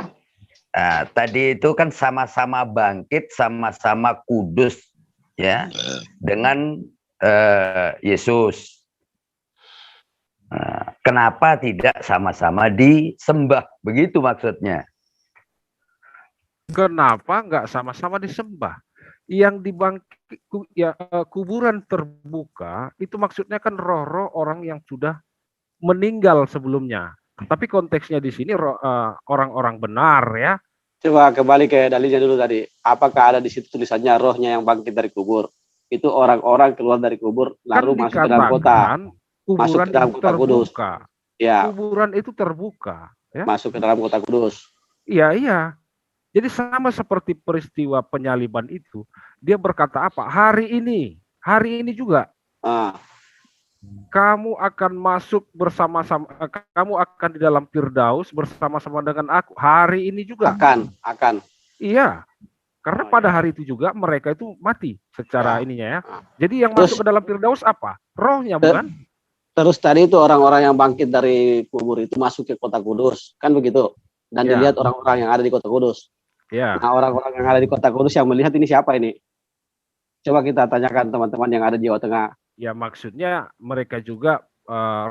Tadi itu kan sama-sama bangkit, sama-sama kudus, ya, dengan Yesus. Kenapa tidak sama-sama disembah? Begitu maksudnya. Kenapa nggak sama-sama disembah? Yang dibangkit kuburan terbuka itu maksudnya kan roh-roh orang yang sudah meninggal sebelumnya. Tapi konteksnya di sini orang-orang benar, ya. Coba kembali ke dalilnya dulu tadi. Apakah ada di situ tulisannya rohnya yang bangkit dari kubur? Itu orang-orang keluar dari kubur lalu Kan masuk ke dalam kota. Masuk ke dalam kota Kudus. Ya. Kuburan itu terbuka, ya. Masuk ke dalam kota Kudus. Iya. Jadi sama seperti peristiwa penyaliban itu, dia berkata apa? Hari ini juga. Kamu akan masuk bersama-sama, kamu akan di dalam Firdaus bersama-sama dengan aku. Hari ini juga. Akan. Iya. Karena pada hari itu juga mereka itu mati secara ininya, ya. Jadi yang masuk ke dalam Firdaus apa? Rohnya, bukan? Terus tadi itu orang-orang yang bangkit dari kubur itu masuk ke kota Kudus. Kan begitu. Dan dilihat orang-orang yang ada di kota Kudus. Ya. Nah, orang-orang yang ada di kota Kudus yang melihat ini siapa ini? Coba kita tanyakan teman-teman yang ada di Jawa Tengah. Ya, maksudnya mereka juga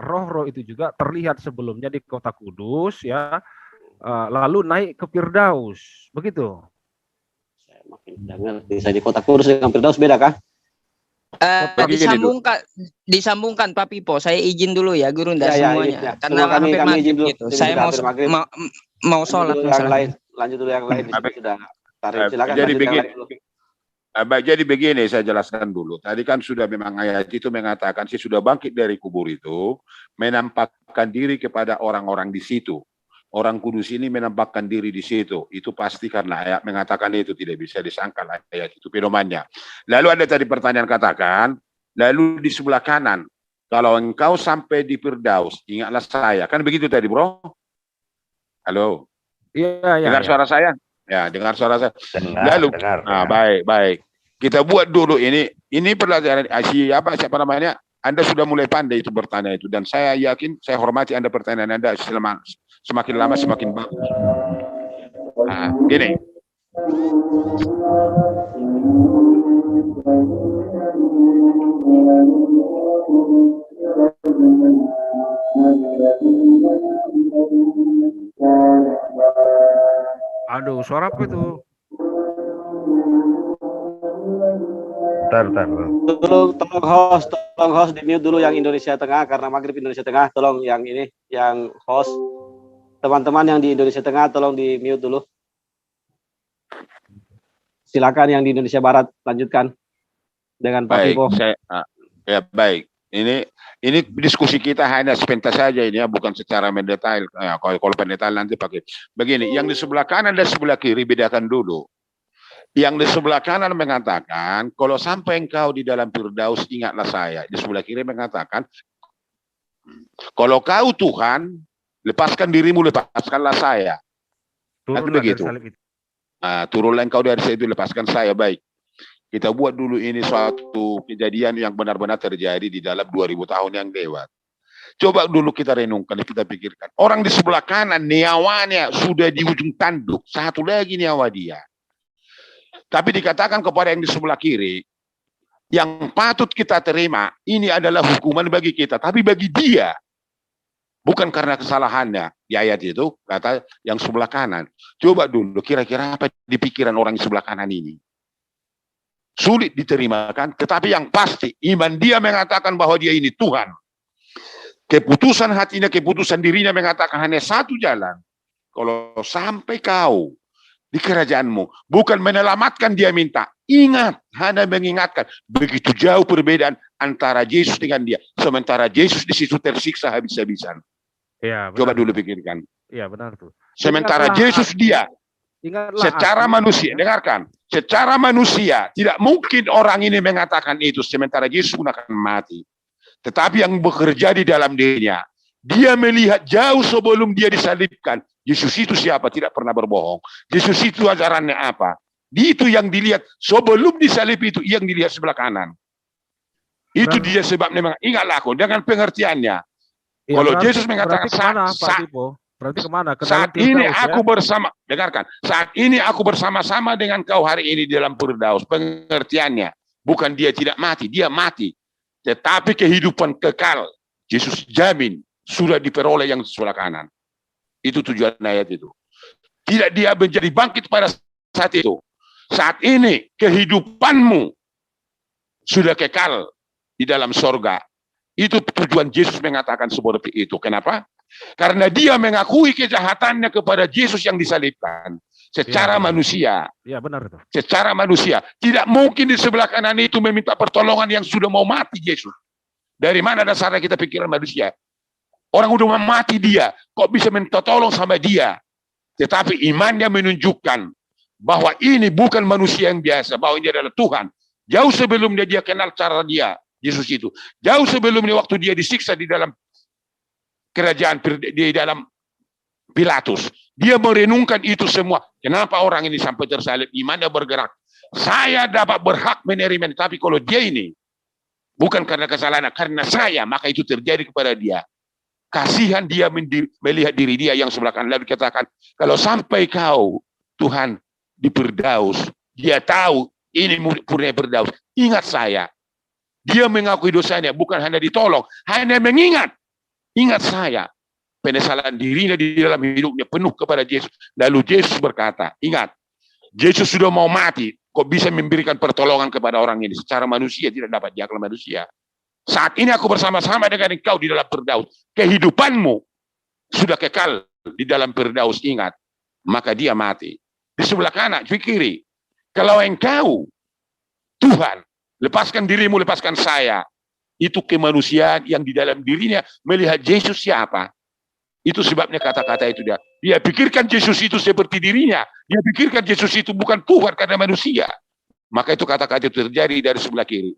roh-roh itu juga terlihat sebelumnya di kota Kudus, ya, lalu naik ke Firdaus, begitu. Saya makin ngerti. Saya di kota Kudus dengan Firdaus beda kah? Disambungkan Pak Pipo. Saya izin dulu ya, Guru, ndak semuanya. Karena kami izin dulu. Gitu. Saya mau sholat. Lanjut dulu yang lain. Sudah. Silakan. Jadi begini, saya jelaskan dulu. Tadi kan sudah memang ayat itu mengatakan si sudah bangkit dari kubur itu menampakkan diri kepada orang-orang di situ. Orang kudus ini menampakkan diri di situ. Itu pasti karena ayat mengatakan itu, tidak bisa disangkal ayat itu pedomannya. Lalu ada tadi pertanyaan katakan, lalu di sebelah kanan, kalau engkau sampai di Firdaus, ingatlah saya. Kan begitu tadi, bro? Halo? Iya. Dengar suara saya? Ya, dengar suara saya. Lalu, baik. Kita buat dulu ini pelajaran siapa namanya? Anda sudah mulai pandai itu bertanya itu, dan saya yakin, saya hormati Anda pertanyaan Anda semakin lama semakin bagus. Nah, gini. Aduh, suara apa itu? Tolong host di mute dulu yang Indonesia Tengah, karena maghrib Indonesia Tengah. Tolong yang ini, yang host, teman-teman yang di Indonesia Tengah tolong di mute dulu. Silakan yang di Indonesia Barat lanjutkan dengan Pak Pipo. Baik. Ini diskusi kita hanya sebentar saja ini, ya, bukan secara mendetail. Kalau pendetail nanti pakai. Begini, yang di sebelah kanan dan sebelah kiri bedakan dulu. Yang di sebelah kanan mengatakan, kalau sampai engkau di dalam Firdaus, ingatlah saya. Di sebelah kiri mengatakan, kalau kau Tuhan, lepaskan dirimu, lepaskanlah saya. Kan begitu. Turunlah engkau dari situ, lepaskan saya. Baik. Kita buat dulu ini suatu kejadian yang benar-benar terjadi di dalam 2000 tahun yang lewat. Coba dulu kita renungkan, kita pikirkan. Orang di sebelah kanan, nyawanya sudah di ujung tanduk. Satu lagi nyawa dia. Tapi dikatakan kepada yang di sebelah kiri, yang patut kita terima, ini adalah hukuman bagi kita. Tapi bagi dia, bukan karena kesalahannya. Di ayat itu, kata yang sebelah kanan. Coba dulu, kira-kira apa di pikiran orang di sebelah kanan ini? Sulit diterimakan, tetapi yang pasti, iman dia mengatakan bahwa dia ini Tuhan. Keputusan hatinya, keputusan dirinya mengatakan hanya satu jalan. Kalau sampai kau di kerajaanmu, bukan menyelamatkan dia minta. Ingat, hanya mengingatkan. Begitu jauh perbedaan antara Yesus dengan dia. Sementara Yesus di situ tersiksa habis-habisan. Ya, coba dulu pikirkan. Iya, benar tuh. Sementara Yesus dia, secara manusia, dengarkan. Secara manusia, tidak mungkin orang ini mengatakan itu. Sementara Yesus pun akan mati. Tetapi yang bekerja di dalam dirinya, dia melihat jauh sebelum dia disalibkan. Yesus itu siapa? Tidak pernah berbohong. Yesus itu ajarannya apa? Itu yang dilihat sebelum disalib, itu yang dilihat sebelah kanan. Itu dia sebabnya. Ingatlah aku dengan pengertiannya. Ya, kalau berarti, Yesus mengatakan berarti kemana? Saat ini aku bersama, dengarkan, saat ini aku bersama-sama dengan kau hari ini dalam Firdaus. Pengertiannya, bukan dia tidak mati, dia mati. Tetapi kehidupan kekal, Yesus jamin, sudah diperoleh yang sebelah kanan. Itu tujuan ayat itu. Tidak dia menjadi bangkit pada saat itu. Saat ini kehidupanmu sudah kekal di dalam sorga. Itu tujuan Yesus mengatakan seperti itu. Kenapa? Karena dia mengakui kejahatannya kepada Yesus yang disalibkan secara manusia. Iya, benar itu. Secara manusia. Tidak mungkin di sebelah kanan itu meminta pertolongan yang sudah mau mati Yesus. Dari mana dasarnya kita pikiran manusia? Orang udah mau mati dia, kok bisa minta tolong sama dia? Tetapi imannya menunjukkan bahwa ini bukan manusia yang biasa, bahwa ini adalah Tuhan. Jauh sebelum dia kenal cara dia, Yesus itu. Jauh sebelumnya waktu dia disiksa di dalam kerajaan, di dalam Pilatus. Dia merenungkan itu semua. Kenapa orang ini sampai tersalib? Imannya bergerak. Saya dapat berhak menerima, tapi kalau dia ini, bukan karena kesalahan, karena saya, maka itu terjadi kepada dia. Kasihan dia melihat diri dia yang sebelah kanan. Lalu dikatakan, kalau sampai kau, Tuhan, di Firdaus, dia tahu ini purnia Firdaus. Ingat saya. Dia mengakui dosanya, bukan hanya ditolong, hanya mengingat. Ingat saya. Penyesalan dirinya di dalam hidupnya penuh kepada Yesus. Lalu Yesus berkata, ingat, Yesus sudah mau mati, kok bisa memberikan pertolongan kepada orang ini? Secara manusia tidak dapat diakal manusia. Saat ini aku bersama-sama dengan engkau di dalam Firdaus. Kehidupanmu sudah kekal di dalam Firdaus, ingat. Maka dia mati. Di sebelah kanan, pikiri. Kalau engkau, Tuhan, lepaskan dirimu, lepaskan saya. Itu kemanusiaan yang di dalam dirinya melihat Yesus siapa. Itu sebabnya kata-kata itu dia. Dia pikirkan Yesus itu seperti dirinya. Dia pikirkan Yesus itu bukan Tuhan karena manusia. Maka itu kata-kata itu terjadi dari sebelah kiri.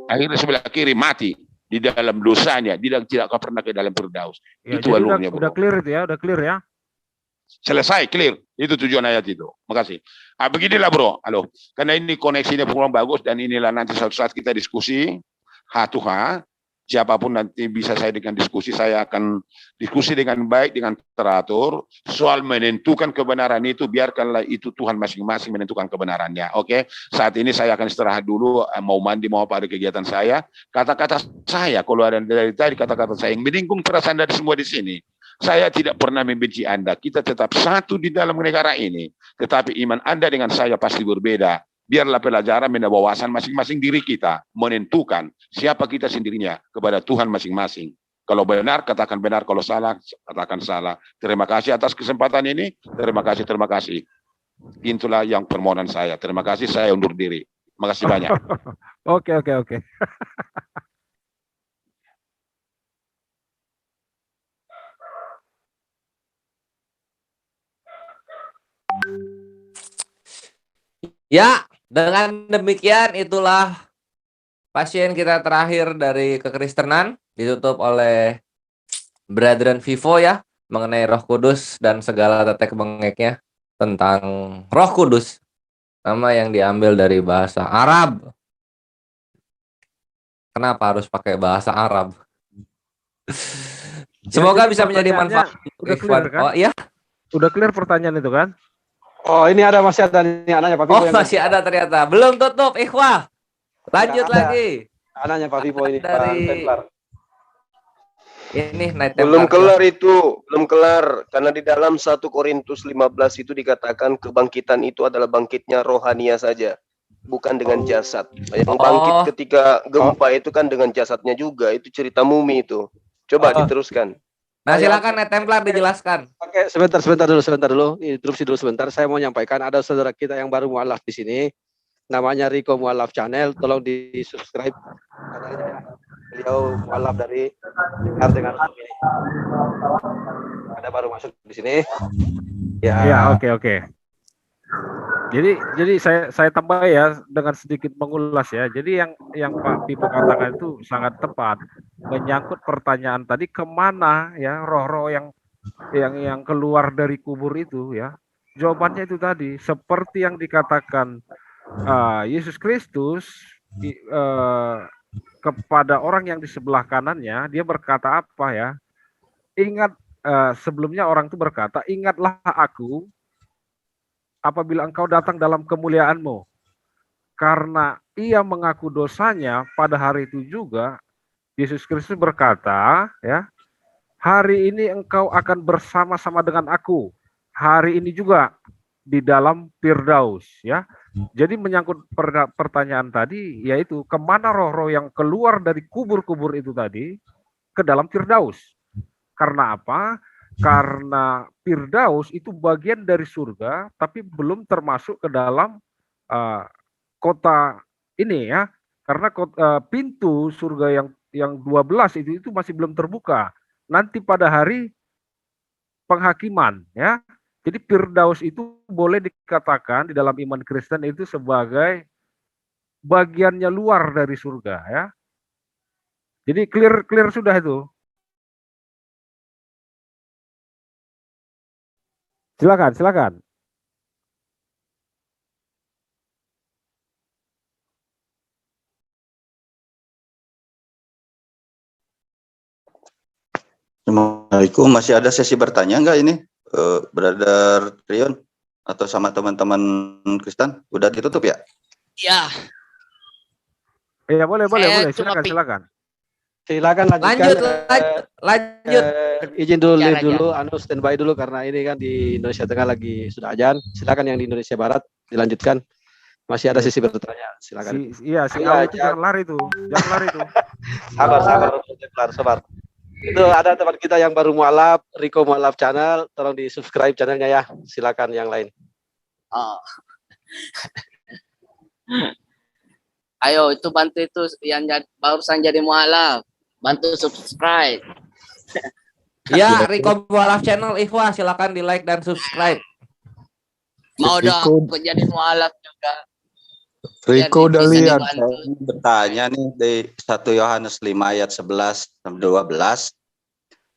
Akhirnya sebelah kiri mati di dalam dosanya, dia tidak pernah ke dalam Firdaus. Ya, itu alurnya. Udah clear itu ya, udah clear ya. Selesai, clear. Itu tujuan ayat itu. Makasih. Beginilah bro, halo. Karena ini koneksinya kurang bagus dan inilah nanti suatu saat kita diskusi H2H. Siapapun nanti bisa saya dengan diskusi, saya akan diskusi dengan baik, dengan teratur. Soal menentukan kebenaran itu, biarkanlah itu Tuhan masing-masing menentukan kebenarannya. Oke, saat ini saya akan istirahat dulu, mau mandi, mau apa, ada kegiatan saya. Kata-kata saya, kalau ada dari tadi kata-kata saya yang menyinggung perasaan dari semua di sini. Saya tidak pernah membenci Anda. Kita tetap satu di dalam negara ini. Tetapi iman Anda dengan saya pasti berbeda. Biarlah pelajaran menambah wawasan masing-masing diri kita, menentukan siapa kita sendirinya kepada Tuhan masing-masing. Kalau benar, katakan benar. Kalau salah, katakan salah. Terima kasih atas kesempatan ini. Terima kasih, terima kasih. Itulah yang permohonan saya. Terima kasih, saya undur diri. Terima kasih banyak. Oke. Ya, dengan demikian itulah pasien kita terakhir dari kekristenan, ditutup oleh Brethren Vivo ya, mengenai Roh Kudus dan segala tetek bengeknya tentang Roh Kudus, nama yang diambil dari bahasa Arab. Kenapa harus pakai bahasa Arab? Semoga bisa menjadi manfaat. Udah clear, kan? Oh iya? Udah clear pertanyaan itu kan? Oh, ini masih ada nih anaknya Pak Vivo. Oh, masih ada ternyata. Belum tutup, Ikhwah. Lanjut lagi. Anaknya Pak Vivo ini, dari ini belum kelar itu, belum kelar. Karena di dalam 1 Korintus 15 itu dikatakan kebangkitan itu adalah bangkitnya rohania saja, bukan dengan jasad. Yang bangkit ketika gempa itu kan dengan jasadnya juga. Itu cerita mumi itu. Coba diteruskan. Nah, silakan Net Templar dijelaskan. Oke, sebentar dulu. Interupsi dulu sebentar. Saya mau menyampaikan ada saudara kita yang baru mualaf di sini. Namanya Rico Mualaf Channel. Tolong di-subscribe. Beliau mualaf dari dengar dengan ini. Ada baru masuk di sini. Ya, oke. Jadi saya tambah ya dengan sedikit mengulas ya. Jadi yang Pak Pipo katakan itu sangat tepat, menyangkut pertanyaan tadi, kemana ya roh-roh yang keluar dari kubur itu ya. Jawabannya itu tadi, seperti yang dikatakan Yesus Kristus kepada orang yang di sebelah kanannya, dia berkata apa ya? Ingat, sebelumnya orang itu berkata, ingatlah aku apabila engkau datang dalam kemuliaanmu. Karena ia mengaku dosanya pada hari itu juga, Yesus Kristus berkata, ya, hari ini engkau akan bersama-sama dengan aku. Hari ini juga di dalam Firdaus, ya. Jadi menyangkut pertanyaan tadi, yaitu kemana roh-roh yang keluar dari kubur-kubur itu tadi ke dalam Firdaus. Karena apa? Karena Firdaus itu bagian dari surga, tapi belum termasuk ke dalam kota ini, ya. Karena pintu surga yang 12 itu masih belum terbuka. Nanti pada hari penghakiman, ya. Jadi Firdaus itu boleh dikatakan di dalam iman Kristen itu sebagai bagiannya luar dari surga, ya. Jadi clear sudah itu. Silakan. Assalamualaikum, masih ada sesi bertanya enggak ini? Brother Trion atau sama teman-teman Kristen? Udah ditutup ya? Ya. Ya boleh. Silakan. Silakan lanjutkan. Lanjut. Izin dulu, standby dulu karena ini kan di Indonesia Tengah lagi sudah azan. Silakan yang di Indonesia Barat dilanjutkan. Masih ada sesi bertanya. Silakan. Itu jangan lari tuh. Sabar. Itu ada teman kita yang baru mualaf, Rico Mualaf Channel, tolong di subscribe channelnya ya. Silakan yang lain. Oh. Ayo itu bantu itu yang barusan jadi mualaf, bantu subscribe. Ya, Rico Mualaf Channel Ikhwah, silakan di like dan subscribe. Mau dong jadi mualaf juga. Riko udah lihat, saya bertanya nih di 1 Yohanes 5 ayat 11 sampai 12.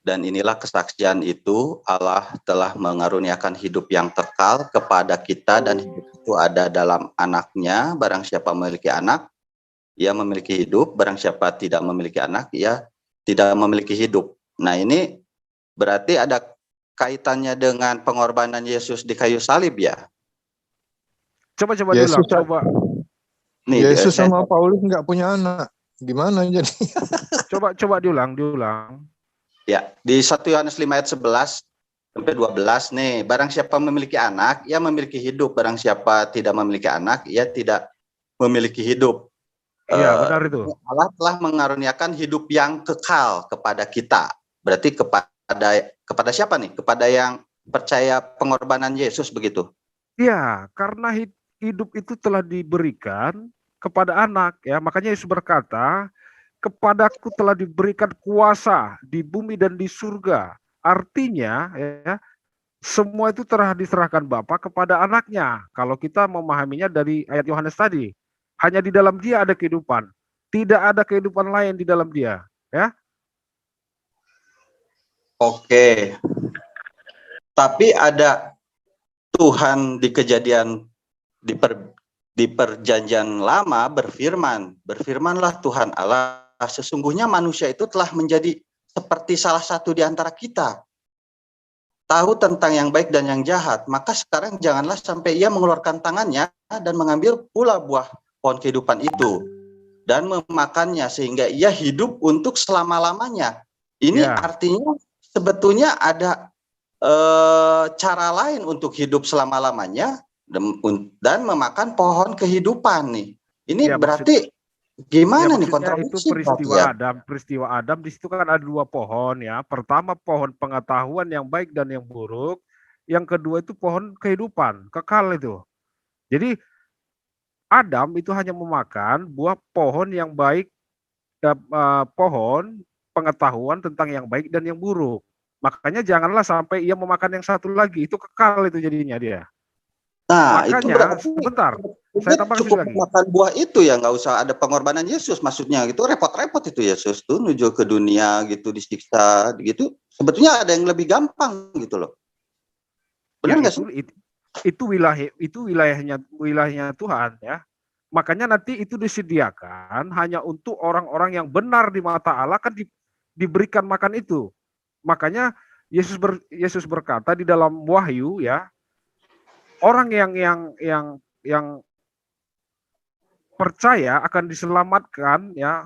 Dan inilah kesaksian itu, Allah telah mengaruniakan hidup yang kekal kepada kita dan hidup itu ada dalam anaknya. Barang siapa memiliki anak, ia memiliki hidup. Barang siapa tidak memiliki anak, ia tidak memiliki hidup. Nah ini berarti ada kaitannya dengan pengorbanan Yesus di kayu salib ya? Coba diulang. Nih, Yesus sama Paulus nggak punya anak. Gimana jadi? Coba diulang. Ya, di 1 Yohanes 5 ayat 11 sampai 12 nih, barang siapa memiliki anak, ia memiliki hidup. Barang siapa tidak memiliki anak, ia tidak memiliki hidup. Iya, benar itu. Allah telah mengaruniakan hidup yang kekal kepada kita. Berarti kepada siapa nih? Kepada yang percaya pengorbanan Yesus begitu? Iya, karena hidup itu telah diberikan kepada anak, ya. Makanya Yesus berkata, kepadaku telah diberikan kuasa di bumi dan di surga. Artinya, ya, semua itu telah diserahkan Bapa kepada anaknya. Kalau kita memahaminya dari ayat Yohanes tadi, hanya di dalam dia ada kehidupan. Tidak ada kehidupan lain di dalam dia, ya. Oke. Tapi ada Tuhan di kejadian di perjanjian lama berfirmanlah Tuhan Allah, sesungguhnya manusia itu telah menjadi seperti salah satu di antara kita, tahu tentang yang baik dan yang jahat, maka sekarang janganlah sampai ia mengeluarkan tangannya dan mengambil pula buah pohon kehidupan itu dan memakannya sehingga ia hidup untuk selama-lamanya. Ini artinya sebetulnya ada cara lain untuk hidup selama-lamanya dan memakan pohon kehidupan nih. Ini berarti gimana nih kontradiksi? Itu peristiwa Adam di situ kan ada 2 pohon ya. Pertama pohon pengetahuan yang baik dan yang buruk. Yang kedua itu pohon kehidupan, kekal itu. Jadi Adam itu hanya memakan buah pohon yang baik, pohon pengetahuan tentang yang baik dan yang buruk. Makanya janganlah sampai ia memakan yang satu lagi, itu kekal itu jadinya dia. Nah, makanya, itu berarti sebentar, saya tambahkan cukup lagi. makan buah itu ya, nggak usah ada pengorbanan Yesus, maksudnya gitu, repot-repot itu Yesus tuh menuju ke dunia gitu, disiksa gitu. Sebetulnya ada yang lebih gampang gitu loh. Benar nggak sih? itu wilayahnya Tuhan ya. Makanya nanti itu disediakan hanya untuk orang-orang yang benar di mata Allah kan diberikan makan itu. Makanya Yesus berkata di dalam Wahyu ya, orang yang percaya akan diselamatkan ya,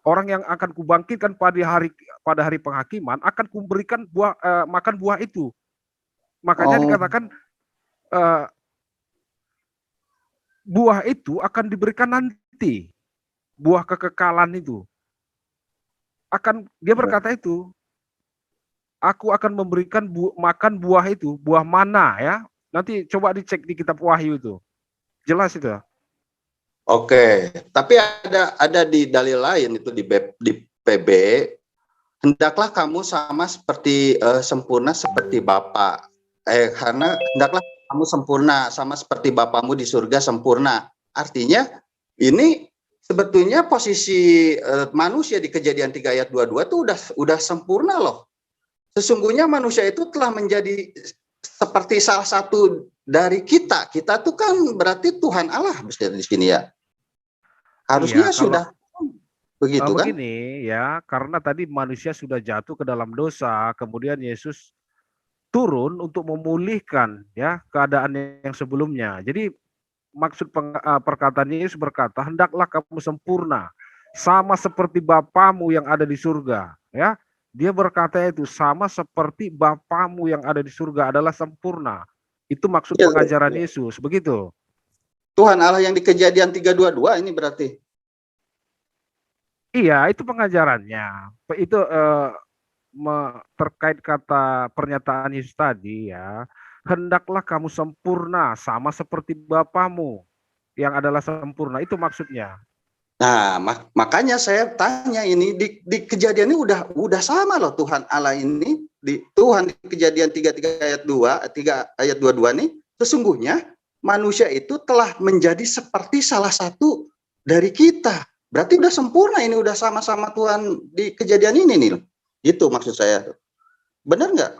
orang yang akan kubangkitkan pada hari penghakiman akan kuberikan makan buah itu. Makanya dikatakan buah itu akan diberikan nanti, buah kekekalan itu. Dia berkata itu, aku akan memberikan makan buah itu, buah mana ya. Nanti coba dicek di kitab Wahyu itu. Jelas itu. Oke, tapi ada di dalil lain itu di PB, hendaklah kamu sama seperti sempurna seperti Bapa. Karena hendaklah kamu sempurna sama seperti Bapamu di surga sempurna. Artinya ini sebetulnya posisi manusia di Kejadian 3 ayat 22 itu udah sempurna loh. Sesungguhnya manusia itu telah menjadi seperti salah satu dari kita. Kita tuh kan berarti Tuhan Allah di sini ya. Harusnya sudah begitu kan? Begini ya, karena tadi manusia sudah jatuh ke dalam dosa, kemudian Yesus turun untuk memulihkan ya keadaan yang sebelumnya. Jadi maksud perkataan Yesus berkata, hendaklah kamu sempurna sama seperti Bapamu yang ada di surga. Ya, dia berkata itu sama seperti Bapamu yang ada di surga adalah sempurna. Itu maksud pengajaran Yesus, begitu. Tuhan Allah yang di Kejadian 3:22 ini berarti. Iya, itu pengajarannya. Itu terkait kata pernyataan Yesus tadi ya, hendaklah kamu sempurna sama seperti Bapamu yang adalah sempurna. Itu maksudnya. Nah, makanya saya tanya ini di Kejadian ini udah sama loh Tuhan Allah ini Tuhan di Kejadian 3 ayat 22 nih sesungguhnya manusia itu telah menjadi seperti salah satu dari kita. Berarti udah sempurna ini, udah sama-sama Tuhan di Kejadian ini nih. Itu maksud saya. Benar nggak?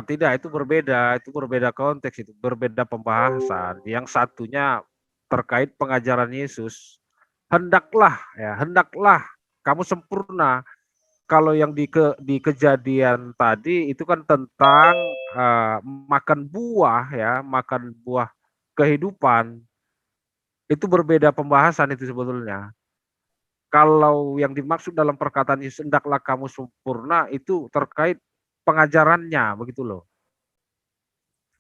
Tidak, itu berbeda konteks, itu berbeda pembahasan. Yang satunya terkait pengajaran Yesus. Hendaklah kamu sempurna. Kalau yang di Kejadian tadi itu kan tentang makan buah ya, makan buah kehidupan. Itu berbeda pembahasan itu sebetulnya. Kalau yang dimaksud dalam perkataan Yesus hendaklah kamu sempurna itu terkait pengajarannya, begitu loh.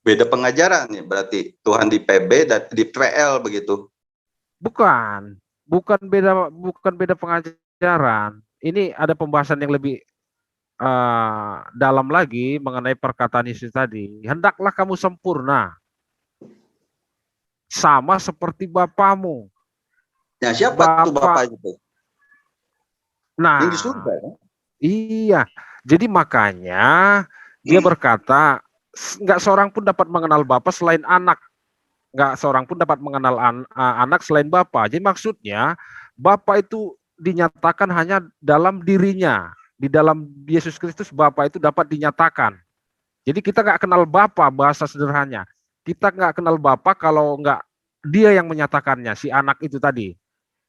Beda pengajaran ya berarti Tuhan di PB dan di PL begitu. Bukan beda pengajaran. Ini ada pembahasan yang lebih dalam lagi mengenai perkataan Yesus tadi. Hendaklah kamu sempurna sama seperti Bapamu. Ya, siapa itu Bapa itu? Nah, yang di surga, ya? Iya. Jadi makanya dia berkata, nggak seorang pun dapat mengenal Bapa selain anak. Nggak seorang pun dapat mengenal anak selain Bapa. Jadi maksudnya Bapa itu dinyatakan hanya dalam dirinya. Di dalam Yesus Kristus Bapa itu dapat dinyatakan. Jadi kita nggak kenal Bapa, bahasa sederhananya. Kita nggak kenal Bapa kalau nggak dia yang menyatakannya, si anak itu tadi.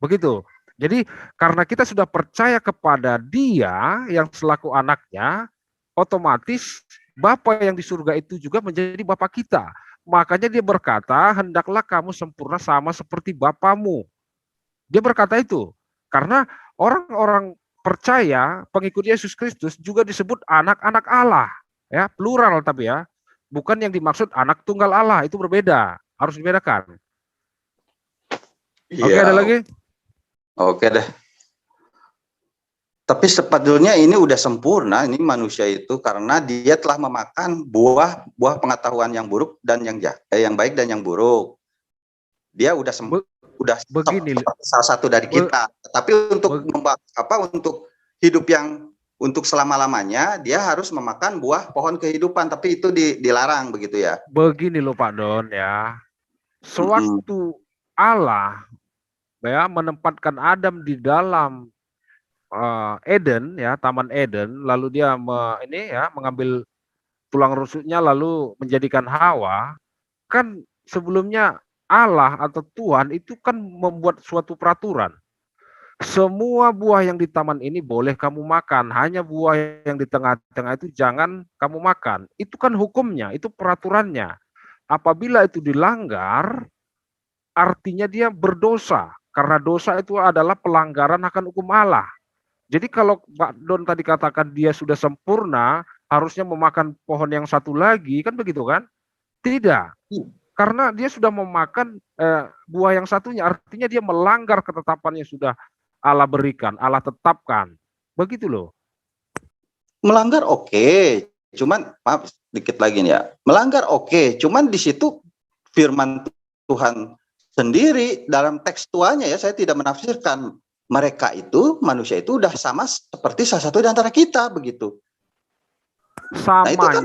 Begitu. Jadi karena kita sudah percaya kepada dia yang selaku anaknya, otomatis Bapa yang di surga itu juga menjadi Bapa kita. Makanya dia berkata, hendaklah kamu sempurna sama seperti Bapamu. Dia berkata itu. Karena orang-orang percaya, pengikut Yesus Kristus juga disebut anak-anak Allah. Ya, plural tapi ya. Bukan yang dimaksud anak tunggal Allah, itu berbeda. Harus dibedakan. Iya. Oke, ada lagi? Oke deh. Tapi sepatutnya ini udah sempurna ini manusia itu karena dia telah memakan buah pengetahuan yang buruk dan yang baik dan yang buruk. Dia udah salah satu dari kita. Tapi untuk hidup yang untuk selama-lamanya dia harus memakan buah pohon kehidupan, tapi itu dilarang begitu ya. Begini loh Pak Don ya. Sewaktu Allah ya menempatkan Adam di dalam Eden ya, Taman Eden, lalu dia mengambil tulang rusuknya lalu menjadikan Hawa. kan sebelumnya Allah atau Tuhan itu kan membuat suatu peraturan. Semua buah yang di taman ini boleh kamu makan, hanya buah yang di tengah-tengah itu jangan kamu makan. Itu kan hukumnya, itu peraturannya. Apabila itu dilanggar, artinya dia berdosa. Karena dosa itu adalah pelanggaran akan hukum Allah. Jadi kalau Pak Don tadi katakan dia sudah sempurna, harusnya memakan pohon yang satu lagi, kan begitu kan? Tidak. Karena dia sudah memakan buah yang satunya, artinya dia melanggar ketetapan yang sudah Allah berikan, Allah tetapkan. Begitu loh. Melanggar oke, cuman maaf sedikit lagi nih ya. Melanggar oke, cuman di situ firman Tuhan sendiri dalam tekstualnya ya, saya tidak menafsirkan. Mereka itu, manusia itu udah sama seperti salah satu di antara kita, begitu. Samanya, nah, itu kan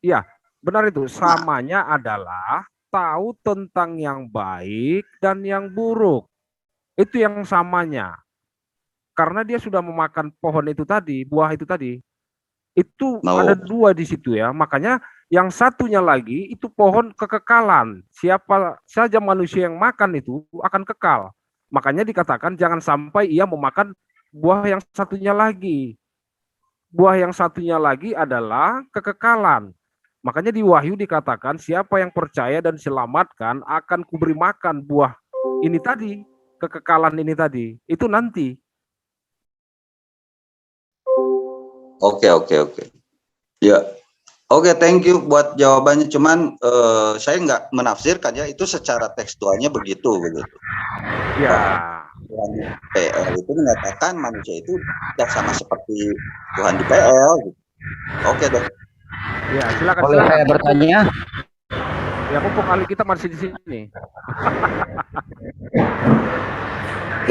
ya benar itu. Samanya adalah tahu tentang yang baik dan yang buruk. Itu yang samanya. Karena dia sudah memakan pohon itu tadi, buah itu tadi. Itu ada dua di situ ya. Makanya yang satunya lagi itu pohon kekekalan. Siapa saja manusia yang makan itu akan kekal. Makanya dikatakan jangan sampai ia memakan buah yang satunya lagi. Buah yang satunya lagi adalah kekekalan. Makanya di Wahyu dikatakan siapa yang percaya dan selamatkan akan kuberi makan buah ini tadi, kekekalan ini tadi. Itu nanti. Oke. Ya. Oke, thank you buat jawabannya. Cuman saya nggak menafsirkan ya, itu secara tekstualnya begitu. Ya. Tuhan di PL itu mengatakan manusia itu tidak sama seperti Tuhan di PL. Gitu. Oke dong. Ya, silakan. Boleh saya bertanya? Ya, mumpung ahli kita masih di sini.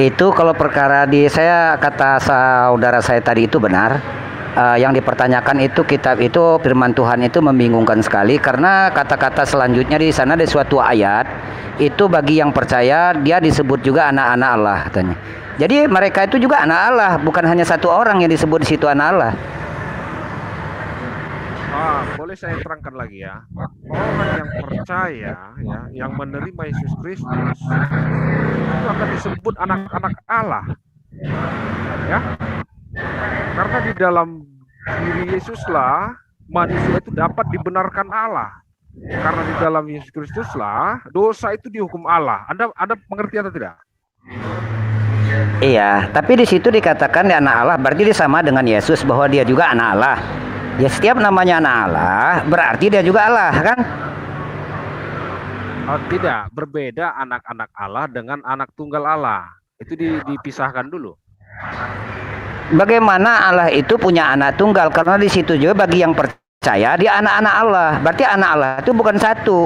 Itu kalau perkara saya kata saudara saya tadi itu benar. Yang dipertanyakan itu kitab itu firman Tuhan itu membingungkan sekali karena kata-kata selanjutnya di sana ada suatu ayat itu bagi yang percaya dia disebut juga anak-anak Allah katanya. Jadi mereka itu juga anak Allah, bukan hanya satu orang yang disebut di situ anak Allah. Boleh saya terangkan lagi ya. Orang yang percaya ya, yang menerima Yesus Kristus itu akan disebut anak-anak Allah. Ya. Karena di dalam diri Yesuslah manusia itu dapat dibenarkan Allah. Karena di dalam Yesus Kristuslah dosa itu dihukum Allah. Anda mengerti atau tidak? Iya, tapi di situ dikatakan dia anak Allah, berarti dia sama dengan Yesus bahwa dia juga anak Allah. Ya setiap namanya anak Allah berarti dia juga Allah, kan? Tidak, berbeda anak-anak Allah dengan anak tunggal Allah. Itu dipisahkan dulu. Bagaimana Allah itu punya anak tunggal? Karena di situ juga bagi yang percaya dia anak-anak Allah. Berarti anak Allah itu bukan satu.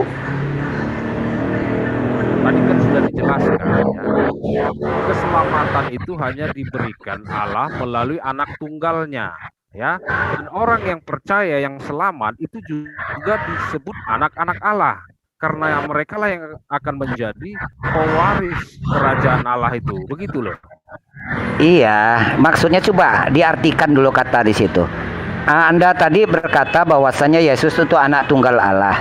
Tadi kan sudah dijelaskan ya. Keselamatan itu hanya diberikan Allah melalui anak tunggalnya, ya. Dan orang yang percaya yang selamat itu juga disebut anak-anak Allah. Karena mereka lah yang akan menjadi pewaris kerajaan Allah itu. Begitu loh. Iya, maksudnya coba diartikan dulu kata di situ. Anda tadi berkata bahwasanya Yesus itu anak tunggal Allah.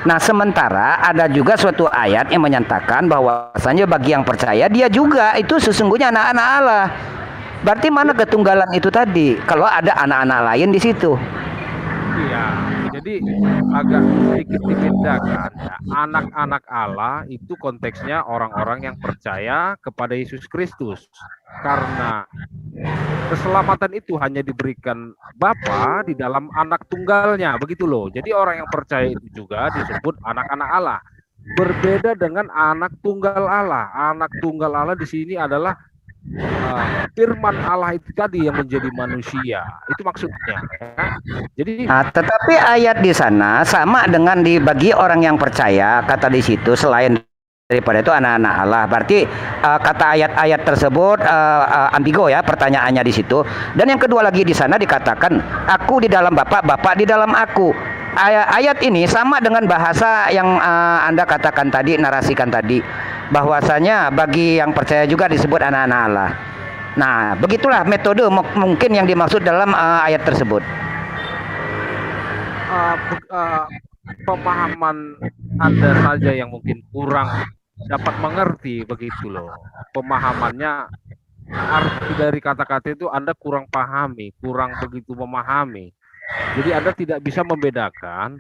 Nah, sementara ada juga suatu ayat yang menyatakan bahwasanya bagi yang percaya dia juga itu sesungguhnya anak-anak Allah. Berarti mana ketunggalan itu tadi? Kalau ada anak-anak lain di situ. Iya, jadi agak sedikit dibedakan ya. Anak-anak Allah itu konteksnya orang-orang yang percaya kepada Yesus Kristus. Karena keselamatan itu hanya diberikan Bapa di dalam anak tunggalnya, begitu loh. Jadi orang yang percaya itu juga disebut anak-anak Allah. Berbeda dengan anak tunggal Allah. Anak tunggal Allah di sini adalah firman Allah itu tadi yang menjadi manusia. Itu maksudnya. Ya. Jadi, tetapi ayat di sana sama dengan dibagi orang yang percaya kata di situ selain daripada itu anak-anak Allah. Berarti kata ayat-ayat tersebut ambigo ya pertanyaannya di situ. Dan yang kedua lagi di sana dikatakan aku di dalam Bapa, Bapa di dalam aku. Ayat ini sama dengan bahasa yang Anda katakan tadi, narasikan tadi, bahwasanya bagi yang percaya juga disebut anak-anak Allah. Nah, begitulah metode mungkin yang dimaksud dalam ayat tersebut. Pemahaman Anda saja yang mungkin kurang dapat mengerti begitu loh. Pemahamannya, arti dari kata-kata itu Anda kurang pahami, kurang begitu memahami. Jadi Anda tidak bisa membedakan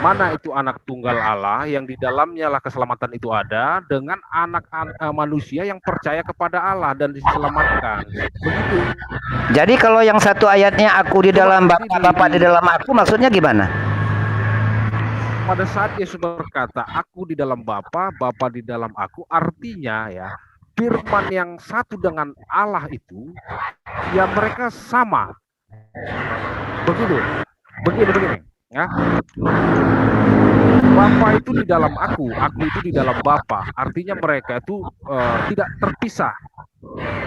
mana itu anak tunggal Allah yang di dalamnya lah keselamatan itu ada dengan anak manusia yang percaya kepada Allah dan diselamatkan. Begitu. Jadi kalau yang satu ayatnya aku di dalam Bapa, Bapa di dalam aku, maksudnya gimana? Pada saat Yesus berkata, aku di dalam Bapa, Bapa di dalam aku, artinya ya, firman yang satu dengan Allah itu, ya mereka sama. Begitu. Begini. Ya. Bapa itu di dalam aku itu di dalam Bapa. Artinya mereka itu tidak terpisah.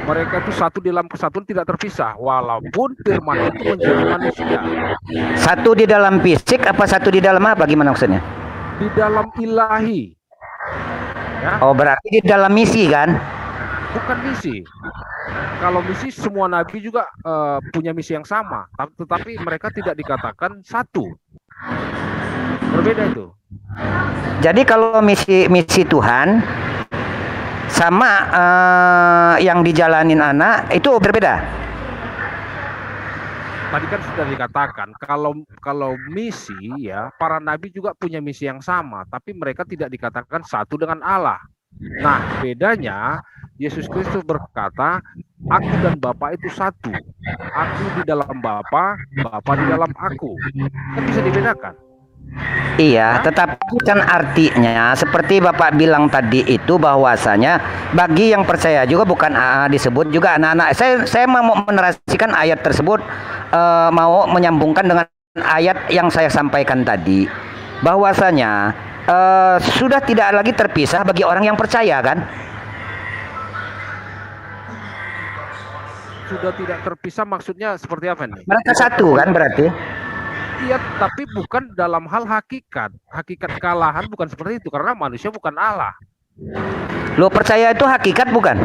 Mereka itu satu dalam kesatuan, tidak terpisah. Walaupun firman itu menjadi manusia. Satu di dalam fisik apa satu di dalam apa? Gimana maksudnya? Di dalam ilahi. Ya. Oh, berarti di dalam misi kan? Bukan misi. Kalau misi semua nabi juga punya misi yang sama, tetapi mereka tidak dikatakan satu. Berbeda itu. Jadi kalau misi Tuhan sama yang dijalanin anak itu berbeda. Tadi kan sudah dikatakan kalau misi ya, para nabi juga punya misi yang sama, tapi mereka tidak dikatakan satu dengan Allah. Nah, bedanya Yesus Kristus berkata, aku dan Bapa itu satu. Aku di dalam Bapa, Bapa di dalam aku. Kan bisa dibedakan. Iya, tetapi kan artinya seperti Bapak bilang tadi itu bahwasanya bagi yang percaya juga bukan disebut juga anak-anak. Saya mau menerasikan ayat tersebut, mau menyambungkan dengan ayat yang saya sampaikan tadi, bahwasanya sudah tidak lagi terpisah bagi orang yang percaya kan? Sudah tidak terpisah maksudnya seperti apa nih? Mereka satu kan berarti? Iya, tapi bukan dalam hal hakikat. Hakikat kalahan bukan seperti itu, karena manusia bukan Allah. Lo percaya itu hakikat bukan?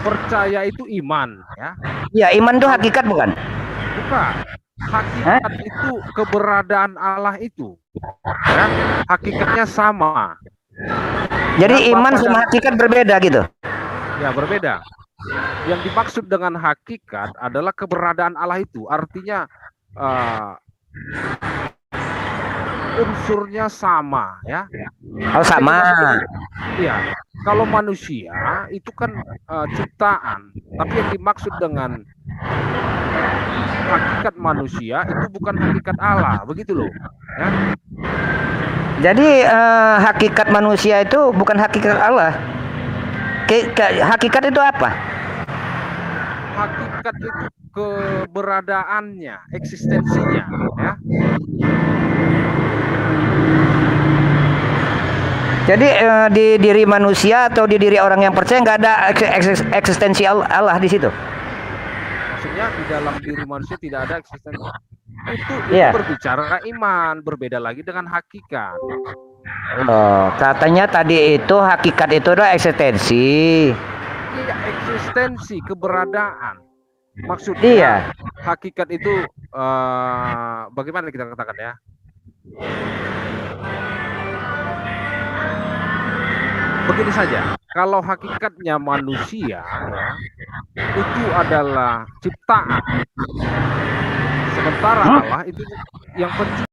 Percaya itu iman, ya? Iya, iman itu hakikat bukan? Bukan. Hakikat itu keberadaan Allah itu. Ya? Hakikatnya sama. Jadi iman sama hakikat berbeda gitu? Ya, berbeda. Yang dimaksud dengan hakikat adalah keberadaan Allah itu. Artinya unsurnya sama, ya. Oh, sama. Iya. Kalau manusia itu kan ciptaan, tapi yang dimaksud dengan hakikat manusia itu bukan hakikat Allah, begitu loh. Ya. Jadi hakikat manusia itu bukan hakikat Allah. Hakikat itu apa? Hakikat itu keberadaannya, eksistensinya, ya. Jadi di diri manusia atau di diri orang yang percaya nggak ada eksistensi Allah di situ. Maksudnya di dalam diri manusia tidak ada eksistensi. Itu berbicara iman, berbeda lagi dengan hakikat. Oh, katanya tadi itu hakikat itu adalah eksistensi. Iya, eksistensi, keberadaan. Maksudnya hakikat itu bagaimana kita katakan ya? Begini saja, kalau hakikatnya manusia ya, itu adalah ciptaan, sementara Allah itu yang pencipta.